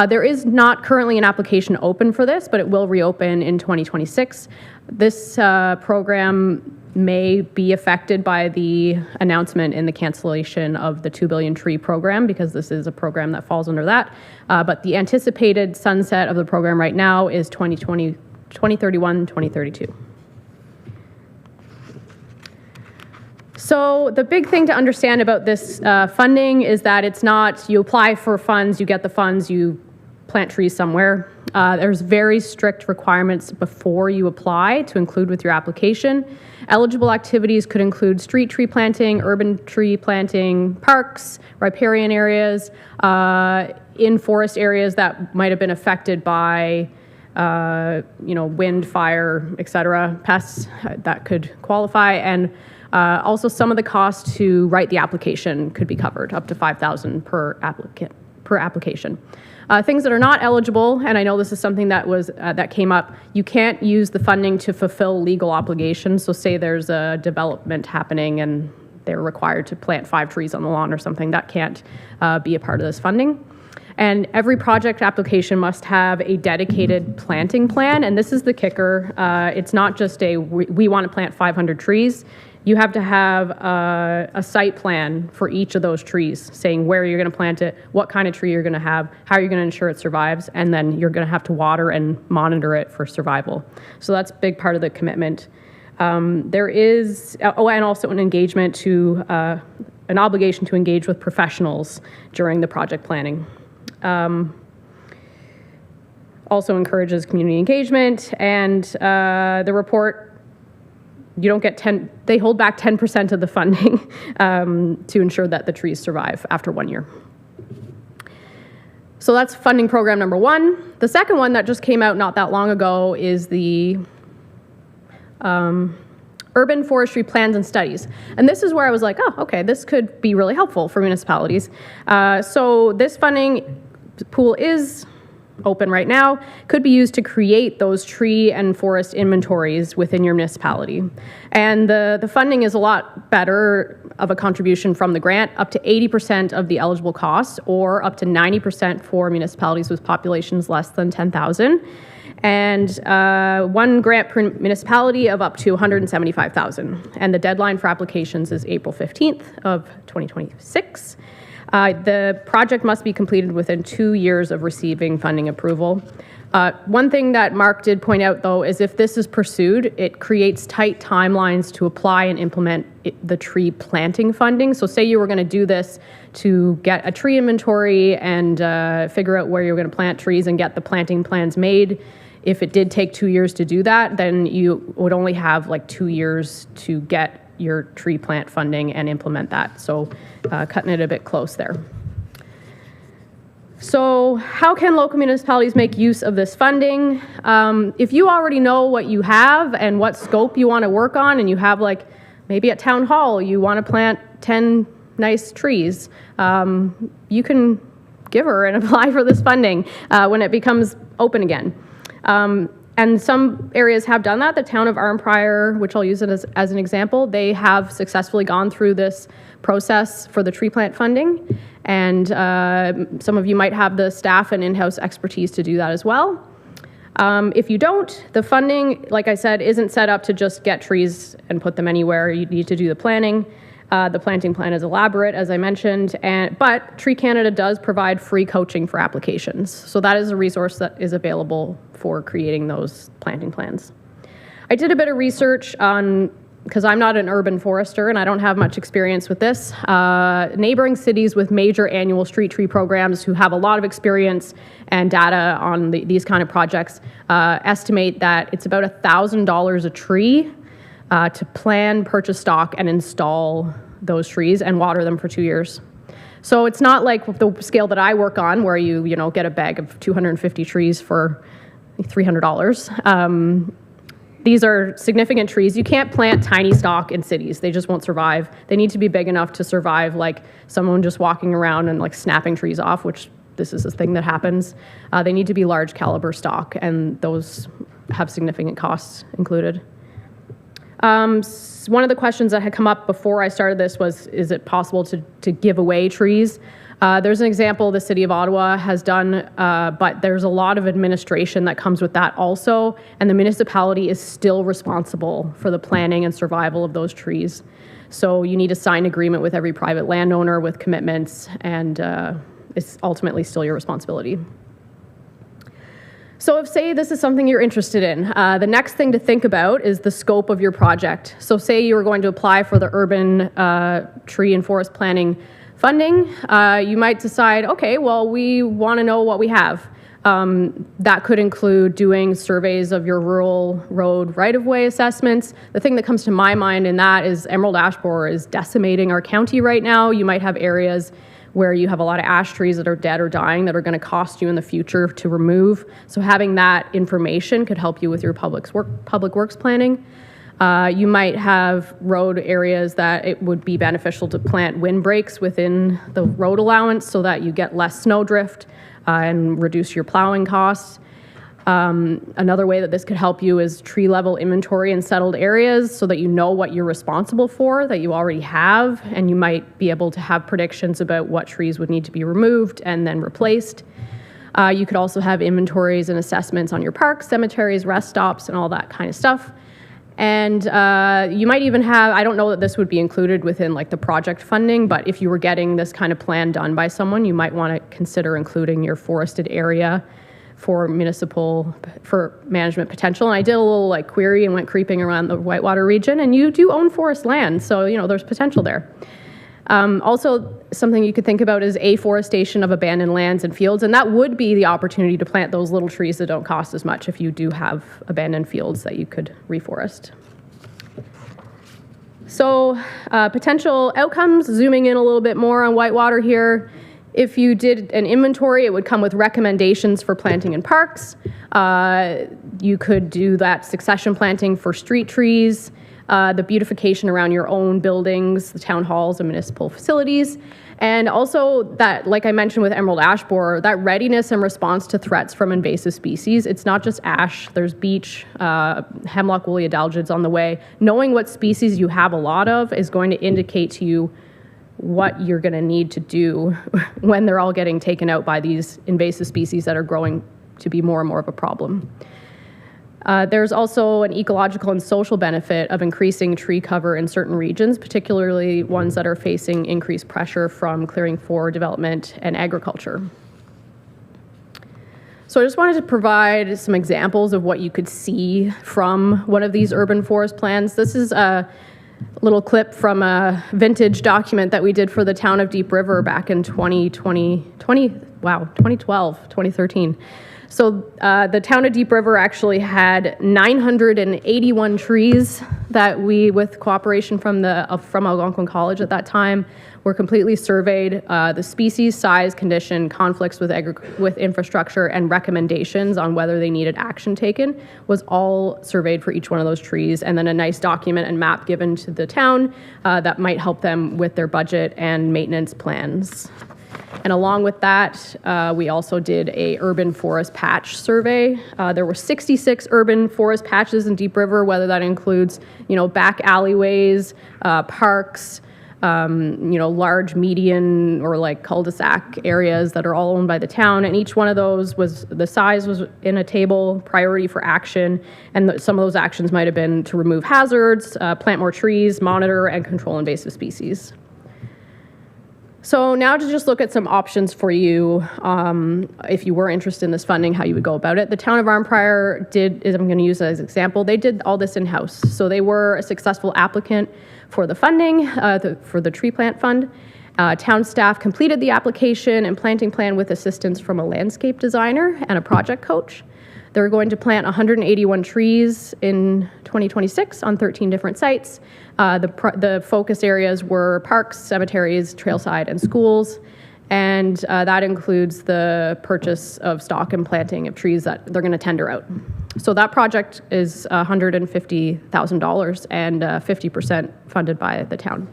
There is not currently an application open for this, but it will reopen in 2026. This program may be affected by the announcement in the cancellation of the 2 billion tree program, because this is a program that falls under that. But the anticipated sunset of the program right now is 2020, 2031, 2032. So the big thing to understand about this funding is that it's not you apply for funds, you get the funds, you plant trees somewhere. There's very strict requirements before you apply to include with your application. Eligible activities could include street tree planting, urban tree planting, parks, riparian areas, in forest areas that might have been affected by wind, fire, etc. Pests that could qualify, and also some of the costs to write the application could be covered, up to $5,000 per application. Things that are not eligible, and I know this is something that was that came up, you can't use the funding to fulfill legal obligations. So say there's a development happening and they're required to plant 5 trees on the lawn or something, that can't be a part of this funding. And every project application must have a dedicated planting plan, and this is the kicker. It's not just we want to plant 500 trees. You have to have a site plan for each of those trees, saying where you're going to plant it, what kind of tree you're going to have, how you're going to ensure it survives, and then you're going to have to water and monitor it for survival. So that's a big part of the commitment. There is, and also an engagement to, an obligation to engage with professionals during the project planning. Also encourages community engagement, and the report, you don't get they hold back 10% of the funding to ensure that the trees survive after 1 year. So that's funding program number 1. The second one that just came out not that long ago is the urban forestry plans and studies. And this is where I was like, oh, okay, this could be really helpful for municipalities. So this funding pool is open right now, could be used to create those tree and forest inventories within your municipality. And the funding is a lot better of a contribution from the grant, up to 80% of the eligible costs, or up to 90% for municipalities with populations less than 10,000. And 1 grant per municipality of up to $175,000. And the deadline for applications is April 15th of 2026. The project must be completed within 2 years of receiving funding approval. One thing that Mark did point out, though, is if this is pursued, it creates tight timelines to apply and implement the tree planting funding. So say you were going to do this to get a tree inventory and figure out where you're going to plant trees and get the planting plans made. If it did take 2 years to do that, then you would only have like 2 years to get your tree plant funding and implement that. So cutting it a bit close there. So how can local municipalities make use of this funding? If you already know what you have and what scope you want to work on, and you have like maybe at town hall you want to plant 10 nice trees, you can give her and apply for this funding when it becomes open again. And some areas have done that. The town of Arnprior, which I'll use it as an example, they have successfully gone through this process for the tree plant funding. And some of you might have the staff and in-house expertise to do that as well. If you don't, the funding, like I said, isn't set up to just get trees and put them anywhere. You need to do the planning. The planting plan is elaborate, as I mentioned, but Tree Canada does provide free coaching for applications. So that is a resource that is available for creating those planting plans. I did a bit of research on, because I'm not an urban forester and I don't have much experience with this, neighboring cities with major annual street tree programs who have a lot of experience and data on these kind of projects estimate that it's about $1,000 a tree to plan, purchase stock, and install those trees and water them for 2 years. So it's not like the scale that I work on, where you get a bag of 250 trees for $300. These are significant trees. You can't plant tiny stock in cities. They just won't survive. They need to be big enough to survive like someone just walking around and like snapping trees off, which this is a thing that happens. They need to be large caliber stock, and those have significant costs included. One of the questions that had come up before I started this was, is it possible to give away trees? There's an example the City of Ottawa has done, but there's a lot of administration that comes with that also, and the municipality is still responsible for the planning and survival of those trees. So you need a signed agreement with every private landowner with commitments, and it's ultimately still your responsibility. So if, say, this is something you're interested in, the next thing to think about is the scope of your project. So say you were going to apply for the urban tree and forest planning funding, you might decide, okay, well, we want to know what we have. That could include doing surveys of your rural road right-of-way assessments. The thing that comes to my mind in that is emerald ash borer is decimating our county right now. You might have areas where you have a lot of ash trees that are dead or dying that are going to cost you in the future to remove. So having that information could help you with your public works planning. You might have road areas that it would be beneficial to plant windbreaks within the road allowance so that you get less snowdrift and reduce your plowing costs. Another way that this could help you is tree level inventory in settled areas so that you know what you're responsible for, that you already have, and you might be able to have predictions about what trees would need to be removed and then replaced. You could also have inventories and assessments on your parks, cemeteries, rest stops, and all that kind of stuff. And you might even have, I don't know that this would be included within like the project funding, but if you were getting this kind of plan done by someone, you might want to consider including your forested area for management potential. And I did a little like query and went creeping around the Whitewater region, and you do own forest land, so you know there's potential there. Also, something you could think about is afforestation of abandoned lands and fields, and that would be the opportunity to plant those little trees that don't cost as much if you do have abandoned fields that you could reforest. So potential outcomes, zooming in a little bit more on Whitewater here. If you did an inventory, it would come with recommendations for planting in parks. You could do that succession planting for street trees, the beautification around your own buildings, the town halls and municipal facilities. And also that, like I mentioned with emerald ash borer, that readiness and response to threats from invasive species. It's not just ash, there's beech, hemlock woolly adelgids on the way. Knowing what species you have a lot of is going to indicate to you what you're going to need to do when they're all getting taken out by these invasive species that are growing to be more and more of a problem. There's also an ecological and social benefit of increasing tree cover in certain regions, particularly ones that are facing increased pressure from clearing for development and agriculture. So I just wanted to provide some examples of what you could see from one of these urban forest plans. This is a little clip from a vintage document that we did for the town of Deep River back in 2013. So the town of Deep River actually had 981 trees that we, with cooperation from Algonquin College at that time, were completely surveyed. The species, size, condition, conflicts with infrastructure, and recommendations on whether they needed action taken was all surveyed for each one of those trees, and then a nice document and map given to the town that might help them with their budget and maintenance plans. And along with that, we also did a urban forest patch survey. There were 66 urban forest patches in Deep River, whether that includes, back alleyways, parks, large median or like cul-de-sac areas that are all owned by the town. And each one of those the size was in a table, priority for action. And some of those actions might have been to remove hazards, plant more trees, monitor and control invasive species. So now to just look at some options for you, if you were interested in this funding, how you would go about it. The town of Arnprior I'm going to use as an example, they did all this in-house. So they were a successful applicant for the funding, for the tree plant fund. Town staff completed the application and planting plan with assistance from a landscape designer and a project coach. They were going to plant 181 trees in 2026 on 13 different sites. The focus areas were parks, cemeteries, trailside, and schools. And that includes the purchase of stock and planting of trees that they're going to tender out. So that project is $150,000 and 50% funded by the town.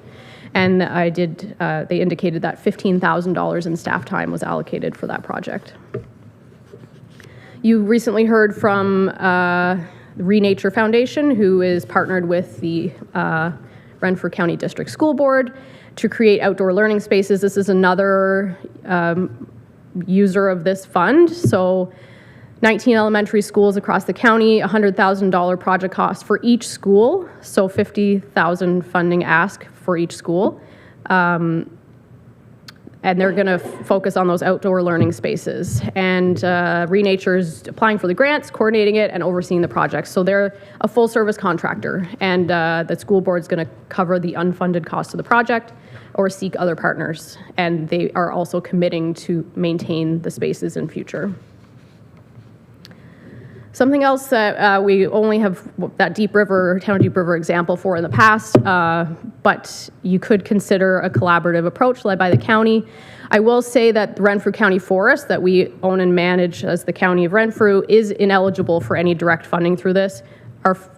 And they indicated that $15,000 in staff time was allocated for that project. You recently heard from Renature Foundation, who is partnered with the Renfrew County District School Board to create outdoor learning spaces. This is another user of this fund. So 19 elementary schools across the county, $100,000 project cost for each school, so $50,000 funding ask for each school. And they're going to focus on those outdoor learning spaces. And Renature's applying for the grants, coordinating it, and overseeing the project. So they're a full-service contractor, and the school board's going to cover the unfunded cost of the project or seek other partners. And they are also committing to maintain the spaces in future. Something else that we only have that Town of Deep River example for in the past, but you could consider a collaborative approach led by the county. I will say that the Renfrew County Forest that we own and manage as the County of Renfrew is ineligible for any direct funding through this.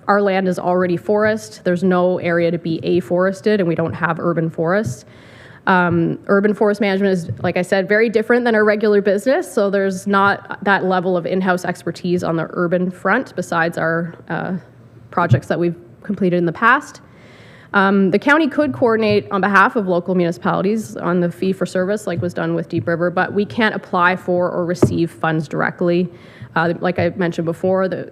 Our land is already forest. There's no area to be afforested, and we don't have urban forests. Urban forest management is, like I said, very different than our regular business, so there's not that level of in-house expertise on the urban front besides our projects that we've completed in the past. The county could coordinate on behalf of local municipalities on the fee for service like was done with Deep River, but we can't apply for or receive funds directly. Like I mentioned before, the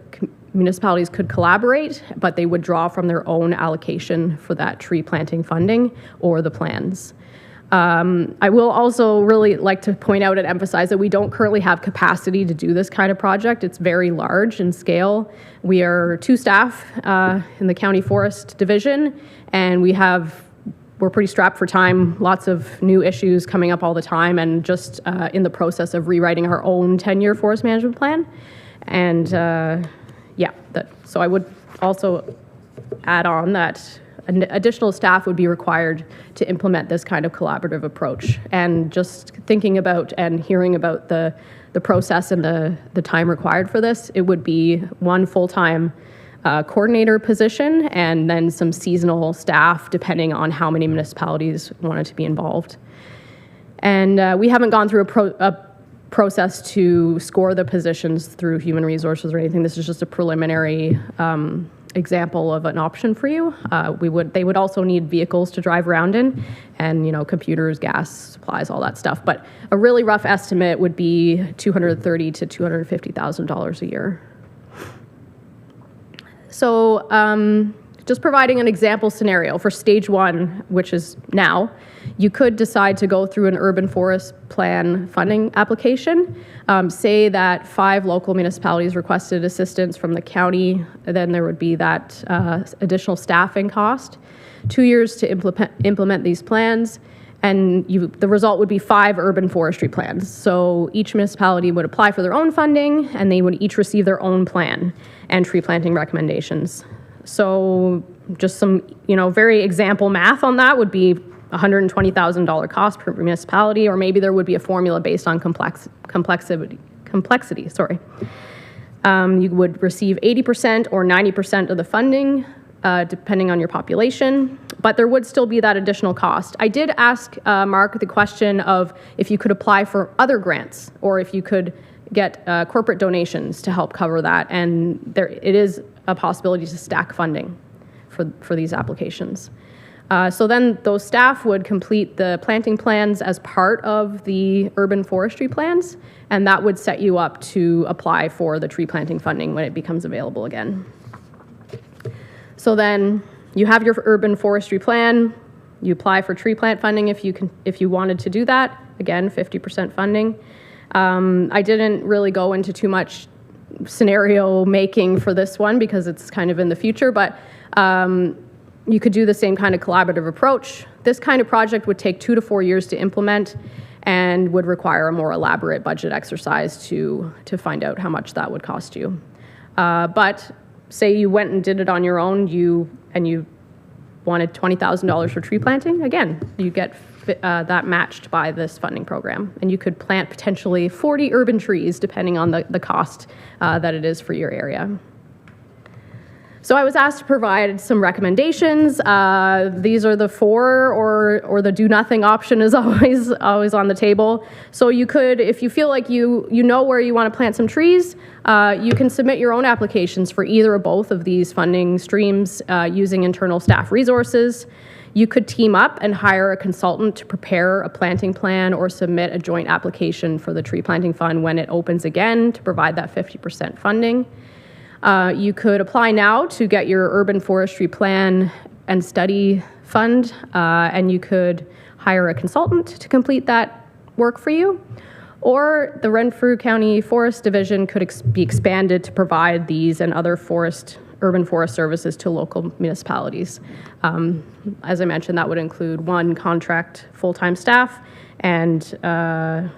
municipalities could collaborate, but they would draw from their own allocation for that tree planting funding or the plans. I will also really like to point out and emphasize that we don't currently have capacity to do this kind of project. It's very large in scale. We are 2 staff in the County Forest Division, and we're pretty strapped for time, lots of new issues coming up all the time, and just in the process of rewriting our own 10-year forest management plan. And so I would also add on that additional staff would be required to implement this kind of collaborative approach. And just thinking about and hearing about the process and the time required for this, it would be 1 full-time coordinator position and then some seasonal staff depending on how many municipalities wanted to be involved. And we haven't gone through a process to score the positions through human resources or anything. This is just a preliminary example of an option for you. They would also need vehicles to drive around in, and computers, gas, supplies, all that stuff. But a really rough estimate would be $230,000 to $250,000 a year. So just providing an example scenario for stage 1, which is now, you could decide to go through an urban forest plan funding application. Say that 5 local municipalities requested assistance from the county, then there would be that additional staffing cost. 2 years to implement these plans, and the result would be 5 urban forestry plans. So each municipality would apply for their own funding, and they would each receive their own plan and tree planting recommendations. So just some, very example math on that would be $120,000 cost per municipality, or maybe there would be a formula based on complexity. You would receive 80% or 90% of the funding, depending on your population, but there would still be that additional cost. I did ask Mark the question of if you could apply for other grants or if you could get corporate donations to help cover that, and it is a possibility to stack funding for these applications. So then those staff would complete the planting plans as part of the urban forestry plans, and that would set you up to apply for the tree planting funding when it becomes available again. So then you have your urban forestry plan, you apply for tree plant funding if you wanted to do that, again, 50% funding. I didn't really go into too much scenario making for this one because it's kind of in the future, but you could do the same kind of collaborative approach. This kind of project would take 2 to 4 years to implement and would require a more elaborate budget exercise to find out how much that would cost you. But say you went and did it on your own, you wanted $20,000 for tree planting, again, you get that matched by this funding program. And you could plant potentially 40 urban trees depending on the cost that it is for your area. So I was asked to provide some recommendations. These are the 4, or the do nothing option is always on the table. So you could, if you feel like you know where you want to plant some trees, you can submit your own applications for either or both of these funding streams using internal staff resources. You could team up and hire a consultant to prepare a planting plan or submit a joint application for the tree planting fund when it opens again to provide that 50% funding. You could apply now to get your urban forestry plan and study fund, and you could hire a consultant to complete that work for you. Or the Renfrew County Forest Division could be expanded to provide these and other urban forest services to local municipalities. As I mentioned, that would include 1 contract full-time staff and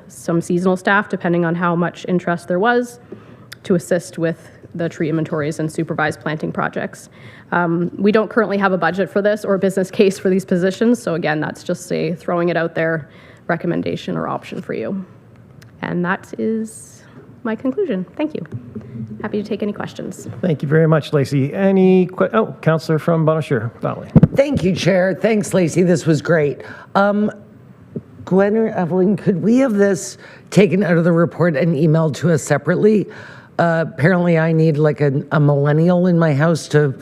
some seasonal staff, depending on how much interest there was, to assist with the tree inventories and supervised planting projects. We don't currently have a budget for this or a business case for these positions, so again, that's just a throwing it out there recommendation or option for you. And that is my conclusion. Thank you. Happy to take any questions. Thank you very much, Lacey. Councillor from Bonachure Valley. Thank you, Chair. Thanks, Lacey. This was great. Gwen or Evelyn, could we have this taken out of the report and emailed to us separately? Apparently I need like a millennial in my house to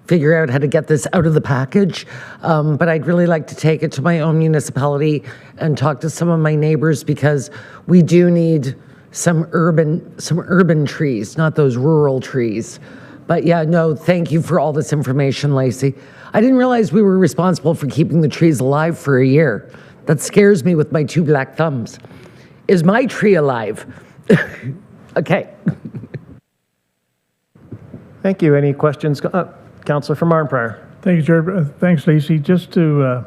figure out how to get this out of the package. But I'd really like to take it to my own municipality and talk to some of my neighbors, because we do need some urban trees, not those rural trees. But yeah, no, thank you for all this information, Lacey. I didn't realize we were responsible for keeping the trees alive for a year. That scares me with my 2 black thumbs. Is my tree alive? Okay. Thank you. Any questions? Councillor from Arnprior. Thank you, Chair. Thanks, Lacey. Just to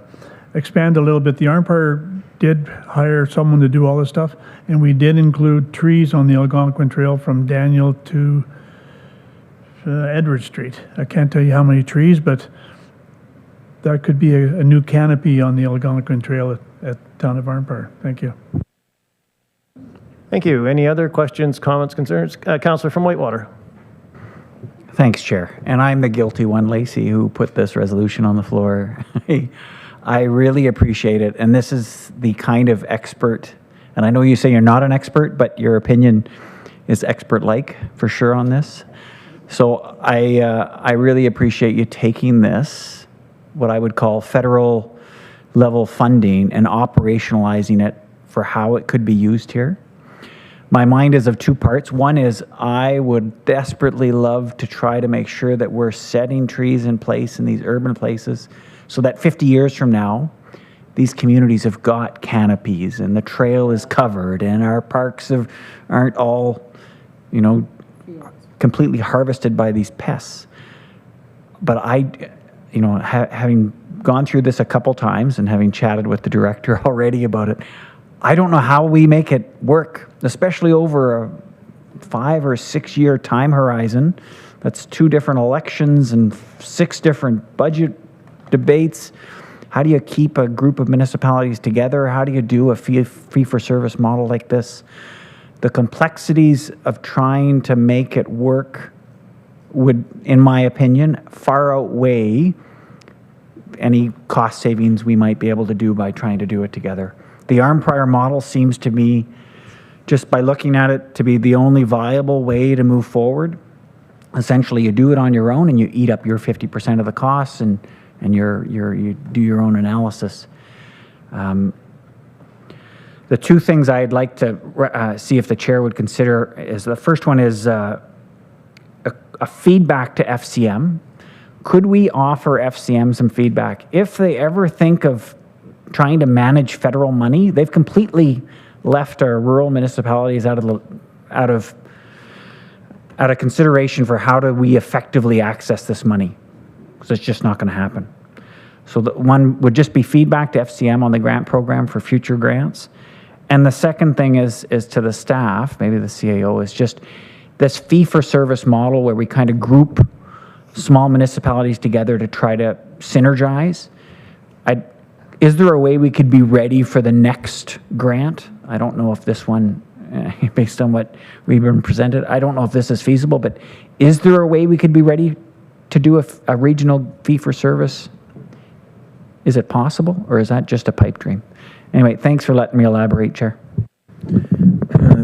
expand a little bit, the Arnprior did hire someone to do all this stuff, and we did include trees on the Algonquin Trail from Daniel to Edward Street. I can't tell you how many trees, but that could be a new canopy on the Algonquin Trail at town of Arnprior. Thank you. Thank you. Any other questions, comments, concerns? Councillor from Whitewater. Thanks, Chair. And I'm the guilty one, Lacey, who put this resolution on the floor. I really appreciate it. And this is the kind of expert, and I know you say you're not an expert, but your opinion is expert-like for sure on this. So I really appreciate you taking this, what I would call federal level funding, and operationalizing it for how it could be used here. My mind is of 2 parts. One is I would desperately love to try to make sure that we're setting trees in place in these urban places so that 50 years from now, these communities have got canopies and the trail is covered and our parks aren't all, completely harvested by these pests. But having gone through this a couple times and having chatted with the director already about it, I don't know how we make it work, especially over a 5 or 6 year time horizon. That's 2 different elections and 6 different budget debates. How do you keep a group of municipalities together? How do you do a fee-for-service model like this? The complexities of trying to make it work would, in my opinion, far outweigh any cost savings we might be able to do by trying to do it together. The Arnprior model seems to me, just by looking at it, to be the only viable way to move forward. Essentially, you do it on your own and you eat up your 50% of the costs, and you do your own analysis. The 2 things I'd like to see if the chair would consider is, the first one is a feedback to FCM. Could we offer FCM some feedback? If they ever think of trying to manage federal money, they've completely left our rural municipalities out of consideration for how do we effectively access this money, because it's just not going to happen. So the one would just be feedback to FCM on the grant program for future grants. And the second thing is to the staff, maybe the CAO, is just this fee-for-service model where we kind of group small municipalities together to try to synergize. is there a way we could be ready for the next grant? I don't know if this one, based on what we've been presented, I don't know if this is feasible, but is there a way we could be ready to do a regional fee-for-service? Is it possible, or is that just a pipe dream? Anyway, thanks for letting me elaborate, Chair.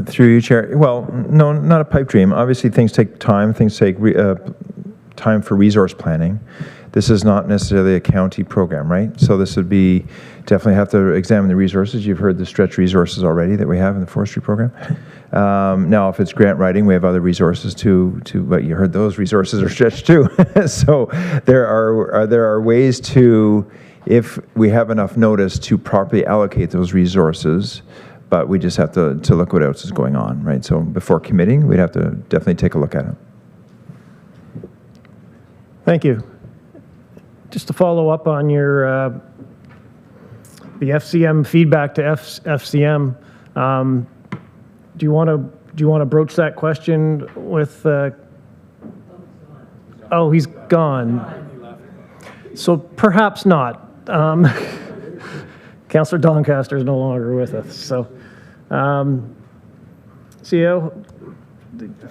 Through you, Chair. Well, no, not a pipe dream. Obviously, things take time. Things take time for resource planning. This is not necessarily a county program, right? So this would be, definitely have to examine the resources. You've heard the stretch resources already that we have in the forestry program. Now, if it's grant writing, we have other resources but you heard those resources are stretched too. So there are ways to, if we have enough notice, to properly allocate those resources, but we just have to look what else is going on, right? So before committing, we'd have to definitely take a look at it. Thank you. Just to follow up on your the FCM feedback to FCM, do you want to broach that question with? Oh, he's gone. So perhaps not. Councillor Doncaster is no longer with us. So, CEO,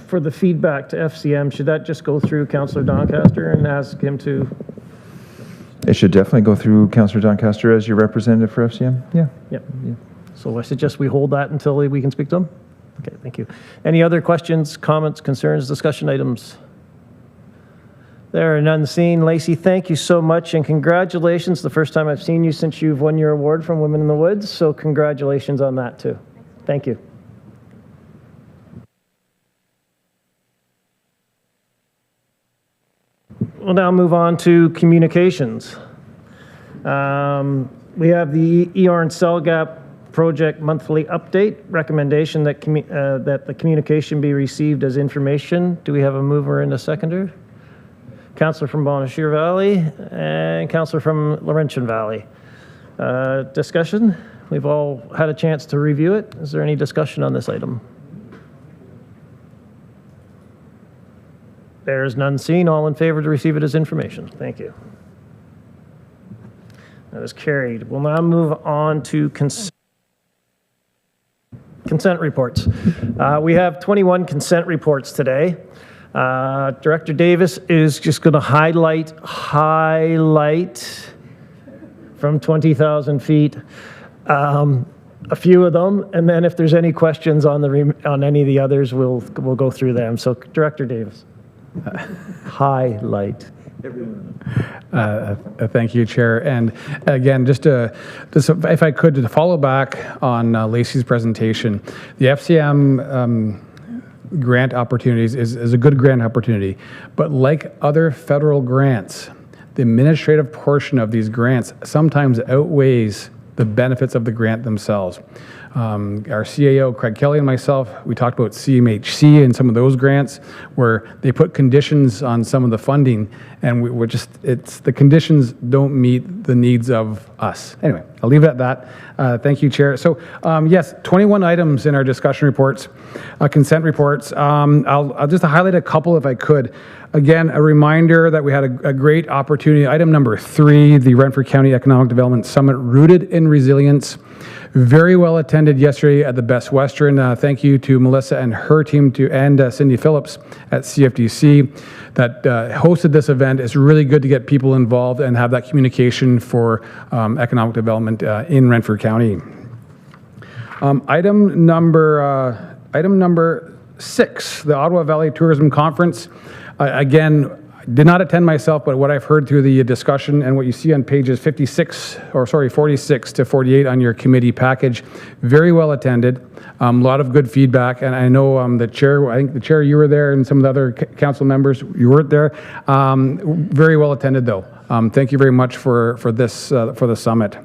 for the feedback to FCM, should that just go through Councillor Doncaster and ask him to? It should definitely go through Councillor Doncaster as your representative for FCM. Yeah. Yep. Yeah. So I suggest we hold that until we can speak to him. Okay, thank you. Any other questions, comments, concerns, discussion items? There are none seen. Lacey, thank you so much, and congratulations. The first time I've seen you since you've won your award from Women in the Woods, so congratulations on that too. Thank you. We'll now move on to communications. We have the ER and Cell Gap project monthly update recommendation that that the communication be received as information. Do we have a mover and a seconder? Councillor from Bonnechere Valley and Councillor from Laurentian Valley. Discussion? We've all had a chance to review it. Is there any discussion on this item? There is none seen. All in favor to receive it as information. Thank you. That is carried. We'll now move on to consent reports. We have 21 consent reports today. Director Davis is just going to highlight from 20,000 feet a few of them, and then if there's any questions on any of the others, we'll go through them. So, Director Davis. Highlight. Thank you, Chair. And again, just if I could, to follow back on Lacey's presentation, the FCM grant opportunities is a good grant opportunity, but like other federal grants, the administrative portion of these grants sometimes outweighs the benefits of the grant themselves. Our CAO, Craig Kelly, and myself, we talked about CMHC and some of those grants where they put conditions on some of the funding, and the conditions don't meet the needs of us. Anyway, I'll leave it at that. Thank you, Chair. So, yes, 21 items in our discussion reports, consent reports. I'll just highlight a couple if I could. Again, a reminder that we had a great opportunity. Item number 3, the Renfrew County Economic Development Summit, Rooted in Resilience. Very well attended yesterday at the Best Western. Thank you to Melissa and her team and Cindy Phillips at CFDC that hosted this event. It's really good to get people involved and have that communication for economic development in Renfrew County. Item number 6, the Ottawa Valley Tourism Conference. Again, did not attend myself, but what I've heard through the discussion and what you see on pages 46 to 48 on your committee package, very well attended. A lot of good feedback, and I know the chair, I think the chair, you were there, and some of the other council members, you weren't there. Very well attended, though. Thank you very much for this, for the summit.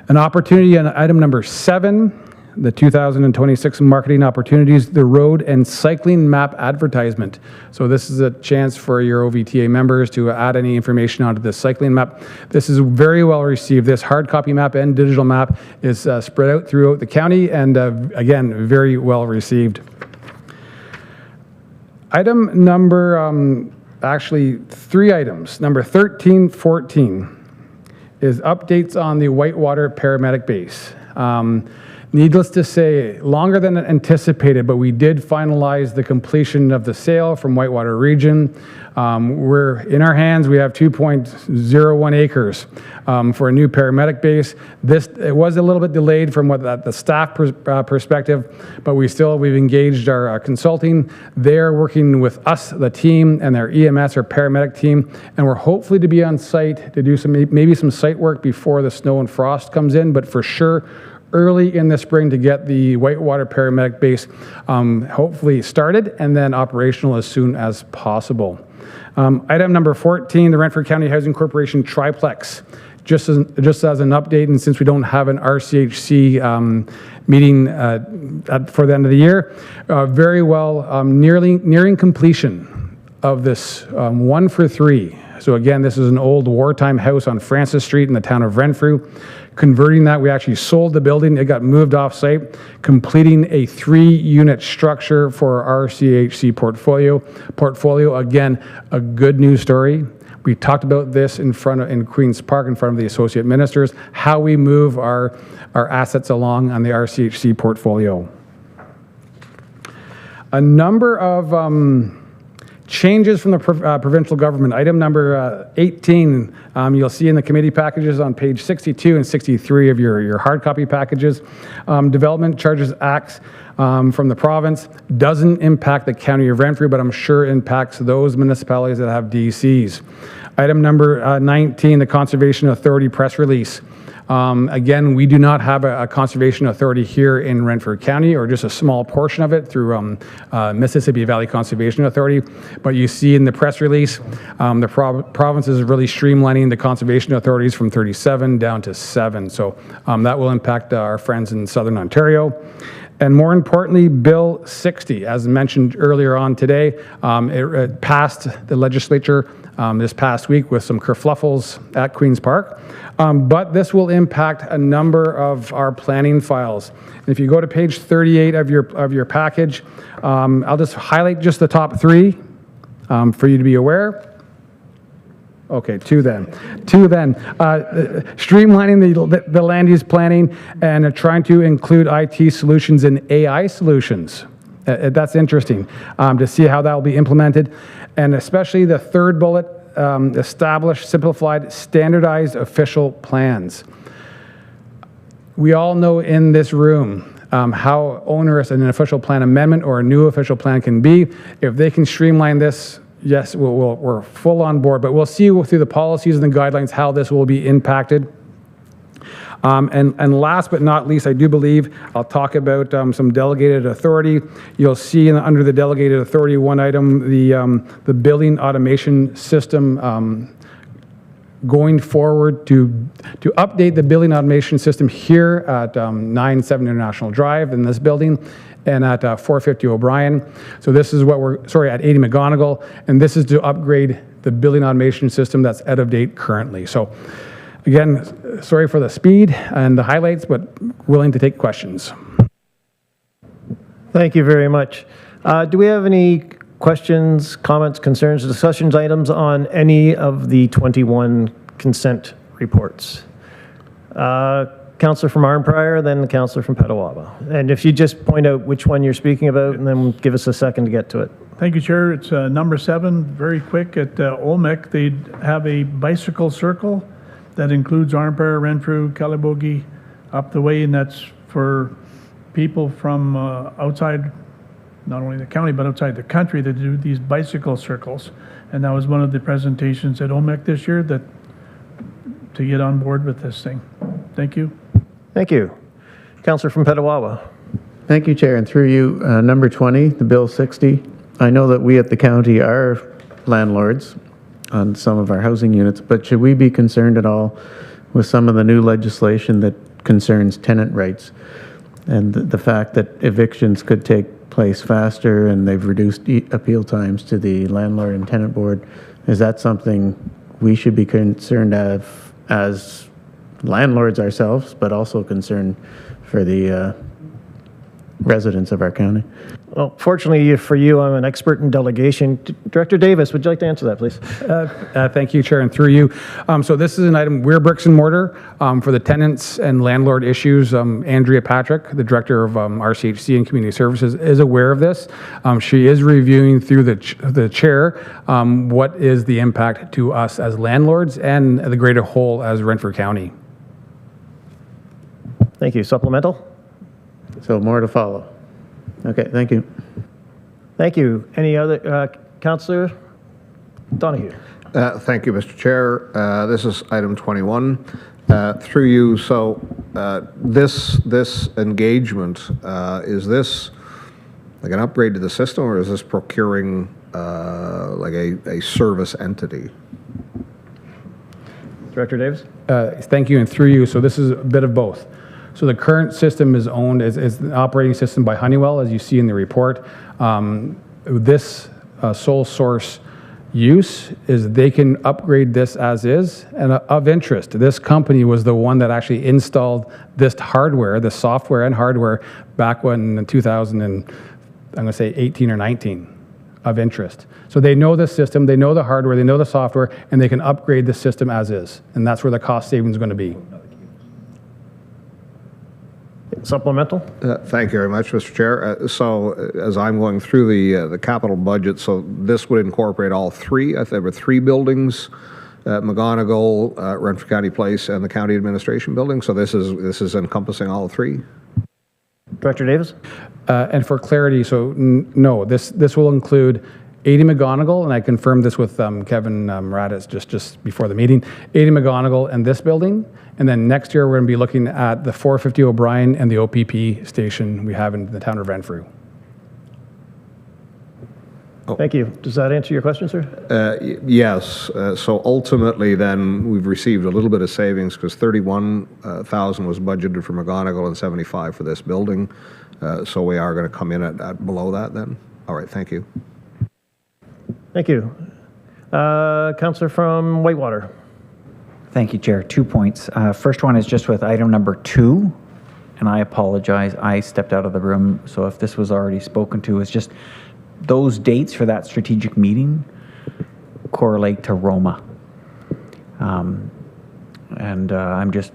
An opportunity on item number 7, the 2026 marketing opportunities, the road and cycling map advertisement. So this is a chance for your OVTA members to add any information onto this cycling map. This is very well received. This hard copy map and digital map is spread out throughout the county, and again, very well received. Item number, actually 3 items, number 13, 14. is updates on the Whitewater Paramedic Base. Needless to say, longer than anticipated, but we did finalize the completion of the sale from Whitewater Region. We're in our hands. We have 2.01 acres for a new paramedic base. It was a little bit delayed from what the staff perspective, but we've engaged our consulting. They're working with us, the team, and their EMS or paramedic team, and we're hopefully to be on site to do maybe some site work before the snow and frost comes in, but for sure, early in the spring to get the Whitewater Paramedic Base hopefully started and then operational as soon as possible. Item number 14, the Renfrew County Housing Corporation triplex. Just as an update, and since we don't have an RCHC meeting for the end of the year, very well nearing completion of this 1 for 3. So again, this is an old wartime house on Francis Street in the town of Renfrew. Converting that, we actually sold the building. It got moved off site, completing a 3-unit structure for our RCHC portfolio. Again, a good news story. We talked about this in Queen's Park in front of the associate ministers, how we move our assets along on the RCHC portfolio. A number of changes from the provincial government. Item number 18, you'll see in the committee packages on page 62 and 63 of your hard copy packages. Development Charges Acts from the province doesn't impact the County of Renfrew, but I'm sure impacts those municipalities that have DCs. Item number 19, the Conservation Authority press release. Again, we do not have a conservation authority here in Renfrew County, or just a small portion of it through Mississippi Valley Conservation Authority. But you see in the press release, the province is really streamlining the conservation authorities from 37 down to 7. So that will impact our friends in Southern Ontario. And more importantly, Bill 60, as mentioned earlier on today, it passed the legislature this past week with some kerfluffles at Queen's Park. But this will impact a number of our planning files. And if you go to page 38 of your package, I'll just highlight just the top 3 for you to be aware. Okay, 2 then. Streamlining the land use planning and trying to include IT solutions and AI solutions. That's interesting to see how that will be implemented. And especially the 3rd bullet, establish simplified, standardized official plans. We all know in this room how onerous an official plan amendment or a new official plan can be. If they can streamline this, yes, we're full on board, but we'll see through the policies and the guidelines how this will be impacted. And last but not least, I do believe I'll talk about some delegated authority. You'll see under the delegated authority one item, the building automation system going forward to update the building automation system here at 97 International Drive in this building, and at 450 O'Brien. So this is what at 80 McGonigal, and this is to upgrade the building automation system that's out of date currently. So again, sorry for the speed and the highlights, but willing to take questions. Thank you very much. Do we have any questions, comments, concerns, discussions items on any of the 21 consent reports? Councillor from Arnprior, then the councillor from Petawawa. And if you just point out which one you're speaking about, and then give us a second to get to it. Thank you, Chair. It's number 7, very quick. At Olmec, they have a bicycle circle that includes Arnprior, Renfrew, Calibogie, up the way, and that's for people from outside, not only the county, but outside the country, that do these bicycle circles. And that was one of the presentations at Olmec this year, that to get on board with this thing. Thank you. Thank you. Councillor from Petawawa. Thank you, Chair. And through you, number 20, the Bill 60. I know that we at the county are landlords on some of our housing units, but should we be concerned at all with some of the new legislation that concerns tenant rights and the fact that evictions could take place faster and they've reduced appeal times to the landlord and tenant board? Is that something we should be concerned of as landlords ourselves, but also concerned for the residents of our county. Well, fortunately for you, I'm an expert in delegation. Director Davis, would you like to answer that, please? Thank you, Chair, and through you. So this is an item, we're bricks and mortar for the tenants and landlord issues. Andrea Patrick, the Director of RCHC and Community Services, is aware of this. She is reviewing through the Chair what is the impact to us as landlords and the greater whole as Renfrew County. Thank you. Supplemental? So more to follow. Okay, thank you. Thank you. Any other, Councillor Donahue? Thank you, Mr. Chair. This is item 21. Through you, so this engagement, is this like an upgrade to the system, or is this procuring like a service entity? Director Davis? Thank you, and through you. So this is a bit of both. So the current system is owned as the operating system by Honeywell, as you see in the report. This sole source use is they can upgrade this as is, and of interest. This company was the one that actually installed this hardware, the software and hardware, back when in 2000 and I'm going to say 18 or 19, of interest. So they know the system, they know the hardware, they know the software, and they can upgrade the system as is, and that's where the cost savings is going to be. Supplemental? Thank you very much, Mr. Chair. So as I'm going through the capital budget, so this would incorporate all three. I think there were 3 buildings, McGonigal, Renfrew County Place, and the County Administration Building. So this is encompassing all 3. Director Davis? And for clarity, so no, this will include 80 McGonigal, and I confirmed this with Kevin Raditz just before the meeting, 80 McGonigal and this building. And then next year, we're going to be looking at the 450 O'Brien and the OPP station we have in the town of Renfrew. Thank you. Does that answer your question, sir? Yes. So ultimately, then, we've received a little bit of savings because 31,000 was budgeted for McGonigal and 75 for this building. So we are going to come in at below that then. All right. Thank you. Thank you. Councillor from Whitewater. Thank you, Chair. 2 points. First one is just with item number 2, and I apologize. I stepped out of the room, so if this was already spoken to, it's just those dates for that strategic meeting correlate to Roma. I'm just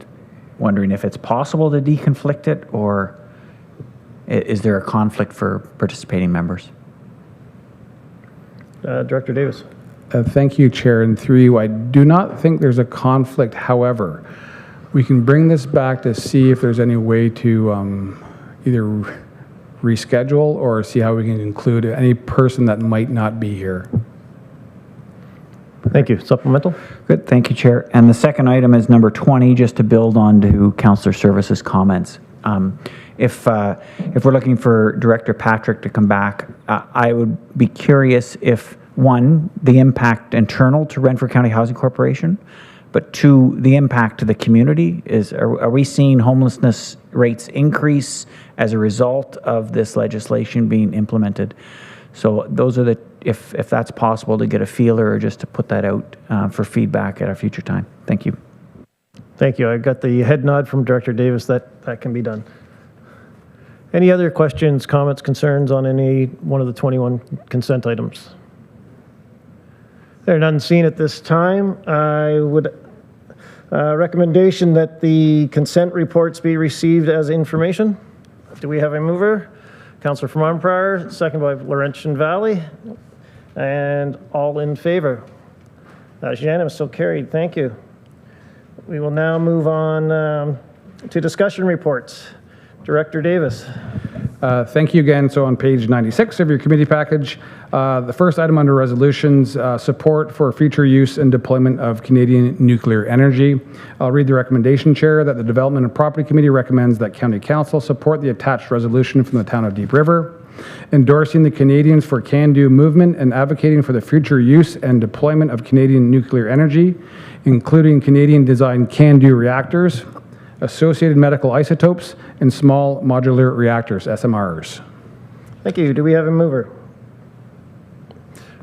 wondering if it's possible to deconflict it, or is there a conflict for participating members? Director Davis. Thank you, Chair, and through you, I do not think there's a conflict. However, we can bring this back to see if there's any way to either reschedule or see how we can include any person that might not be here. Thank you. Supplemental? Good. Thank you, Chair. And the second item is number 20, just to build on to Councillor Services' comments. If we're looking for Director Patrick to come back, I would be curious if, 1, the impact internal to Renfrew County Housing Corporation, but 2, the impact to the community. Are we seeing homelessness rates increase as a result of this legislation being implemented? So those are if that's possible, to get a feeler or just to put that out for feedback at a future time. Thank you. Thank you. I got the head nod from Director Davis that can be done. Any other questions, comments, concerns on any one of the 21 consent items? There are none seen at this time. I would recommendation that the consent reports be received as information. Do we have a mover? Councillor from Arnprior, second by Laurentian Valley, and all in favor. That is unanimous, so carried. Thank you. We will now move on to discussion reports. Director Davis. Thank you again. So on page 96 of your committee package, the first item under resolutions, support for future use and deployment of Canadian nuclear energy. I'll read the recommendation, Chair, that the Development and Property Committee recommends that County Council support the attached resolution from the town of Deep River, endorsing the Canadians for Can-Do movement and advocating for the future use and deployment of Canadian nuclear energy, including Canadian-designed Can-Do reactors, associated medical isotopes, and small modular reactors, SMRs. Thank you. Do we have a mover?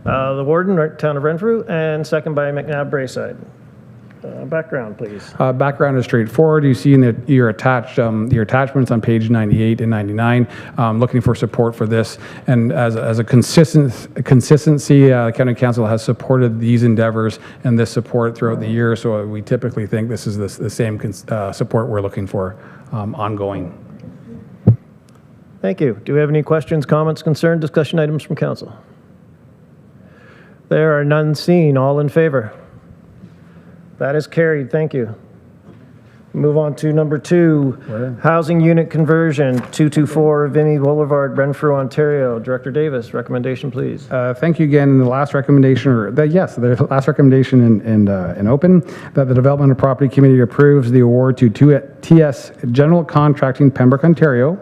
The Warden, Town of Renfrew, and second by McNabb Brayside. Background, please. Background is straightforward. You see in your attachments on page 98 and 99, looking for support for this. And as a consistency, the County Council has supported these endeavors and this support throughout the year. So we typically think this is the same support we're looking for ongoing. Thank you. Do we have any questions, comments, concerns, discussion items from council? There are none seen. All in favor? That is carried. Thank you. Move on to number 2, housing unit conversion, 224 Vimy Boulevard, Renfrew, Ontario. Director Davis, recommendation, please. Thank you again. The last recommendation, the last recommendation in open, that the Development and Property Committee approves the award to TS General Contracting, Pembroke, Ontario,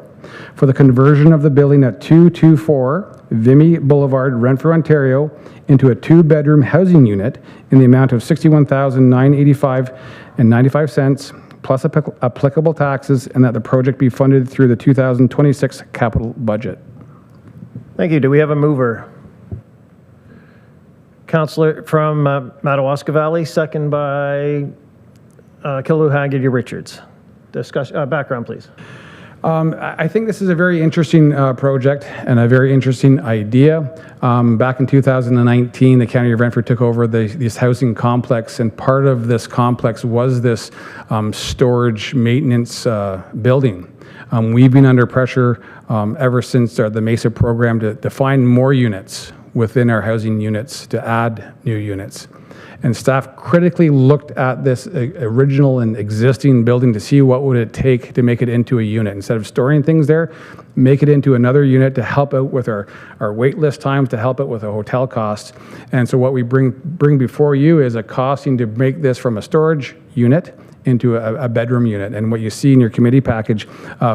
for the conversion of the building at 224 Vimy Boulevard, Renfrew, Ontario, into a 2-bedroom housing unit in the amount of $61,985.95 plus applicable taxes, and that the project be funded through the 2026 capital budget. Thank you. Do we have a mover? Councillor from Madawaska Valley, second by Killu Haggerty Richards. Background, please. I think this is a very interesting project and a very interesting idea. Back in 2019, the County of Renfrew took over this housing complex, and part of this complex was this storage maintenance building. We've been under pressure ever since the MESA program to find more units within our housing units, to add new units. And staff critically looked at this original and existing building to see what would it take to make it into a unit. Instead of storing things there, make it into another unit to help out with our wait list times, to help out with the hotel costs. And so what we bring before you is a costing to make this from a storage unit into a bedroom unit. And what you see in your committee package,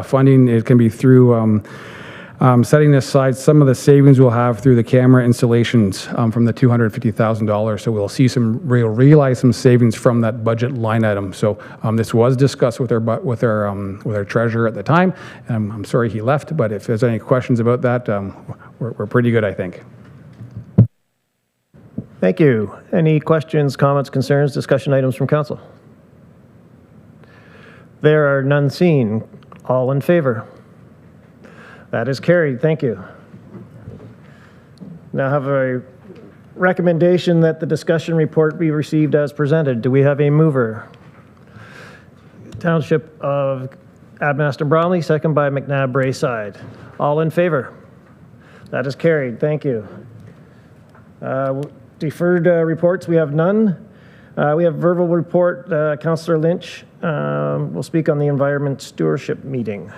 funding, it can be through setting aside some of the savings we'll have through the camera installations from the $250,000. So we'll see we'll realize some savings from that budget line item. So this was discussed with our treasurer at the time. I'm sorry he left, but if there's any questions about that, we're pretty good, I think. Thank you. Any questions, comments, concerns, discussion items from council? There are none seen. All in favor? That is carried. Thank you. Now have a recommendation that the discussion report be received as presented. Do we have a mover? Township of Abmaston Bromley, second by McNabb Brayside. All in favor? That is carried. Thank you. Deferred reports, we have none. We have verbal report. Councillor Lynch will speak on the environment stewardship meeting.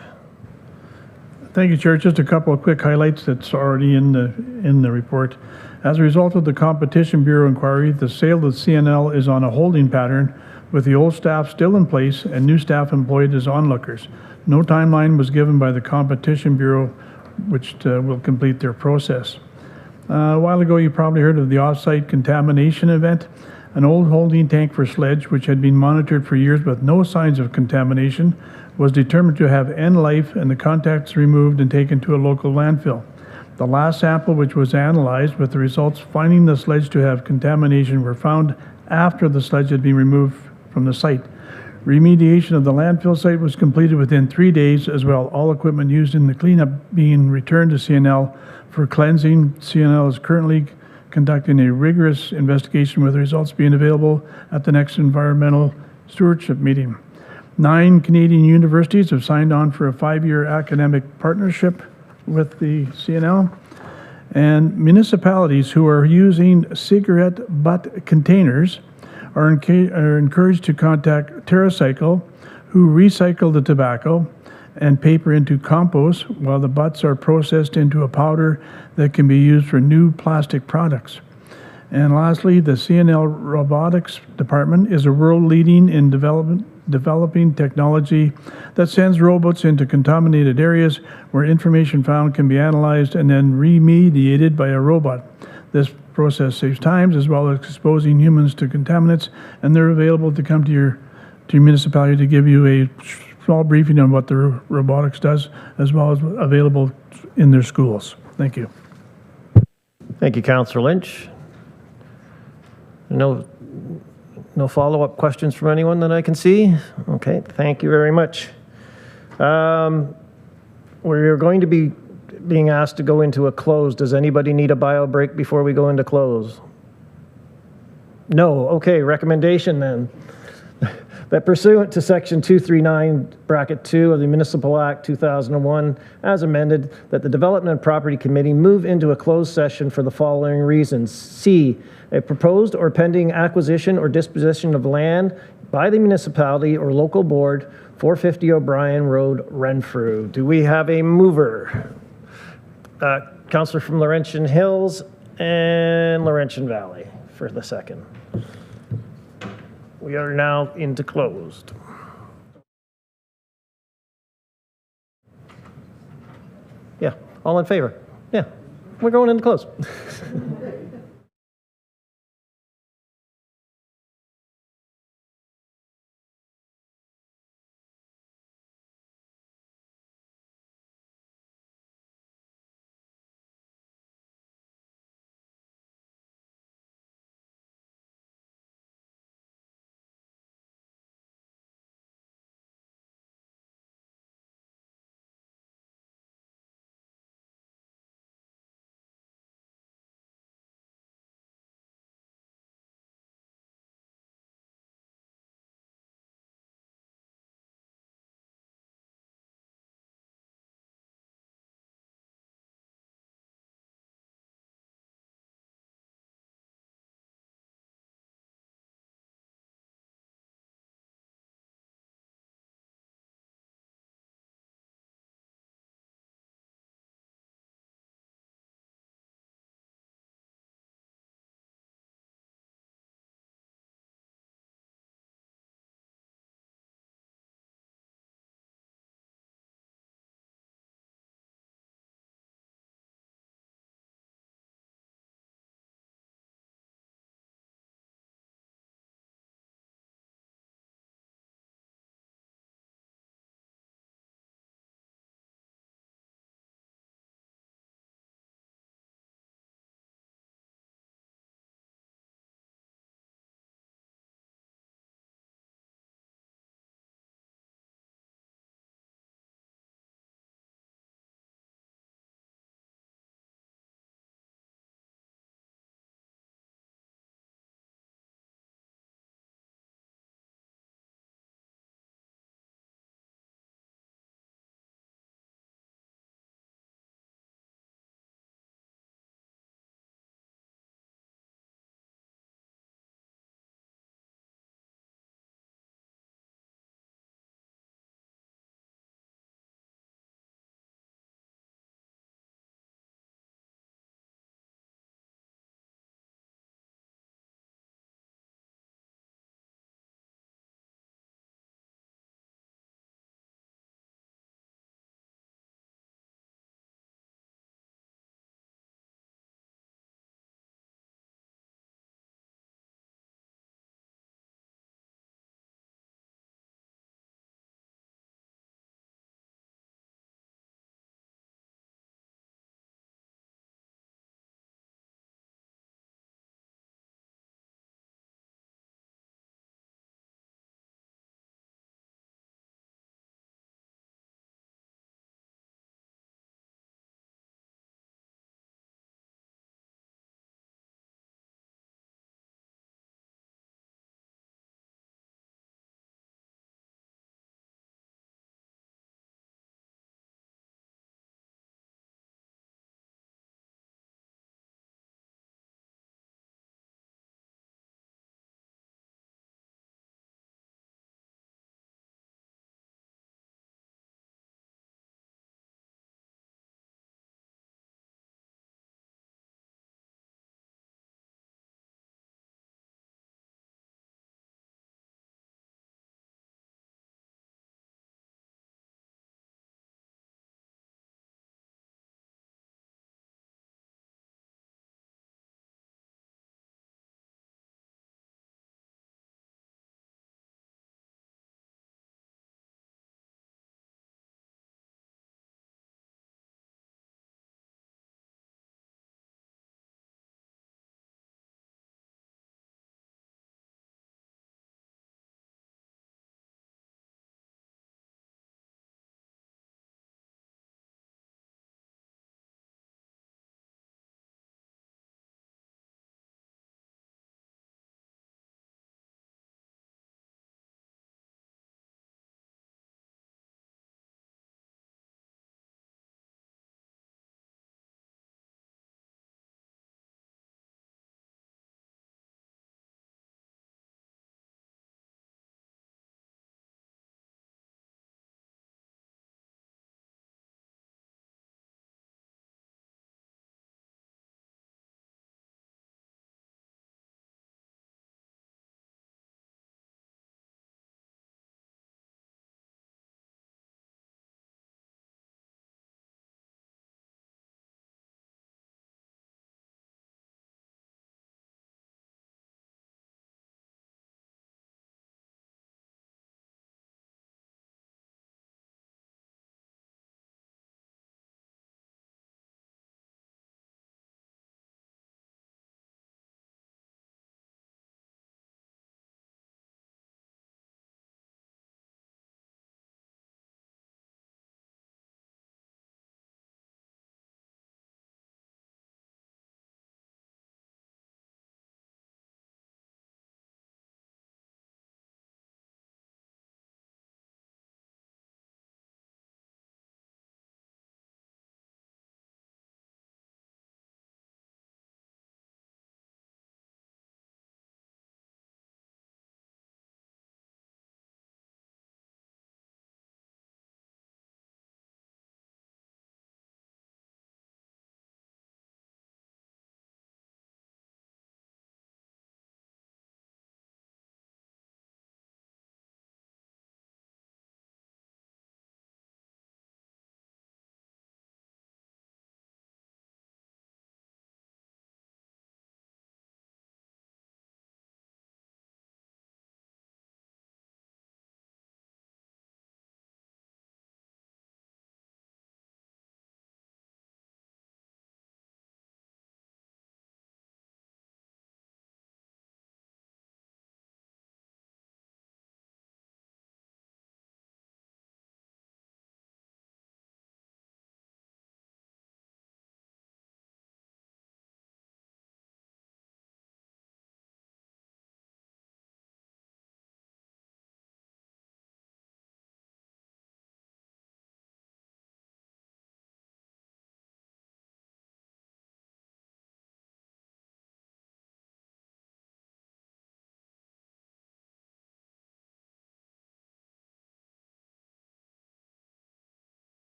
Thank you, Chair. Just a couple of quick highlights that's already in the report. As a result of the Competition Bureau inquiry, the sale of the CNL is on a holding pattern, with the old staff still in place and new staff employed as onlookers. No timeline was given by the Competition Bureau, which will complete their process. A while ago, you probably heard of the off-site contamination event. An old holding tank for sledge, which had been monitored for years with no signs of contamination, was determined to have end life, and the contacts removed and taken to a local landfill. The last sample, which was analyzed with the results finding the sledge to have contamination, were found after the sledge had been removed from the site. Remediation of the landfill site was completed within 3 days, as well all equipment used in the cleanup being returned to CNL for cleansing. CNL is currently conducting a rigorous investigation, with results being available at the next environmental stewardship meeting. 9 Canadian universities have signed on for a 5-year academic partnership with the CNL. And municipalities who are using cigarette butt containers are encouraged to contact TerraCycle, who recycle the tobacco and paper into compost, while the butts are processed into a powder that can be used for new plastic products. And lastly, the CNL Robotics Department is a world leading in developing technology that sends robots into contaminated areas where information found can be analyzed and then remediated by a robot. This process saves time, as well as exposing humans to contaminants, and they're available to come to your municipality to give you a small briefing on what the robotics does, as well as available in their schools. Thank you. Thank you, Councillor Lynch. No No follow-up questions from anyone that I can see? Okay, thank you very much. We're going to be being asked to go into a close. Does anybody need a bio break before we go into close? No. Okay, recommendation then. That pursuant to Section 239, bracket 2 of the Municipal Act 2001, as amended, that the Development and Property Committee move into a closed session for the following reasons. C, a proposed or pending acquisition or disposition of land by the municipality or local board, 450 O'Brien Road, Renfrew. Do we have a mover? Councillor from Laurentian Hills and Laurentian Valley for the second. We are now into closed. Yeah, all in favor? Yeah, we're going into close.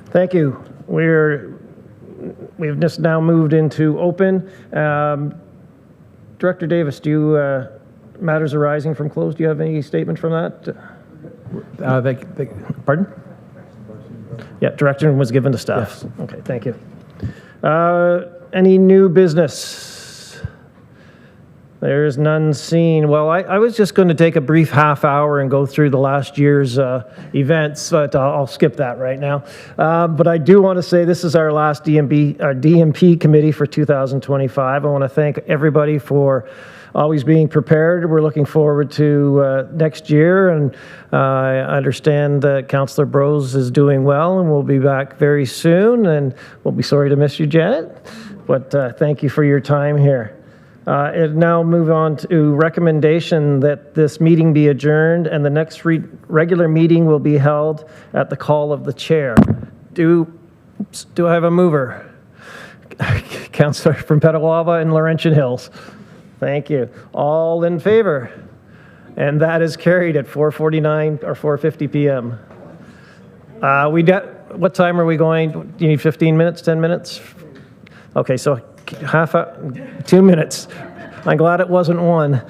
Thank you. We've just now moved into open. Director Davis, matters arising from closed, do you have any statement from that? Pardon? Yeah, direction was given to staff. Yes. Okay, thank you. Any new business? There's none seen. Well, I was just going to take a brief half hour and go through the last year's events, but I'll skip that right now. But I do want to say this is our last DMP committee for 2025. I want to thank everybody for always being prepared. We're looking forward to next year, and I understand that Councillor Brose is doing well, and we'll be back very soon, and we'll be sorry to miss you, Janet, but thank you for your time here. And now move on to recommendation that this meeting be adjourned, and the next regular meeting will be held at the call of the chair. Do I have a mover? Councillor from Petawawa and Laurentian Hills. Thank you. All in favor? And that is carried at 4:49 or 4:50 p.m. What time are we going? Do you need 15 minutes, 10 minutes? Okay, so 2 minutes. I'm glad it wasn't one.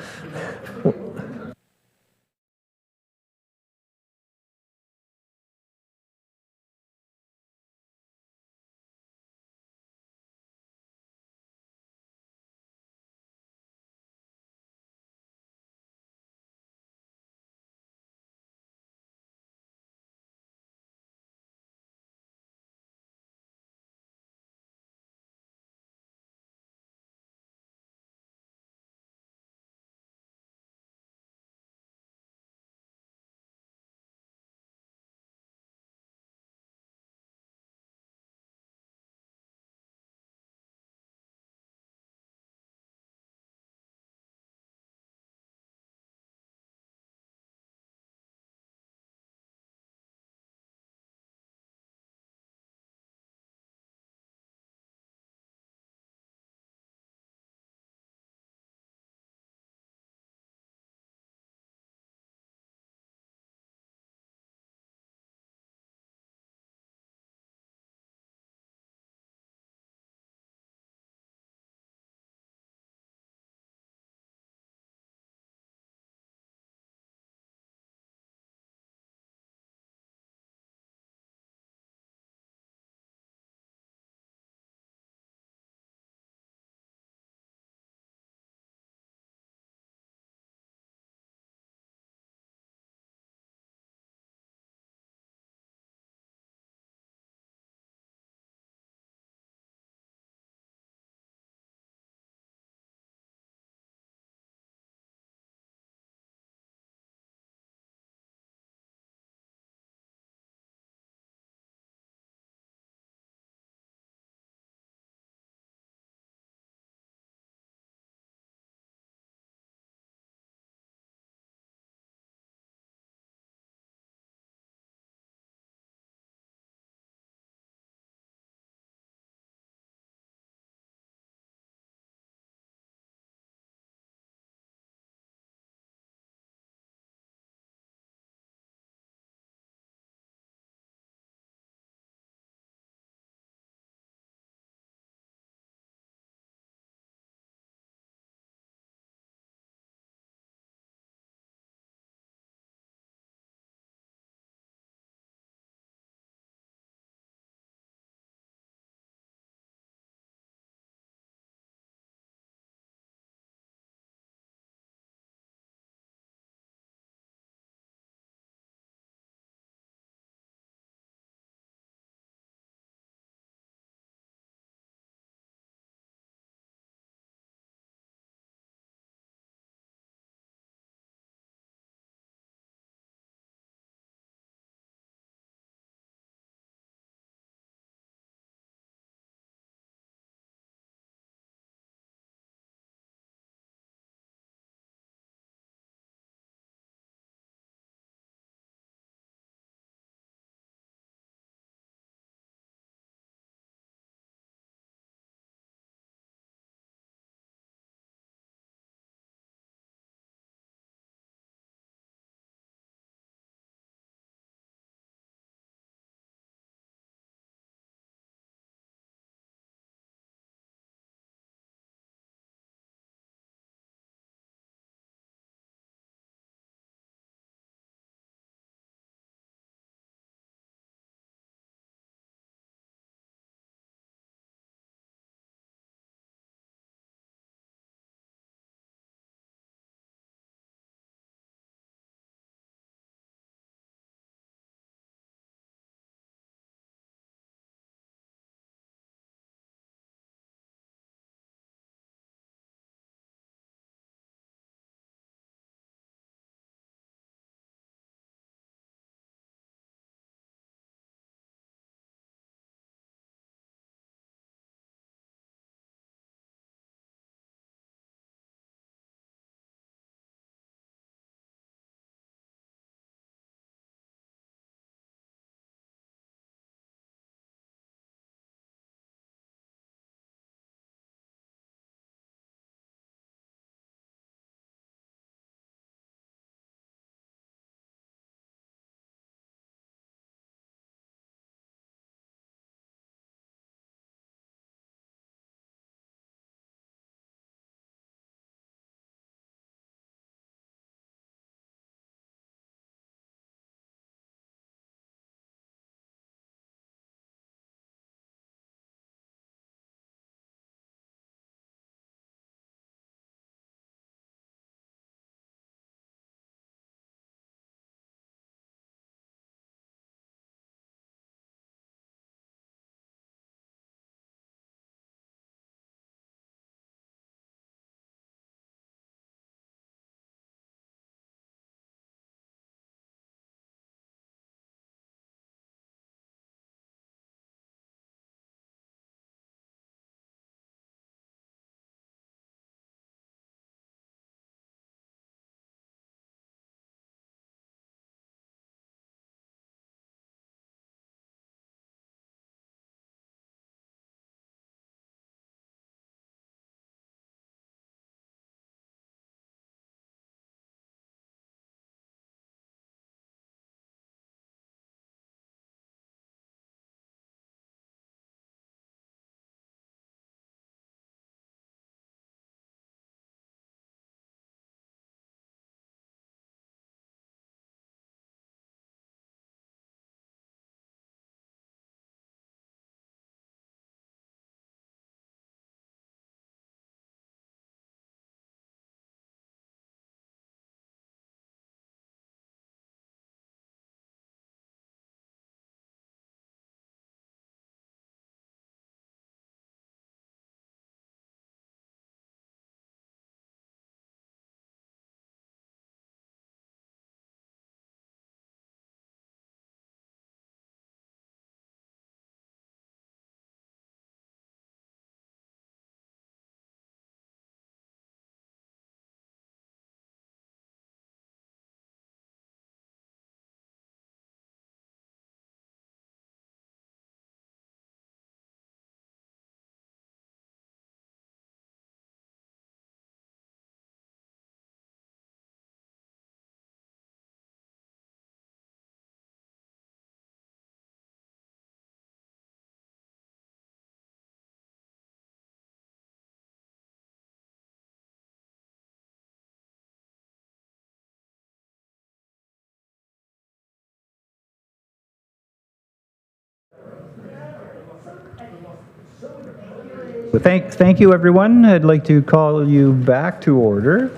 Well, thank you, everyone. I'd like to call you back to order.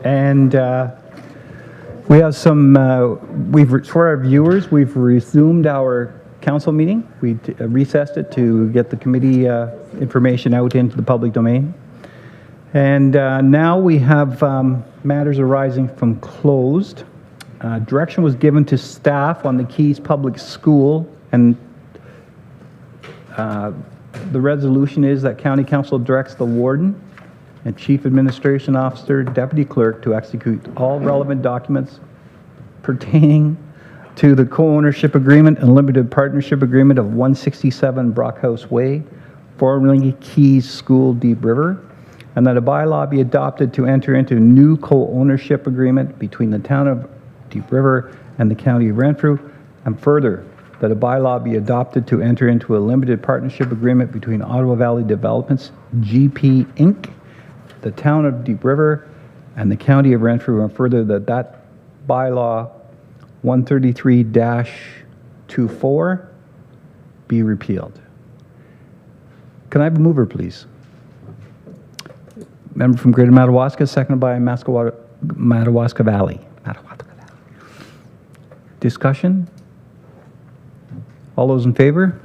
And we have some, for our viewers, we've resumed our council meeting. We recessed it to get the committee information out into the public domain. And now we have matters arising from closed. Direction was given to staff on the Keys Public School, and the resolution is that County Council directs the Warden and Chief Administration Officer, Deputy Clerk to execute all relevant documents pertaining to the co-ownership agreement and limited partnership agreement of 167 Brockhouse Way, formerly Keys School, Deep River, and that a bylaw be adopted to enter into a new co-ownership agreement between the town of Deep River and the County of Renfrew, and further, that a bylaw be adopted to enter into a limited partnership agreement between Ottawa Valley Developments, GP Inc., the town of Deep River, and the County of Renfrew, and further that bylaw 133-24 be repealed. Can I have a mover, please? Member from Greater Madawaska, seconded by Madawaska Valley. Discussion? All those in favor?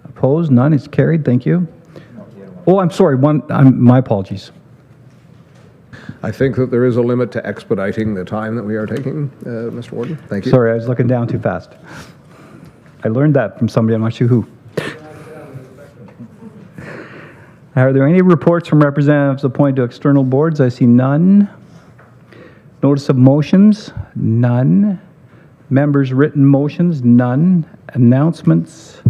Opposed? None. It's carried. Thank you. Oh, I'm sorry. My apologies. I think that there is a limit to expediting the time that we are taking, Mr. Warden. Thank you. Sorry, I was looking down too fast. I learned that from somebody, I'm not sure who. Are there any reports from representatives appointed to external boards? I see none. Notice of motions? None. Members' written motions? None. Announcements?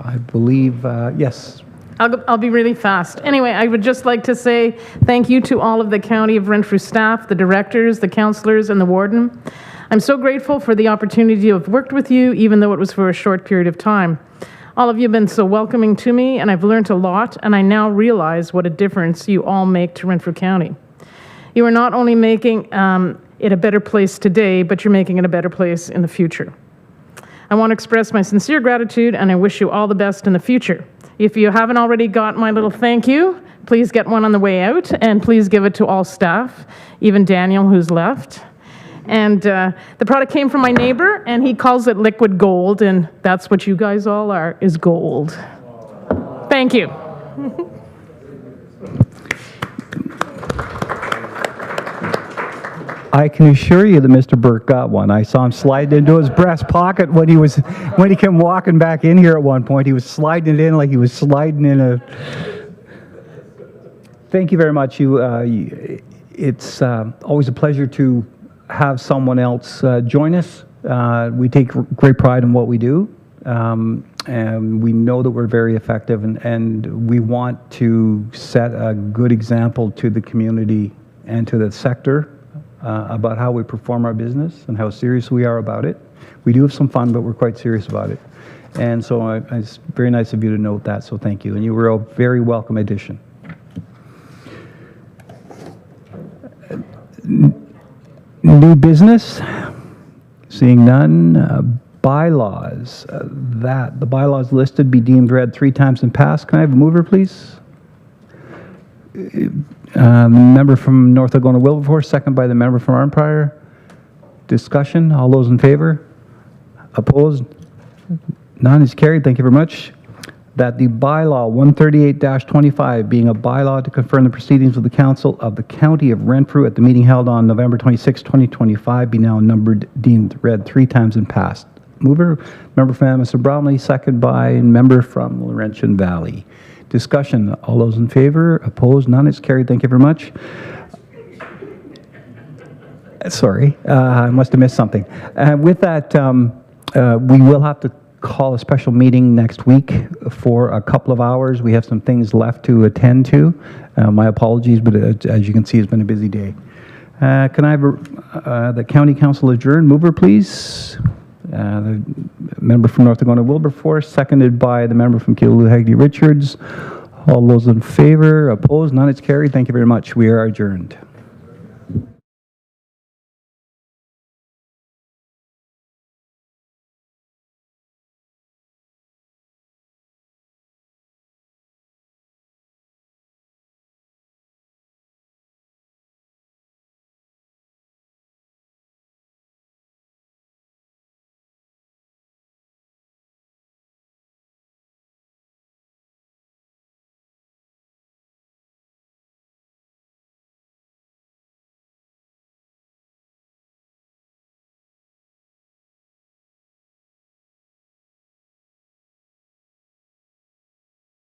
I believe, yes. I'll be really fast. Anyway, I would just like to say thank you to all of the County of Renfrew staff, the directors, the councillors, and the warden. I'm so grateful for the opportunity to have worked with you, even though it was for a short period of time. All of you have been so welcoming to me, and I've learned a lot, and I now realize what a difference you all make to Renfrew County. You are not only making it a better place today, but you're making it a better place in the future. I want to express my sincere gratitude, and I wish you all the best in the future. If you haven't already got my little thank you, please get one on the way out, and please give it to all staff, even Daniel, who's left. And the product came from my neighbor, and he calls it liquid gold, and that's what you guys all are, is gold. Thank you. I can assure you that Mr. Burke got one. I saw him slide into his breast pocket when he came walking back in here at one point. He was sliding it in like he was sliding in a... Thank you very much. It's always a pleasure to have someone else join us. We take great pride in what we do, and we know that we're very effective, and we want to set a good example to the community and to the sector about how we perform our business and how serious we are about it. We do have some fun, but we're quite serious about it. And so it's very nice of you to note that, so thank you. And you were a very welcome addition. New business? Seeing none. Bylaws. That the bylaws listed be deemed read 3 times and passed. Can I have a mover, please? Member from North Algona Wilberforce, second by the member from Arnprior. Discussion. All those in favor? Opposed? None is carried. Thank you very much. That the bylaw 138-25, being a bylaw to confirm the proceedings of the Council of the County of Renfrew at the meeting held on November 26, 2025, be now numbered, deemed read 3 times and passed. Mover, member from Mr. Bromley, second by member from Laurentian Valley. Discussion. All those in favor? Opposed? None. It's carried. Thank you very much. Sorry, I must have missed something. With that, we will have to call a special meeting next week for a couple of hours. We have some things left to attend to. My apologies, but as you can see, it's been a busy day. Can I have the County Council adjourn? Mover, please. The member from North Algona Wilberforce, seconded by the member from Keeloo Haggerty Richards. All those in favor? Opposed? None. It's carried. Thank you very much. We are adjourned.